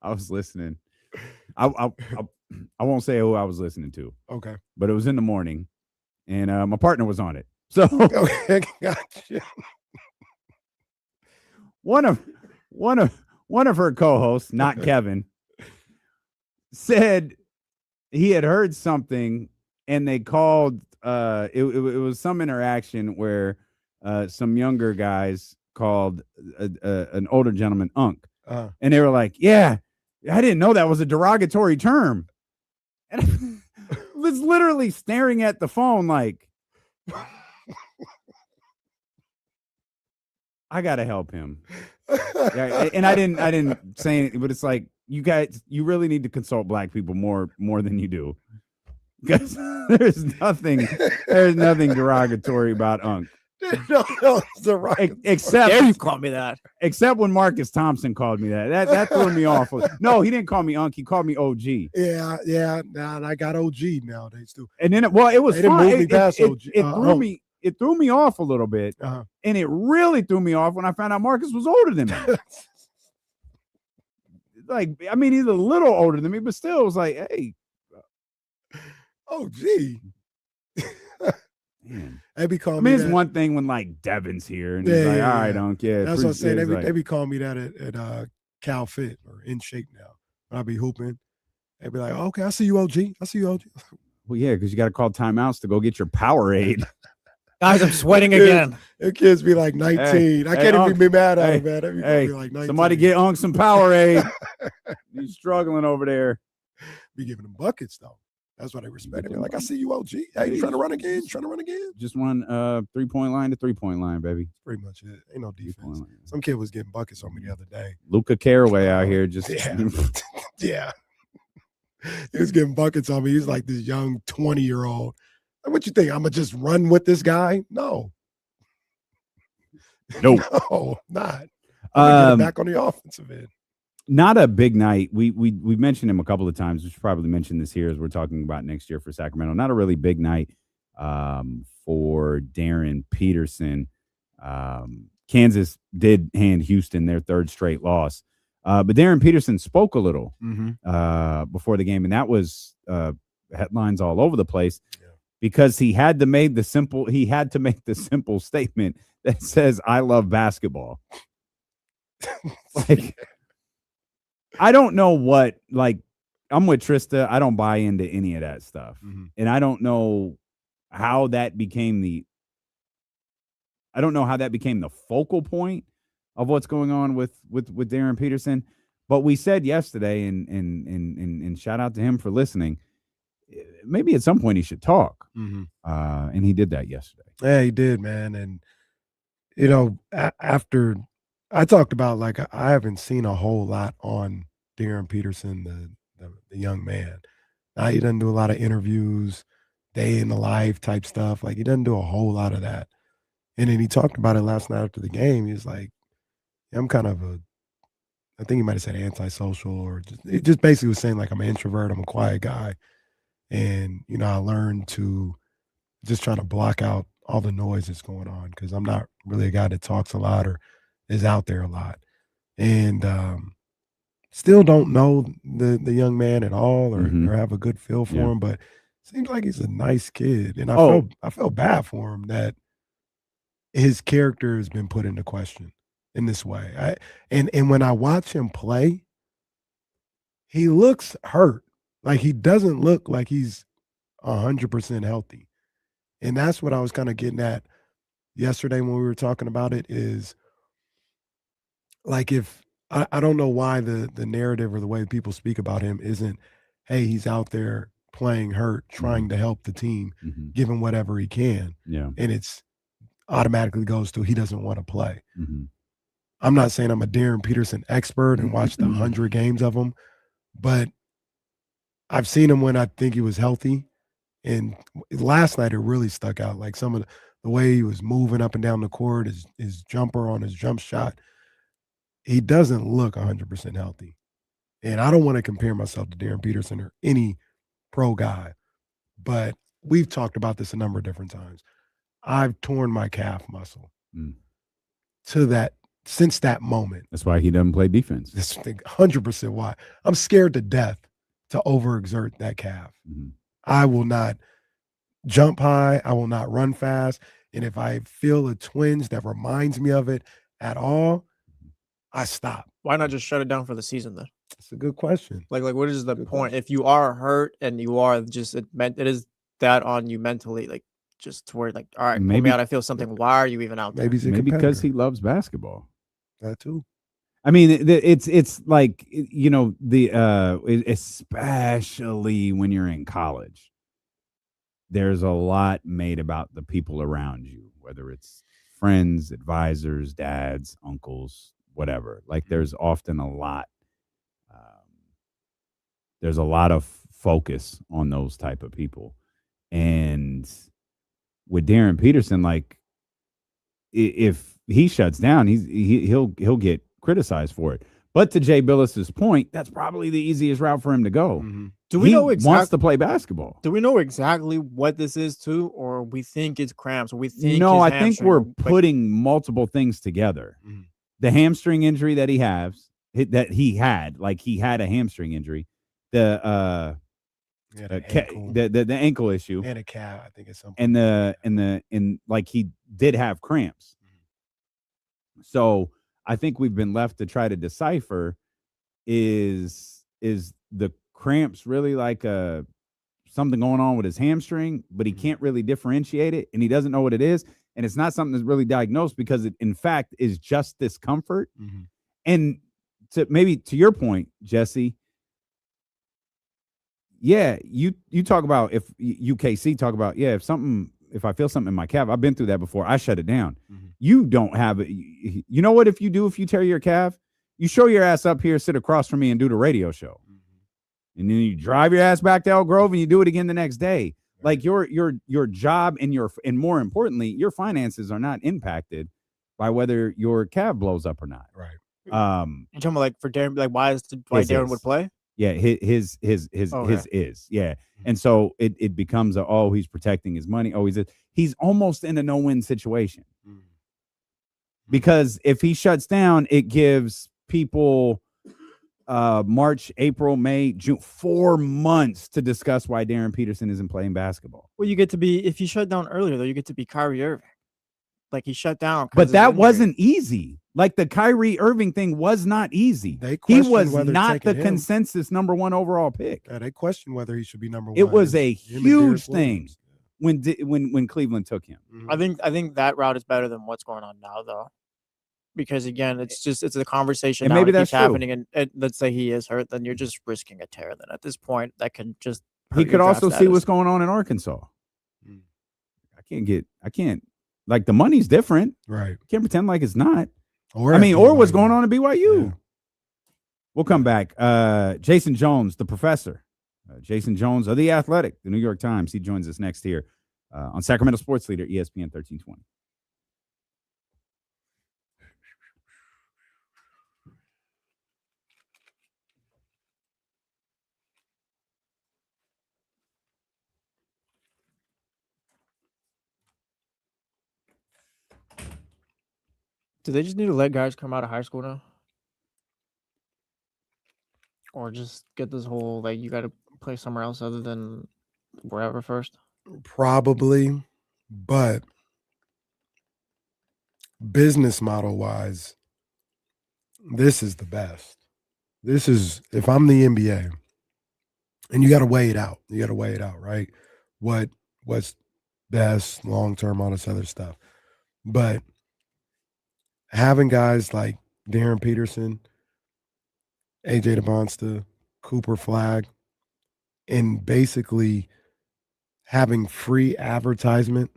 I was listening. I won't say who I was listening to. Okay. But it was in the morning, and my partner was on it. So okay, gotcha. One of her co-hosts, not Kevin, said he had heard something, and they called. It was some interaction where some younger guys called an older gentleman "unk," and they were like, "Yeah, I didn't know that was a derogatory term." And I was literally staring at the phone like, I gotta help him. Yeah, and I didn't say anything, but it's like, you guys, you really need to consult black people more than you do, because there's nothing derogatory about unk. No, Except Dare you call me that? Except when Marcus Thompson called me that. That threw me off. No, he didn't call me unk. He called me OG. Yeah. Now I got OG nowadays too. And then it was they didn't fun. move me past OG. It threw me off a little bit, and it really threw me off when I found out Marcus was older than me. Like, I mean, he's a little older than me, but still, it was like, hey, OG. Man. They be calling I mean, me it's that. one thing when like Devin's here and he's like, all right, unk, yeah. That's what I'm saying. Like, They be calling me that at Cal Fit or In Shape now. When I be hooping, they be like, oh, okay, I see you, OG. I see you, OG. Well, yeah, because you got to call timeouts to go get your Powerade. Guys, I'm sweating again. The kids be like 19. I can't even be mad at them, man. Be like 19. Somebody get Unk some Powerade. He's struggling over there. Be giving them buckets, though. That's why they respect it. They're like, I see you, OG. Hey, you trying to run again? Just one 3-point line to 3-point line, baby. That's pretty much it. Ain't no defense. Some kid was getting buckets on me the other day. Luca Caraway out here just. Yeah. He was getting buckets on me. He's like this young 20-year-old. What you think? I'm going to just run with this guy? No. Nope. No, not. I'm get back on the offensive end. Not a big night. We mentioned him a couple of times. We should probably mention this here as we're talking about next year for Sacramento. Not a really big night for Darren Peterson. Kansas did hand Houston their third straight loss. But Darren Peterson spoke a little before the game, and that was headlines all over the place because he had to make the simple statement that says, "I love basketball." Like, I don't know what, like, I'm with Trysta. I don't buy into any of that stuff. And I don't know how that became the focal point of what's going on with Darren Peterson. But we said yesterday, and shout out to him for listening, maybe at some point he should talk. And he did that yesterday. Yeah, he did, man. And, you know, after I talked about, like, I haven't seen a whole lot on Darren Peterson, the young man. Now, he doesn't do a lot of interviews, day in the life type stuff. Like, he doesn't do a whole lot of that. And then he talked about it last night after the game. He was like, I'm kind of I think he might have said antisocial, or it just basically was saying, like, I'm an introvert, I'm a quiet guy. And, you know, I learned to just try to block out all the noise that's going on because I'm not really a guy that talks a lot or is out there a lot. And still don't know the young man at all or have a good feel for him, but seems like he's a nice kid. And I felt bad for him that his character has been put into question in this way. And when I watch him play, he looks hurt. Like, he doesn't look like he's 100% healthy. And that's what I was kind of getting at yesterday when we were talking about it, is like, if I don't know why the narrative or the way people speak about him isn't, hey, he's out there playing hurt, trying to help the team, giving whatever he can. Yeah. And it's automatically goes to he doesn't want to play. I'm not saying I'm a Darren Peterson expert and watched 100 games of him, but I've seen him when I think he was healthy. And last night it really stuck out. Like, some of the way he was moving up and down the court, his jumper on his jump shot, he doesn't look 100% healthy. And I don't want to compare myself to Darren Peterson or any pro guy, but we've talked about this a number of different times. I've torn my calf muscle since that moment. That's why he doesn't play defense. That's 100% why. I'm scared to death to overexert that calf. I will not jump high. I will not run fast. And if I feel a twinge that reminds me of it at all, I stop. Why not just shut it down for the season then? It's a good question. Like what is the Good point question. if you are hurt and you are just it is that on you mentally, like just to where like, all right, pull me Maybe- out, I feel something. Why are you even out there? Maybe he's a Maybe because competitor. he loves basketball. That too. I mean, it's like, you know, especially when you're in college, there's a lot made about the people around you, whether it's friends, advisors, dads, uncles, whatever. Like there's often a lot. There's a lot of focus on those type of people, and with Darren Peterson, like if he shuts down, he'll get criticized for it. But to Jay Billis's point, that's probably the easiest route for him to go. Do we He know wants exactly? to play basketball. Do we know exactly what this is too, or we think it's cramps, or we think No, his I think hamstring, we're like, putting multiple things together. The hamstring injury that he had, like he had a hamstring injury. The ankle issue and a calf, I think it's something. and like he did have cramps. So I think we've been left to try to decipher is the cramps really like something going on with his hamstring, but he can't really differentiate it and he doesn't know what it is, and it's not something that's really diagnosed because it in fact is just discomfort. And to your point, Jesse, yeah, you talk about if UKC talk about, yeah, if I feel something in my calf, I've been through that before, I shut it down. You don't have it. You know what, if you tear your calf, you show your ass up here, sit across from me and do the radio show. And then you drive your ass back to Elk Grove and you do it again the next day. Like your job and more importantly, your finances are not impacted by whether your calf blows up or not. Right. You're talking about like for Darren, like why Darren would play? Yeah, his is. Yeah. And so it becomes he's protecting his money. He's almost in a no-win situation. Because if he shuts down, it gives people March, April, May, June, 4 months to discuss why Darren Peterson isn't playing basketball. Well, you get to be, if you shut down earlier though, you get to be Kyrie Irving. Like he shut down. But that wasn't easy. Like the Kyrie Irving thing was not easy. He was not the consensus number 1 overall pick. Yeah, they questioned whether he should be number 1. It was a huge thing when Cleveland took him. I think that route is better than what's going on now though. Because again, it's a conversation And now maybe that that's keeps happening, and let's say he is hurt, then you're just risking a tear. Then at this point, that could just He could also see what's going on in Arkansas. I can't like the money's different. Right. Can't pretend like it's not. Or what's going on at BYU. Yeah. We'll come back. Jason Jones, the professor. Jason Jones of The Athletic, the New York Times. He joins us next here on Sacramento Sports Leader, ESPN 1320. Do they just need to let guys come out of high school now? Or just get this whole, like, you got to play somewhere else other than wherever first? Probably, but business model wise, this is the best. This is, if I'm the NBA, and you got to weigh it out. You got to weigh it out, right? What's best, long term, all this other stuff. But having guys like Darren Peterson, AJ DeMonsta, Cooper Flagg, and basically having free advertisement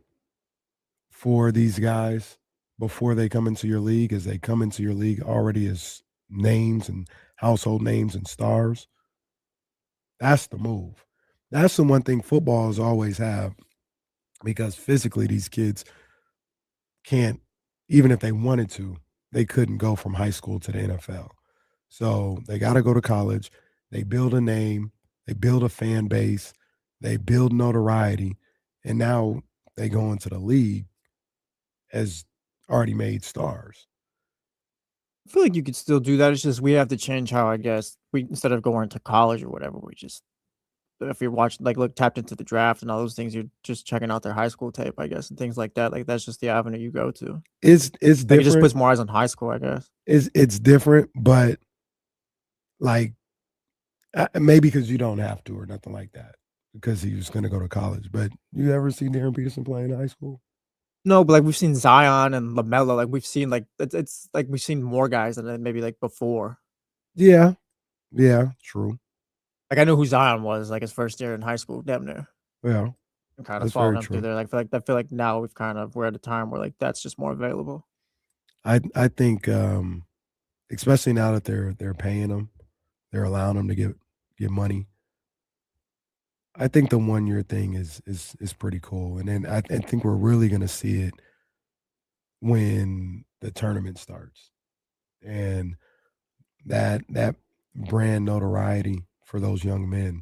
for these guys before they come into your league, as they come into your league already as names and household names and stars. That's the move. That's the one thing football has always had, because physically these kids can't, even if they wanted to, they couldn't go from high school to the NFL. So they got to go to college. They build a name. They build a fan base. They build notoriety. And now they go into the league as already made stars. I feel like you could still do that. It's just we have to change how, I guess, we, instead of going to college or whatever, we just, if you're watching, like, look, tapped into the draft and all those things, you're just checking out their high school tape, I guess, and things like that. Like, that's just the avenue you go to. It's different. Like, it just puts more eyes on high school, I guess. It's different, but like Maybe because you don't have to or nothing like that, because he was going to go to college. But you ever see Darren Peterson play in high school? No, but like we've seen Zion and LaMelo. Like we've seen like it's like we've seen more guys than maybe like before. Yeah, true. Like I knew who Zion was like his first year in high school, damn near. Yeah, And kind of that's following very him through true. there. Like I feel like now we're at a time where like that's just more available. I think, especially now that they're paying him, they're allowing him to get money. I think the 1 year thing is pretty cool, and then I think we're really going to see it when the tournament starts, and that brand notoriety for those young men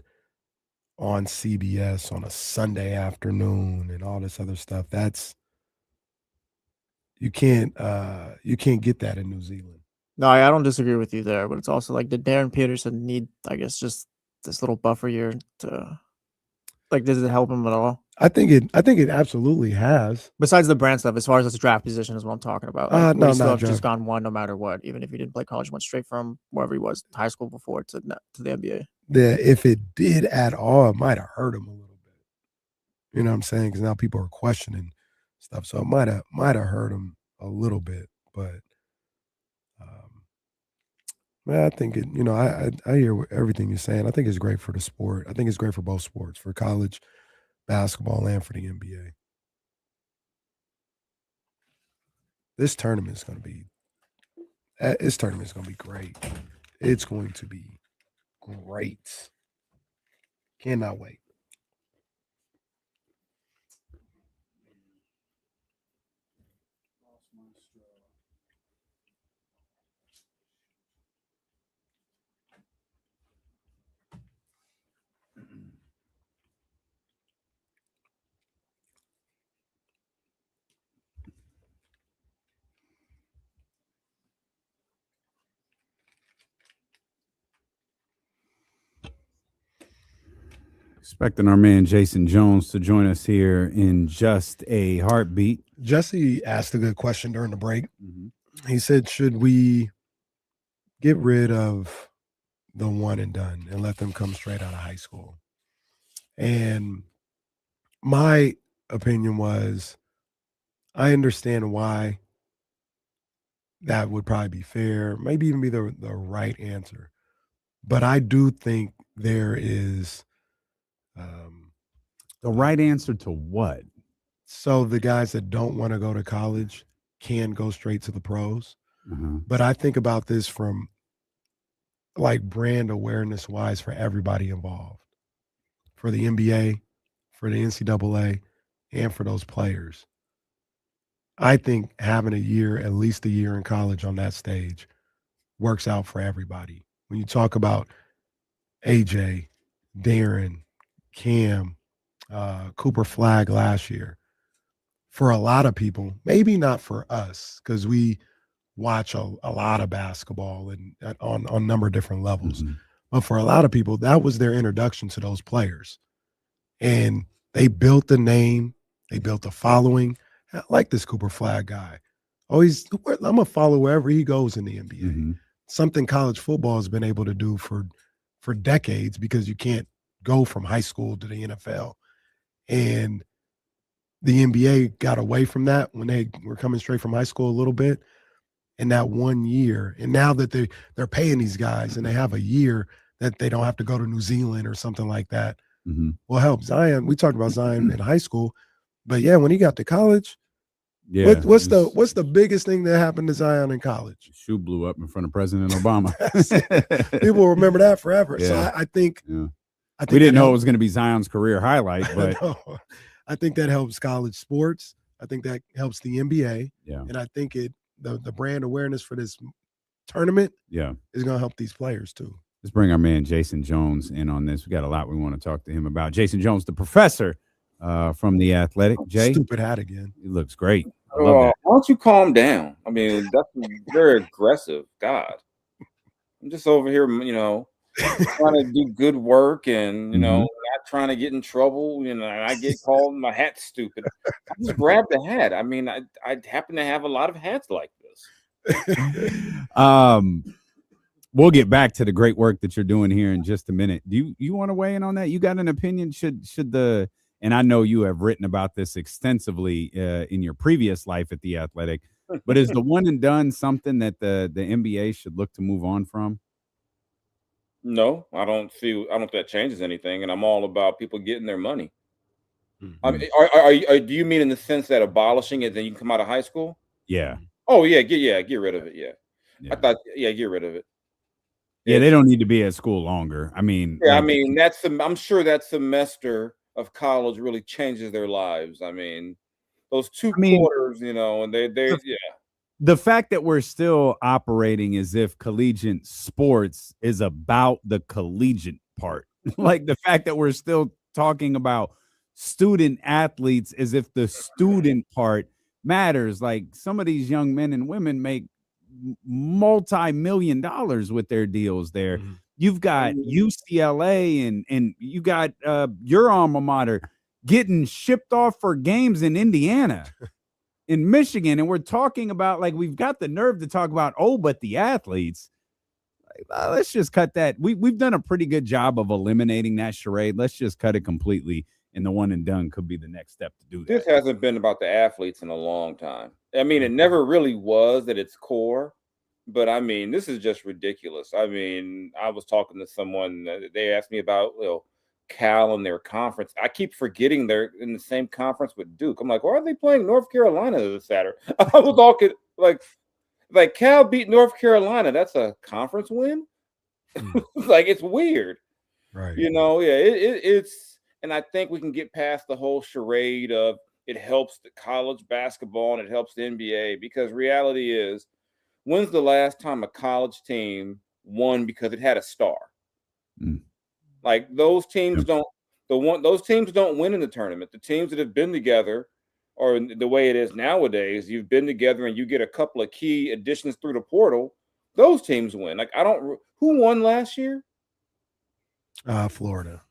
on CBS on a Sunday afternoon and all this other stuff. That's you can't get that in New Zealand. No, I don't disagree with you there, but it's also like did Darren Peterson need, I guess, just this little buffer year to like does it help him at all? I think it absolutely has. Besides the brand stuff, as far as his draft position is what I'm talking about. Like, No, would he still not have just draft. gone one no matter what, even if he didn't play college, went straight from wherever he was high school before to the NBA. If it did at all, it might have hurt him a little bit. You know what I'm saying? Because now people are questioning stuff, so it might have hurt him a little bit. But I think it. You know, I hear everything you're saying. I think it's great for the sport. I think it's great for both sports, for college basketball and for the NBA. This tournament is going to be. This tournament is going to be great. It's going to be great. Cannot wait. Expecting our man Jason Jones to join us here in just a heartbeat. Jesse asked a good question during the break. He said, should we get rid of the one and done and let them come straight out of high school? And my opinion was, I understand why that would probably be fair, maybe even be the right answer. But I do think there is the right answer to what? So the guys that don't want to go to college can go straight to the pros. But I think about this from like brand awareness wise for everybody involved, for the NBA, for the NCAA, and for those players. I think having at least a year in college on that stage works out for everybody. When you talk about AJ, Darren, Cam, Cooper Flag last year, for a lot of people, maybe not for us, because we watch a lot of basketball and on a number of different levels. But for a lot of people, that was their introduction to those players. And they built the name, they built a following. I like this Cooper Flag guy. I'm going to follow wherever he goes in the NBA. Something college football has been able to do for decades, because you can't go from high school to the NFL. And the NBA got away from that when they were coming straight from high school a little bit. And that 1 year, and now that they're paying these guys and they have a year that they don't have to go to New Zealand or something like that, will help. Zion, we talked about Zion in high school, but yeah, when he got to college, what's the biggest thing that happened to Zion in college? Shoe blew up in front of President Obama. People remember that forever. Yeah. So I think we didn't know it was going to be Zion's career highlight, but I think that helps college sports. I think that helps the NBA. Yeah. And I think the brand awareness for this tournament is going to help these players too. Let's bring our man Jason Jones in on this. We got a lot we want to talk to him about. Jason Jones, the professor from The Athletic. Jay, stupid hat again. He looks great. Why don't you calm down? I mean, that's very aggressive. God, I'm just over here, trying to do good work and, not trying to get in trouble. I get called my hat's stupid. I just grabbed the hat. I mean, I happen to have a lot of hats like this. we'll get back to the great work that you're doing here in just a minute. Do you want to weigh in on that? You got an opinion? Should the, and I know you have written about this extensively in your previous life at The Athletic, but is the one and done something that the NBA should look to move on from? No, I don't think that changes anything, and I'm all about people getting their money. I mean, do you mean in the sense that abolishing it, then you can come out of high school? Yeah. Oh yeah, get rid of it. Yeah. I thought, get rid of it. Yeah, they don't need to be at school longer. I mean, yeah, I'm sure that semester of college really changes their lives. I mean, those 2 quarters, and they the fact that we're still operating as if collegiate sports is about the collegiate part, like the fact that we're still talking about student athletes as if the student part matters. Like some of these young men and women make multi-million dollars with their deals there. You've got UCLA and you got your alma mater getting shipped off for games in Indiana, in Michigan, and we're talking about, like, we've got the nerve to talk about, but the athletes. Let's just cut that. We've done a pretty good job of eliminating that charade. Let's just cut it completely, and the one and done could be the next step to do that. This hasn't been about the athletes in a long time. I mean, it never really was at its core, but I mean, this is just ridiculous. I mean, I was talking to someone, they asked me about, Cal and their conference. I keep forgetting they're in the same conference with Duke. I'm like, why are they playing North Carolina this Saturday? I was talking like Cal beat North Carolina. That's a conference win. Like, it's weird, right? It's, and I think we can get past the whole charade of it helps the college basketball and it helps the NBA, because reality is, when's the last time a college team won because it had a star? Like, those teams those teams don't win in the tournament. The teams that have been together, or the way it is nowadays, you've been together and you get a couple of key additions through the portal, those teams win. Like, who won last year? Florida.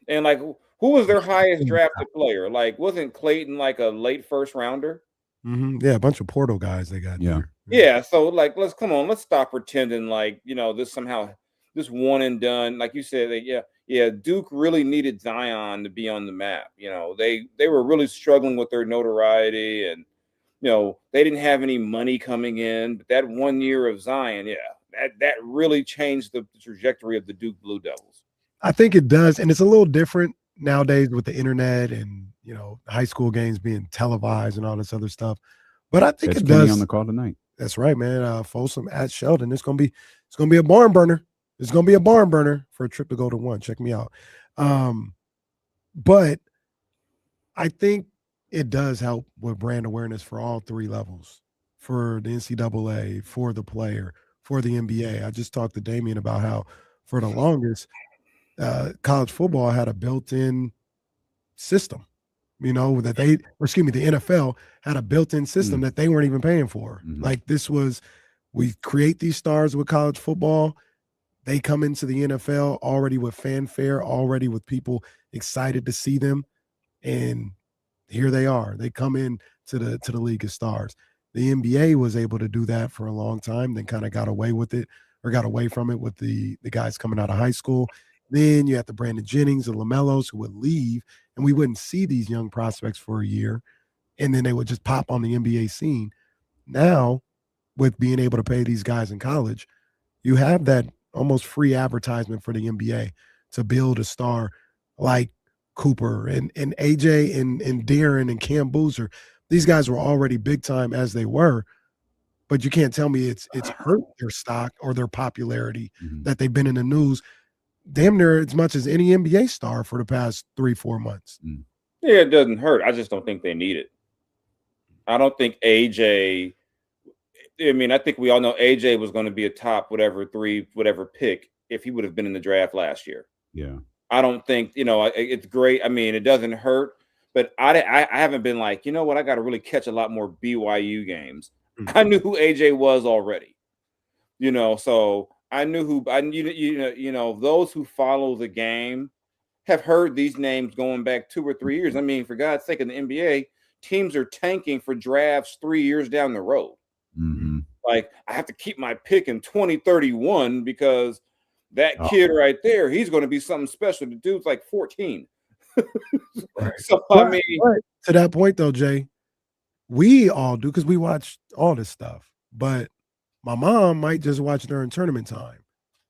And like, who was their highest drafted player? Like, wasn't Clayton like a late first rounder? Yeah, a bunch of portal guys they got. Yeah. So like, let's stop pretending like, this one and done. Like you said, Duke really needed Zion to be on the map. They were really struggling with their notoriety, and they didn't have any money coming in. But that 1 year of Zion, that really changed the trajectory of the Duke Blue Devils. I think it does, and it's a little different nowadays with the internet and high school games being televised and all this other stuff. But I think it does. On the call tonight. That's right, man. Folsom at Sheldon. It's gonna be a barn burner. It's gonna be a barn burner for a trip to go to one. Check me out. But I think it does help with brand awareness for all 3 levels, for the NCAA, for the player, for the NBA. I just talked to Damian about how for the longest, college football had a built-in system, the NFL had a built-in system that they weren't even paying for. Like, we create these stars with college football. They come into the NFL already with fanfare, already with people excited to see them. And here they are. They come in to the League of Stars. The NBA was able to do that for a long time, then kind of got away from it with the guys coming out of high school. Then you had the Brandon Jennings and LaMelos who would leave, and we wouldn't see these young prospects for a year, and then they would just pop on the NBA scene. Now, with being able to pay these guys in college, you have that almost free advertisement for the NBA to build a star like Cooper and AJ and Darren and Cam Boozer. These guys were already big time as they were, but you can't tell me it's hurt their stock or their popularity that they've been in the news damn near as much as any NBA star for the past 3-4 months. Yeah, it doesn't hurt. I just don't think they need it. I don't think AJ. I think we all know AJ was going to be a top whatever pick if he would have been in the draft last year. Yeah. I don't think, it's great. I mean, it doesn't hurt, but I haven't been like, I got to really catch a lot more BYU games. I knew who AJ was already, so I knew those who follow the game have heard these names going back 2 or 3 years. I mean, for God's sake, in the NBA, teams are tanking for drafts 3 years down the road. like, I have to keep my pick in 2031 because that kid right there, he's going to be something special. The dude's like 14. So, I mean, to that point though, Jay, we all do because we watch all this stuff. But my mom might just watch during tournament time,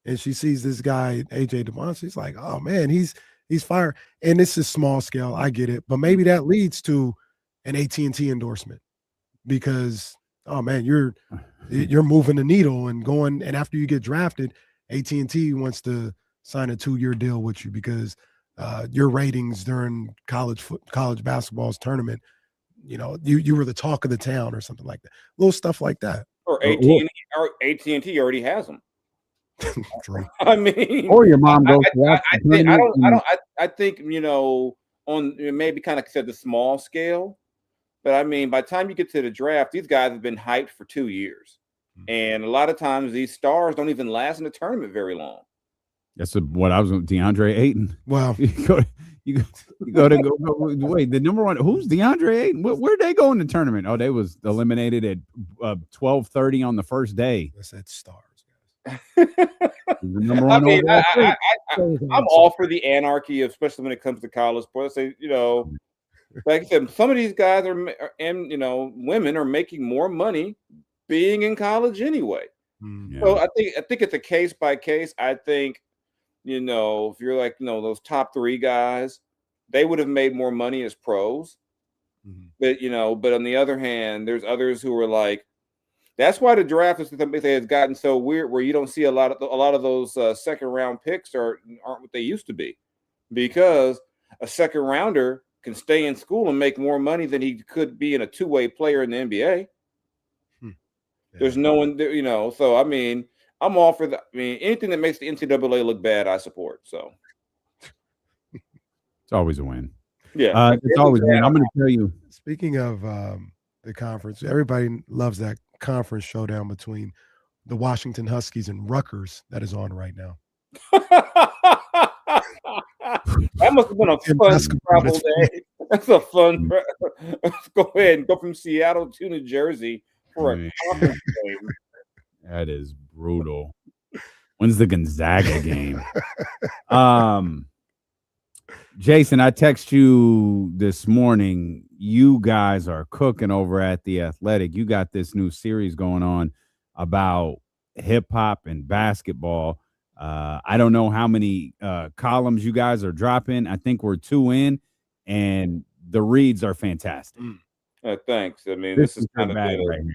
and she sees this guy AJ Domantas. She's like, "Oh man, he's fire." And this is small scale. I get it, but maybe that leads to an AT&T endorsement because, oh man, you're moving the needle and going. And after you get drafted, AT&T wants to sign a 2-year deal with you because your ratings during college basketball's tournament, you were the talk of the town or something like that. Little stuff like that. Or AT&T already has them. True. I mean, or your mom goes. I think on maybe kind of said the small scale, but I mean, by the time you get to the draft, these guys have been hyped for 2 years, and a lot of times these stars don't even last in the tournament very long. That's what I was with DeAndre Ayton. Wow. You go to wait, the number one, who's DeAndre Ayton? Where'd they go in the tournament? Oh, they was eliminated at 12:30 on the first day. I said stars, guys. Number one. I mean, I'm all for the anarchy, especially when it comes to college sports. I say, like I said, some of these guys and women are making more money being in college anyway. Yeah. So I think it's a case by case. I think, if you're like, those top 3 guys, they would have made more money as pros. Mm-hmm. But on the other hand, there's others who are like, that's why the draft has gotten so weird, where you don't see a lot of those second round picks aren't what they used to be, because a second rounder can stay in school and make more money than he could be in a 2-way player in the NBA. Yeah. There's no one there, So I mean, I'm all for that. I mean, anything that makes the NCAA look bad, I support. So it's always a win. Yeah, it's always a win. I'm going to tell you. Speaking of the conference, everybody loves that conference showdown between the Washington Huskies and Rutgers that is on right now. That must have been a fun travel day. That's a fun. Let's go ahead and go from Seattle to New Jersey for a conference game. That is brutal. When's the Gonzaga game? Jason, I text you this morning. You guys are cooking over at The Athletic. You got this new series going on about hip hop and basketball. I don't know how many columns you guys are dropping. I think we're 2 in, and the reads are fantastic. Thanks. I mean, this is kind of right here.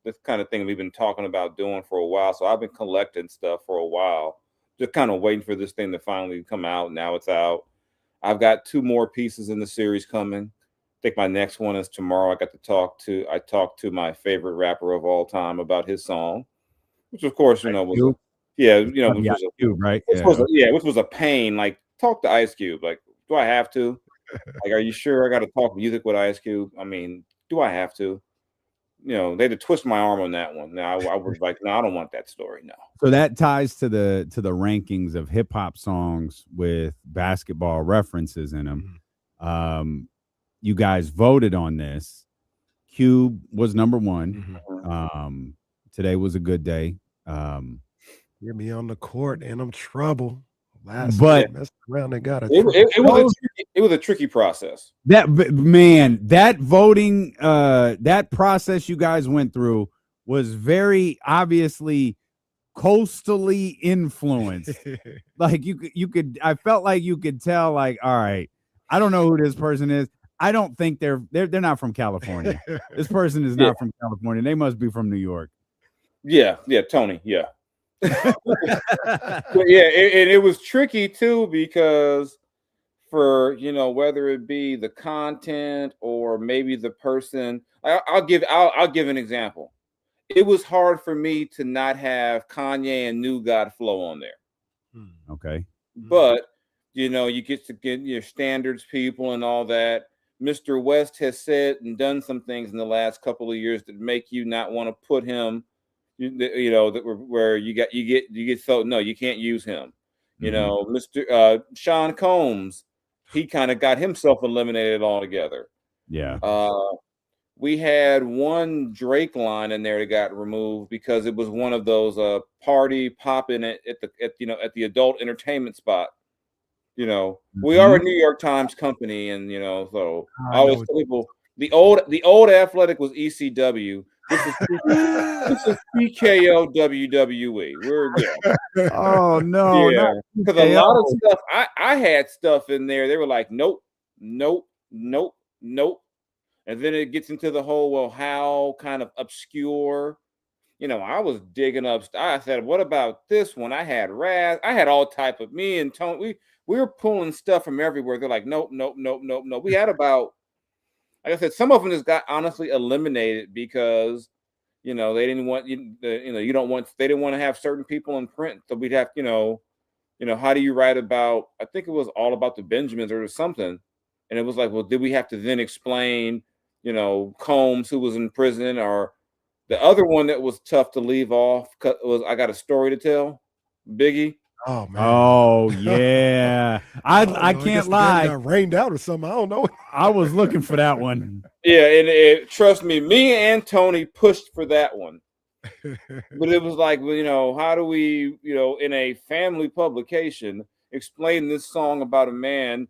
This kind of thing we've been talking about doing for a while. So I've been collecting stuff for a while, just kind of waiting for this thing to finally come out. Now it's out. I've got 2 more pieces in the series coming. I think my next one is tomorrow. I talked to my favorite rapper of all time about his song, which of course, was which was a pain. Like, talk to Ice Cube. Like, do I have to? Like, are you sure I got to talk music with Ice Cube? I mean, do I have to? They had to twist my arm on that one. Now I was like, no, I don't want that story. No. So that ties to the rankings of hip hop songs with basketball references in them. You guys voted on this. Cube was number 1. Mm-hmm. Today was a good day. Get me on the court and I'm trouble. But messed around and got it was a tricky process. That voting, that process you guys went through was very obviously coastally influenced. Like you could, I felt like you could tell, like, all right, I don't know who this person is. I don't think they're not from California. This person is not from California. They must be from New York. Yeah, Tony. Yeah. It was tricky too, because for whether it be the content or maybe the person, I'll give an example. It was hard for me to not have Kanye and New God Flow on there. Okay, but you get to get your standards people and all that. Mr. West has said and done some things in the last couple of years that make you not want to put him. Where you get so no, you can't use him. Mr. Sean Combs, he kind of got himself eliminated altogether. Yeah. we had one Drake line in there that got removed because it was one of those party popping at the adult entertainment spot. We are a New York Times company, and so I always tell people the old Athletic was ECW. This is TKO WWE. We're good. Oh no, yeah, because a lot of stuff I had stuff in there. They were like, nope, nope, nope, nope. And then it gets into the whole, well, how kind of obscure. I was digging up. I said, what about this one? I had Raz. I had all type of me and Tony. We were pulling stuff from everywhere. They're like, nope, nope, nope, nope, nope. We had about, like I said, some of them just got honestly eliminated because, they didn't want they didn't want to have certain people in print. So we'd have, how do you write about? I think it was all about the Benjamins or something. And it was like, well, did we have to then explain? Combs, who was in prison, or the other one that was tough to leave off was I Got a Story to Tell, Biggie. Oh man. Oh yeah. I can't lie. Got rained out or something. I don't know. I was looking for that one. Yeah, and trust me and Tony pushed for that one. But it was like, well, how do we, in a family publication, explain this song about a man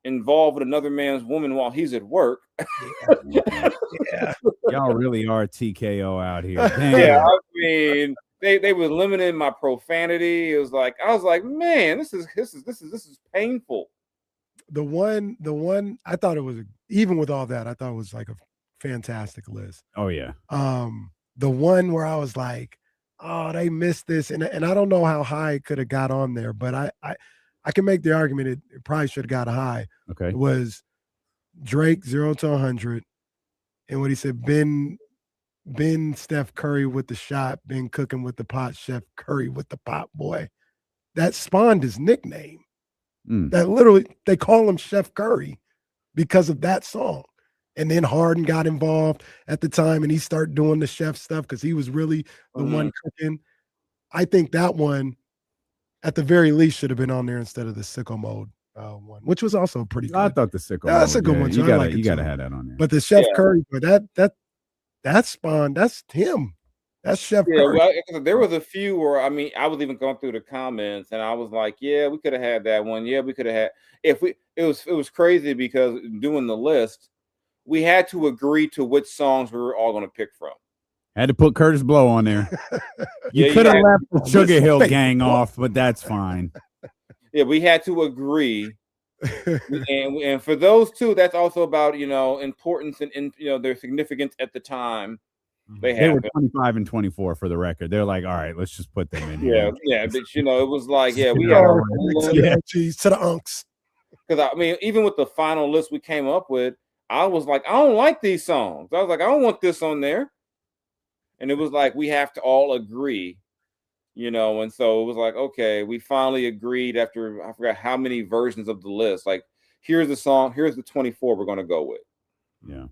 involved with another man's woman while he's at work? Yeah. Y'all really are TKO out here. Damn. Yeah, I mean, they were limiting my profanity. It was like, I was like, man, this is painful. The one I thought it was, even with all that, I thought it was like a fantastic list. Oh yeah. The one where I was like, oh, they missed this, and I don't know how high it could have got on there, but I can make the argument it probably should have got high. Okay. It was Drake 0 to 100, and what he said, Ben Steph Curry with the shot, Ben cooking with the pot, Chef Curry with the pot. Boy, that spawned his nickname. That literally, they call him Chef Curry because of that song. And then Harden got involved at the time, and he started doing the chef stuff because he was really the one cooking. I think that one, at the very least, should have been on there instead of the Sicko Mode one, which was also pretty good. I thought the Sicko. That's a good one. You gotta have that on there. But the Chef Curry, but that spawned, that's him. That's Chef Curry. Well, there was a few where I was even going through the comments, and I was like, yeah, we could have had that one. Yeah, we could have had. It was crazy because doing the list, we had to agree to which songs we were all going to pick from. Had to put Curtis Blow on there. You could have left the Sugar Hill Gang off, but that's fine. Yeah, we had to agree. and for those two, that's also about, importance and their significance at the time. They were 25 and 24 for the record. They're like, all right, let's just put them in. Yeah, but it was like, we had geez, to the unks. Because even with the final list we came up with, I was like, I don't like these songs. I was like, I don't want this on there. And it was like, we have to all agree, and so it was like, okay, we finally agreed after, I forgot how many versions of the list. Like, here's the song, here's the 24 we're going to go with. Yeah.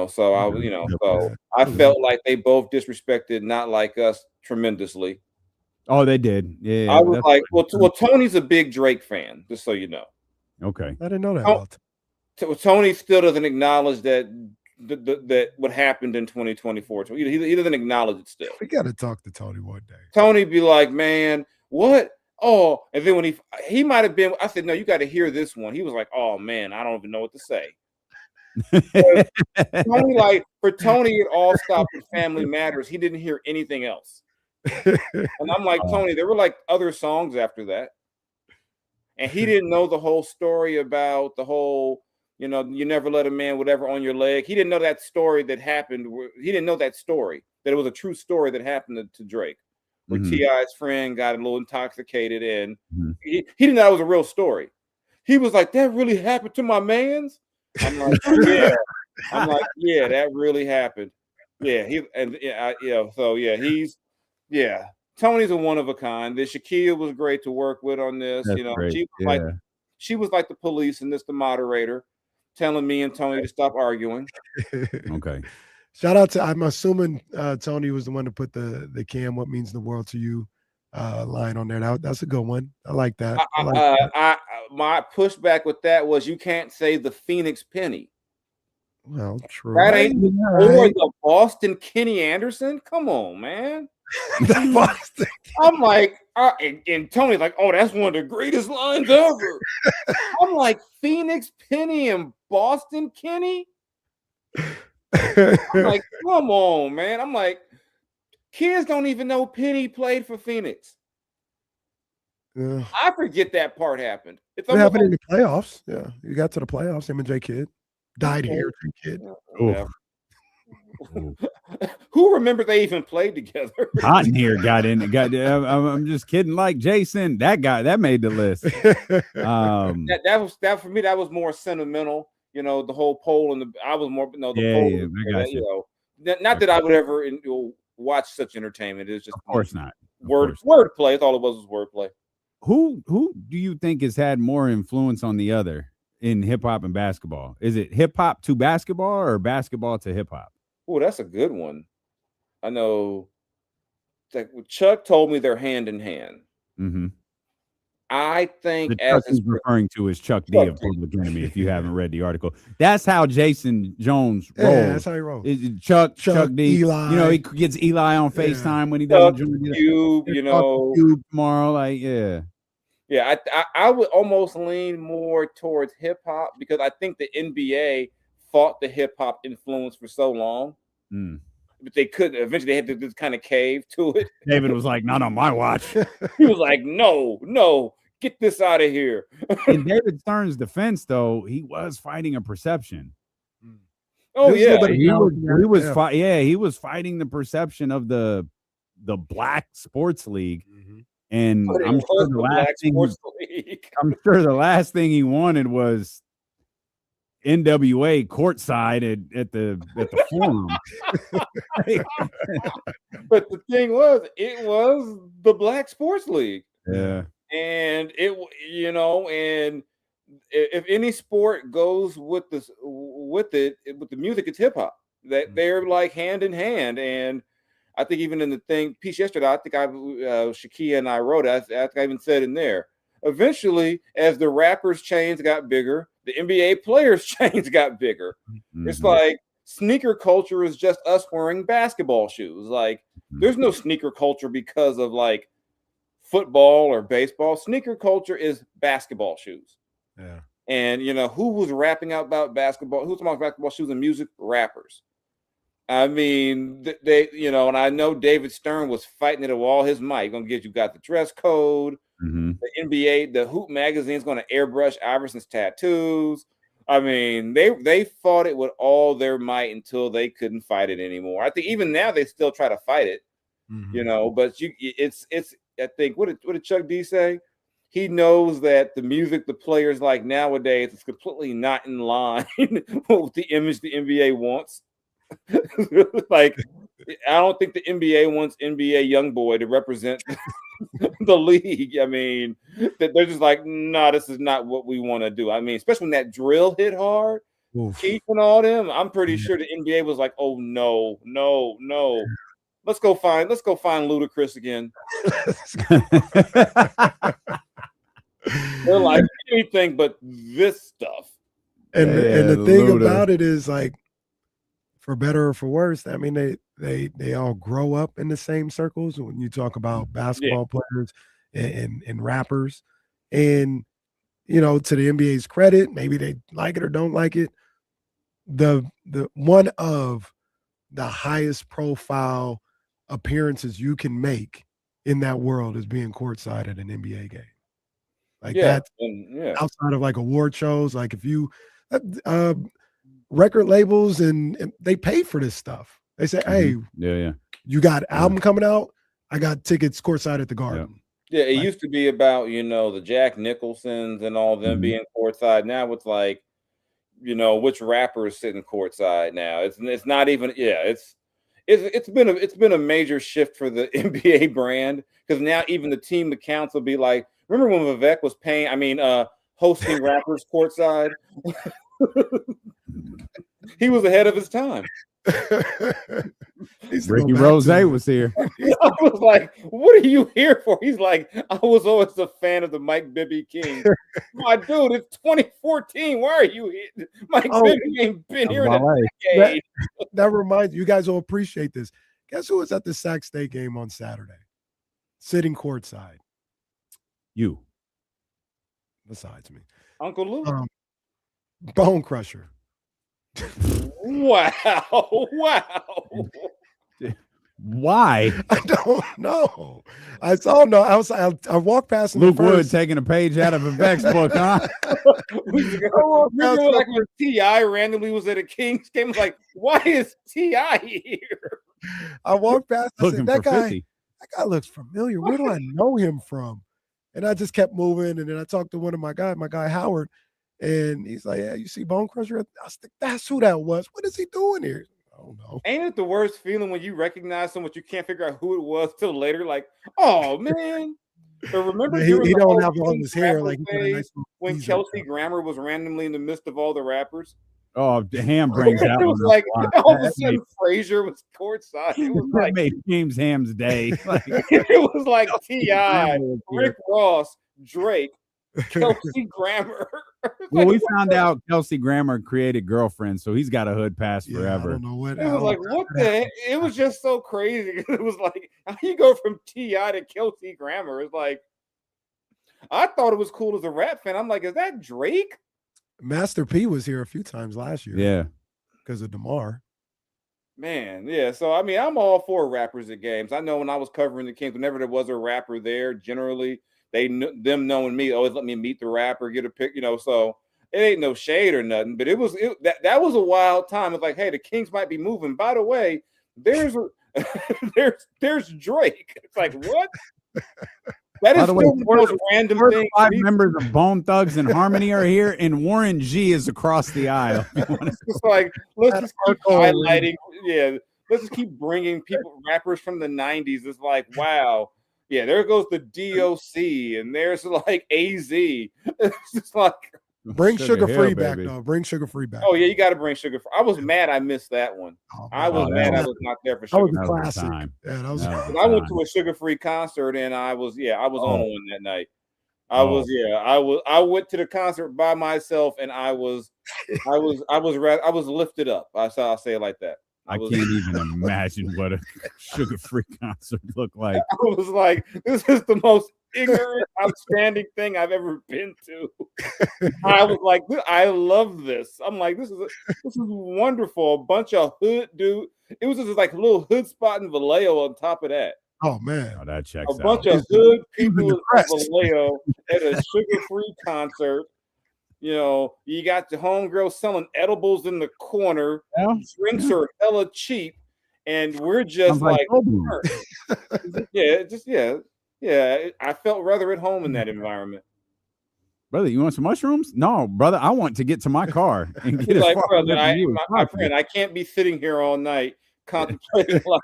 So I felt like they both disrespected Not Like Us tremendously. Oh, they did. Yeah. I was like, well, Tony's a big Drake fan, just so you know. Okay. I didn't know that. Tony still doesn't acknowledge that what happened in 2024. He doesn't acknowledge it still. We got to talk to Tony one day. Tony be like, man, what? Oh, and then when he might have been, I said, no, you got to hear this one. He was like, oh man, I don't even know what to say. Tony, for Tony, it all stopped with Family Matters. He didn't hear anything else. And I'm like, Tony, there were like other songs after that. And he didn't know the whole story about the whole, you never let a man whatever on your leg. He didn't know that story that happened. He didn't know that story, that it was a true story that happened to Drake, where T.I.'s friend got a little intoxicated, and he didn't know it was a real story. He was like, that really happened to my mans? I'm like, yeah. I'm like, yeah, that really happened. Yeah, Tony's a one of a kind. The Shaquille was great to work with on this. That's she was like the police and this the moderator, telling me and Tony to stop arguing. Okay. Shout out to, I'm assuming Tony was the one to put the Cam "What Means the World to You" line on there. That's a good one. I like that. My pushback with that was, you can't say the Phoenix Penny. Well, true. That ain't All or right. the Boston Kenny Anderson. Come on, man. The Boston. I'm like, and Tony's like, oh, that's one of the greatest lines ever. I'm like, Phoenix Penny and Boston Kenny. I'm like, come on, man. I'm like, kids don't even know Penny played for Phoenix. Yeah. I forget that part happened. It's It happened in the playoffs. Yeah, you got to the playoffs. Him and J Kidd died Okay. here. J Kidd. Whatever. Who remember they even played together? Hot in here got in. I'm just kidding. Like Jason, that guy that made the list. That for me. That was more sentimental. You know, the whole poll and I was more. The poll. I got you. Not that I would ever watch such entertainment. It's just of course not. Wordplay. That's all it was wordplay. Who do you think has had more influence on the other in hip hop and basketball? Is it hip hop to basketball or basketball to hip hop? Oh, that's a good one. I know. Like Chuck told me they're hand in hand. Mm-hmm. I think the Chuck he's referring to is Chuck D of Public Enemy. If you haven't read the article, that's how Jason Jones rolls. Yeah, that's how he rolls. Chuck D. Eli. You know, he gets Eli on FaceTime when he doesn't join Cube. You know, Cube tomorrow. Like, yeah. Yeah, I would almost lean more towards hip hop because I think the NBA fought the hip hop influence for so long, but they couldn't. Eventually, they had to just kind of cave to it. David was like, "Not on my watch." He was like, "No, get this out of here." In David Stern's defense, though, he was fighting a perception. Oh yeah, he was fighting the perception of the black sports league. And I'm sure the last thing he wanted was NWA courtside at the forum. But the thing was, it was the Black Sports League. Yeah. And and if any sport goes with the music, it's hip hop. That they're like hand in hand. And I think even in the piece yesterday, I think Shakia and I wrote it. I think I even said in there. Eventually, as the rappers' chains got bigger, the NBA players' chains got bigger. Mm-hmm. It's like sneaker culture is just us wearing basketball shoes. Like there's no sneaker culture because of like football or baseball. Sneaker culture is basketball shoes. Yeah. And who was rapping out about basketball? Who's talking about basketball shoes and music? Rappers. I mean, they, and I know David Stern was fighting it with all his might. You got the dress code, the NBA, the Hoop magazine's going to airbrush Iverson's tattoos. I mean, they fought it with all their might until they couldn't fight it anymore. I think even now they still try to fight it, but it's. I think what did Chuck D say? He knows that the music the players like nowadays is completely not in line with the image the NBA wants. Like, I don't think the NBA wants NBA YoungBoy to represent the league. I mean, that they're just like, no, this is not what we want to do. I mean, especially when that drill hit hard, Keith and all them. I'm pretty sure the NBA was like, oh no. Let's go find Ludacris again. They're like anything but this stuff. And the thing about it is, like, for better or for worse, I mean, they all grow up in the same circles when you talk about basketball players and rappers. And, to the NBA's credit, maybe they like it or don't like it. The one of the highest profile appearances you can make in that world is being courtside at an NBA game. Like that's outside of like award shows. Like if you record labels and they pay for this stuff. They say, hey, you got an album coming out? I got tickets courtside at the Garden. Yeah, it used to be about, the Jack Nicholsons and all them being courtside. Now it's like, which rapper is sitting courtside now. It's not even, it's been a major shift for the NBA brand, because now even the team accounts will be like, remember when Vivek was hosting rappers courtside? He was ahead of his time. Ricky Rose was here. I was like, what are you here for? He's like, I was always a fan of the Mike Bibby King. My dude, it's 2014. Why are you here? Mike Bibby ain't been here in a decade. That reminds you guys will appreciate this. Guess who was at the Sac State game on Saturday? Sitting courtside. You. Besides me. Uncle Lou. Bone Crusher. Wow. Why? I don't know. I saw I walked past him. Luke Wood taking a page out of a Vex book, huh? Remember like when T.I. randomly was at a Kings game? Like, why is T.I. here? I walked past. I said, that guy 50. looks familiar. Where do I know him from? And I just kept moving. And then I talked to one of my guy Howard, and he's like, "Yeah, you see Bone Crusher?" I said, "That's who that was. What is he doing here?" I don't know. Ain't it the worst feeling when you recognize someone you can't figure out who it was till later? Like, oh man. But remember, he don't have all his hair like when Kelsey Grammer was randomly in the midst of all the rappers. Oh, the Ham brings out. It was like all of a sudden Frazier was courtside. It was like made James Ham's day. It was like T.I., Rick Ross, Drake, Kelsey Grammer. Well, we found out Kelsey Grammer created Girlfriend, so he's got a hood pass forever. I don't know what. It was like, what the heck? It was just so crazy. It was like, how you go from T.I. to Kelsey Grammer? It's like, I thought it was cool as a rap fan. I'm like, is that Drake? Master P was here a few times last year. Yeah. Because of DeMar. Man, yeah. So, I mean, I'm all for rappers at games. I know when I was covering the Kings, whenever there was a rapper there, generally, them knowing me always let me meet the rapper, get a pic, so it ain't no shade or nothing. But that was a wild time. It's like, hey, the Kings might be moving. By the way, there's Drake. It's like, what? That is still the most random thing. 5 members of Bone Thugs and Harmony are here, and Warren G is across the aisle. It's like, let's just keep highlighting. Yeah, let's just keep bringing rappers from the 90s. It's like, wow. Yeah, there goes the DOC, and there's like AZ. It's just like, bring Sugar Free back, though. Bring Sugar Free back. Oh, yeah, you got to bring Sugar Free. I was mad I missed that one. I was mad I was not there for Sugar Free. That was a classic. Yeah, that was I went to a Sugar Free concert, and I was on one that night. I went to the concert by myself, and I was lifted up. I'll say it like that. I can't even imagine what a Sugar-Free concert looked like. I was like, this is the most ignorant, outstanding thing I've ever been to. I was like, I love this. I'm like, this is wonderful. A bunch of hood dude. It was just like a little hood spot in Vallejo on top of that. Oh man, that checks out. A bunch of hood people in Vallejo at a Sugar-Free concert. You got the homegirl selling edibles in the corner. Yeah. Drinks are hella cheap, and we're just like yeah. I felt rather at home in that environment. Brother, you want some mushrooms? No, brother, I want to get to my car and get like, brother, my friend, I can't be sitting here all night contemplating life.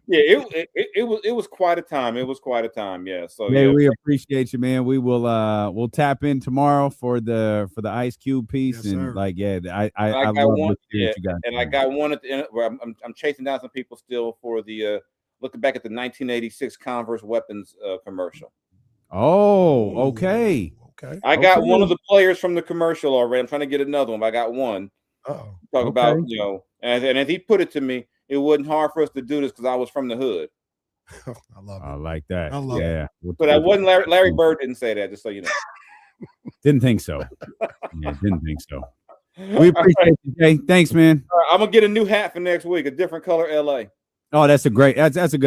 Yeah, it was quite a time. It was quite a time. Yeah. So yeah, we appreciate you, man. We will we'll tap in tomorrow for the Ice Cube piece. Yes, and sir. like, yeah, I got love one. you got. And I got one at the end where I'm chasing down some people still for the looking back at the 1986 Converse weapons commercial. Oh, okay. Okay. I got one of the players from the commercial already. I'm trying to get another one, but I got one. Talk about, and if he put it to me, it wasn't hard for us to do this because I was from the hood. I love it. I like that. I love it. But I wasn't Larry Bird didn't say that, just so you know. Didn't think so. Yeah, didn't think so. We appreciate you, Jay. Thanks, man. I'm gonna get a new hat for next week, a different color LA. Oh, that's a good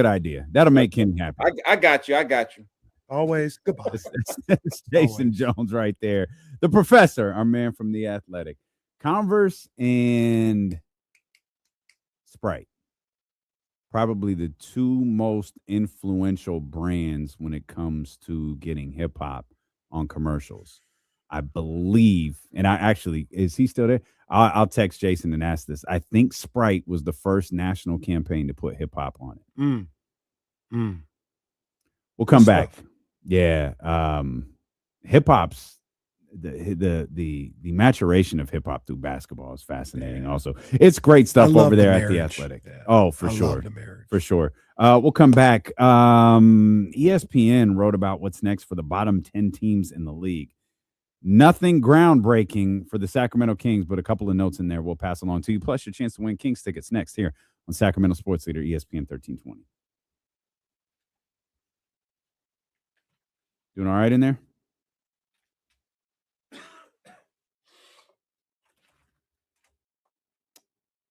idea. That'll make Kenny happy. I got you. Always. Goodbye. That's Jason Jones right there. The professor, our man from The Athletic. Converse and Sprite. Probably the two most influential brands when it comes to getting hip hop on commercials. I believe, and is he still there? I'll text Jason and ask this. I think Sprite was the first national campaign to put hip hop on it. We'll come back. Yeah. Hip hop's the maturation of hip hop through basketball is fascinating. Also, it's great stuff over there at the Athletic. Yeah. Oh, for I sure, love the marriage. for sure. We'll come back. ESPN wrote about what's next for the bottom 10 teams in the league. Nothing groundbreaking for the Sacramento Kings, but a couple of notes in there we'll pass along to you. Plus, your chance to win Kings tickets next here on Sacramento Sports Leader ESPN 1320. Doing all right in there?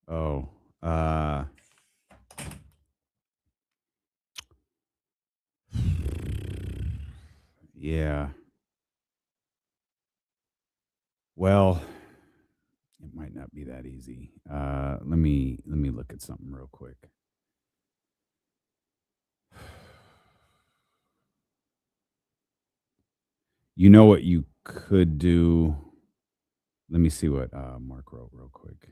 Oh, yeah. Well, it might not be that easy. Let me look at something real quick. You know what you could do? Let me see what Mark wrote real quick.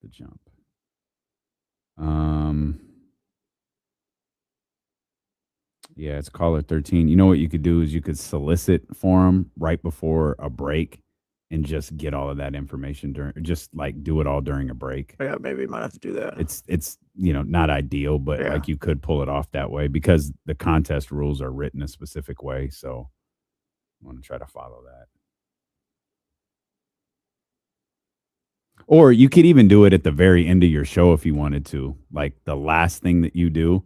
The Jump. Yeah, it's caller 13. You know what you could do is you could solicit for them right before a break and just get all of that information just like do it all during a break. Yeah, maybe you might have to do that. It's not ideal, but like you could pull it off that way because the contest rules are written a specific way. So I want to try to follow that. Or you could even do it at the very end of your show if you wanted to. Like the last thing that you do.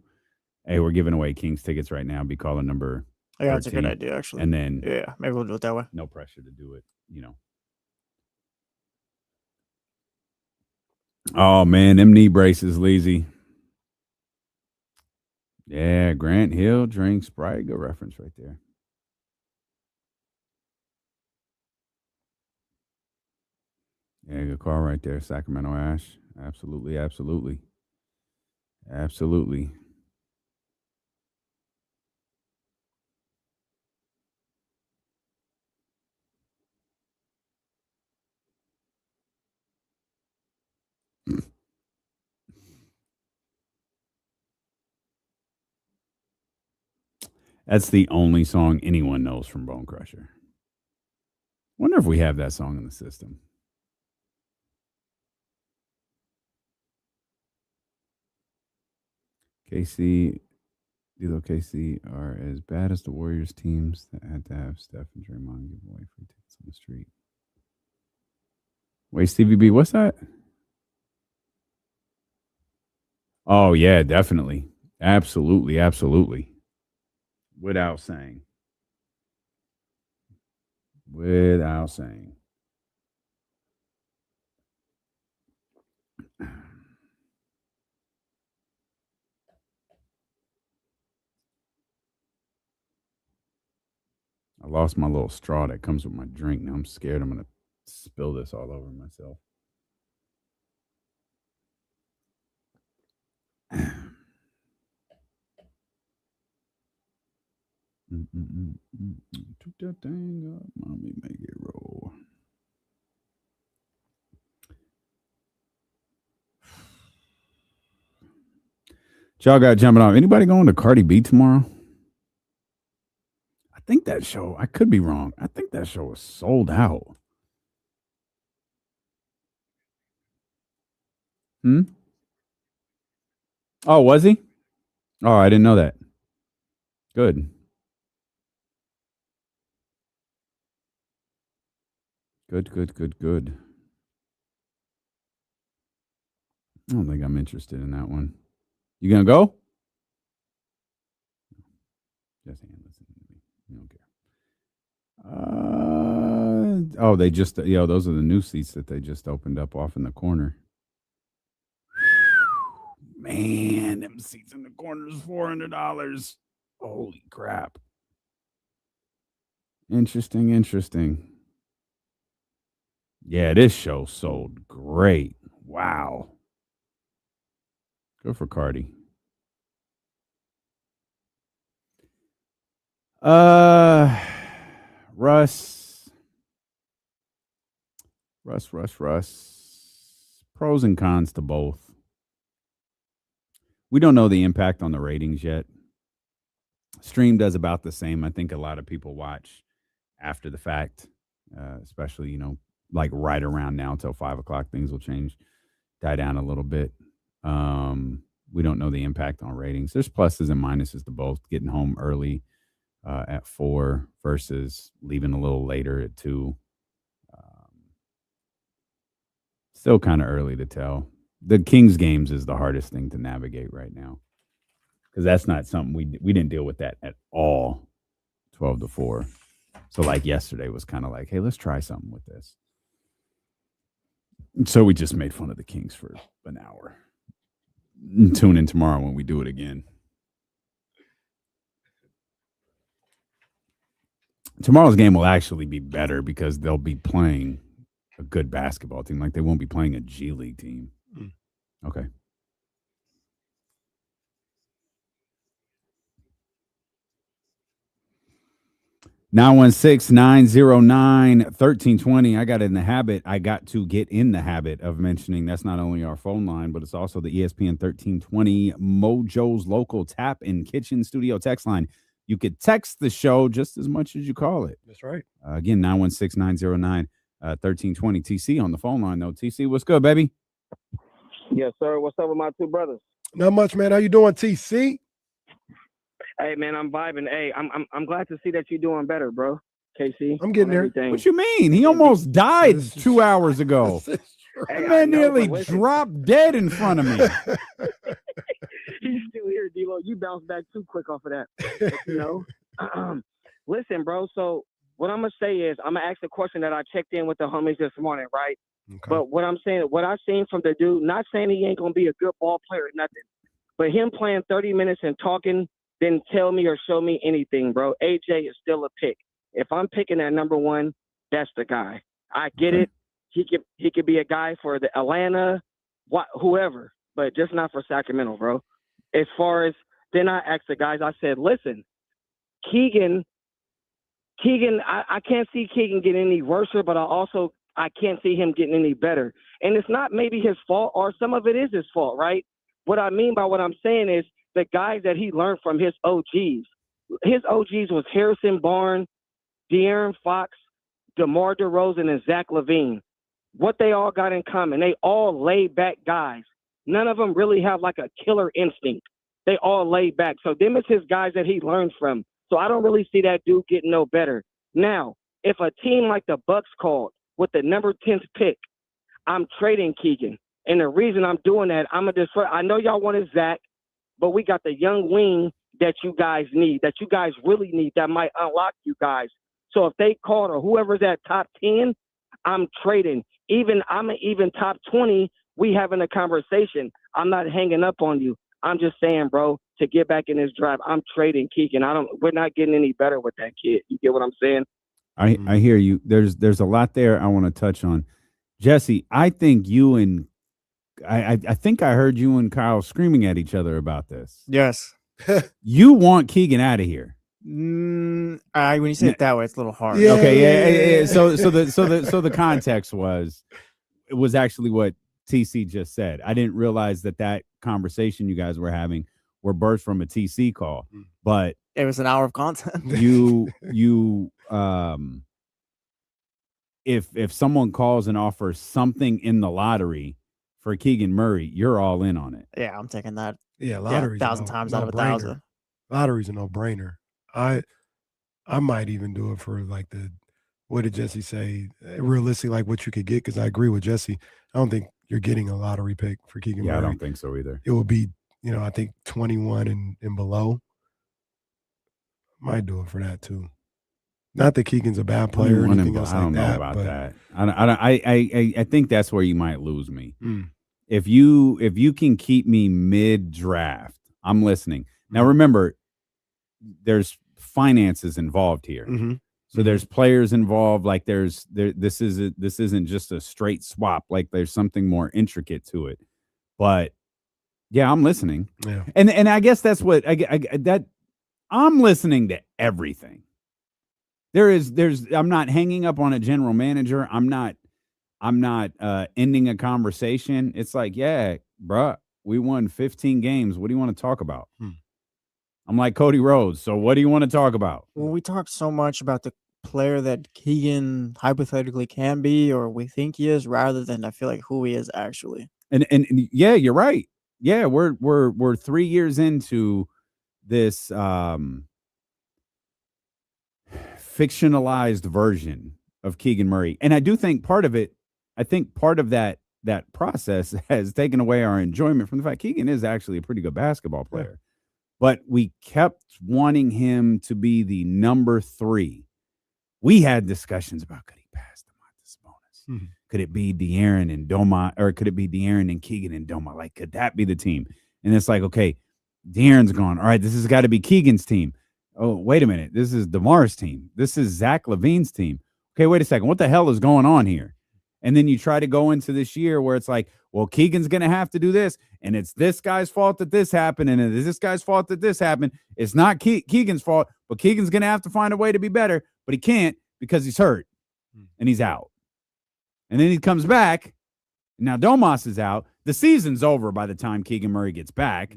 Hey, we're giving away Kings tickets right now. Be caller number 13. Yeah, that's a good idea, actually. And then maybe we'll do it that way. No pressure to do it, Oh man, them knee braces, Leezy. Yeah, Grant Hill drinks Sprite. Good reference right there. Yeah, good call right there, Sacramento Ash. Absolutely, absolutely. Absolutely. That's the only song anyone knows from Bone Crusher. Wonder if we have that song in the system. KC, D'Lo KC are as bad as the Warriors teams that had to have Steph and Draymond give away free tickets on the street. Wait, Stevie B, what's that? Oh, yeah, definitely. Absolutely, absolutely. Without saying. Without saying. I lost my little straw that comes with my drink. Now I'm scared I'm going to spill this all over myself. Took that thing up. Let me make it roll. Y'all got jumping off. Anybody going to Cardi B tomorrow? I think that show, I could be wrong. I think that show was sold out. Oh, was he? Oh, I didn't know that. Good. Good. I don't think I'm interested in that one. You gonna go? Just listen to me. You don't care. They just those are the new seats that they just opened up off in the corner. Man, them seats in the corner is $400. Holy crap. Interesting. Yeah, this show sold great. Wow. Good for Cardi. Russ. Pros and cons to both. We don't know the impact on the ratings yet. Stream does about the same. I think a lot of people watch after the fact, especially, like right around now until 5 o'clock, things will die down a little bit. We don't know the impact on ratings. There's pluses and minuses to both. Getting home early at 4 versus leaving a little later at 2. Still kind of early to tell. The Kings games is the hardest thing to navigate right now, because that's not something we didn't deal with that at all. 12-4. So like yesterday was kind of like, hey, let's try something with this. So we just made fun of the Kings for an hour. Tune in tomorrow when we do it again. Tomorrow's game will actually be better because they'll be playing a good basketball team. Like, they won't be playing a G League team. Okay. Nine 916-909-1320. I got to get in the habit of mentioning that's not only our phone line, but it's also the ESPN 1320 Mojo's local tap and kitchen studio text line. You could text the show just as much as you call it. That's right. Again, 916-909-1320. TC on the phone line, though. TC, what's good, baby? Yes, sir. What's up with my two brothers? Not much, man. How you doing, TC? Hey, man, I'm vibing. Hey, I'm glad to see that you're doing better, bro. KC, I'm getting there. everything. What you mean? He almost died 2 hours ago. Hey, That man I know, nearly but listen. dropped dead in front of me. He's still here, D-Lo. You bounced back too quick off of that. Listen, bro. So what I'm going to say is I'm going to ask a question that I checked in with the homies this morning, right? Okay. But what I'm saying, what I've seen from the dude, not saying he ain't going to be a good ball player or nothing, but him playing 30 minutes and talking didn't tell me or show me anything, bro. AJ is still a pick. If I'm picking at number 1, that's the guy. I get it. He could be a guy for the Atlanta, whoever, but just not for Sacramento, bro. As far as then I asked the guys, I said, listen, Keegan, I can't see Keegan getting any worse, but I can't see him getting any better. And it's not maybe his fault, or some of it is his fault, right? What I mean by what I'm saying is the guys that he learned from his OGs. His OGs was Harrison Barnes, De'Aaron Fox, DeMar DeRozan, and Zach LaVine. What they all got in common, they all laid back guys. None of them really have like a killer instinct. They all laid back. So them is his guys that he learned from. So I don't really see that dude getting no better. Now, if a team like the Bucks called with the number 10th pick, I'm trading Keegan. And the reason I'm doing that, I know y'all wanted Zach, but we got the young wing that you guys need, that you guys really need, that might unlock you guys. So if they called or whoever's at top 10, I'm trading. I'm even top 20, we having a conversation. I'm not hanging up on you. I'm just saying, bro, to get back in this drive, I'm trading Keegan. We're not getting any better with that kid. You get what I'm saying? I hear you. There's a lot there I want to touch on. Jesse, I think you and I think I heard you and Kyle screaming at each other about this. Yes. You want Keegan out of here. When you say it that way, it's a little hard. Yeah. Okay, yeah. So the context was actually what TC just said. I didn't realize that conversation you guys were having were birthed from a TC call, but It was an hour of content. if someone calls and offers something in the lottery for Keegan Murray, you're all in on it. Yeah, I'm taking that. Yeah, lottery's 1,000 times out of 1,000. Lottery's a no-brainer. I might even do it for like what did Jesse say? Realistically, like what you could get, because I agree with Jesse. I don't think you're getting a lottery pick for Keegan Murray. I don't think so either. It will be, I think 21 and below. Might do it for that too. Not that Keegan's a bad player or anything else like that. I don't know about that. I think that's where you might lose me. Mm. If you can keep me mid-draft, I'm listening. Now remember, there's finances involved here. Mm-hmm. So there's players involved. Like this isn't just a straight swap. Like there's something more intricate to it. But yeah, I'm listening. Yeah. And I guess that's what I'm listening to everything. I'm not hanging up on a general manager. I'm not ending a conversation. It's like, yeah, bruh, We won 15 games. What do you want to talk about? I'm like Cody Rhodes. So what do you want to talk about? Well, we talked so much about the player that Keegan hypothetically can be, or we think he is, rather than I feel like who he is actually. And yeah, you're right. Yeah, we're 3 years into this fictionalized version of Keegan Murray. And I do think part of that process has taken away our enjoyment from the fact Keegan is actually a pretty good basketball player. But we kept wanting him to be the number 3. We had discussions about could he pass Domantas Sabonis? Could it be De'Aaron and Doma, or could it be De'Aaron and Keegan and Doma? Like, could that be the team? And it's like, okay, De'Aaron's gone. All right, this has got to be Keegan's team. Oh, wait a minute. This is DeMar's team. This is Zach LaVine's team. Okay, wait a second. What the hell is going on here? And then you try to go into this year where it's like, well, Keegan's going to have to do this, and it's this guy's fault that this happened, and it's this guy's fault that this happened. It's not Keegan's fault, but Keegan's going to have to find a way to be better, but he can't because he's hurt, and he's out. And then he comes back, and now Domas is out. The season's over by the time Keegan Murray gets back,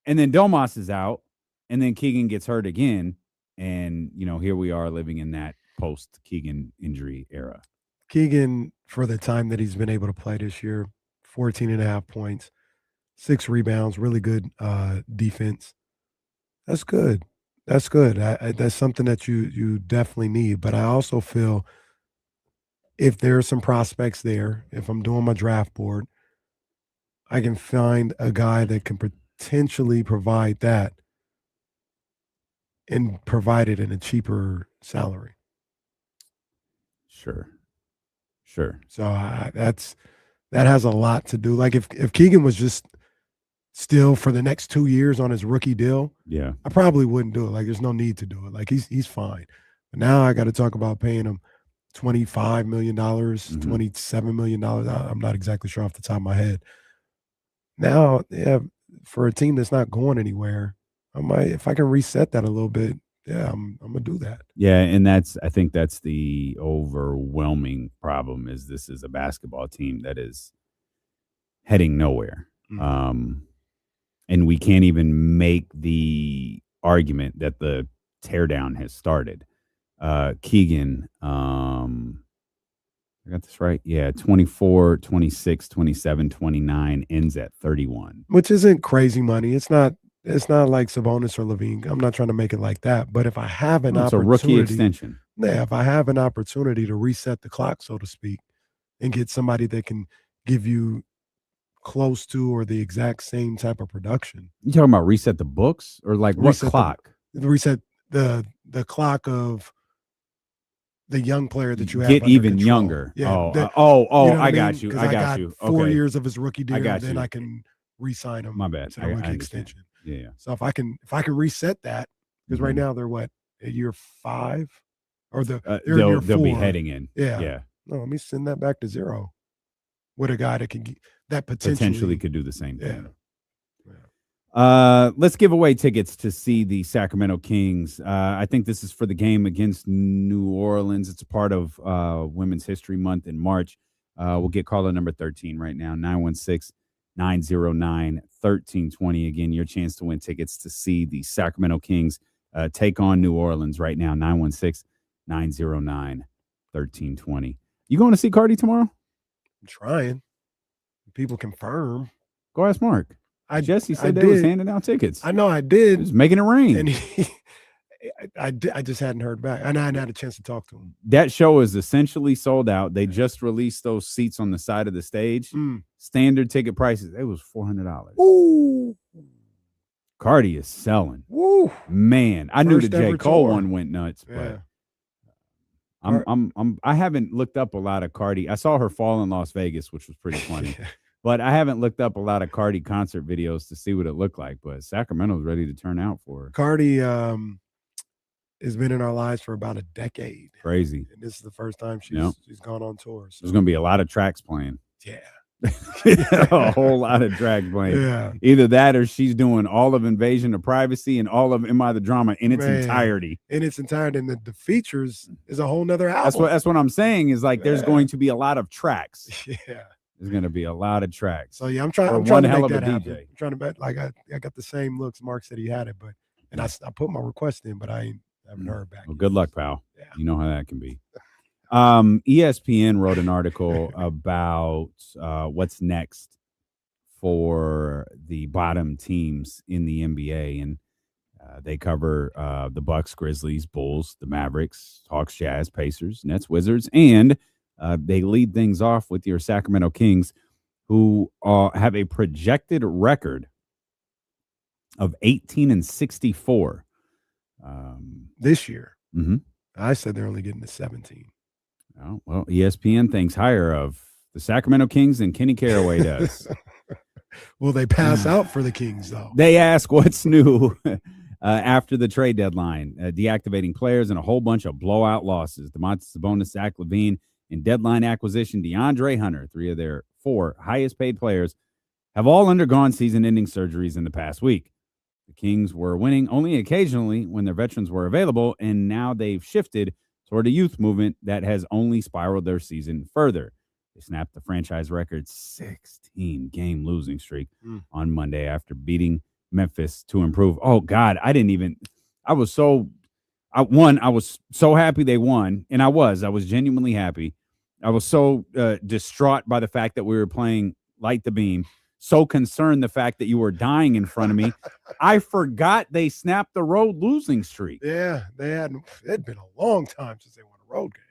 and then Domas is out, and then Keegan gets hurt again, and, here we are living in that post-Keegan injury era. Keegan, for the time that he's been able to play this year, 14.5 points, 6 rebounds, really good defense. That's good. That's good. That's something that you definitely need. But I also feel if there are some prospects there, if I'm doing my draft board, I can find a guy that can potentially provide that and provide it in a cheaper salary. Sure. So that has a lot to do. Like if Keegan was just still for the next 2 years on his rookie deal, yeah, I probably wouldn't do it. Like there's no need to do it. Like he's fine. But now I got to talk about paying him $25 million, $27 million. I'm not exactly sure off the top of my head. Now, yeah, for a team that's not going anywhere, if I can reset that a little bit. Yeah, I'm gonna do that. Yeah, and I think that's the overwhelming problem is this is a basketball team that is heading nowhere. And we can't even make the argument that the teardown has started. Keegan, I got this right. Yeah, 24, 26, 27, 29 ends at 31. Which isn't crazy money. It's not like Sabonis or LaVine. I'm not trying to make it like that. But if I have an opportunity, it's a rookie extension. Yeah, if I have an opportunity to reset the clock, so to speak, and get somebody that can give you close to or the exact same type of production. You talking about reset the books or like what clock? Reset the clock of the young player that you have. Get even control. younger. Yeah, I got you. I got you. 4 years of his rookie deal, and then I can re-sign him. My bad. To the rookie extension. Yeah. So if I can reset that, because right now they're what, at year 5, or they'll be heading in. Yeah. No, let me send that back to 0 with a guy that can that potentially could do the same thing. Yeah. Let's give away tickets to see the Sacramento Kings. I think this is for the game against New Orleans. It's a part of Women's History Month in March. We'll get caller number 13 right now, 916-909-1320. Again, your chance to win tickets to see the Sacramento Kings take on New Orleans right now, 916-909-1320. You going to see Cardi tomorrow? I'm trying. People confirm. Go ask Mark. Jesse said they was handing out tickets. I know I did. He was making it rain. And I just hadn't heard back. And I hadn't had a chance to talk to him. That show is essentially sold out. They just released those seats on the side of the stage. Standard ticket prices. It was $400. Ooh. Cardi is selling. Woo. Man, I knew the J. Cole tour. one went nuts, Yeah. but I haven't looked up a lot of Cardi. I saw her fall in Las Vegas, which was pretty funny. But I haven't looked up a lot of Cardi concert videos to see what it looked like. But Sacramento's ready to turn out for her. Cardi has been in our lives for about a decade. Crazy. And this is the first time she's gone on tour. So. There's going to be a lot of tracks playing. Yeah. A whole lot of tracks playing. Yeah. Either that or she's doing all of Invasion of Privacy and all of Am I the Drama in its entirety. In its entirety. And the features is a whole nother album. That's what I'm saying is like there's going to be a lot of tracks. Yeah. There's going to be a lot of tracks. So yeah, I'm trying one to hell make of a that happen. DJ. I'm trying to bet. Like I got the same looks. Mark said he had it, and I put my request in, but I haven't heard back. Well, yet. good luck, pal. Yeah. You know how that can be. ESPN wrote an article about what's next for the bottom teams in the NBA, and they cover the Bucks, Grizzlies, Bulls, the Mavericks, Hawks, Jazz, Pacers, Nets, Wizards, and they lead things off with your Sacramento Kings, who have a projected record of 18-64 this year. Mm-hmm. I said they're only getting to 17. Oh, well, ESPN thinks higher of the Sacramento Kings than Kenny Caraway does. Will they pass out for the Kings, though? They ask what's new after the trade deadline, deactivating players and a whole bunch of blowout losses. Domantas Sabonis, Zach LaVine, and deadline acquisition DeAndre Hunter, 3 of their 4 highest-paid players, have all undergone season-ending surgeries in the past week. The Kings were winning only occasionally when their veterans were available, and now they've shifted toward a youth movement that has only spiraled their season further. They snapped the franchise record 16-game losing streak on Monday after beating Memphis to improve. Oh, God, I was so happy they won, and I was genuinely happy. I was so distraught by the fact that we were playing Light the Beam, so concerned the fact that you were dying in front of me. I forgot they snapped the road losing streak. Yeah, it'd been a long time since they won a road game.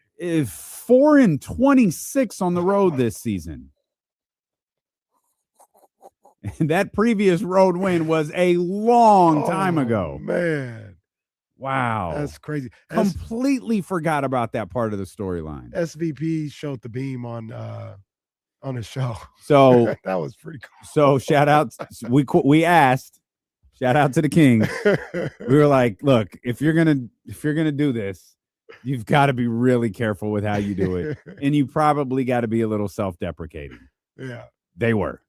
4-26 on the road this season. And that previous road win was a long time ago. Man. Wow. That's crazy. Completely forgot about that part of the storyline. SVP showed the beam on his show. So that was pretty cool. So shout out. We asked, shout out to the Kings. We were like, look, if you're gonna do this, you've got to be really careful with how you do it. And you probably got to be a little self-deprecating. Yeah. They were.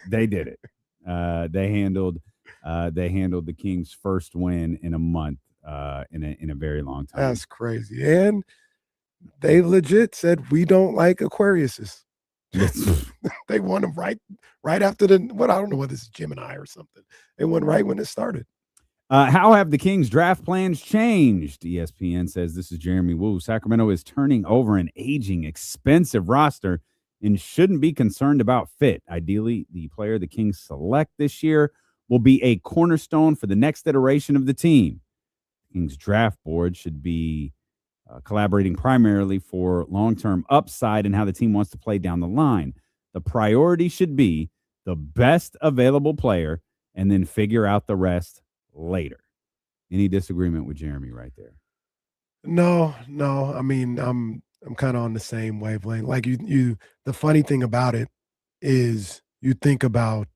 They did it. They handled the Kings' first win in a month, in a very long time. That's crazy. And they legit said, we don't like Aquariuses. They won them right after I don't know whether this is Gemini or something. They won right when it started. How have the Kings' draft plans changed? ESPN says, this is Jeremy Wu. Sacramento is turning over an aging, expensive roster and shouldn't be concerned about fit. Ideally, the player the Kings select this year will be a cornerstone for the next iteration of the team. The Kings draft board should be collaborating primarily for long-term upside and how the team wants to play down the line. The priority should be the best available player and then figure out the rest later. Any disagreement with Jeremy right there? No. I mean, I'm kind of on the same wavelength. Like you the funny thing about it is you think about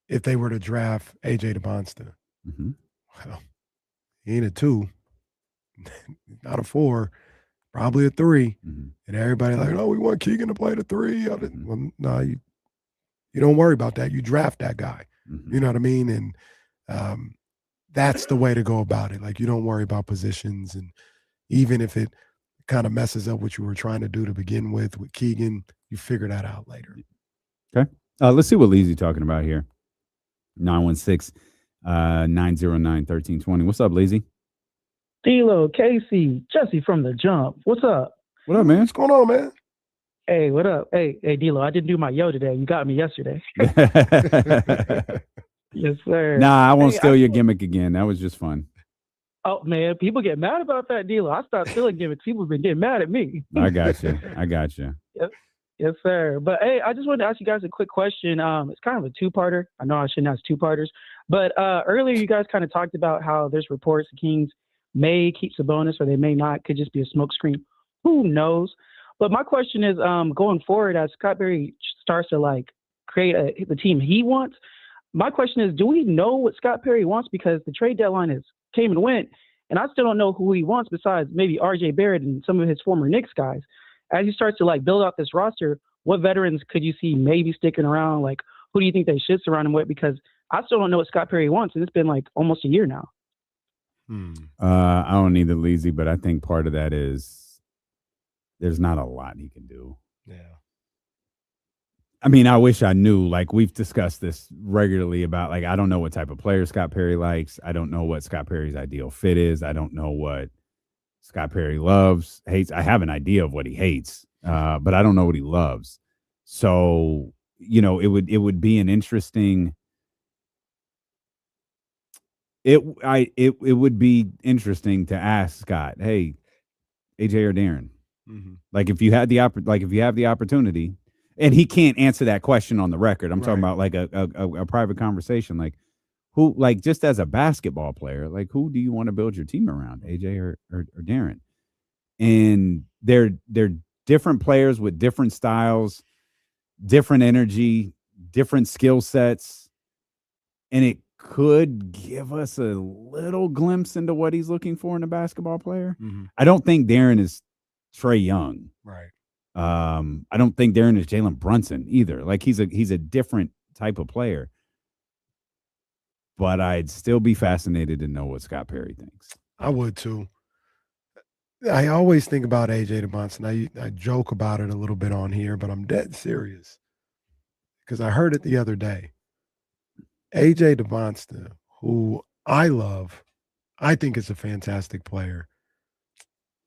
if they were to draft AJ DeBonsta. Mm-hmm. Well, he ain't a 2, not a 4, probably a 3. Mm-hmm. And everybody like, oh, we want Keegan to play the 3. Well, no, you don't worry about that. You draft that guy. Mm-hmm. You know what I mean? And that's the way to go about it. Like, you don't worry about positions. And even if it kind of messes up what you were trying to do to begin with Keegan, you figure that out later. Okay. Let's see what Leezy talking about here. 916-909-1320. What's up, Leezy? D'Lo, Casey, Jesse from the Jump. What's up? What up, man? What's going on, man? Hey, what up? Hey, D'Lo, I didn't do my yo today. You got me yesterday. Yes, sir. Nah, I won't steal your gimmick again. That was just fun. Oh, man, people get mad about that, D'Lo. I stopped stealing gimmicks. People have been getting mad at me. I got you. Yes, sir. But, hey, I just wanted to ask you guys a quick question. It's kind of a two-parter. I know I shouldn't ask two-parters. But earlier you guys kind of talked about how there's reports the Kings may keep Sabonis or they may not. Could just be a smokescreen. Who knows? But my question is, going forward, as Scott Perry starts to, create the team he wants, my question is, do we know what Scott Perry wants? Because the trade deadline came and went, and I still don't know who he wants besides maybe R.J. Barrett and some of his former Knicks guys. As he starts to, build out this roster, what veterans could you see maybe sticking around? Who do you think they should surround him with? Because I still don't know what Scott Perry wants, and it's been, almost a year now. I don't need the Leezy, but I think part of that is there's not a lot he can do. Yeah. I mean, I wish I knew. Like, we've discussed this regularly about, like, I don't know what type of player Scott Perry likes. I don't know what Scott Perry's ideal fit is. I don't know what Scott Perry loves, hates. I have an idea of what he hates, but I don't know what he loves. So, you know, it would be an interesting. It would be interesting to ask Scott, hey, AJ or Darren, like if you had the opportunity, and he can't answer that question on the record. I'm talking about like a private conversation, like who, like just as a basketball player, like who do you want to build your team around, AJ or Darren? And they're different players with different styles, different energy, different skill sets, and it could give us a little glimpse into what he's looking for in a basketball player. I don't think Darren is Trae Young. Right. I don't think Darren is Jalen Brunson either. Like he's a different type of player. But I'd still be fascinated to know what Scott Perry thinks. I would too. I always think about AJ Domantas. I joke about it a little bit on here, but I'm dead serious because I heard it the other day. AJ Domantas, who I love, I think is a fantastic player.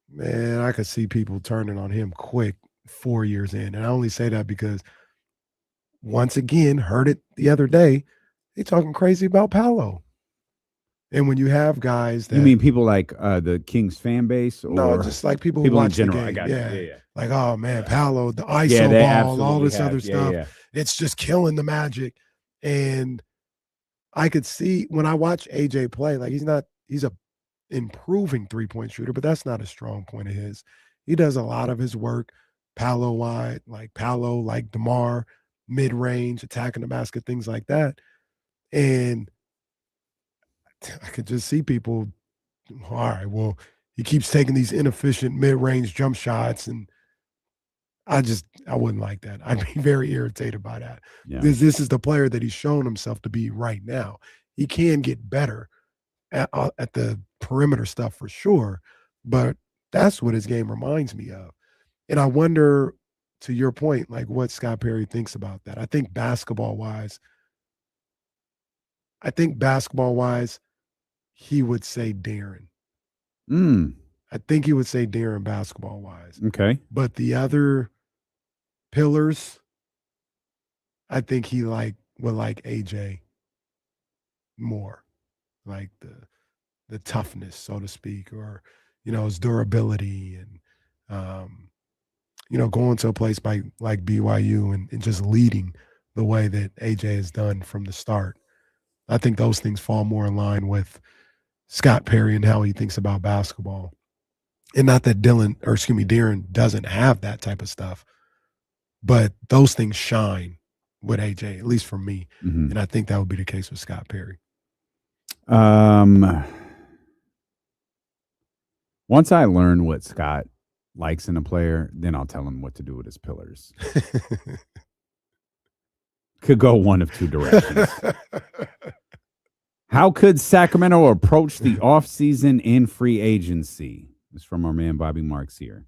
Man, I could see people turning on him quick 4 years in. And I only say that because once again, heard it the other day, they talking crazy about Paolo. And when you have guys that, you mean people like the Kings fan base, or no, just like people who watch in general? the game. I got yeah. you. Yeah. Like, oh man, Paolo, the ISO ball, all this other stuff. Yeah. It's just killing the magic. And I could see when I watch AJ play, like he's a improving 3-point shooter, but that's not a strong point of his. He does a lot of his work Paolo wide, like DeMar, mid-range, attacking the basket, things like that. And I could just see people, all right, well, he keeps taking these inefficient mid-range jump shots, and I wouldn't like that. I'd be very irritated by that. Yeah. This is the player that he's shown himself to be right now. He can get better at the perimeter stuff for sure, but that's what his game reminds me of. And I wonder, to your point, like what Scott Perry thinks about that. I think basketball-wise, he would say Darren. I think he would say Darren basketball-wise. Okay. But the other pillars, I think he would like AJ more, like the toughness, so to speak, or his durability, and going to a place like BYU and just leading the way that AJ has done from the start. I think those things fall more in line with Scott Perry and how he thinks about basketball. And not that Darren doesn't have that type of stuff, but those things shine with AJ, at least for me. And I think that would be the case with Scott Perry. Once I learn what Scott likes in a player, then I'll tell him what to do with his pillars. Could go one of two directions. How could Sacramento approach the offseason in free agency? This is from our man Bobby Marks here.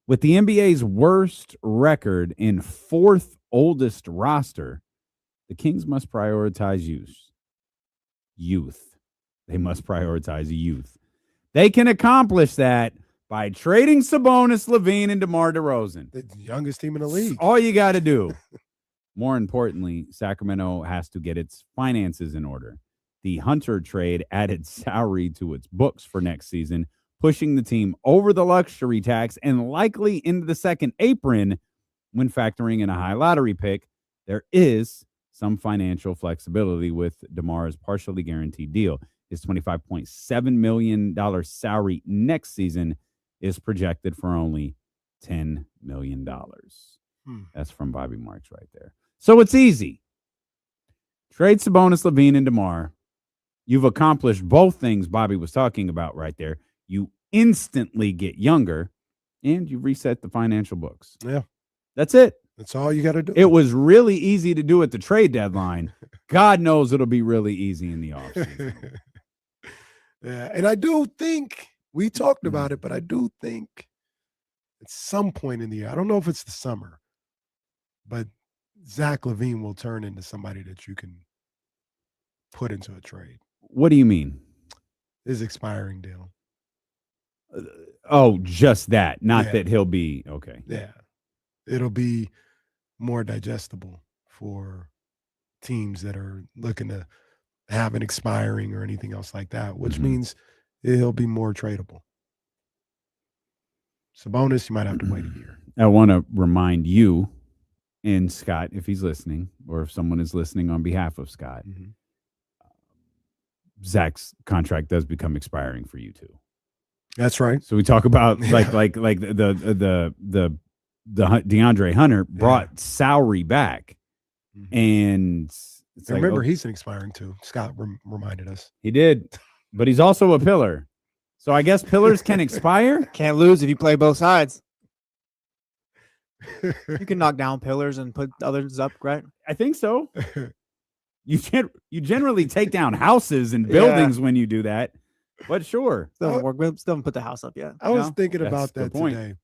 With the NBA's worst record and fourth oldest roster, the Kings must prioritize youth. They must prioritize youth. They can accomplish that by trading Sabonis, Levine, and DeMar DeRozan. The youngest team in the league. All you got to do. More importantly, Sacramento has to get its finances in order. The Hunter trade added salary to its books for next season, pushing the team over the luxury tax and likely into the second apron when factoring in a high lottery pick. There is some financial flexibility with DeMar's partially guaranteed deal. His $25.7 million salary next season is projected for only $10 million. That's from Bobby Marks right there. So it's easy. Trade Sabonis, Levine, and DeMar. You've accomplished both things Bobby was talking about right there. You instantly get younger, and you reset the financial books. Yeah. That's it. That's all you got to do. It was really easy to do at the trade deadline. God knows it'll be really easy in the offseason. Yeah, and I do think, we talked about it, but I do think at some point in the year, I don't know if it's the summer, but Zach LaVine will turn into somebody that you can put into a trade. What do you mean? His expiring deal. Oh, just that. Not Yeah. that he'll be okay. Yeah. It'll be more digestible for teams that are looking to have an expiring or anything else like that, which means he'll be more tradable. Sabonis, you might have to wait a year. I want to remind you and Scott, if he's listening, or if someone is listening on behalf of Scott, Zach's contract does become expiring for you too. That's right. So we talk about like the DeAndre Hunter brought salary back, and it's And remember, he's an expiring too. Scott reminded us. he did, but he's also a pillar. So I guess pillars can expire. Can't lose if you play both sides. You can knock down pillars and put others up, right? I think so. You generally take down houses and buildings when you do that, but sure, Still doesn't work. We still haven't put the house up yet. I was No? thinking That's about the that point. today.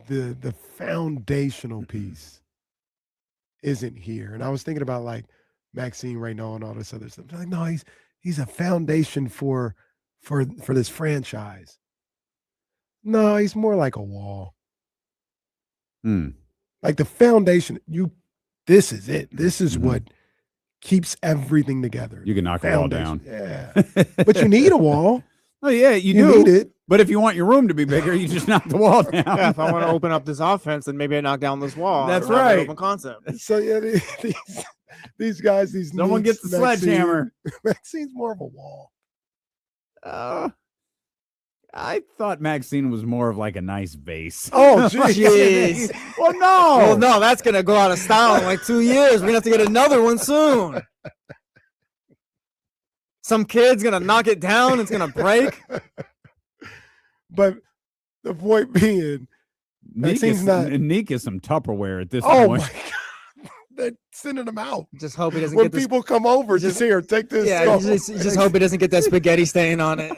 The foundational piece isn't here. And I was thinking about like Maxine Reynaud and all this other stuff. Like, no, he's a foundation for this franchise. No, he's more like a wall. Like the foundation, this is it. This is what keeps everything together. You can knock a wall down. Yeah. But you need a wall. Oh yeah, you do. need it. But if you want your room to be bigger, you just knock the wall down. Yeah, if I want to open up this offense, then maybe I knock down this wall. That's I don't have an right. Open concept. So yeah, these guys, these Someone Knicks, gets the sledgehammer. Maxine's more of a wall. I thought Maxine was more of like a nice vase. Oh, jeez. Well, no. Well, no, that's gonna go out of style in like 2 years. We're gonna have to get another one soon. Some kid's gonna knock it down. It's gonna break. But the point being, Maxine's not. Nick is some Tupperware at this Oh point. my God, they're sending them out. Just hope he doesn't When get this. people come over, just here, take this. Yeah, go. you just hope he doesn't get that spaghetti stain on it.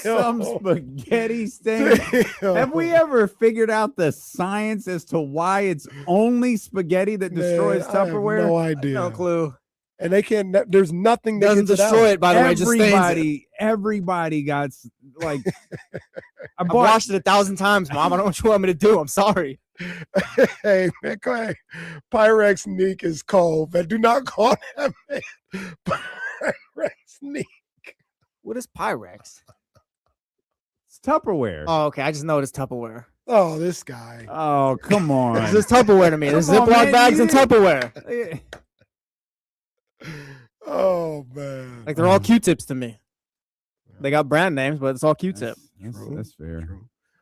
Some spaghetti stain. Have we ever figured out the science as to why it's only spaghetti that destroys Man, I have Tupperware? no idea. No clue. And they can't. There's nothing that Doesn't gets destroy out. it, by the way. Just stains it. Everybody got like. I've washed it 1,000 times, Mom. I don't know what you want me to do. I'm sorry. Hey, man, go ahead. Pyrex Neek is cold, but do not call that man Pyrex Neek. What is Pyrex? It's Tupperware. Oh, okay. I just know it is Tupperware. Oh, this guy. Oh, come on. It's just Tupperware to me. There's Come on, Ziploc man, bags and you- Tupperware. Oh man. Like they're all Q-tips to me. They got brand names, but it's all Q-tip. That's fair.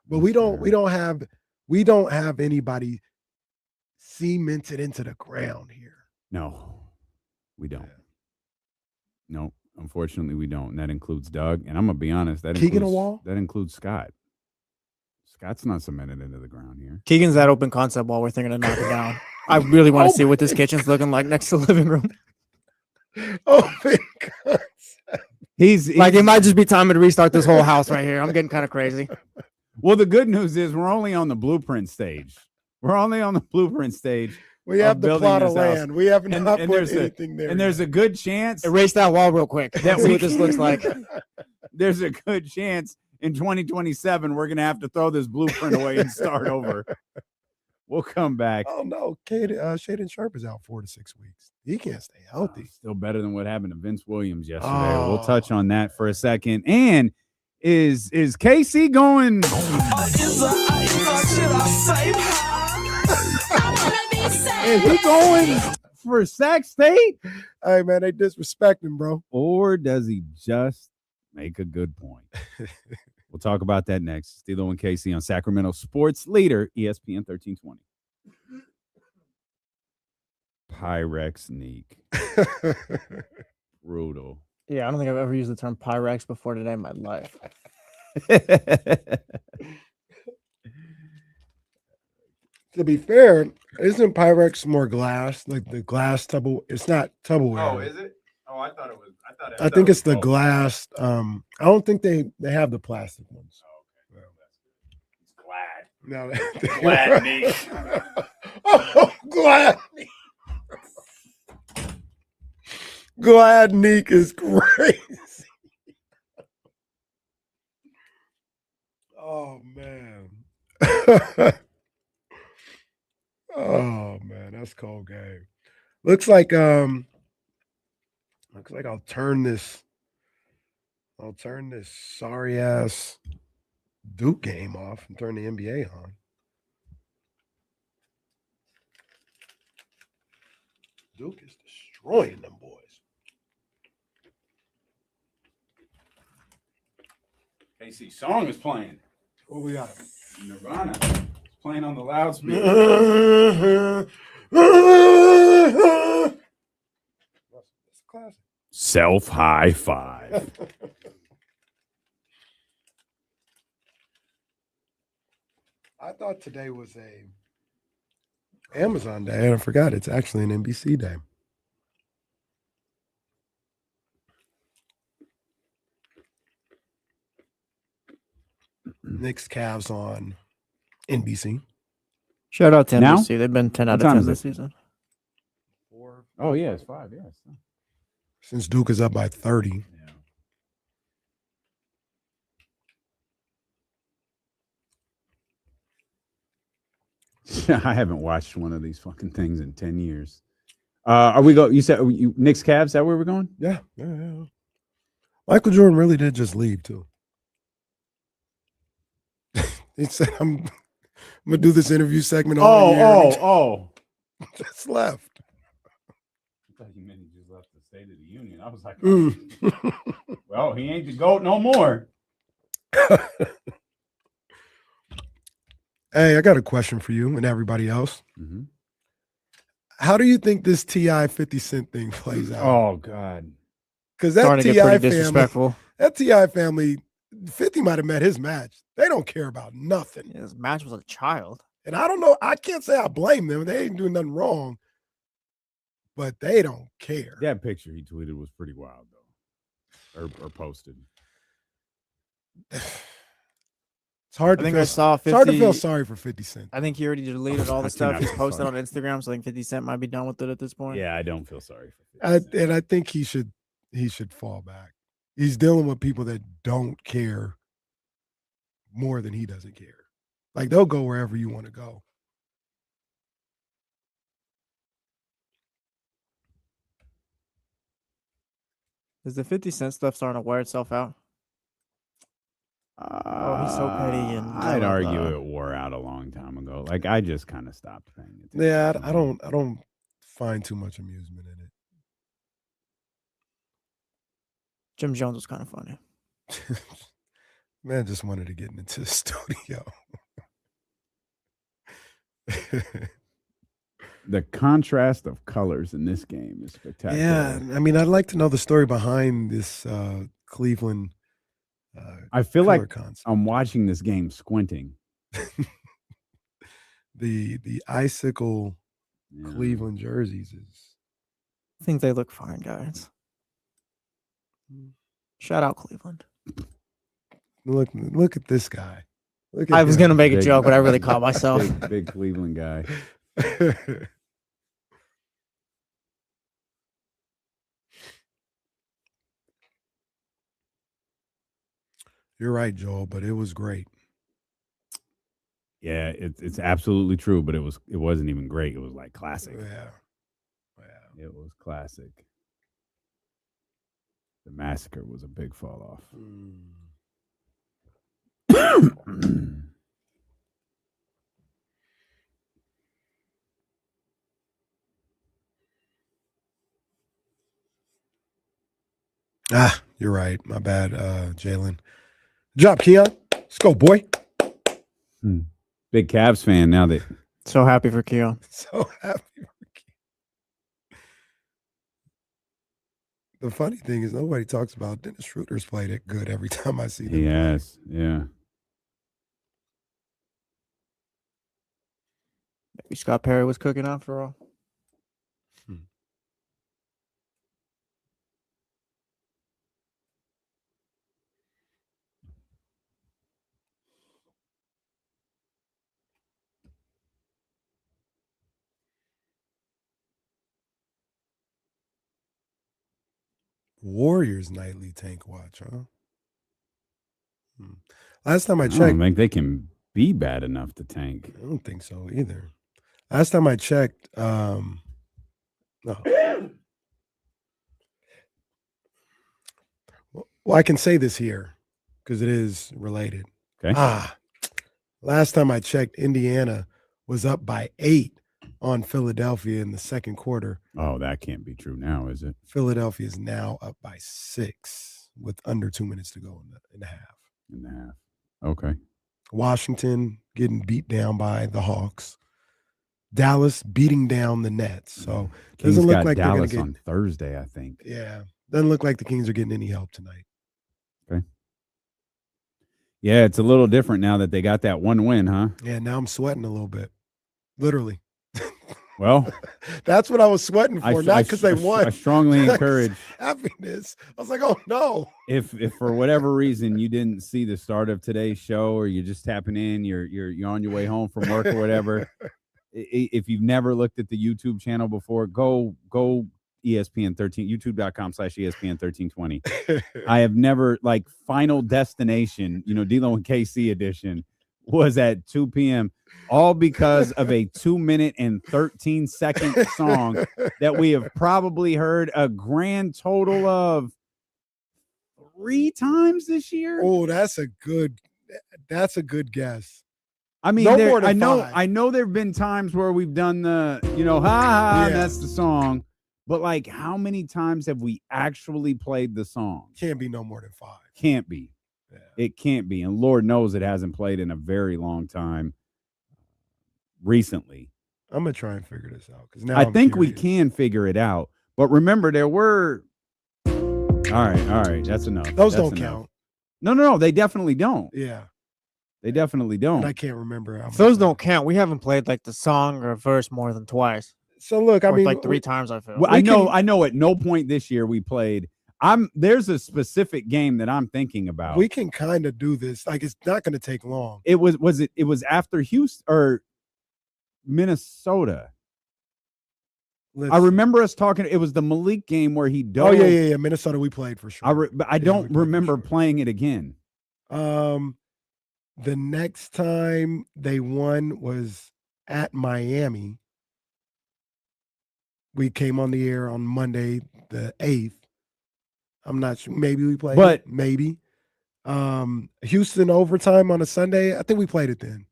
But we don't have anybody cemented into the ground here. No, we don't. No, unfortunately, we don't. And that includes Doug. And I'm gonna be honest. That Keegan includes, a wall? That includes Scott. Scott's not cemented into the ground here. Keegan's that open concept while we're thinking of knocking down. I really want to see what this kitchen's looking like next to the living room. Open concept. He's Like it might just be time to restart this whole house right here. I'm getting kind of crazy. Well, the good news is we're only on the blueprint stage. We're only on the blueprint stage. We have the building plot of this house. land. We have not put there's anything there. And there's a good chance Erase that wall real quick. that Let's see what this looks like. There's a good chance in 2027 we're gonna have to throw this blueprint away and start over. We'll come back. Oh no, Shaden Sharp is out 4 to 6 weeks. He can't stay healthy. Still better than what happened to Vince Williams yesterday. We'll touch on that for a second. And is KC going? Is he going for Sac State? Hey man, they disrespect him, bro. Or does he just make a good point? We'll talk about that next. Stilo and KC on Sacramento Sports Leader, ESPN 1320. Pyrex Neek. Brutal. Yeah, I don't think I've ever used the term Pyrex before today in my life. To be fair, isn't Pyrex more glass? Like the glass tubble? It's not Tupperware. it? Oh, I thought it was. I think it's the glass. I don't think they have the plastic ones. Now Gladney. Oh, Gladney. Gladney is crazy. Oh man. Oh man, that's cold game. Looks like I'll turn this sorry ass Duke game off and turn the NBA on. Duke is destroying them boys. KC Song is playing. What we got? Nirvana. It's playing on the loudspeaker. That's classic. Self high five. I thought today was a Amazon day, and I forgot it's actually an NBC day. Knicks Cavs on NBC. Shout out to Now? NBC. They've been 10 out What of time 10 is this it? season. Oh, yeah, it's 5. Yes. Since Duke is up by 30. I haven't watched one of these fucking things in 10 years. Are we go? You said Knicks Cavs? Is that where we're going? Yeah. Michael Jordan really did just leave too. He said, "I'm gonna do this interview segment all year." Oh. Just left. I thought you meant he just left the State of the Union. I was like, well, he ain't the GOAT no more. Hey, I got a question for you and everybody else. Mm-hmm. How do you think this T.I. 50 Cent thing plays out? Oh, God. Because that Starting to get T.I. pretty family, disrespectful. that T.I. family, 50 might have met his match. They don't care about nothing. Yeah, his match was a child. And I don't know. I can't say I blame them. They ain't doing nothing wrong. But they don't care. That picture he tweeted was pretty wild, though. Or posted. It's hard I to think feel, I saw 50. It's hard to feel sorry for 50 Cent. I think he already deleted all I the stuff cannot he's feel posted sorry. on Instagram. So I think 50 Cent might be done with it at this point. Yeah, I don't feel sorry for him. And I think he should fall back. He's dealing with people that don't care more than he doesn't care. Like they'll go wherever you want to go. Is the 50 Cent stuff starting to wear itself out? Oh, he's so petty and I'd blah, blah, argue blah. it wore out a long time ago. Like I just kind of stopped paying attention. Yeah, I don't find too much amusement in Jim Jones was kind of funny. it. Man just wanted to get into the studio. The contrast of colors in this game is spectacular. Yeah, I mean, I'd like to know the story behind this Cleveland. I feel color like concept. I'm watching this game squinting. The icicle Yeah. Cleveland jerseys is. I think they look fine, guys. Shout out Cleveland. Look at this guy. Look at I was him. going to make a Big- joke, but I really caught myself. Big Cleveland guy. You're right, Joel, but it was great. Yeah, it's absolutely true, but it wasn't even great. It was like classic. Yeah. It was classic. The massacre was a big fall off. You're right. My bad, Jalen. Good job, Keon. Let's go, boy. Big Cavs fan now that So happy for Keon. So happy for Keon. The funny thing is nobody talks about Dennis Schroeder's played it good every time I see them. he has. Yeah. Maybe Scott Perry was cooking after all. Warriors nightly tank watch, huh? Last time I I checked, don't think they can be bad enough to tank. I don't think so either. Last time I checked, no. Well, I can say this here because it is related. Okay. Last time I checked, Indiana was up by 8 on Philadelphia in the second quarter. Oh, that can't be true now, is it? Philadelphia is now up by 6 with under 2 minutes to go in the half. In the half. Okay. Washington getting beat down by the Hawks. Dallas beating down the Nets. So Kings doesn't look got like Dallas they're going to on Thursday, I think. Yeah. Doesn't look like the Kings are getting any help tonight. Okay. Yeah, it's a little different now that they got that one win, huh? Yeah, now I'm sweating a little bit. Literally. Well, that's what I was sweating for, not because they won. I strongly encourage happiness. I was like, oh no. If for whatever reason you didn't see the start of today's show, or you're just tapping in, you're on your way home from work or whatever. If you've never looked at the YouTube channel before, go ESPN 13, youtube.com/ESPN 1320. I have never, like, Final Destination, D'Lo and KC edition was at 2 p.m. all because of a 2-minute and 13-second song that we have probably heard a grand total of 3 times this year. Oh, that's a good guess. I mean, no more than I know there have been times where we've done the, ha, and that's the song. But, like, how many times have we actually played the song? Can't be no more than 5. Can't be. Yeah. It can't be. And Lord knows it hasn't played in a very long time recently. I'm going to try and figure this out. Because now I think we can figure it out. But remember, there were. All right. That's enough. Those don't count. No. They definitely don't. Yeah. They definitely don't. And I can't remember. If those don't count, we haven't played like the song or verse more than twice. So look, I mean, like 3 times. I feel. Well, I know. At no point this year we played. There's a specific game that I'm thinking about. We can kind of do this. Like, it's not going to take long. It was after Houston or Minnesota. I remember us talking. It was the Malik game where he dove. Oh yeah. Minnesota, we played for sure. But I don't remember playing it again. The next time they won was at Miami. We came on the air on Monday, the 8th. I'm not sure. Maybe we played it. Maybe. Houston overtime on a Sunday. I think we played it then.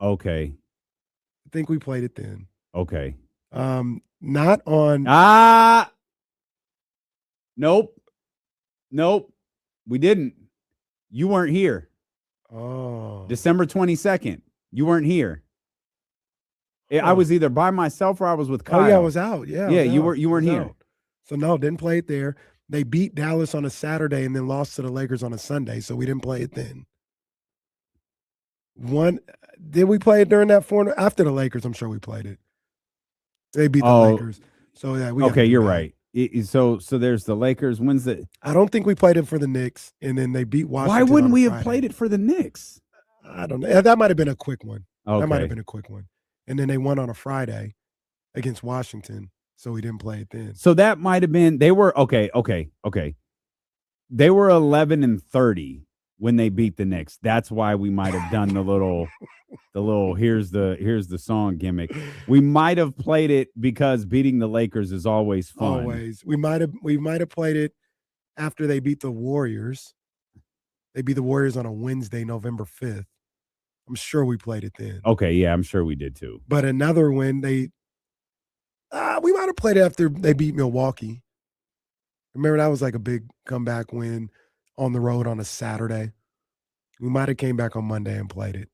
Okay. I think we played it then. Okay. Not on. Nope. We didn't. You weren't here. Oh. December 22nd. You weren't here. I was either by myself or I was with Kyle. Oh yeah, I was out. Yeah. You weren't here. Out. So no, didn't play it there. They beat Dallas on a Saturday and then lost to the Lakers on a Sunday, so we didn't play it then. Did we play it during that after the Lakers? I'm sure we played it. They beat the Lakers. So yeah, you're right. So there's the Lakers. When's the? I don't think we played it for the Knicks, and then they beat Washington. Why wouldn't we have Friday. played it for the Knicks? I don't know. That might have been a quick one. Okay. That might have been a quick one. And then they won on a Friday against Washington, so we didn't play it then. So that might have been. They were okay. They were 11-30 when they beat the Knicks. That's why we might have done the little here's the song gimmick. We might have played it because beating the Lakers is always fun. Always. We might have played it after they beat the Warriors. They beat the Warriors on a Wednesday, November 5th. I'm sure we played it then. Okay, yeah, I'm sure we did too. But another win, we might have played it after they beat Milwaukee. Remember, that was like a big comeback win on the road on a Saturday. We might have came back on Monday and played it.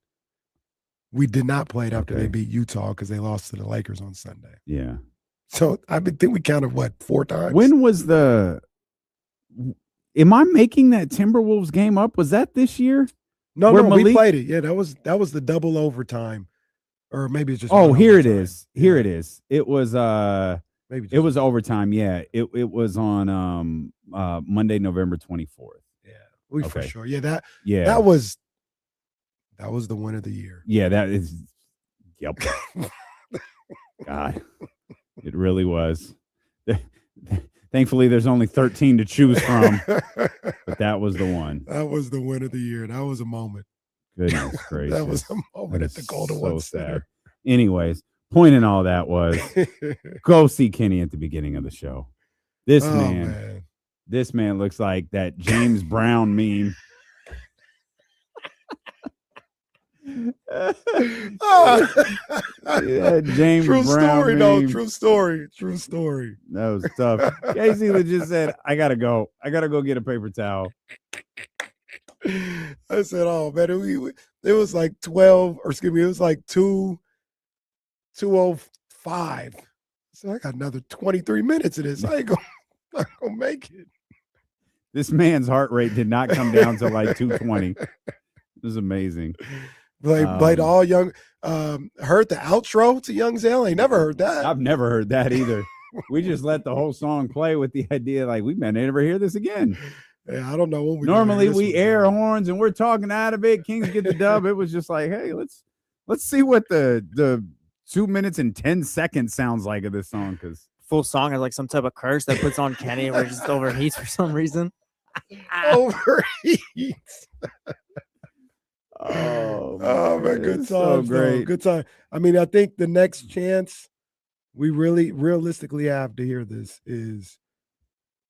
We did not play it after they beat Utah because they lost to the Lakers on Sunday. Yeah. So I think we counted, 4 times? When was am I making that Timberwolves game up? Was that this year? No, we played it. Yeah, that was the double overtime. Or maybe it's just here it is. Here it is. It was maybe it was overtime. Yeah. It was on Monday, November 24th. Yeah. For sure. Yeah, that was the win of the year. Yeah, that is God. It really was. Thankfully, there's only 13 to choose from, but that was the one. That was the win of the year. That was a moment. Goodness gracious. That was a moment at the Golden One Center. Anyways, point in all that was go see Kenny at the beginning of the show. This man looks like that James Brown meme. James True Brown story, meme. though. True story. True story. That was tough. Casey just said, I gotta go get a paper towel. I said, oh man, it was like 12, or excuse me, it was like 2:05. So I got another 23 minutes of this. I ain't gonna make it. This man's heart rate did not come down to like 220. It was amazing. Played all young. Heard the outro to Young Zale. I ain't never heard that. I've never heard that either. We just let the whole song play with the idea like we may never hear this again. Yeah, I don't know when we normally we air horns and we're talking out of it. Kings get the dub. It was just like, hey, let's see what the 2 minutes and 10 seconds sounds like of this song, because full song is like some type of curse that puts on Kenny where it just overheats for some reason. Overheats. Oh man, good time. So great. Good time. I mean, I think the next chance we really realistically have to hear this is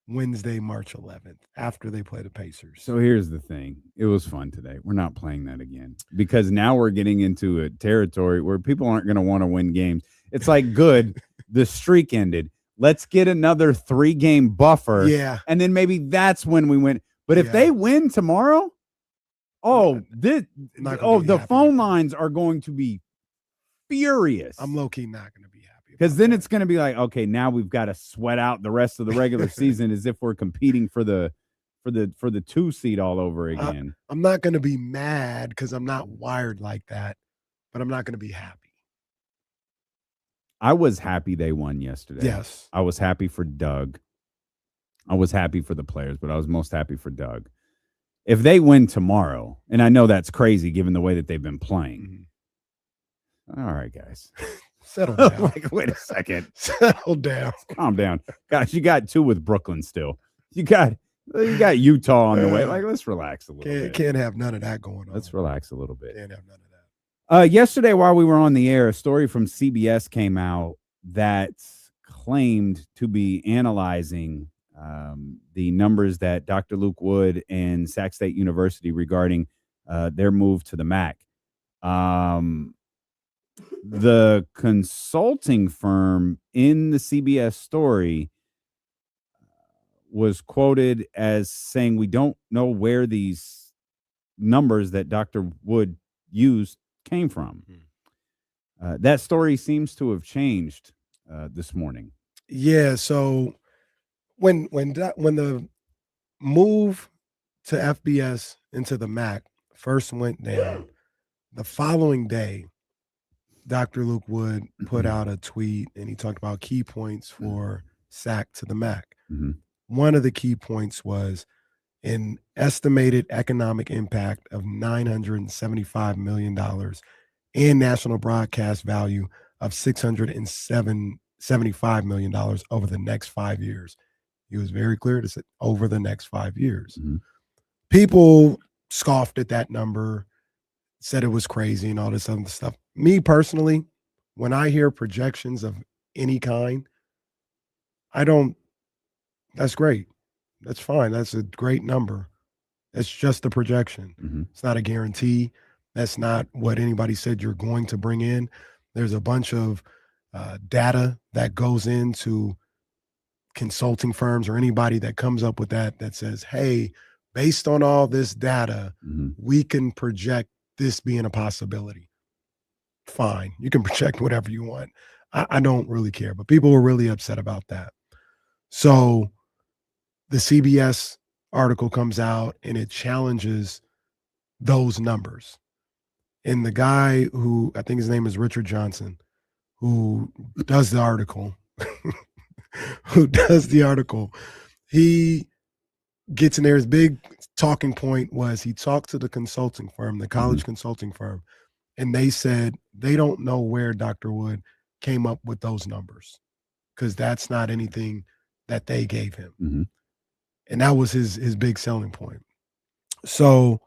Wednesday, March 11th, after they play the Pacers. So here's the thing. It was fun today. We're not playing that again because now we're getting into a territory where people aren't going to want to win games. It's like, good, the streak ended. Let's get another 3-game buffer. Yeah. And then maybe that's when we win. But if they win tomorrow, the phone lines are going to be furious. I'm low-key not going to be happy. Because then it's going to be like, okay, now we've got to sweat out the rest of the regular season as if we're competing for the 2 seed all over again. I'm not going to be mad because I'm not wired like that, but I'm not going to be happy. I was happy they won yesterday. Yes. I was happy for Doug. I was happy for the players, but I was most happy for Doug. If they win tomorrow, and I know that's crazy given the way that they've been playing. All right, guys. Settle down. Like, wait a second. Settle down. Calm down. Gosh, you got 2 with Brooklyn still. You got Utah on the way. Like, let's relax a little bit. Can't have none of that going on. Let's relax a little bit. Can't have none of that. Yesterday, while we were on the air, a story from CBS came out that claimed to be analyzing the numbers that Dr. Luke Wood and Sac State University regarding their move to the MAC. The consulting firm in the CBS story was quoted as saying, we don't know where these numbers that Dr. Wood used came from. That story seems to have changed this morning. Yeah, so when the move to FBS into the MAC first went down, the following day, Dr. Luke Wood put out a tweet and he talked about key points for SAC to the MAC. One of the key points was an estimated economic impact of $975 million and national broadcast value of $675 million over the next 5 years. He was very clear to say over the next 5 years. People scoffed at that number, said it was crazy and all this other stuff. Me personally, when I hear projections of any kind, that's great. That's fine. That's a great number. It's just a projection. It's not a guarantee. That's not what anybody said you're going to bring in. There's a bunch of data that goes into consulting firms or anybody that comes up with that says, hey, based on all this data, we can project this being a possibility. Fine. You can project whatever you want. I don't really care, but people were really upset about that. So the CBS article comes out and it challenges those numbers. And the guy who, I think his name is Richard Johnson, who does the article, he gets in there. His big talking point was he talked to the consulting firm, the college consulting firm, and they said they don't know where Dr. Wood came up with those numbers because that's not anything that they gave him. Mm-hmm. And that was his big selling point. So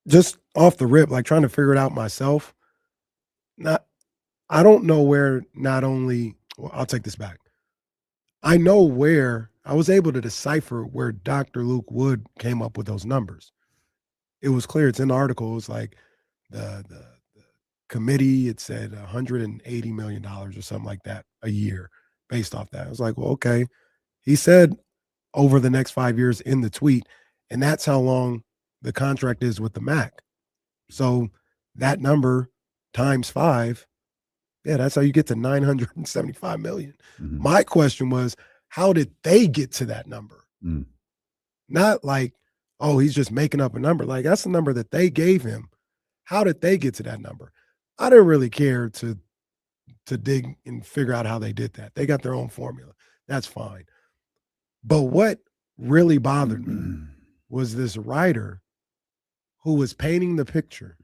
just off the rip, like trying to figure it out myself, I don't know where I'll take this back. I know where I was able to decipher where Dr. Luke Wood came up with those numbers. It was clear. It's in the article. It was like the committee, it said $180 million or something like that a year based off that. I was like, well, okay. He said over the next 5 years in the tweet, and that's how long the contract is with the MAC. So that number times 5, yeah, that's how you get to $975 million. Mm-hmm. My question was, how did they get to that number? Mm. Not like, oh, he's just making up a number. Like, that's the number that they gave him. How did they get to that number? I didn't really care to dig and figure out how they did that. They got their own formula. That's fine. But what really bothered me was this writer who was painting the picture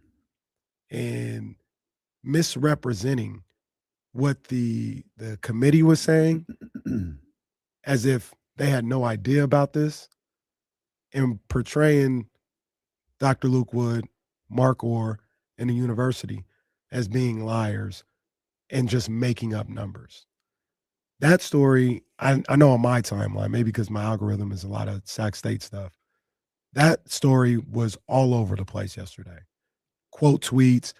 and misrepresenting what the committee was saying as if they had no idea about this, and portraying Dr. Luke Wood, Mark Orr, and the university as being liars and just making up numbers. That story, I know on my timeline, maybe because my algorithm is a lot of Sac State stuff, that story was all over the place yesterday. Quote tweets,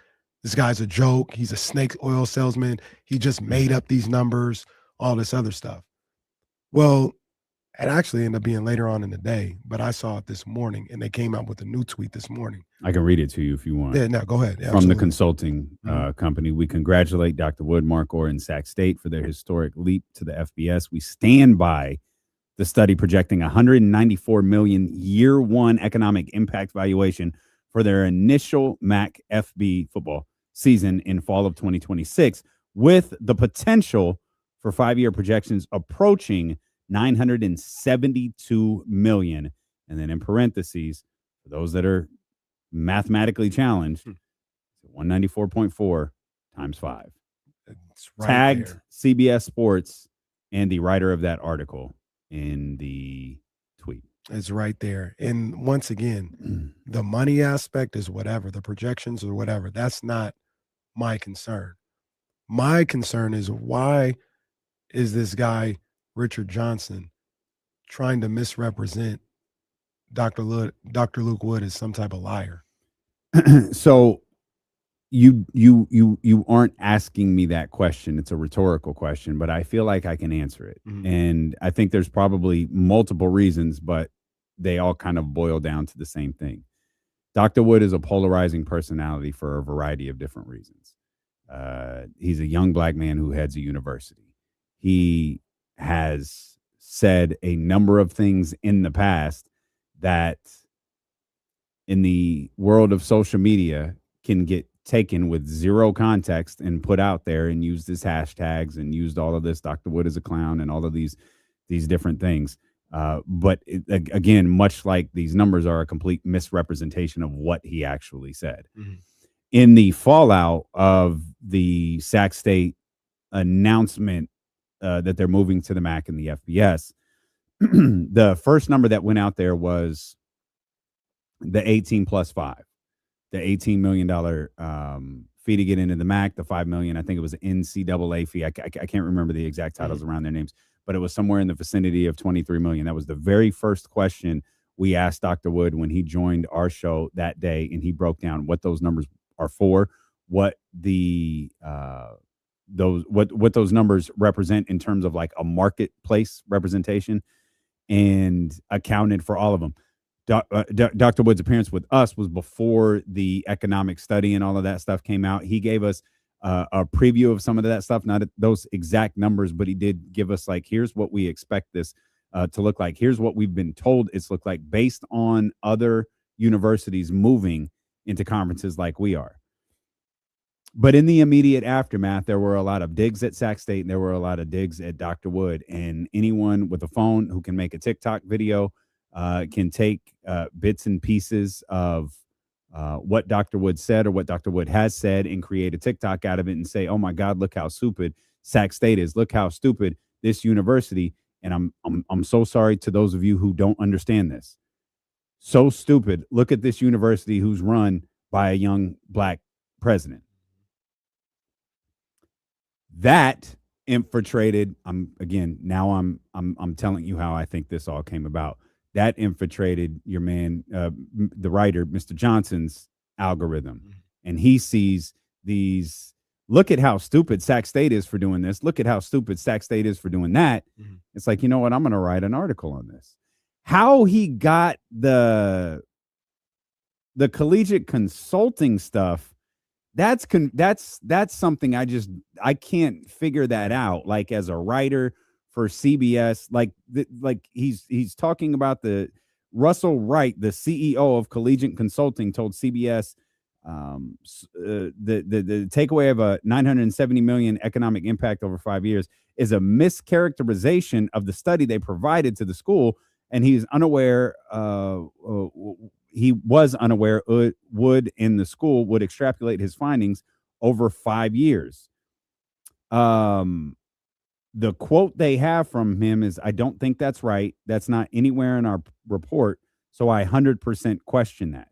this guy's a joke, he's a snake oil salesman, he just made up these numbers, all this other stuff. Well, it actually ended up being later on in the day, but I saw it this morning, and they came out with a new tweet this morning. I can read it to you if you want. Yeah, no, go ahead. Yeah, From absolutely. the consulting company, we congratulate Dr. Wood, Mark Orr, and Sac State for their historic leap to the FBS. We stand by the study projecting $194 million year one economic impact valuation for their initial MAC FB football season in fall of 2026, with the potential for 5-year projections approaching $972 million. And then in parentheses, for those that are mathematically challenged, 194.4 times 5. It's right Tagged there. CBS Sports and the writer of that article in the tweet. It's right there. And once again, the money aspect is whatever, the projections or whatever. That's not my concern. My concern is, why is this guy, Richard Johnson, trying to misrepresent Dr. Luke Wood as some type of liar? So you aren't asking me that question. It's a rhetorical question, but I feel like I can answer it. Mhm. And I think there's probably multiple reasons, but they all kind of boil down to the same thing. Dr. Wood is a polarizing personality for a variety of different reasons. He's a young black man who heads a university. He has said a number of things in the past that in the world of social media can get taken with zero context and put out there and used as hashtags and used all of this, Dr. Wood is a clown, and all of these different things. But again, much like these numbers are a complete misrepresentation of what he actually said. Mm-hmm. In the fallout of the Sac State announcement that they're moving to the MAC and the FBS, the first number that went out there was the 18 plus 5, the $18 million fee to get into the MAC, the $5 million, I think it was an NCAA fee. I can't remember the exact titles around their names, but it was somewhere in the vicinity of $23 million. That was the very first question we asked Dr. Wood when he joined our show that day, and he broke down what those numbers are for, what the what those numbers represent in terms of like a marketplace representation, and accounted for all of them. Dr. Wood's appearance with us was before the economic study and all of that stuff came out. He gave us a preview of some of that stuff, not those exact numbers, but he did give us like, here's what we expect this to look like. Here's what we've been told it's look like based on other universities moving into conferences like we are. But in the immediate aftermath, there were a lot of digs at Sac State, and there were a lot of digs at Dr. Wood. And anyone with a phone who can make a TikTok video can take bits and pieces of what Dr. Wood said or what Dr. Wood has said and create a TikTok out of it and say, oh my God, look how stupid Sac State is. Look how stupid this university And I'm so sorry to those of you who don't understand this. So stupid. Look at this university who's run by a young black president. That infiltrated. I'm telling you how I think this all came about. That infiltrated your man, the writer, Mr. Johnson's algorithm, and he sees these. Look at how stupid Sac State is for doing this. Look at how stupid Sac State is for doing that. It's like, you know what? I'm going to write an article on this. How he got the collegiate consulting stuff. That's something I can't figure that out. Like as a writer for CBS, like he's talking about the Russell Wright, the CEO of Collegiate Consulting, told CBS the takeaway of a $970 million economic impact over 5 years is a mischaracterization of the study they provided to the school, and he's unaware. He was unaware Wood and the school would extrapolate his findings over 5 years. The quote they have from him is, "I don't think that's right. That's not anywhere in our report. So I 100% question that."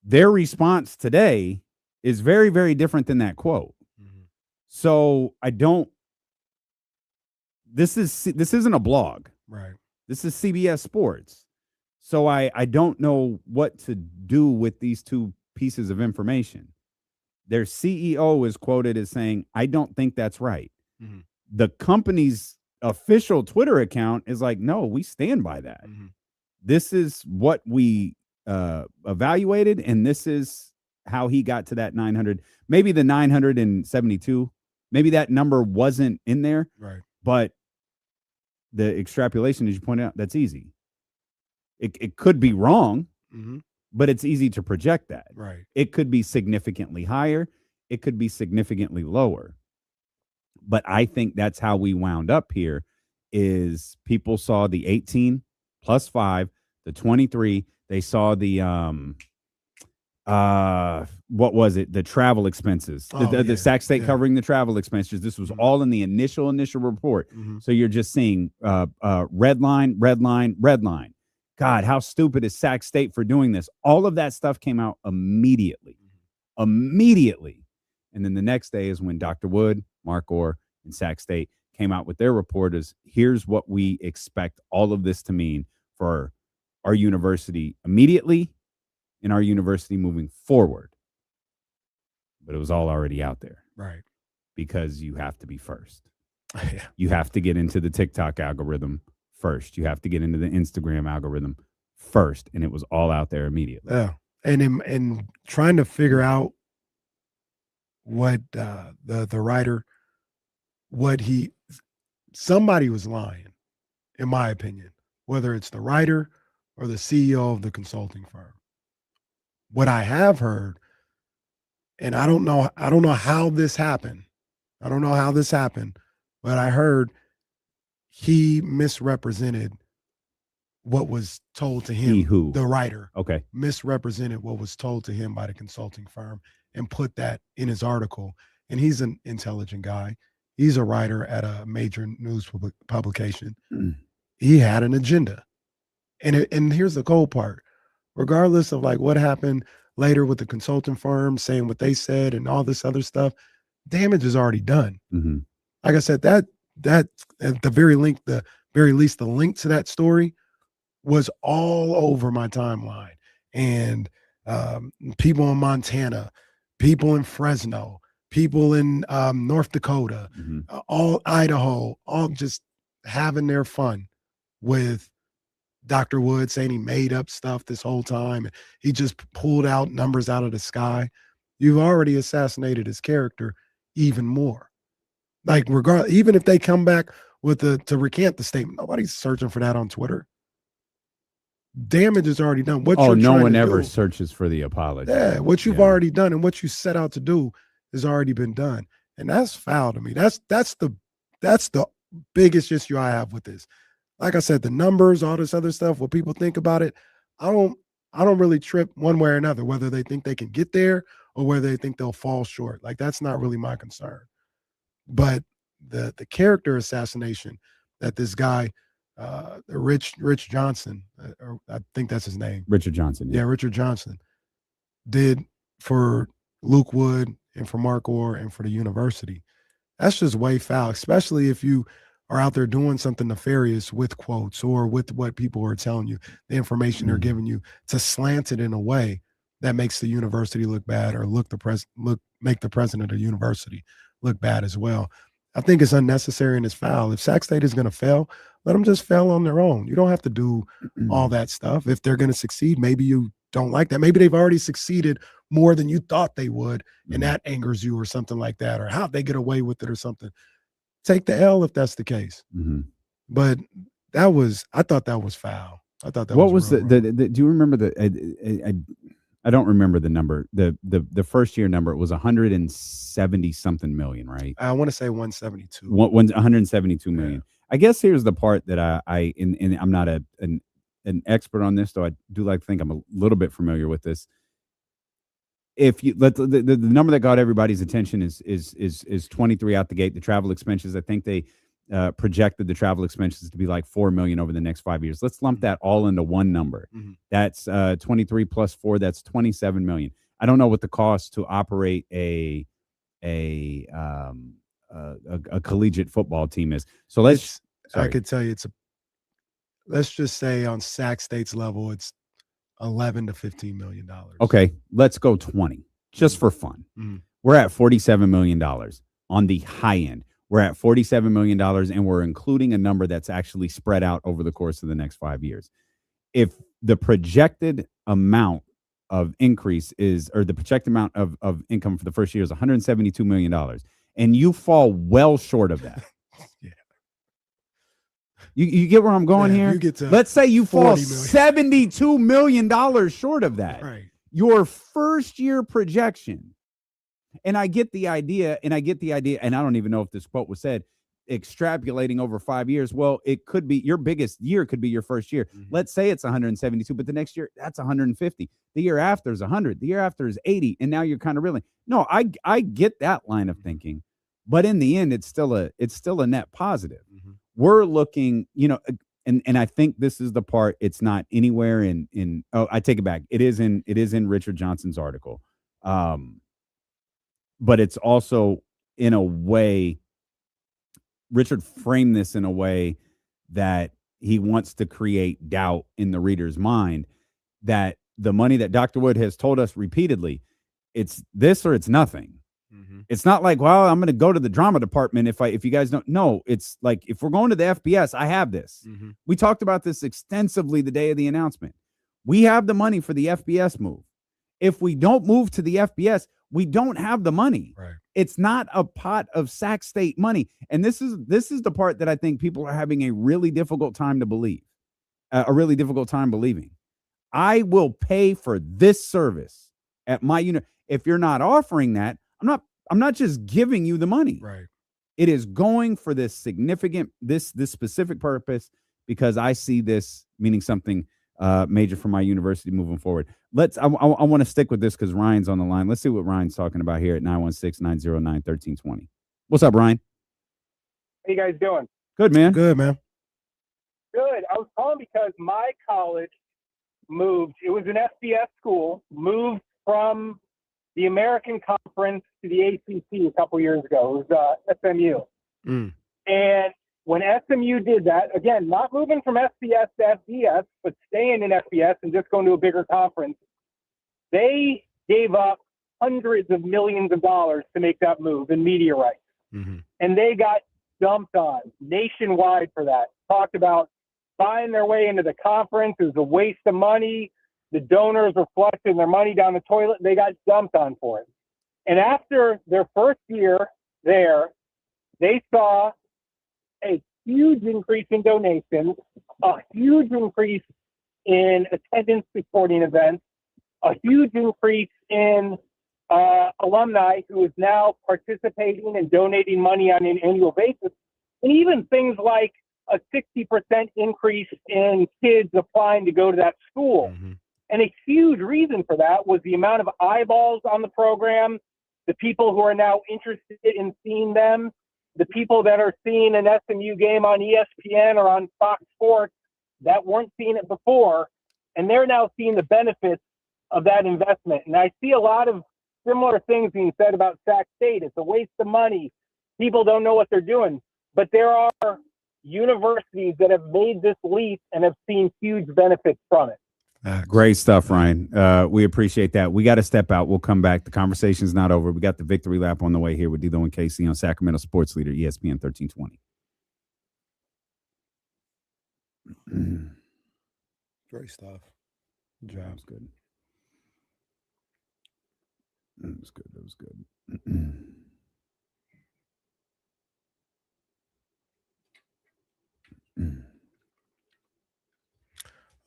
Their response today is very, very different than that quote. So I don't. This isn't a blog, right? This is CBS Sports. So I don't know what to do with these two pieces of information. Their CEO is quoted as saying, "I don't think that's right." The company's official Twitter account is like, "No, we stand by that. This is what we evaluated, and this is how he got to that 900, maybe the 972, maybe that number wasn't in there, right? But the extrapolation, as you pointed out, that's easy. It could be wrong, but it's easy to project that. Right. It could be significantly higher. It could be significantly lower. But I think that's how we wound up here. Is people saw the 18 plus 5, the 23. They saw the what was it? The travel expenses. The Sac State covering the travel expenses. This was all in the initial report. So you're just seeing red line, red line, red line. God, how stupid is Sac State for doing this? All of that stuff came out immediately. And then the next day is when Dr. Wood, Mark Orr, and Sac State came out with their report as, here's what we expect all of this to mean for our university immediately and our university moving forward. But it was all already out there. Right. Because you have to be first. Yeah. You have to get into the TikTok algorithm first. You have to get into the Instagram algorithm first. And it was all out there immediately. Yeah. And trying to figure out what the writer, somebody was lying, in my opinion, whether it's the writer or the CEO of the consulting firm. What I have heard, and I don't know how this happened. But I heard he misrepresented what was told to him. He who? The writer. Okay. Misrepresented what was told to him by the consulting firm and put that in his article. And he's an intelligent guy. He's a writer at a major news publication. He had an agenda. And here's the cold part. Regardless of like what happened later with the consulting firm saying what they said and all this other stuff, damage is already done. Like I said, that at the very least, the link to that story was all over my timeline. And people in Montana, people in Fresno, people in North Dakota, all Idaho, all just having their fun with Dr. Wood saying he made up stuff this whole time. He just pulled out numbers out of the sky. You've already assassinated his character even more. Like, regardless, even if they come back with to recant the statement, nobody's searching for that on Twitter. Damage is already done. No one ever searches for the apology. Yeah, what you've already done and what you set out to do has already been done. And that's foul to me. That's the biggest issue I have with this. Like I said, the numbers, all this other stuff, what people think about it, I don't really trip one way or another, whether they think they can get there or whether they think they'll fall short. Like, that's not really my concern. But the character assassination that this guy, Rich Johnson, or I think that's his name. Richard Johnson. Yeah, Richard Johnson did for Luke Wood and for Mark Orr and for the university. That's just way foul, especially if you are out there doing something nefarious with quotes or with what people are telling you, the information they're giving you, to slant it in a way that makes the university look bad or make the president of the university look bad as well. I think it's unnecessary and it's foul. If Sac State is going to fail, let them just fail on their own. You don't have to do all that stuff. If they're going to succeed, maybe you don't like that. Maybe they've already succeeded more than you thought they would, and that angers you or something like that, or how'd they get away with it or something. Take the L if that's the case. But I thought that was foul. I thought that what was the do you remember I don't remember the number. The first year number, it was 170 something million, right? I want to say 172. 172 million. Yeah. I guess here's the part that I'm not an expert on this, though I do like to think I'm a little bit familiar with this. If you let the number that got everybody's attention is 23 out the gate. The travel expenses, I think they projected the travel expenses to be like $4 million over the next 5 years. Let's lump that all into one number. That's 23 plus 4. That's 27 million. I don't know what the cost to operate a collegiate football team is. So I could tell you let's just say on Sac State's level, it's $11 to $15 million. Okay, let's go 20 just for fun. We're at $47 million on the high end. We're at $47 million, and we're including a number that's actually spread out over the course of the next 5 years. If the projected amount of increase or the projected amount of income for the first year is $172 million, and you fall well short of that. You get where I'm going here? Let's say you fall $72 million short of that. Right. Your first year projection. And I get the idea, and I don't even know if this quote was said, extrapolating over 5 years. Well, it could be your biggest year could be your first year. Let's say it's 172, but the next year that's 150. The year after is 100. The year after is 80. And now you're kind of reeling. No, I get that line of thinking, but in the end, it's still a net positive. We're looking, and I think this is the part. It's not anywhere in. Oh, I take it back. It is in Richard Johnson's article. But it's also in a way, Richard framed this in a way that he wants to create doubt in the reader's mind that the money that Dr. Wood has told us repeatedly, it's this or it's nothing. It's not like, well, I'm going to go to the drama department if you guys don't know. It's like, if we're going to the FBS, I have this. We talked about this extensively the day of the announcement. We have the money for the FBS move. If we don't move to the FBS, we don't have the money. Right. It's not a pot of Sac State money. And this is the part that I think people are having a really difficult time to believe, a really difficult time believing. I will pay for this service at my unit. If you're not offering that, I'm not just giving you the money. Right. It is going for this significant, this specific purpose, because I see this meaning something major for my university moving forward. I want to stick with this because Ryan's on the line. Let's see what Ryan's talking about here at 916-909-1320. What's up, Ryan? How you guys doing? Good, man. Good, man. Good. I was calling because my college moved. It was an FBS school, moved from the American Conference to the ACC a couple years ago. It was SMU. And when SMU did that, again, not moving from FBS to FBS, but staying in FBS and just going to a bigger conference, they gave up hundreds of millions of dollars to make that move in media rights. And they got dumped on nationwide for that. Talked about buying their way into the conference. It was a waste of money. The donors were flushing their money down the toilet. They got dumped on for it. And after their first year there, they saw a huge increase in donations, a huge increase in attendance to sporting events, a huge increase in alumni who is now participating and donating money on an annual basis, and even things like a 60% increase in kids applying to go to that school. And a huge reason for that was the amount of eyeballs on the program, the people who are now interested in seeing them, the people that are seeing an SMU game on ESPN or on Fox Sports that weren't seeing it before, and they're now seeing the benefits of that investment. And I see a lot of similar things being said about Sac State. It's a waste of money. People don't know what they're doing. But there are universities that have made this leap and have seen huge benefits from it. Great stuff, Ryan. We appreciate that. We got to step out. We'll come back. The conversation's not over. We got the victory lap on the way here with D'Lo and KC on Sacramento Sports Leader, ESPN 1320. Great stuff. Good job. That was good. That was good. That was good.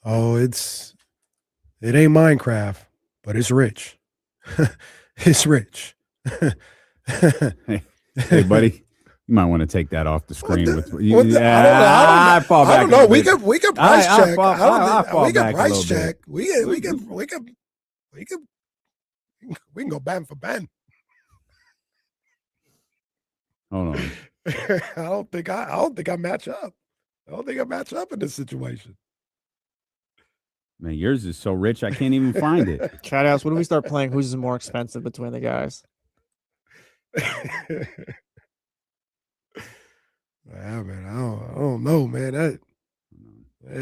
Oh, it ain't Minecraft, but it's rich. It's rich. Hey, buddy, you might want to take that off the screen. I don't know. We can price check. We can price check. We can go ban for ban. Hold on. I don't think I match up. I don't think I match up in this situation. Man, yours is so rich I can't even find it. Chat outs, when do we start playing who's more expensive between the guys? Yeah, man, I don't know, man. We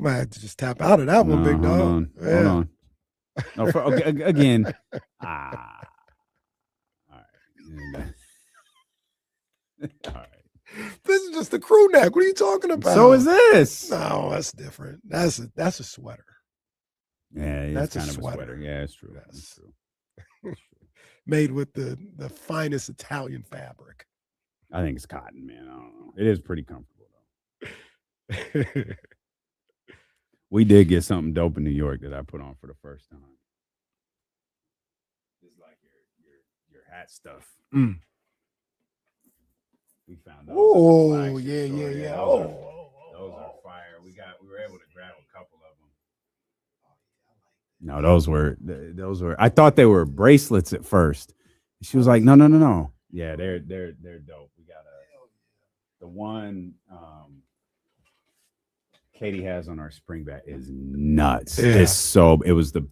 might have to just tap out of that one, big dog. Hold on. No, again. All right. All right. This is just a crew neck. What are you talking about? So is this? No, that's different. That's a sweater. Yeah, that's kind a of sweater. a sweater. Yeah, it's true. Yes. That's true. Made with the finest Italian fabric. I think it's cotton, man. I don't know. It is pretty comfortable though. We did get something dope in New York that I put on for the first time. It's like your hat stuff. Mm. We found those. Oh, yeah. Those are fire. We were able to grab a couple of them. No, those were. I thought they were bracelets at first. She was like, no. Yeah, they're dope. We got the one Katie has on our spring bat is nuts. Yeah. It's so. It was the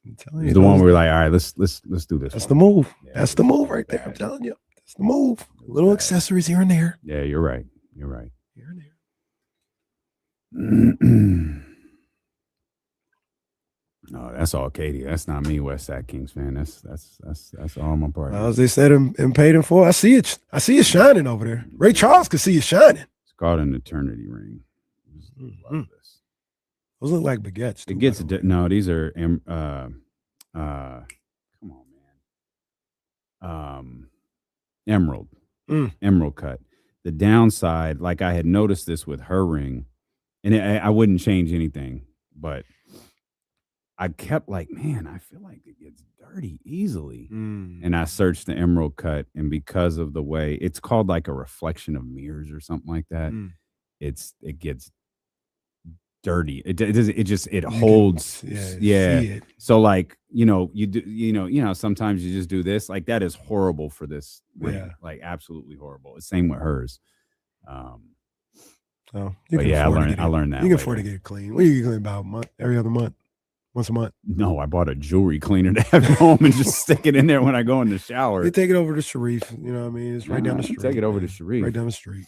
you, the one we were like, all right, let's do this. That's one. the move. Yeah, That's the move right there. I'm telling you. That's the move. Little accessories here and there. Yeah, you're right. You're right. Here and there. No, that's all Katie. That's not me, West Sac Kings fan. That's all my part. As they said in Paid in Full, I see it shining over there. Ray Charles could see it shining. It's called an eternity ring. Love this. Those look like baguettes. It gets no. These are come on, man. Emerald. Emerald cut. The downside, like I had noticed this with her ring, and I wouldn't change anything, but I kept like, man, I feel like it gets dirty easily. And I searched the emerald cut, and because of the way it's called like a reflection of mirrors or something like that, it gets dirty. It holds. Yeah. So like, sometimes you just do this. Like that is horrible for this ring. Yeah. Like absolutely horrible. Same with hers. So I learned that. You can afford to get it clean. What do you get clean about a month? Every other month? Once a month? No, I bought a jewelry cleaner to have at home and just stick it in there when I go in the shower. You take it over to Sharif. You know what I mean? It's right down the street. Take it over to Sharif. Right down the street.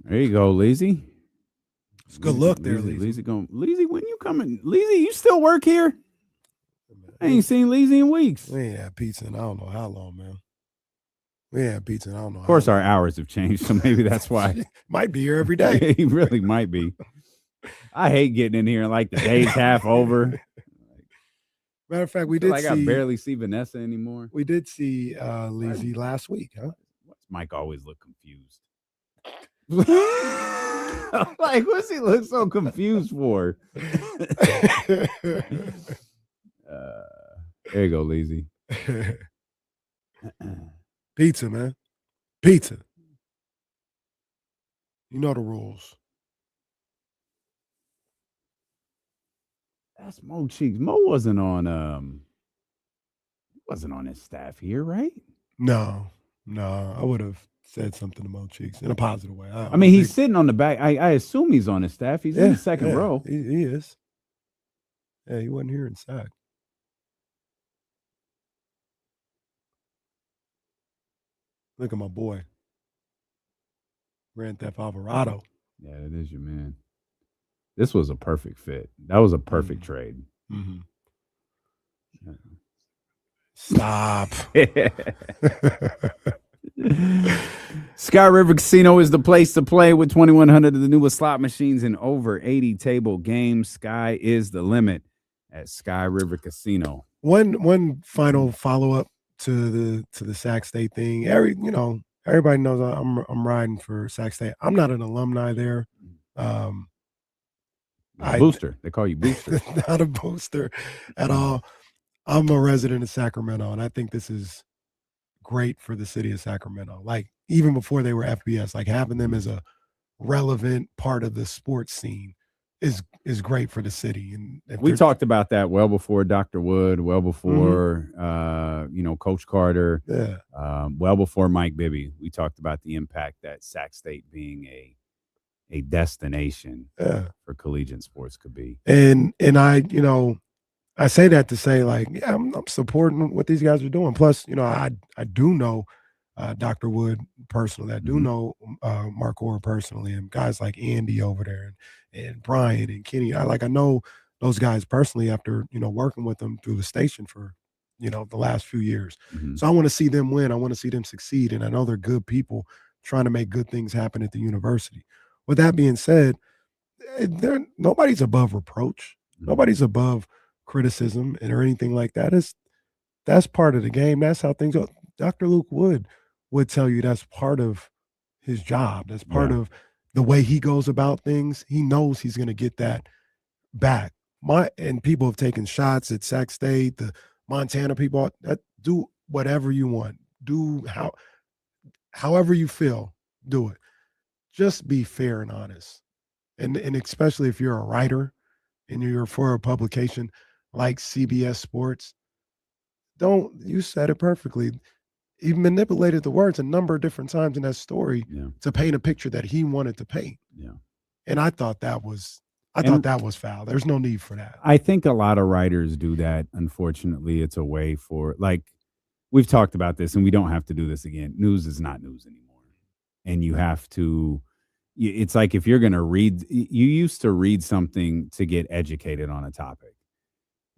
There you go, Leezy. It's a good look there, Leezy. Leezy, when you coming? Leezy, you still work here? I ain't seen Leezy in weeks. We ain't had pizza in I don't know how long, man. We ain't had pizza in I don't know. Of course, our hours have changed, so maybe that's why. Might be here every day. He really might be. I hate getting in here and like the day's half over. Matter of fact, we did. I barely see Vanessa anymore. We did see Leezy last week, huh? Mike always look confused. Like, what's he look so confused for? There you go, Leezy. Pizza, man. Pizza. You know the rules. That's Mo Cheeks. Mo wasn't on his staff here, right? No, I would have said something to Mo Cheeks in a positive way. I mean, he's sitting on the back. I assume he's on his staff. He's in the second row. He is. Yeah, he wasn't here in Sac. Look at my boy. Grand Theft Alvarado. Yeah, it is your man. This was a perfect fit. That was a perfect trade. Mm-hmm. Stop. Sky River Casino is the place to play with 2,100 of the newest slot machines and over 80 table games. Sky is the limit at Sky River Casino. One final follow up to the Sac State thing. Everybody knows I'm riding for Sac State. I'm not an alumni there. Booster. They call you Booster. Not a booster at all. I'm a resident of Sacramento, and I think this is great for the city of Sacramento. Like, even before they were FBS, like having them as a relevant part of the sports scene is great for the city. And we talked about that well before Dr. Wood, well before Coach Carter, well before Mike Bibby. We talked about the impact that Sac State being a destination for collegiate sports could be. And I say that to say, like, yeah, I'm supporting what these guys are doing. Plus, I do know Dr. Wood personally. I do know Mark Orr personally, and guys like Andy over there and Brian and Kenny. I know those guys personally after, working with them through the station for, the last few years. Mm-hmm. So I want to see them win. I want to see them succeed. And I know they're good people trying to make good things happen at the university. With that being said, nobody's above reproach. Nobody's above criticism or anything like that. That's part of the game. That's how things go. Dr. Luke Wood would tell you that's part of his job. That's part of the way he goes about things. He knows he's going to get that back. And people have taken shots at Sac State, the Montana people. Do whatever you want. Do however you feel. Do it. Just be fair and honest. And especially if you're a writer and you're for a publication like CBS Sports, you said it perfectly. He manipulated the words a number of different times in that story to paint a picture that he wanted to paint. Yeah. And I thought that was foul. There's no need for that. I think a lot of writers do that. Unfortunately, it's a way for, like, we've talked about this and we don't have to do this again. News is not news anymore. And you have to, it's like if you're going to read, you used to read something to get educated on a topic.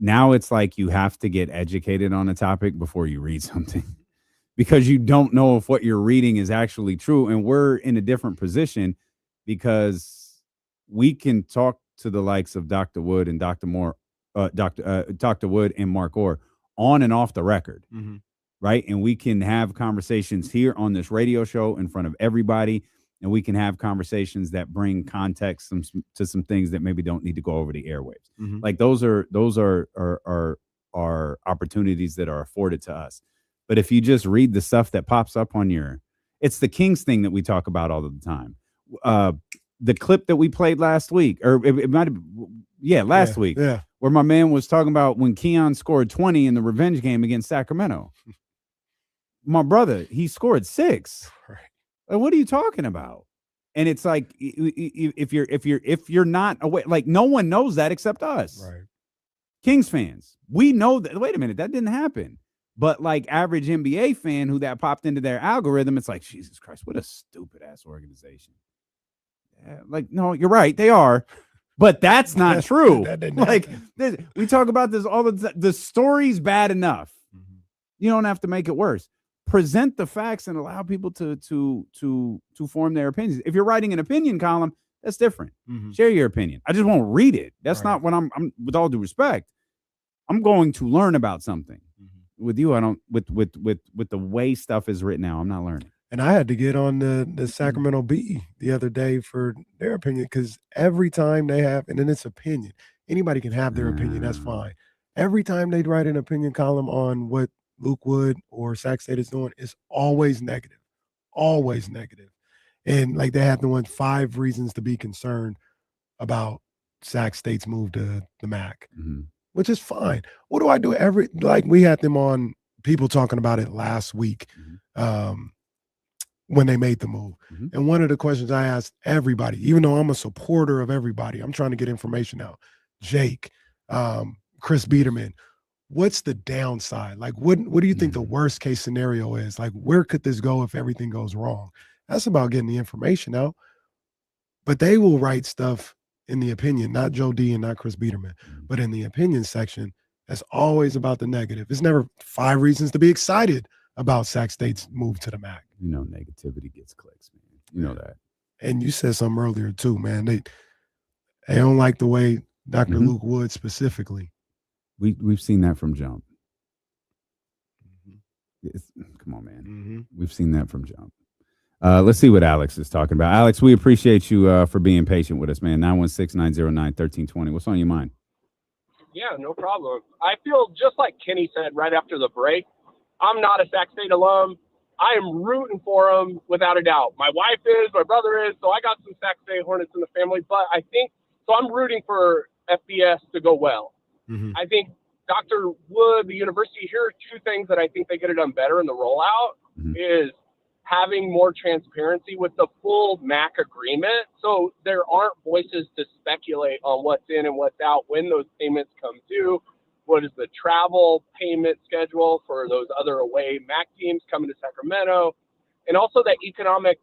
Now it's like you have to get educated on a topic before you read something because you don't know if what you're reading is actually true. And we're in a different position because we can talk to the likes of Dr. Wood and Dr. Wood and Mark Orr on and off the record. Mm-hmm. Right. And we can have conversations here on this radio show in front of everybody. And we can have conversations that bring context to some things that maybe don't need to go over the airwaves. Mm-hmm. Like those are opportunities that are afforded to us. But if you just read the stuff that pops up on it's the Kings thing that we talk about all the time. The clip that we played last week, or it might have, last week, where my man was talking about when Keon scored 20 in the revenge game against Sacramento. My brother, he scored 6. Right. Like, what are you talking about? And it's like if you're not aware, like no one knows that except us. Right. Kings fans, we know that. Wait a minute, that didn't happen. But like average NBA fan who that popped into their algorithm, it's like, Jesus Christ, what a stupid ass organization. Yeah, like, no, you're right, they are. But that's not true. We talk about this all the time. The story's bad enough. Mm-hmm. You don't have to make it worse. Present the facts and allow people to form their opinions. If you're writing an opinion column, that's different. Mm-hmm. Share your opinion. I just won't read it. That's not what I'm with all due respect. I'm going to learn about something. Mm-hmm. With you, I don't with the way stuff is written now, I'm not learning. And I had to get on the Sacramento Bee the other day for their opinion because every time they have, and then it's opinion. Anybody can have their opinion. That's fine. Every time they write an opinion column on what Luke Wood or Sac State is doing, it's always negative. Always negative. And like they have the 5 reasons to be concerned about Sac State's move to the MAC, Mhm. which is fine. What do I do like we had them on, people talking about it last week when they made the move. And one of the questions I asked everybody, even though I'm a supporter of everybody, I'm trying to get information out. Jake, Chris Biederman, what's the downside? Like, what do you think the worst case scenario is? Like, where could this go if everything goes wrong? That's about getting the information out. But they will write stuff in the opinion, not Joe D and not Chris Biederman, but in the opinion section, that's always about the negative. It's never 5 reasons to be excited about Sac State's move to the MAC. You know, negativity gets clicks, man. You know that. And you said something earlier too, man. They don't like the way Dr. Luke Wood specifically. We've seen that from jump. Come on, man. We've seen that from jump. Let's see what Alex is talking about. Alex, we appreciate you for being patient with us, man. 916-909-1320. What's on your mind? Yeah, no problem. I feel just like Kenny said right after the break. I'm not a Sac State alum. I am rooting for them without a doubt. My wife is, my brother is, so I got some Sac State Hornets in the family. But I think, so I'm rooting for FBS to go well. I think Dr. Wood, the university, here are 2 things that I think they could have done better in the rollout is having more transparency with the full MAC agreement. So there aren't voices to speculate on what's in and what's out when those payments come due. What is the travel payment schedule for those other away MAC teams coming to Sacramento? And also that economic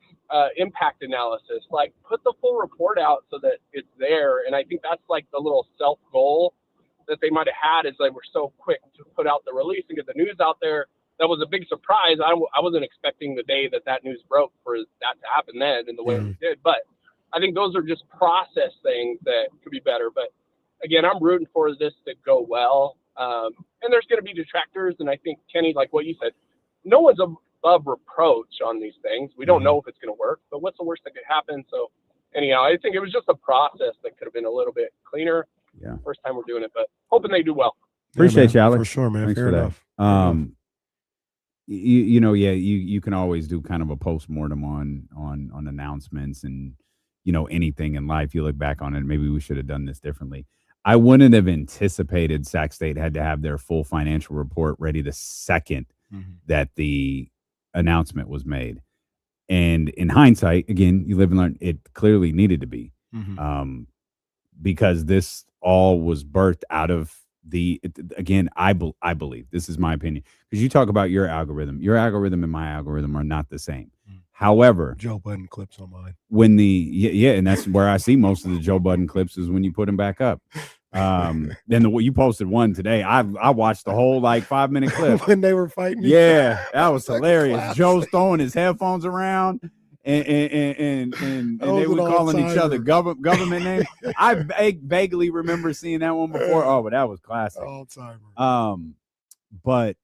impact analysis, like put the full report out so that it's there. And I think that's like the little self goal that they might have had is they were so quick to put out the release and get the news out there. That was a big surprise. I wasn't expecting the day that news broke for that to happen then in the way it did. But I think those are just process things that could be better. But again, I'm rooting for this to go well. And there's going to be detractors. And I think, Kenny, like what you said, no one's above reproach on these things. We don't know if it's going to work, but what's the worst that could happen? So anyhow, I think it was just a process that could have been a little bit cleaner. Yeah. First time we're doing it, but hoping they do well. Appreciate you, Alex. For sure, man. Thanks Fair for enough. that. You can always do kind of a postmortem on announcements and, anything in life. You look back on it, maybe we should have done this differently. I wouldn't have anticipated Sac State had to have their full financial report ready the second that the announcement was made. And in hindsight, again, you live and learn, it clearly needed to be. Because this all was birthed out of I believe, this is my opinion, because you talk about your algorithm and my algorithm are not the same. However, Joe Budden clips on mine. When and that's where I see most of the Joe Budden clips is when you put them back up. Then you posted one today. I watched the whole 5-minute clip when they were fighting. Yeah, that was hilarious. Joe's throwing his headphones around. And they were calling each other government names. I vaguely remember seeing that one before. Oh, but that was classic. All timer. But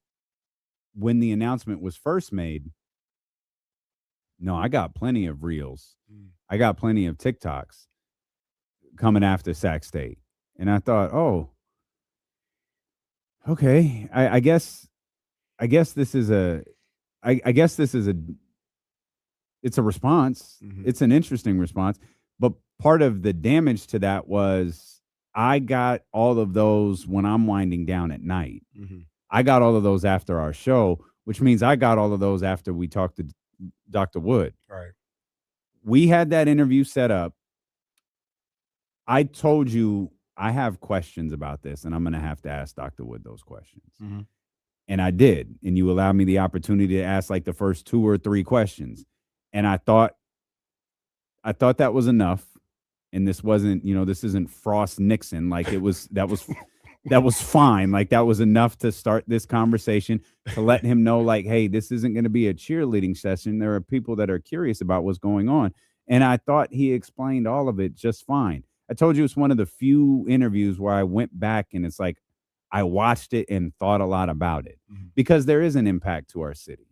when the announcement was first made, no, I got plenty of reels. I got plenty of TikToks coming after Sac State, and I thought, oh, okay. I guess this is a. It's a response. It's an interesting response. But part of the damage to that was I got all of those when I'm winding down at night. I got all of those after our show, which means I got all of those after we talked to Dr. Wood. Right. We had that interview set up. I told you I have questions about this, and I'm going to have to ask Dr. Wood those questions. And I did. And you allowed me the opportunity to ask the first 2 or 3 questions. And I thought that was enough. And this wasn't, this isn't Frost Nixon. That was fine. That was enough to start this conversation, to let him know, hey, this isn't going to be a cheerleading session. There are people that are curious about what's going on. And I thought he explained all of it just fine. I told you it's one of the few interviews where I went back and it's I watched it and thought a lot about it because there is an impact to our city.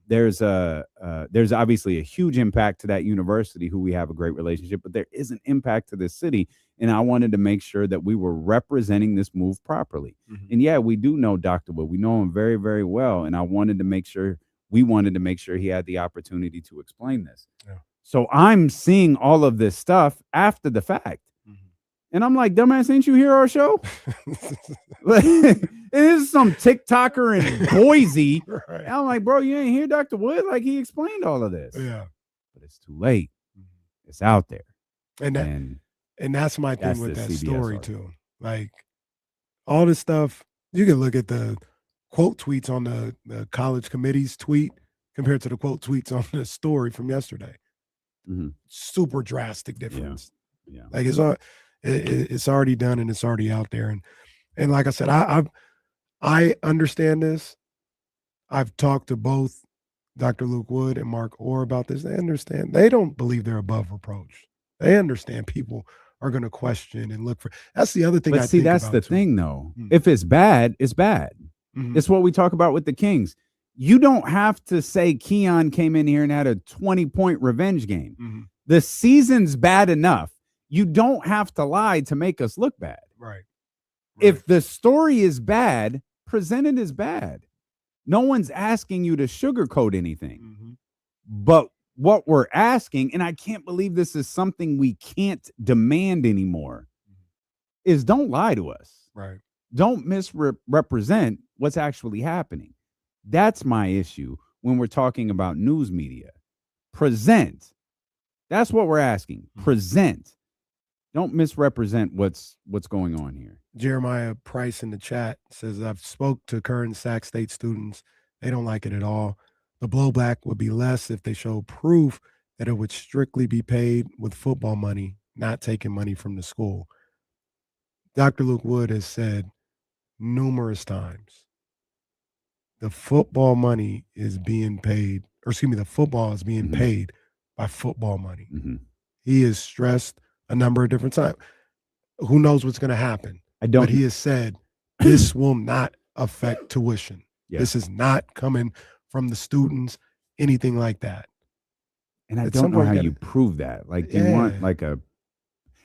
There's obviously a huge impact to that university who we have a great relationship, but there is an impact to this city. And I wanted to make sure that we were representing this move properly. And yeah, we do know Dr. Wood. We know him very, very well. And we wanted to make sure he had the opportunity to explain this. Yeah. So I'm seeing all of this stuff after the fact. And I'm like, dumbass, ain't you hear our show? It is some TikToker in Boise. Right. And I'm like, bro, you ain't hear Dr. Wood? Like, he explained all of this. Yeah. But it's too late. It's out there. And that's my thing with that CBS story article. too. Like all this stuff, you can look at the quote tweets on the college committee's tweet compared to the quote tweets on the story from yesterday. Mhm. Super drastic difference. Yeah. Like it's already done and it's already out there. And like I said, I understand this. I've talked to both Dr. Luke Wood and Mark Orr about this. They understand. They don't believe they're above reproach. They understand people are going to question and look for. That's the other thing. But I see, think that's about the too. thing, though. If it's bad, it's bad. Mhm. It's what we talk about with the Kings. You don't have to say Keon came in here and had a 20-point revenge game. Mhm. The season's bad enough. You don't have to lie to make us look bad. Right. If the story is bad, present it as bad. No one's asking you to sugarcoat anything. Mm-hmm. But what we're asking, and I can't believe this is something we can't demand anymore, is don't lie to us. Right. Don't misrepresent what's actually happening. That's my issue when we're talking about news media. Present. That's what we're asking. Present. Don't misrepresent what's going on here. Jeremiah Price in the chat says, I've spoke to current Sac State students. They don't like it at all. The blowback would be less if they show proof that it would strictly be paid with football money, not taking money from the school. Dr. Luke Wood has said numerous times, the football money is being paid, or excuse me, the football is being paid by football money. He has stressed a number of different times. Who knows what's going to happen? But he has said this will not affect tuition. Yeah. This is not coming from the students, anything like that. And I At don't some know point, how you you gotta- prove that. Like, you Yeah. want like a,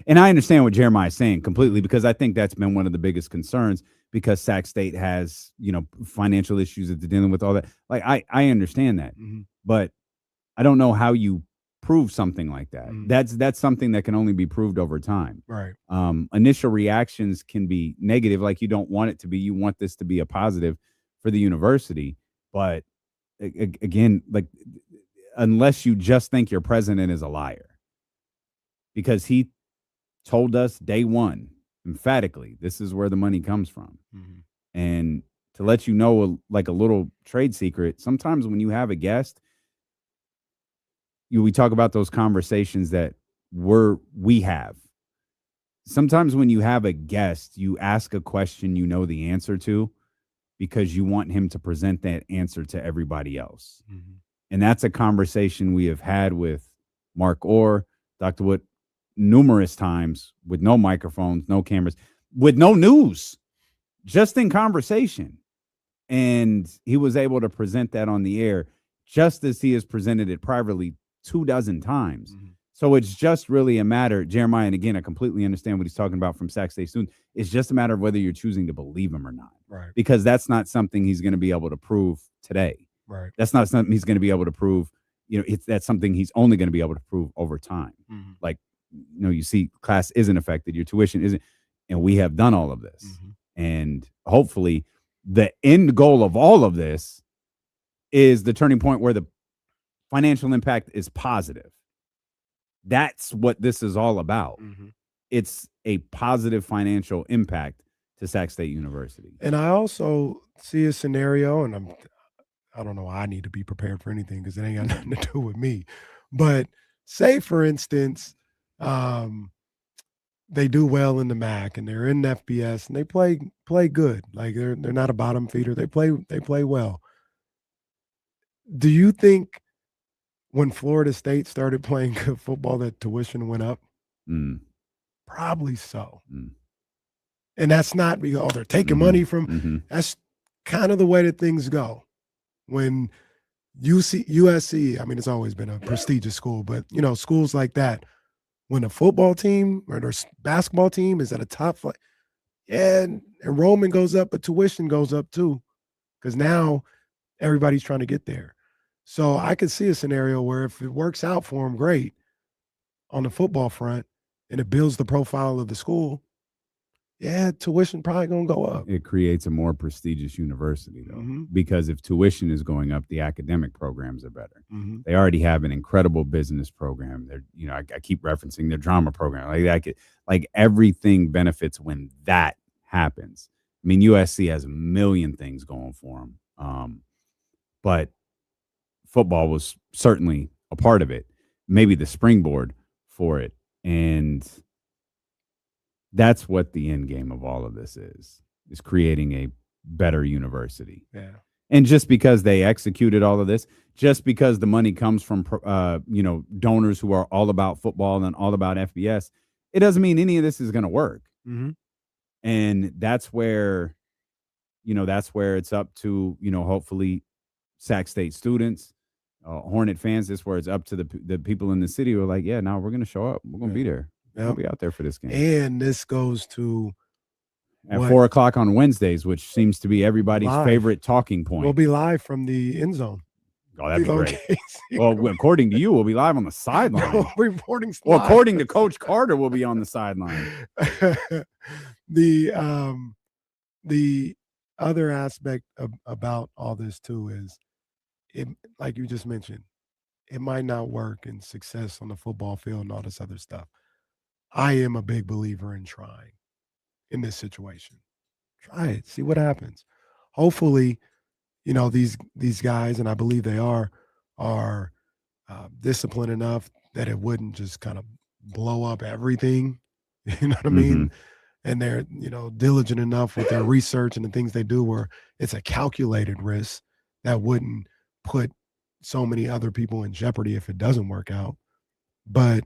and I understand what Jeremiah is saying completely, because I think that's been one of the biggest concerns, because Sac State has, financial issues that they're dealing with, all that. Like, I understand that, but I don't know how you prove something like that. That's something that can only be proved over time. Right. Initial reactions can be negative, like you don't want it to be. You want this to be a positive for the university, but again, like, unless you just think your president is a liar, because he told us day one emphatically, this is where the money comes from. And to let you know, like a little trade secret, sometimes when you have a guest, we talk about those conversations that we have. Sometimes when you have a guest, you ask a question you know the answer to, because you want him to present that answer to everybody else. And that's a conversation we have had with Mark Orr, Dr. Wood, numerous times, with no microphones, no cameras, with no news, just in conversation. And he was able to present that on the air just as he has presented it privately 24 times. So it's just really a matter, Jeremiah, and again, I completely understand what he's talking about from Sac State students. It's just a matter of whether you're choosing to believe him or not. Right. Because that's not something he's going to be able to prove today. Right. That's not something he's going to be able to prove. That's something he's only going to be able to prove over time. Like, you see, class isn't affected, your tuition isn't, and we have done all of this. And hopefully the end goal of all of this is the turning point where the financial impact is positive. That's what this is all about. It's a positive financial impact to Sac State University. And I also see a scenario, and I don't know why I need to be prepared for anything, because it ain't got nothing to do with me. But say, for instance, they do well in the MAC and they're in the FBS and they play good. Like they're not a bottom feeder. They play well. Do you think when Florida State started playing good football that tuition went up? Probably so. And that's not because they're taking money from. That's kind of the way that things go. When USC, I mean, it's always been a prestigious school, but schools like that, when a football team or their basketball team is at a top flight, and enrollment goes up, but tuition goes up too, because now everybody's trying to get there. So I could see a scenario where if it works out for them, great on the football front, and it builds the profile of the school, yeah, tuition probably going to go up. It creates a more prestigious university, though, because if tuition is going up, the academic programs are better. They already have an incredible business program. They're, I keep referencing their drama program. Like everything benefits when that happens. I mean, USC has a million things going for them, but football was certainly a part of it, maybe the springboard for it, and that's what the end game of all of this is creating a better university. Yeah. And just because they executed all of this, just because the money comes from, donors who are all about football and all about FBS, it doesn't mean any of this is going to work. And that's where it's up to, hopefully Sac State students, Hornet fans. That's where it's up to the people in the city who are like, yeah, no, we're going to show up. We're going to be there. We'll be out there for this game. And this goes to at 4:00 on Wednesdays, which seems to be everybody's favorite talking point. We'll be live from the end zone. Oh, that'd be great. Well, according to you, we'll be live on the sideline. Reporting. Well, according to Coach Carter, we'll be on the sideline. The other aspect about all this too is, it, like you just mentioned, it might not work in success on the football field and all this other stuff. I am a big believer in trying in this situation. Try it, see what happens. Hopefully, these guys, and I believe they are disciplined enough that it wouldn't just kind of blow up everything. You know what I mean? And they're, diligent enough with their research and the things they do where it's a calculated risk that wouldn't put so many other people in jeopardy if it doesn't work out. But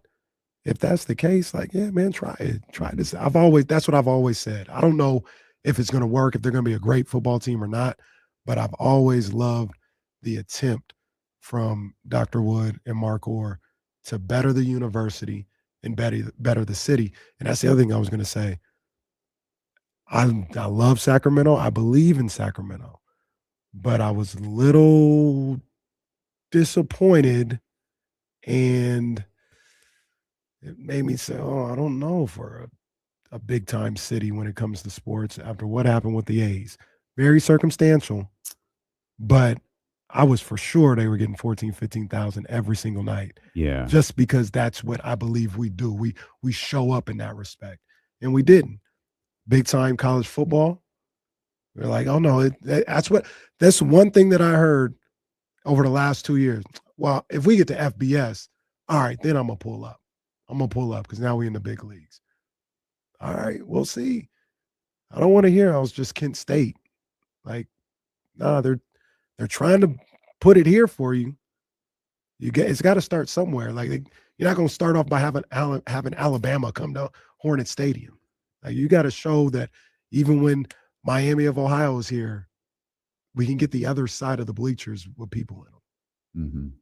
if that's the case, like, yeah, man, try it. Try this. That's what I've always said. I don't know if it's going to work, if they're going to be a great football team or not, but I've always loved the attempt from Dr. Wood and Mark Orr to better the university and better the city. And that's the other thing I was going to say. I love Sacramento. I believe in Sacramento, but I was a little disappointed, and it made me say, I don't know for a big time city when it comes to sports after what happened with the A's. Very circumstantial, but I was for sure they were getting 14, 15,000 every single night. Yeah. Just because that's what I believe we do. We show up in that respect, and we didn't. Big time college football. We're like, oh no, that's one thing that I heard over the last 2 years. Well, if we get to FBS, all right, then I'm gonna pull up. Because now we're in the big leagues. All right, we'll see. I don't want to hear I was just Kent State. Like, no, they're trying to put it here for you. It's got to start somewhere. Like, you're not going to start off by having Alabama come to Hornet Stadium. Like, you got to show that even when Miami of Ohio is here, we can get the other side of the bleachers with people in them.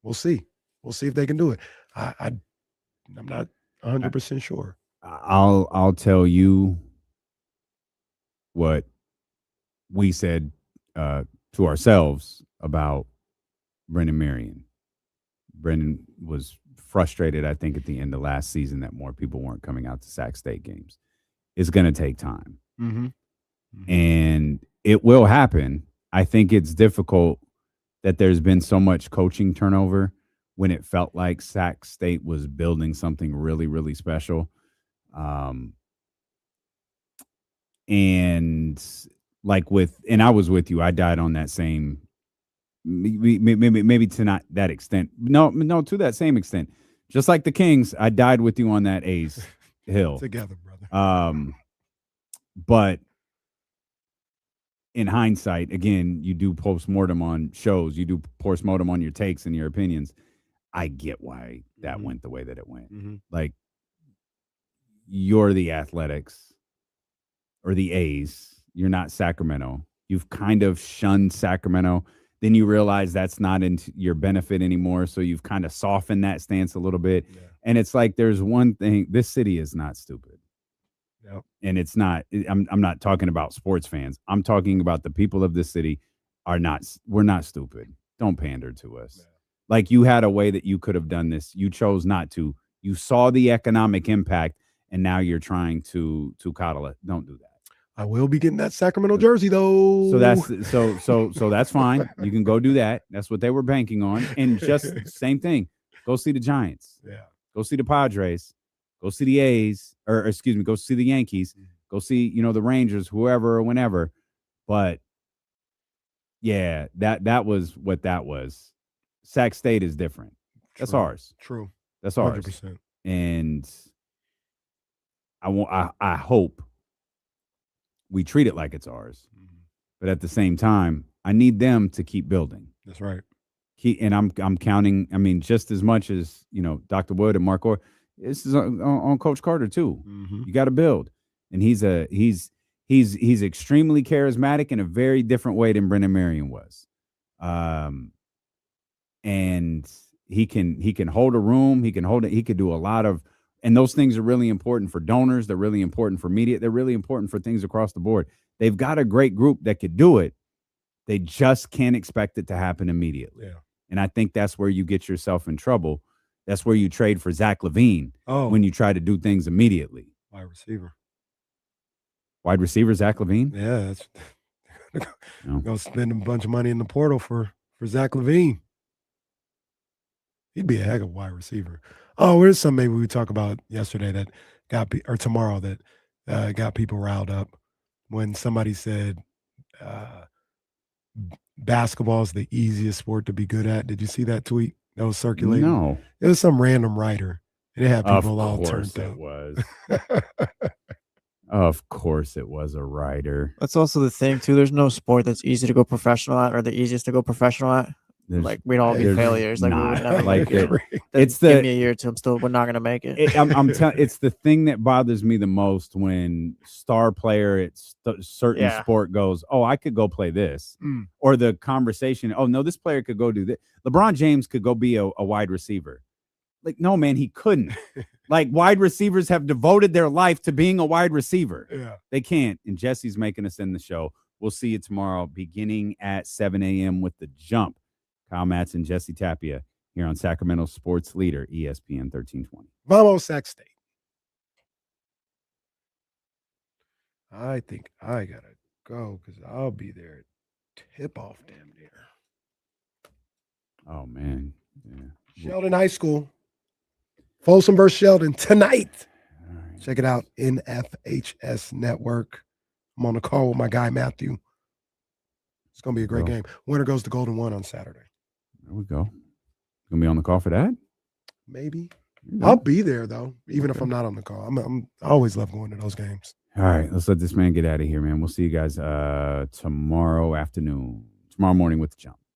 We'll see. We'll see if they can do it. I'm not 100% sure. I'll tell you what we said to ourselves about Brendan Marion. Brendan was frustrated, I think, at the end of last season that more people weren't coming out to Sac State games. It's going to take time. And it will happen. I think it's difficult that there's been so much coaching turnover when it felt like Sac State was building something really, really special. And I was with you. I died on that same, maybe to not that extent. No, to that same extent. Just like the Kings, I died with you on that A's hill. Together, brother. But in hindsight, again, you do postmortem on shows. You do postmortem on your takes and your opinions. I get why that went the way that it went. Like, you're the Athletics or the A's. You're not Sacramento. You've kind of shunned Sacramento. Then you realize that's not in your benefit anymore. So you've kind of softened that stance a little bit. Yeah. And it's like, there's one thing, this city is not stupid. Yep. And it's not, I'm not talking about sports fans. I'm talking about the people of this city we're not stupid. Don't pander to us. Yeah. Like, you had a way that you could have done this. You chose not to. You saw the economic impact, and now you're trying to coddle it. Don't do that. I will be getting that Sacramento jersey though. So that's fine. You can go do that. That's what they were banking on. And just same thing. Go see the Giants. Yeah. Go see the Padres. Go see the A's, or excuse me, go see the Yankees. Go see, the Rangers, whoever or whenever. But yeah, that was what that was. Sac State is different. That's True. ours. True. That's ours. 100%. And I hope we treat it like it's ours. But at the same time, I need them to keep building. That's right. And I'm counting, just as much as, Dr. Wood and Mark Orr, this is on Coach Carter too. You got to build. And he's extremely charismatic in a very different way than Brendan Marion was. And he can hold a room. He could do a lot of, and those things are really important for donors. They're really important for media. They're really important for things across the board. They've got a great group that could do it. They just can't expect it to happen immediately. Yeah. And I think that's where you get yourself in trouble. That's where you trade for Zach LaVine when you try to do things immediately. Wide receiver Zach LaVine? Yeah, that's go spend a bunch of money in the portal for Zach LaVine. He'd be a heck of a wide receiver. Oh, where's some maybe we talk about yesterday that tomorrow that got people riled up when somebody said basketball is the easiest sport to be good at. Did you see that tweet that was circulating? No. It was some random writer. And it had people all turned It out. was. Of course it was a writer. That's also the thing too. There's no sport that's easy to go professional at or the easiest to go professional at. We'd all be failures. Like we would never make it. It's give me a year or two. We're not gonna make it. I'm telling. It's the thing that bothers me the most when star player at certain sport goes, "Oh, I could go play this," or the conversation, "Oh no, this player could go do this." LeBron James could go be a wide receiver. Like, no, man, he couldn't. Like, wide receivers have devoted their life to being a wide receiver. Yeah. They can't. And Jesse's making us end the show. We'll see you tomorrow beginning at 7 a.m. with The Jump. Kyle Madson, Jesse Tapia here on Sacramento Sports Leader, ESPN 1320. Vamos, Sac State. I think I got to go because I'll be there at tip-off damn near. Oh, man. Yeah. Sheldon High School. Folsom versus Sheldon tonight. Right. Check it out, NFHS Network. I'm on the call with my guy, Matthew. It's going to be a great game. Winner goes to Golden One on Saturday. There we go. Gonna be on the call for that? Maybe. I'll be there though, even if I'm not on the call. I always love going to those games. All right, let's let this man get out of here, man. We'll see you guys tomorrow morning with The Jump.